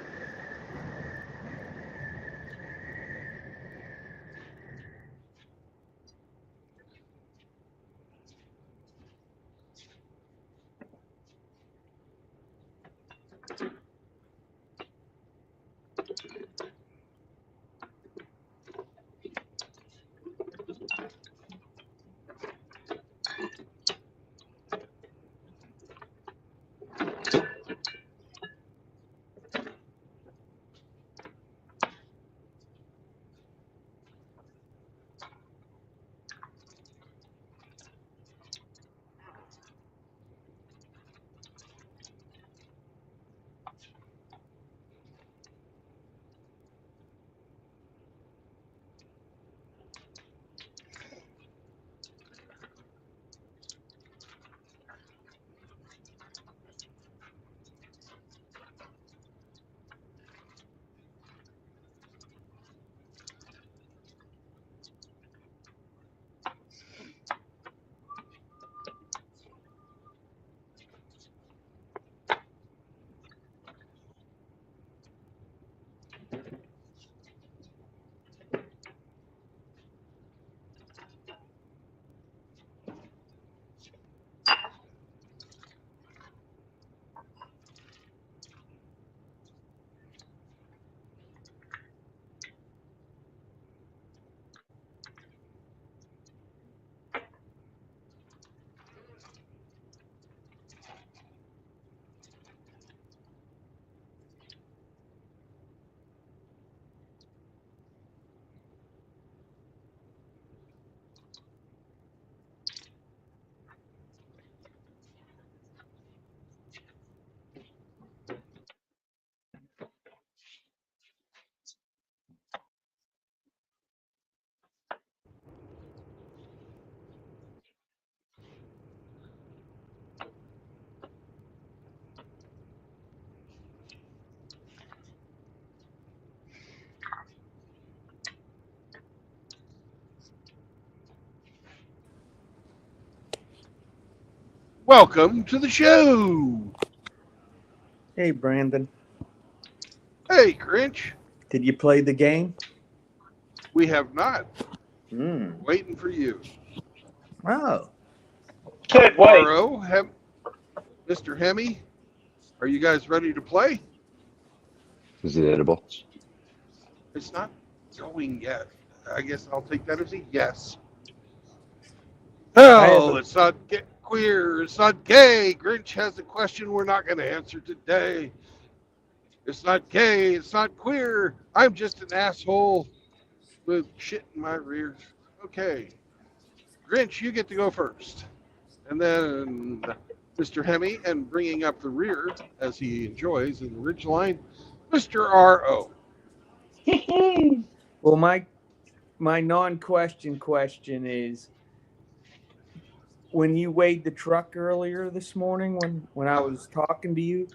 Welcome to the show. Hey, Brandon. Hey, Grinch. Did you play the game? We have not. Hmm. Waiting for you. Oh. Can't wait. Morrow, Mr. Hemi, are you guys ready to play? Is it edible? It's not going yet. I guess I'll take that as a yes. Hell, it's not queer. It's not gay. Grinch has a question we're not going to answer today. It's not gay. It's not queer. I'm just an asshole with shit in my rear. Okay. Grinch, you get to go first. And then Mr. Hemi, and bringing up the rear, as he enjoys in the ridgeline, Mr. R.O. Well, my non-question question is, when you weighed the truck earlier this morning, when I was talking to you,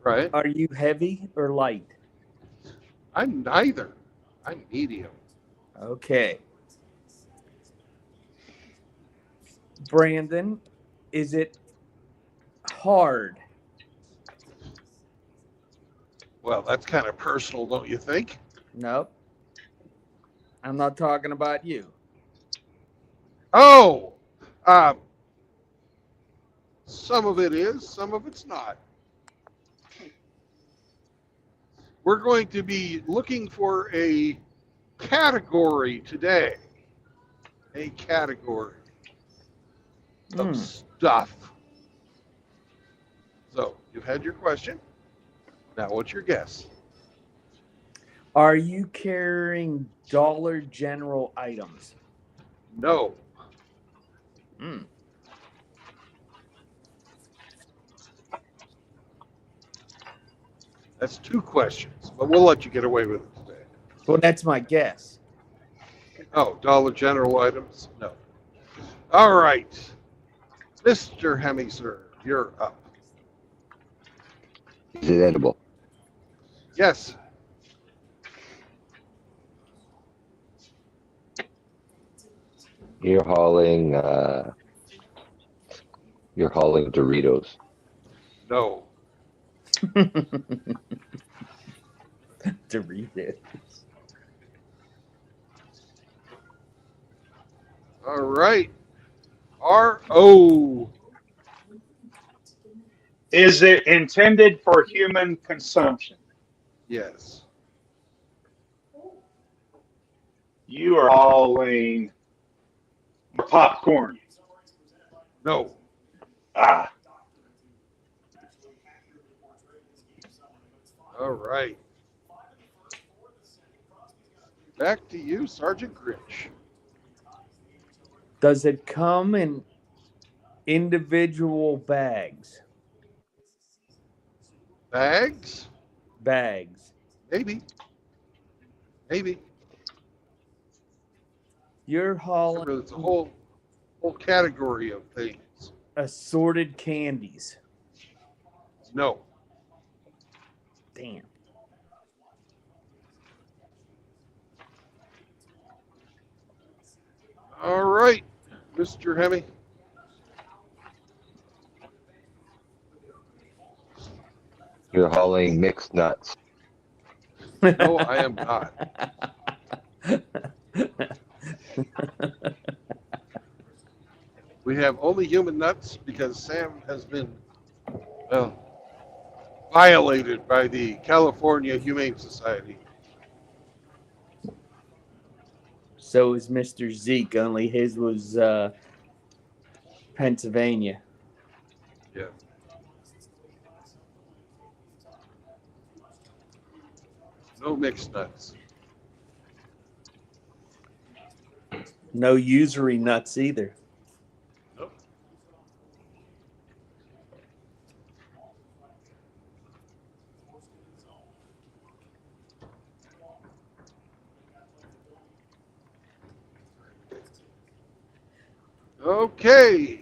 Right? are you heavy or light? I'm neither. I'm medium. Okay. Brandon, is it hard? Well, that's kind of personal, don't you think? Nope. I'm not talking about you. Oh, some of it is, some of it's not. We're going to be looking for a category today. A category of stuff. So you've had your question. Now, what's your guess? Are you carrying Dollar General items? No. That's two questions, but we'll let you get away with it today. Well, that's my guess. Oh, Dollar General items? No. All right. Mr. Hemi, sir, you're up. Is it edible? Yes. You're hauling Doritos. No. Doritos. All right. R.O. Is it intended for human consumption? Yes. You are hauling popcorn. No. Ah, All right. Back to you, Sergeant Grinch. Does it come in individual bags? Bags? Bags. Maybe. Maybe. You're hauling There's a whole category of things. assorted candies. No. Damn. All right, Mr. Hemi. You're hauling mixed nuts. No, I am not. We have only human nuts because Sam has been, well, violated by the California Humane Society. So is Mr. Zeke, only his was Pennsylvania. Yeah. No mixed nuts. No usury nuts either. Nope. Okay.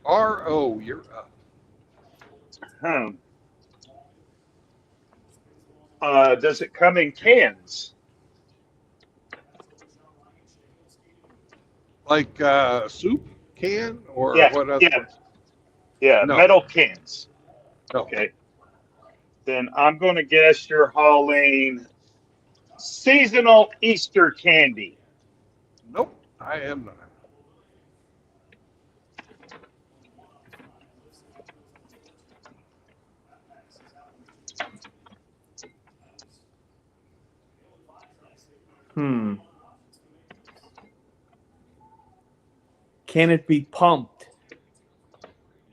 R.O., you're up. Does it come in cans? Like soup can or Yeah, what other? Yeah, No. metal cans. No. Okay. Then I'm going to guess you're hauling seasonal Easter candy. Nope, I am not. Can it be pumped?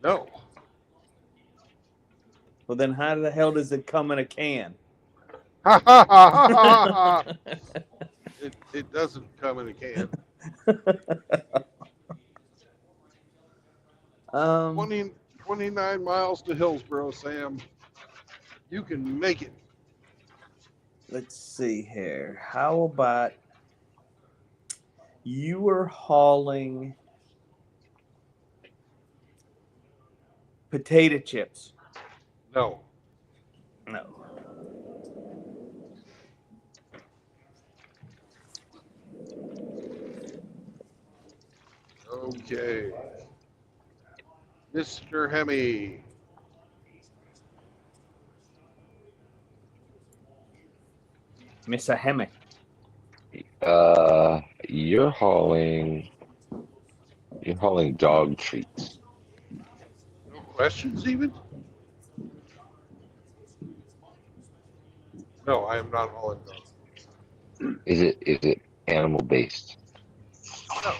No. Well, then how the hell does it come in a can? Ha ha ha ha ha! It doesn't come in a can. um, 29 miles to Hillsboro, Sam. You can make it. let's see here. How about you were hauling potato chips? No. No. Okay. Mr. Hemi. Miss a Hemi. You're hauling dog treats. No questions even? No, I am not hauling dog. Is it animal based? No.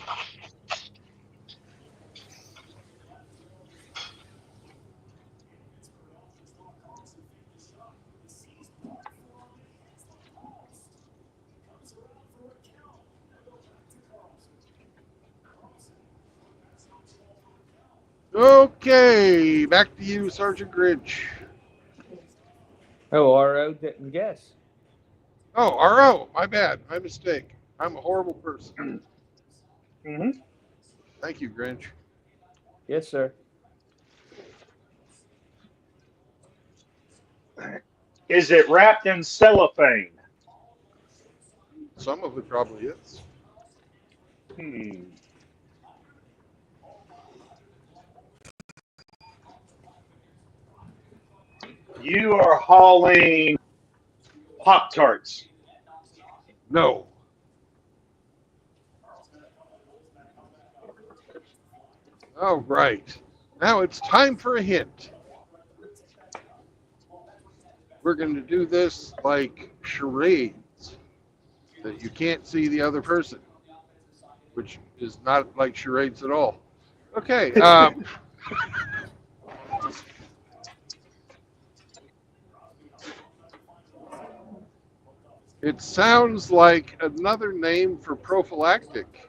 Okay, back to you, Sergeant Grinch. Oh, RO didn't guess. Oh, RO, my bad, my mistake. I'm a horrible person. Hmm. Thank you, Grinch. Yes, sir. Is it wrapped in cellophane? Some of it probably is. Hmm. You are hauling Pop Tarts. No. All right. Now it's time for a hint. We're going to do this like charades, that you can't see the other person, which is not like charades at all. Okay. It sounds like another name for prophylactic.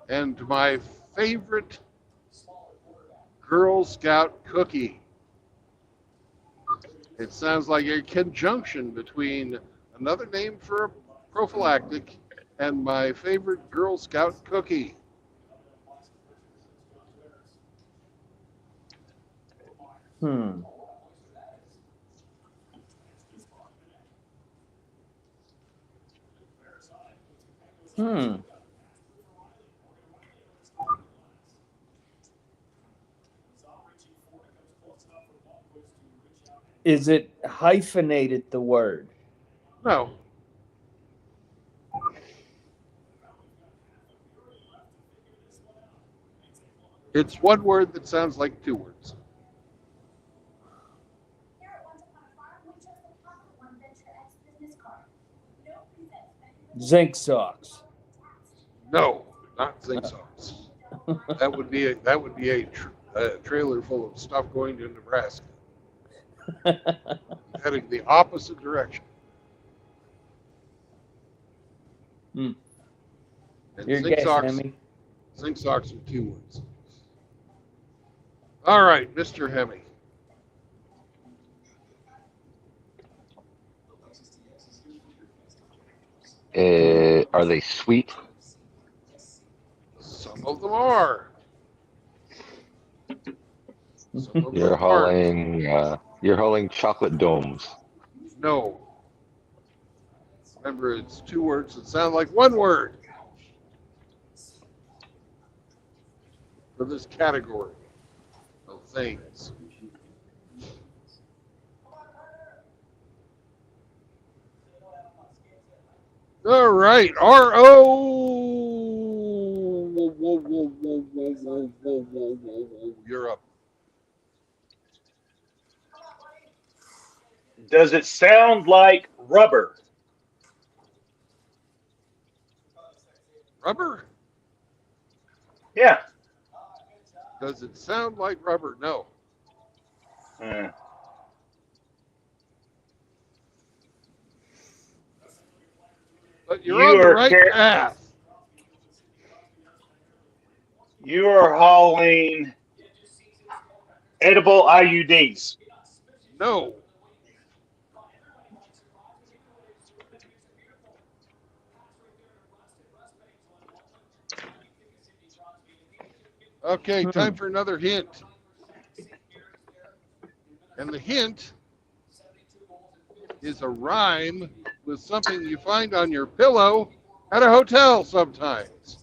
And my favorite Girl Scout cookie. It sounds like a conjunction between another name for a prophylactic and my favorite Girl Scout cookie. Hmm. Hmm. Is it hyphenated, the word? No. It's one word that sounds like two words. Zinc socks. No, not zinc socks. That would be a trailer full of stuff going to Nebraska, heading the opposite direction. Hmm. And Your guess, Hemi. zinc socks are two words. All right, Mr. Hemi. Are they sweet? Some of them are. Some of You're them aren't. hauling chocolate domes. No. Remember, it's two words that sound like one word for this category of things. All right, RO. Whoa, whoa, whoa, whoa, whoa, whoa, whoa, whoa, whoa, whoa. You're up. Does it sound like rubber? Rubber? Yeah. Does it sound like rubber? No. Uh, But you're on the right path. path. You are hauling edible IUDs. No. Okay, time for another hint. And the hint is a rhyme with something you find on your pillow at a hotel sometimes.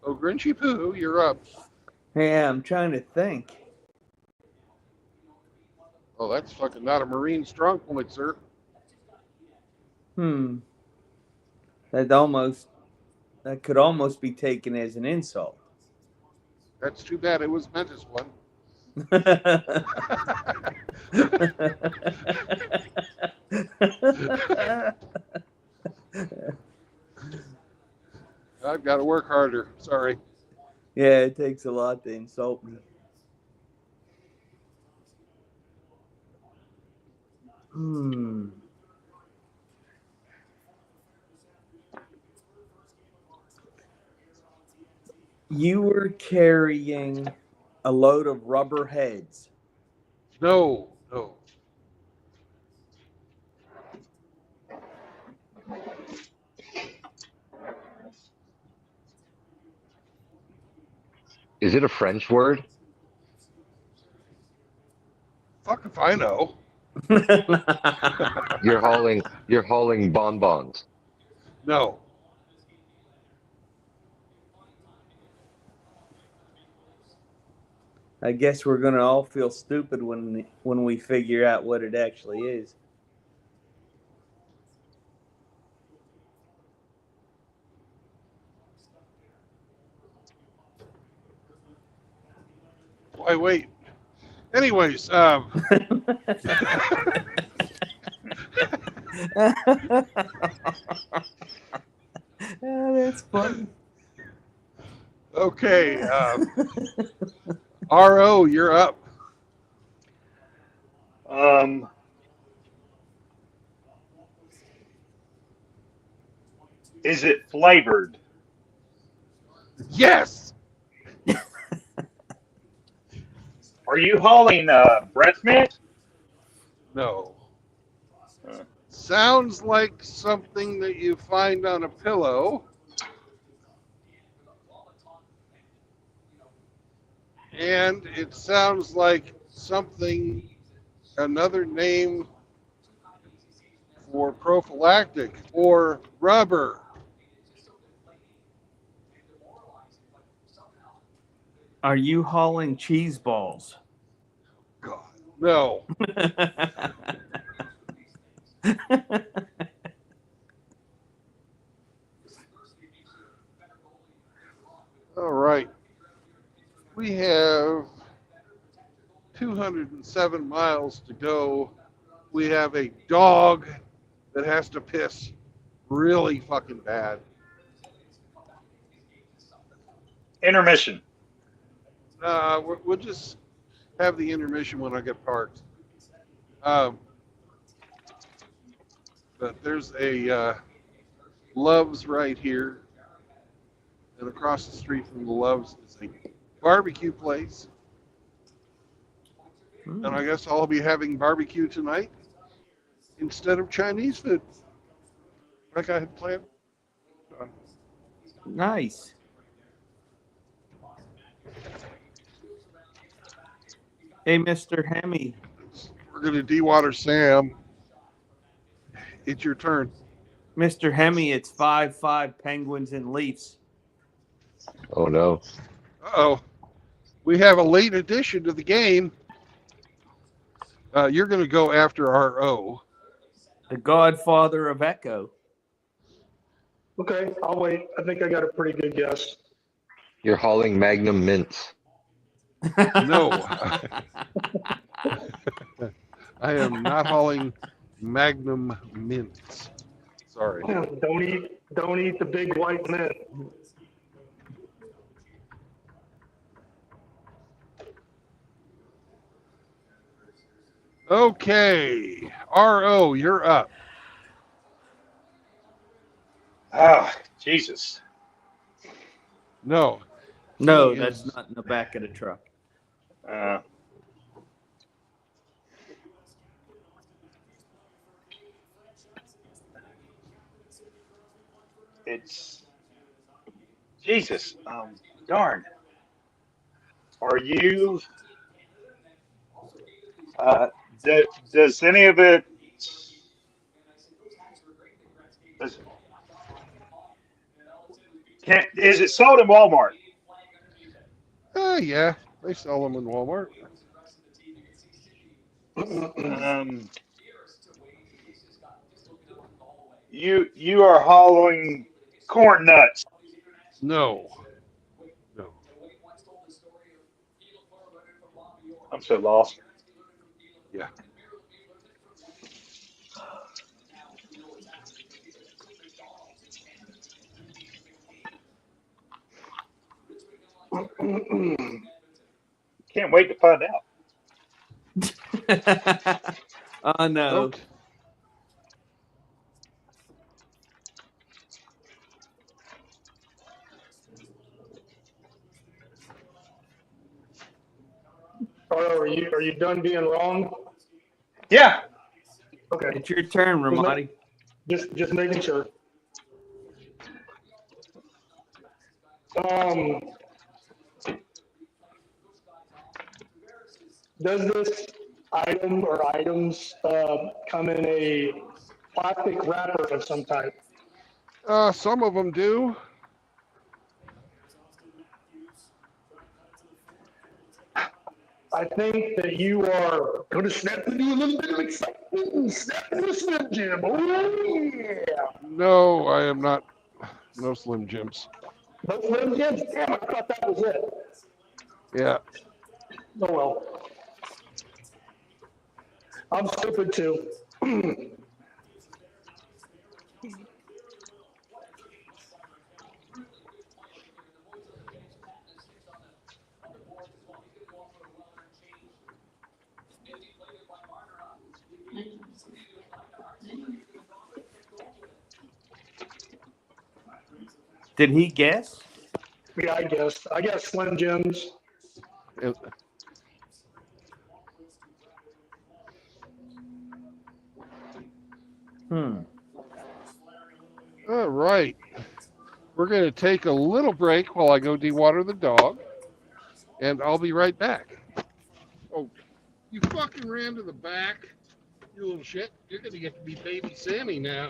Oh, Grinchy Poo, you're up. Yeah, I'm trying to think. Oh, that's fucking not a Marine strong point, sir. That could almost be taken as an insult. That's too bad it was meant as one. I've got to work harder. Sorry. Yeah, it takes a lot to insult me. You were carrying a load of rubber heads. No. Is it a French word? Fuck if I know. You're hauling bonbons. No. I guess we're gonna all feel stupid when we figure out what it actually is. Why wait? Anyways, That's funny. okay. RO, you're up. Is it flavored? Yes. Are you hauling breath mint? No. Sounds like something that you find on a pillow. And it sounds like something, another name for prophylactic or rubber. Are you hauling cheese balls? God, no. All right. We have 207 miles to go. We have a dog that has to piss really fucking bad. Intermission. We'll just have the intermission when I get parked. But there's a Love's right here. And across the street from the Love's is a barbecue place. And I guess I'll be having barbecue tonight instead of Chinese food, like I had planned. Nice. Hey, Mr. Hemi. We're going to dewater Sam. It's your turn. Mr. Hemi, it's 5-5 Penguins and Leafs. Oh no. Uh-oh. We have a late addition to the game. You're going to go after RO. The godfather of Echo. Okay, I'll wait. I think I got a pretty good guess. You're hauling Magnum mints. No. I am not hauling Magnum mints. Sorry. Don't eat the big white mint. Okay, RO, you're up. Ah, Jesus. No, No, he that's is. not in the back of the truck. Uh, it's Jesus. Darn. Are you? Uh, does any of it? Does, is it sold in Walmart? Yeah, they sell them in Walmart. Um, you are hauling corn nuts. No, no. I'm so lost. Yeah. Can't wait to find out. Oh no. Okay. Or are you done being wrong? Yeah. Okay. It's your turn, Ramadi. Just making sure. Does this item or items come in a plastic wrapper of some type? Some of them do. I think that you are going to snap into a little bit of excitement. Snap into a Slim Jim. Oh, yeah. No, I am not. No Slim Jims. No Slim Jims? Damn, I thought that was it. Yeah. Oh, well. I'm stupid too. Did he guess? Yeah, I guess. I guess Slim Jims. It- All right. We're going to take a little break while I go dewater the dog, and I'll be right back. Oh, you fucking ran to the back, you little shit. You're going to get to be baby Sammy now.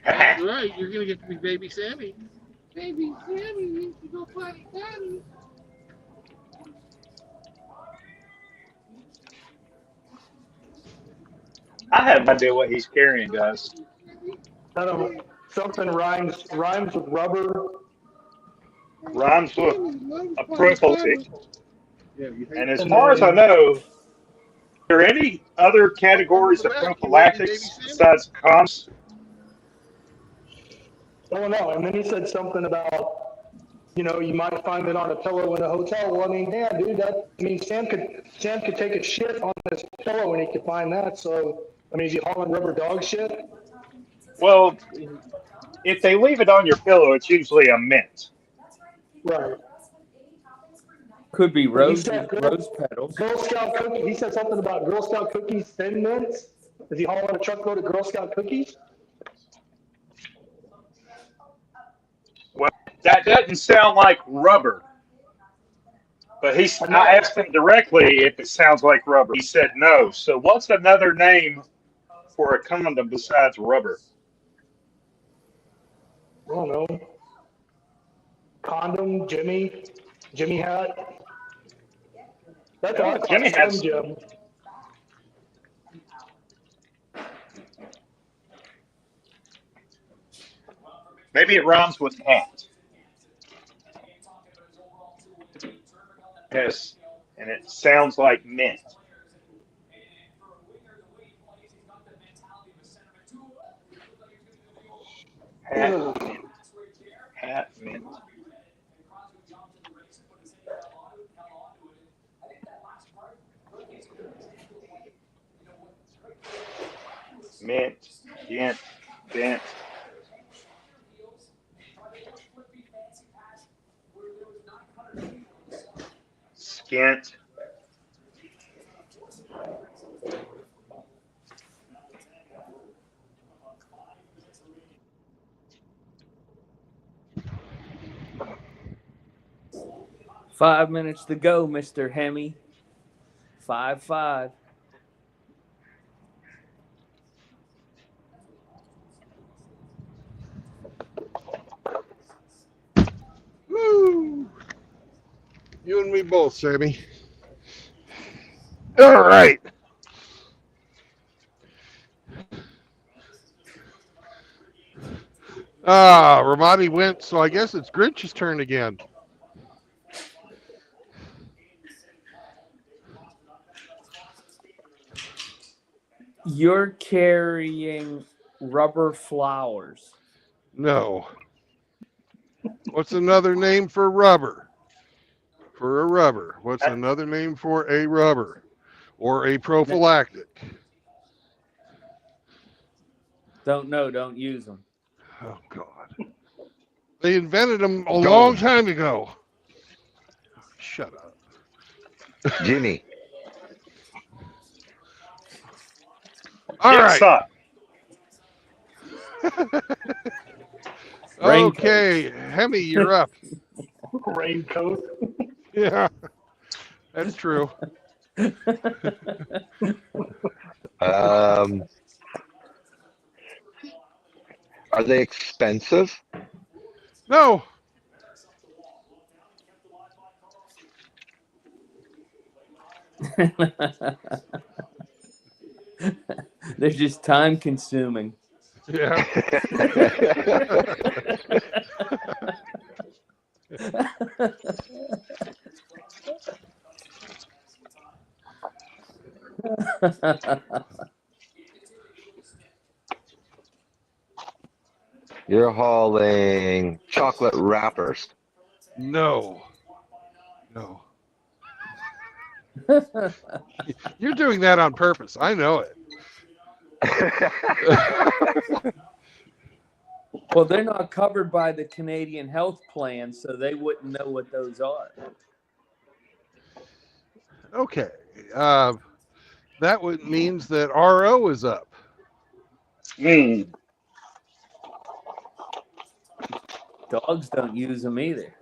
That's right. You're going to get to be baby Sammy. Baby Sammy needs to go potty potty. I have no idea what he's carrying, guys. I don't know. Something rhymes with rubber. Rhymes with a prophylactic. Yeah, you hate And as And far as I then- know, are there any other categories of prophylactics besides condoms? Oh no! And then he said something about, you might find it on a pillow in a hotel. Well, I mean, damn, dude, Sam could take a shit on his pillow and he could find that. So, I mean, is he hauling rubber dog shit? Well, if they leave it on your pillow, it's usually a mint. Right. Could be He rose said petals. Girl Scout cookies. He said something about Girl Scout cookies, Thin Mints. Is he hauling a truckload of Girl Scout cookies? Well, that doesn't sound like rubber. But I asked him directly if it sounds like rubber. He said no. So what's another name for a condom besides rubber? I don't know. Condom, Jimmy hat. That's Yeah, all. Jimmy has- Jim. Maybe it rhymes with hat. Yes, and it sounds like mint. Hat mint. Hat mint. mint, gent, bent, skint, Five minutes to go, Mr. Hemi. 5-5. Woo! You and me both, Sammy. All right. Ramadi went, so I guess it's Grinch's turn again. You're carrying rubber flowers. No. What's another name for rubber? For a rubber. What's another name for a rubber? Or a prophylactic? Don't know. Don't use them. Oh, God. They invented them a long time ago. Shut up. Jimmy. All right. Jigsaw. Okay, Hemi, you're up. Raincoat. Yeah, that's true. Are they expensive? No. They're just time consuming. Yeah. You're hauling chocolate wrappers. No. No. You're doing that on purpose. I know it. Well, they're not covered by the Canadian Health Plan, so they wouldn't know what those are. Okay. That means that RO is up. Dogs don't use them either.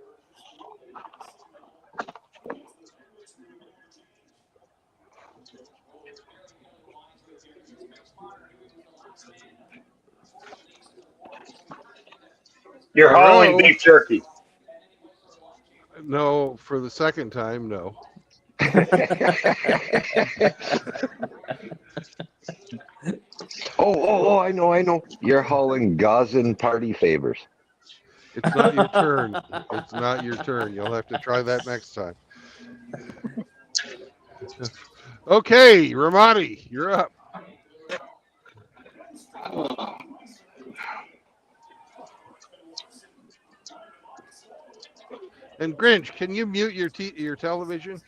You're hauling beef jerky. No, for the second time, no. Oh, I know. You're hauling Gazan party favors. It's not your turn. It's not your turn. You'll have to try that next time. Okay, Ramadi, you're up. And Grinch, can you mute your television?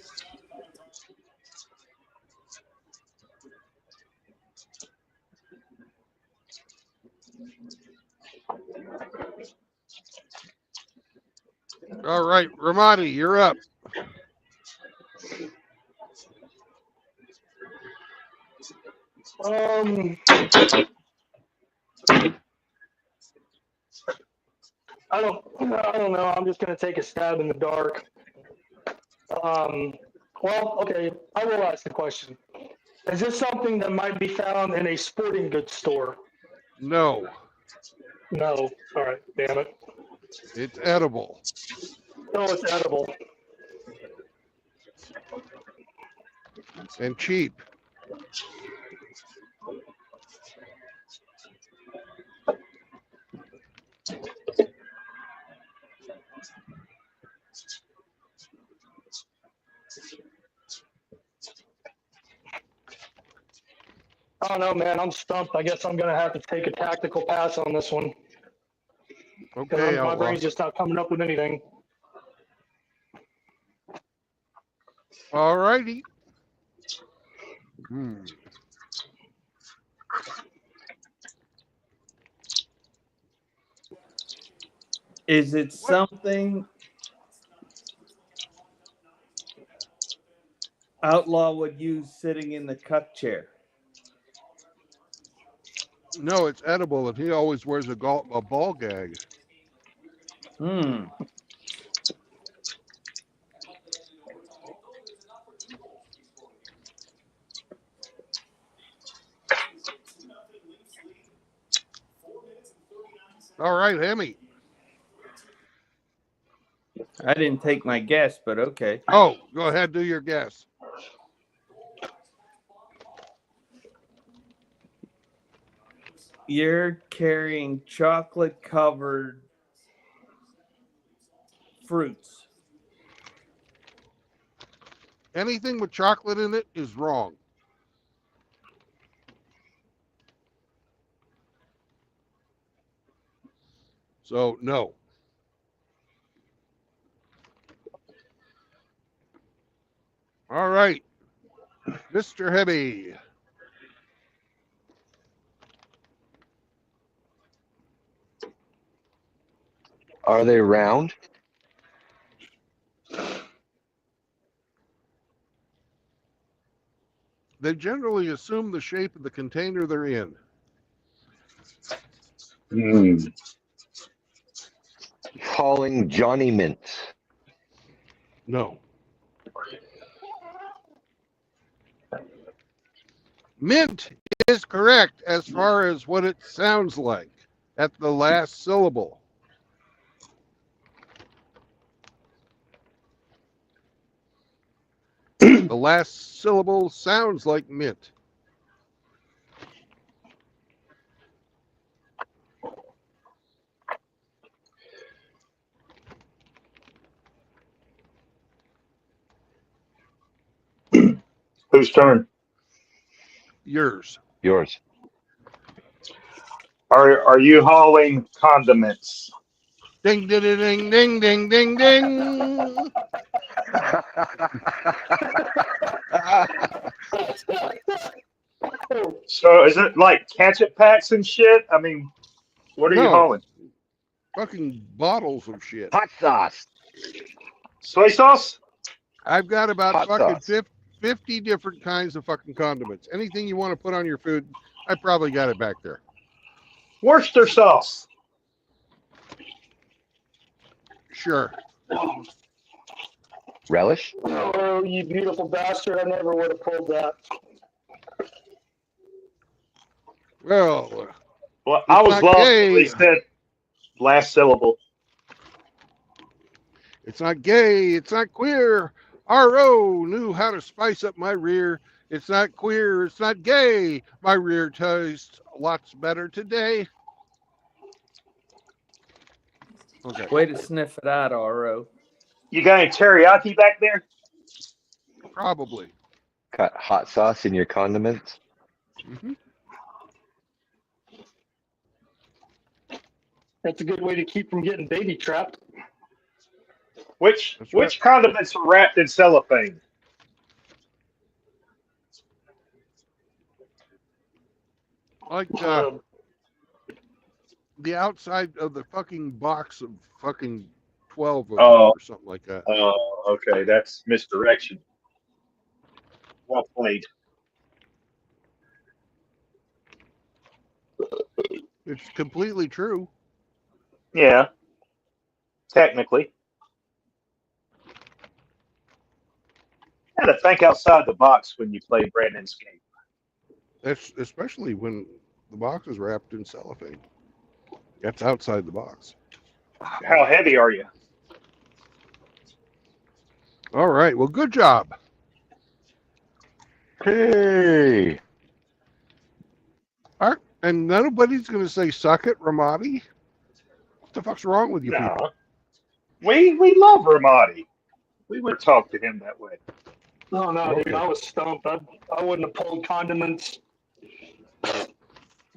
All right, Ramadi, you're up. I don't know. I'm just gonna take a stab in the dark. Well, okay. I will ask the question. Is this something that might be found in a sporting goods store? No, No. All right. Damn it. it's edible. No, it's edible. And cheap. I don't know, man. I'm stumped. I guess I'm gonna have to take a tactical pass on this one. Okay, My Outlaw. brain's just not coming up with anything. All righty. Is it something Outlaw would use sitting in the cuck chair? No, it's edible, and he always wears a ball gag. Hmm. All right, Hemi. I didn't take my guess, but okay. Oh, go ahead, do your guess. You're carrying chocolate covered fruits. Anything with chocolate in it is wrong. So, no. All right. Mr. Hemi. Are they round? They generally assume the shape of the container they're in. Calling Johnny Mints. No. Mint is correct as far as what it sounds like at the last syllable. The last syllable sounds like mint. Whose turn? Yours. Yours. Are you hauling condiments? Ding, ding, ding, ding, ding, ding, ding. So is it like ketchup packs and shit? I mean, what are you No. hauling? Fucking bottles of shit. Hot sauce. Soy sauce? I've got about Hot fucking sauce. 50 different kinds of fucking condiments. Anything you want to put on your food, I probably got it back there. Worcester sauce. Sure. Relish. Oh, you beautiful bastard. I never would have pulled that. Well, Well, I was not lost gay. when he said last syllable. it's not gay. It's not queer. R.O. knew how to spice up my rear. It's not queer. It's not gay. My rear tastes lots better today. Okay. Way to sniff it out, RO. You got any teriyaki back there? Probably. Got hot sauce in your condiments. Mm-hmm. That's a good way to keep from getting baby trapped. Which That's right. which condiments are wrapped in cellophane? Like the outside of the fucking box of fucking 12 of them Oh. or something like that. Oh, okay, that's misdirection. Well played. It's completely true. Yeah, technically. You gotta think outside the box when you play Brandon's game. That's especially when the box is wrapped in cellophane. That's outside the box. How heavy are you? All right. Well, good job. Hey. And nobody's going to say suck it, Ramadi. What the fuck's wrong with you people? No. We love Ramadi. We would talk to him that way. No, Okay. dude, I was stumped. I wouldn't have pulled condiments.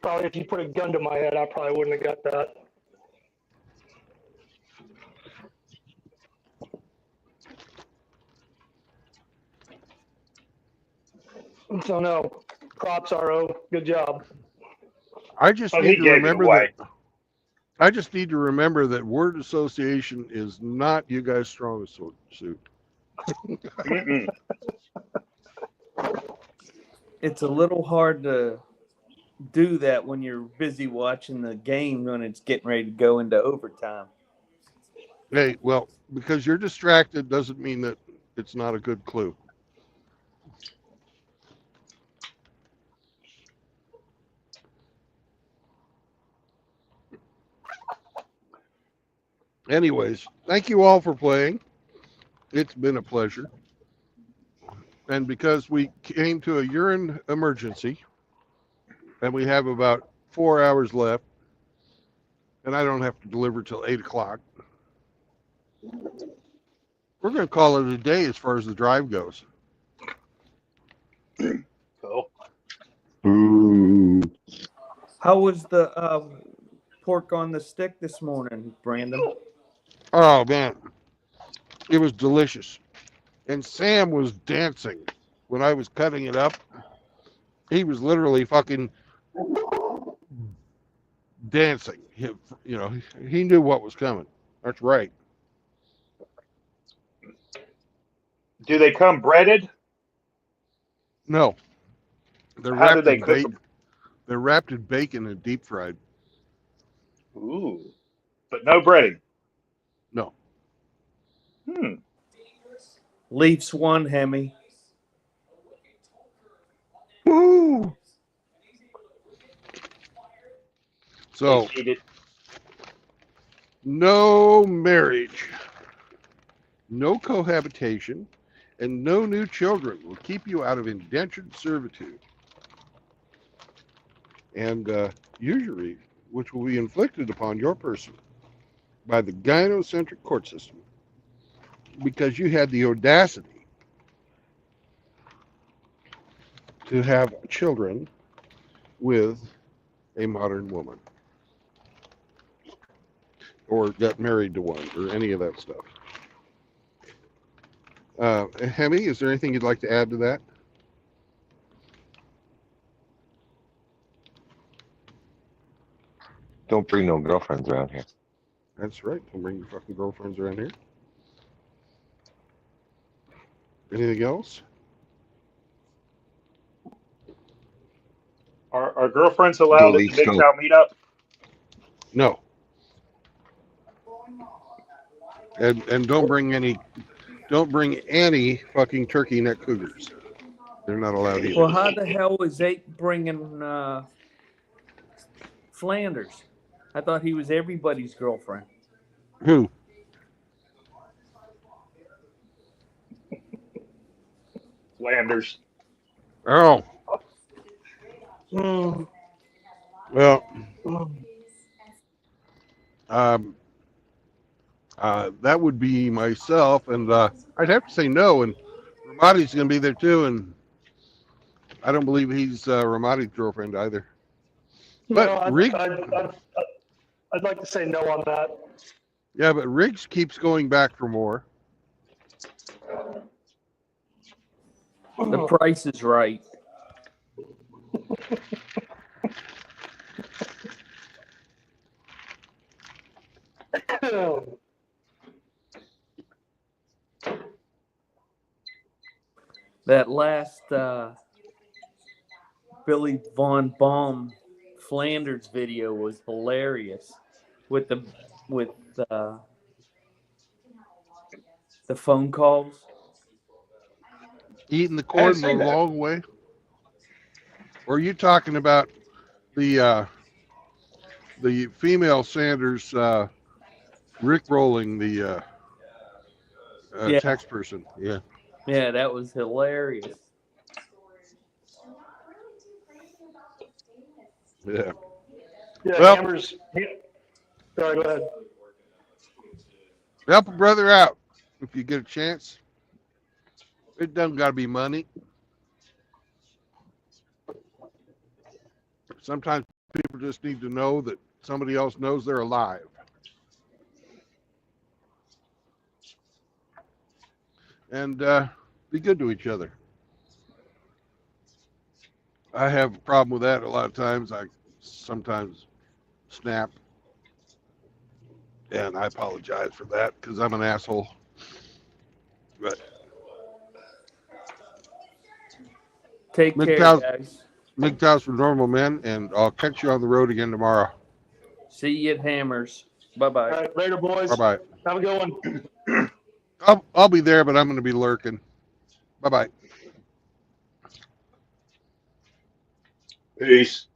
Probably if you put a gun to my head, I probably wouldn't have got that. So no, props, RO. Good job. I just Oh, he need to gave it remember away. that. I just need to remember that word association is not you guys' strongest suit. Mm-mm. It's a little hard to do that when you're busy watching the game when it's getting ready to go into overtime. Hey, well, because you're distracted doesn't mean that it's not a good clue. Anyways, thank you all for playing. It's been a pleasure. And because we came to a urine emergency, and we have about 4 hours left, and I don't have to deliver till 8 o'clock, we're going to call it a day as far as the drive goes. Cool. Ooh. How was the pork on the stick this morning, Brandon? Oh, man. It was delicious. And Sam was dancing when I was cutting it up. He was literally fucking dancing. He knew what was coming. That's right. Do they come breaded? No. They're How do wrapped they in cook bacon. They're wrapped in bacon and deep fried. Ooh, but no breading. No. Leafs won, Hemi. Woo! So, They cheated. no marriage, no cohabitation, and no new children will keep you out of indentured servitude and usury, which will be inflicted upon your person by the gynocentric court system because you had the audacity to have children with a modern woman or got married to one or any of that stuff. Hemi, is there anything you'd like to add to that? Don't bring no girlfriends around here. That's right. Don't bring your fucking girlfriends around here. Anything else? Are girlfriends allowed at the Leafs Big go. Cow meetup? No. And don't bring any fucking turkey neck cougars. They're not allowed either. Well, how the hell is Ape bringing Flanders? I thought he was everybody's girlfriend. Who? Landers. Oh. Well, that would be myself, and I'd have to say no. And Ramadi's going to be there too, and I don't believe he's Ramadi's girlfriend either. But No, Riggs, I'd like to say no on that. yeah, but Riggs keeps going back for more. The price is right. That last Billy Von Baum Flanders video was hilarious with the phone calls. Eating the corn the seen that. long way. Or are you talking about the female Sanders Rick rolling the Yeah. text person? Yeah. Yeah, that was hilarious. Yeah. Yeah, Well- Amber's. Sorry, go ahead. Help a brother out if you get a chance. It doesn't got to be money. Sometimes people just need to know that somebody else knows they're alive. And be good to each other. I have a problem with that a lot of times. I sometimes snap. And I apologize for that because I'm an asshole. But Take care, MGTOW's guys. MGTOW's for normal men, and I'll catch you on the road again tomorrow. See you at Hammers. Bye-bye. All right, later, boys. Bye bye. Have a good one. I'll be there, but I'm going to be lurking. Bye bye. Peace.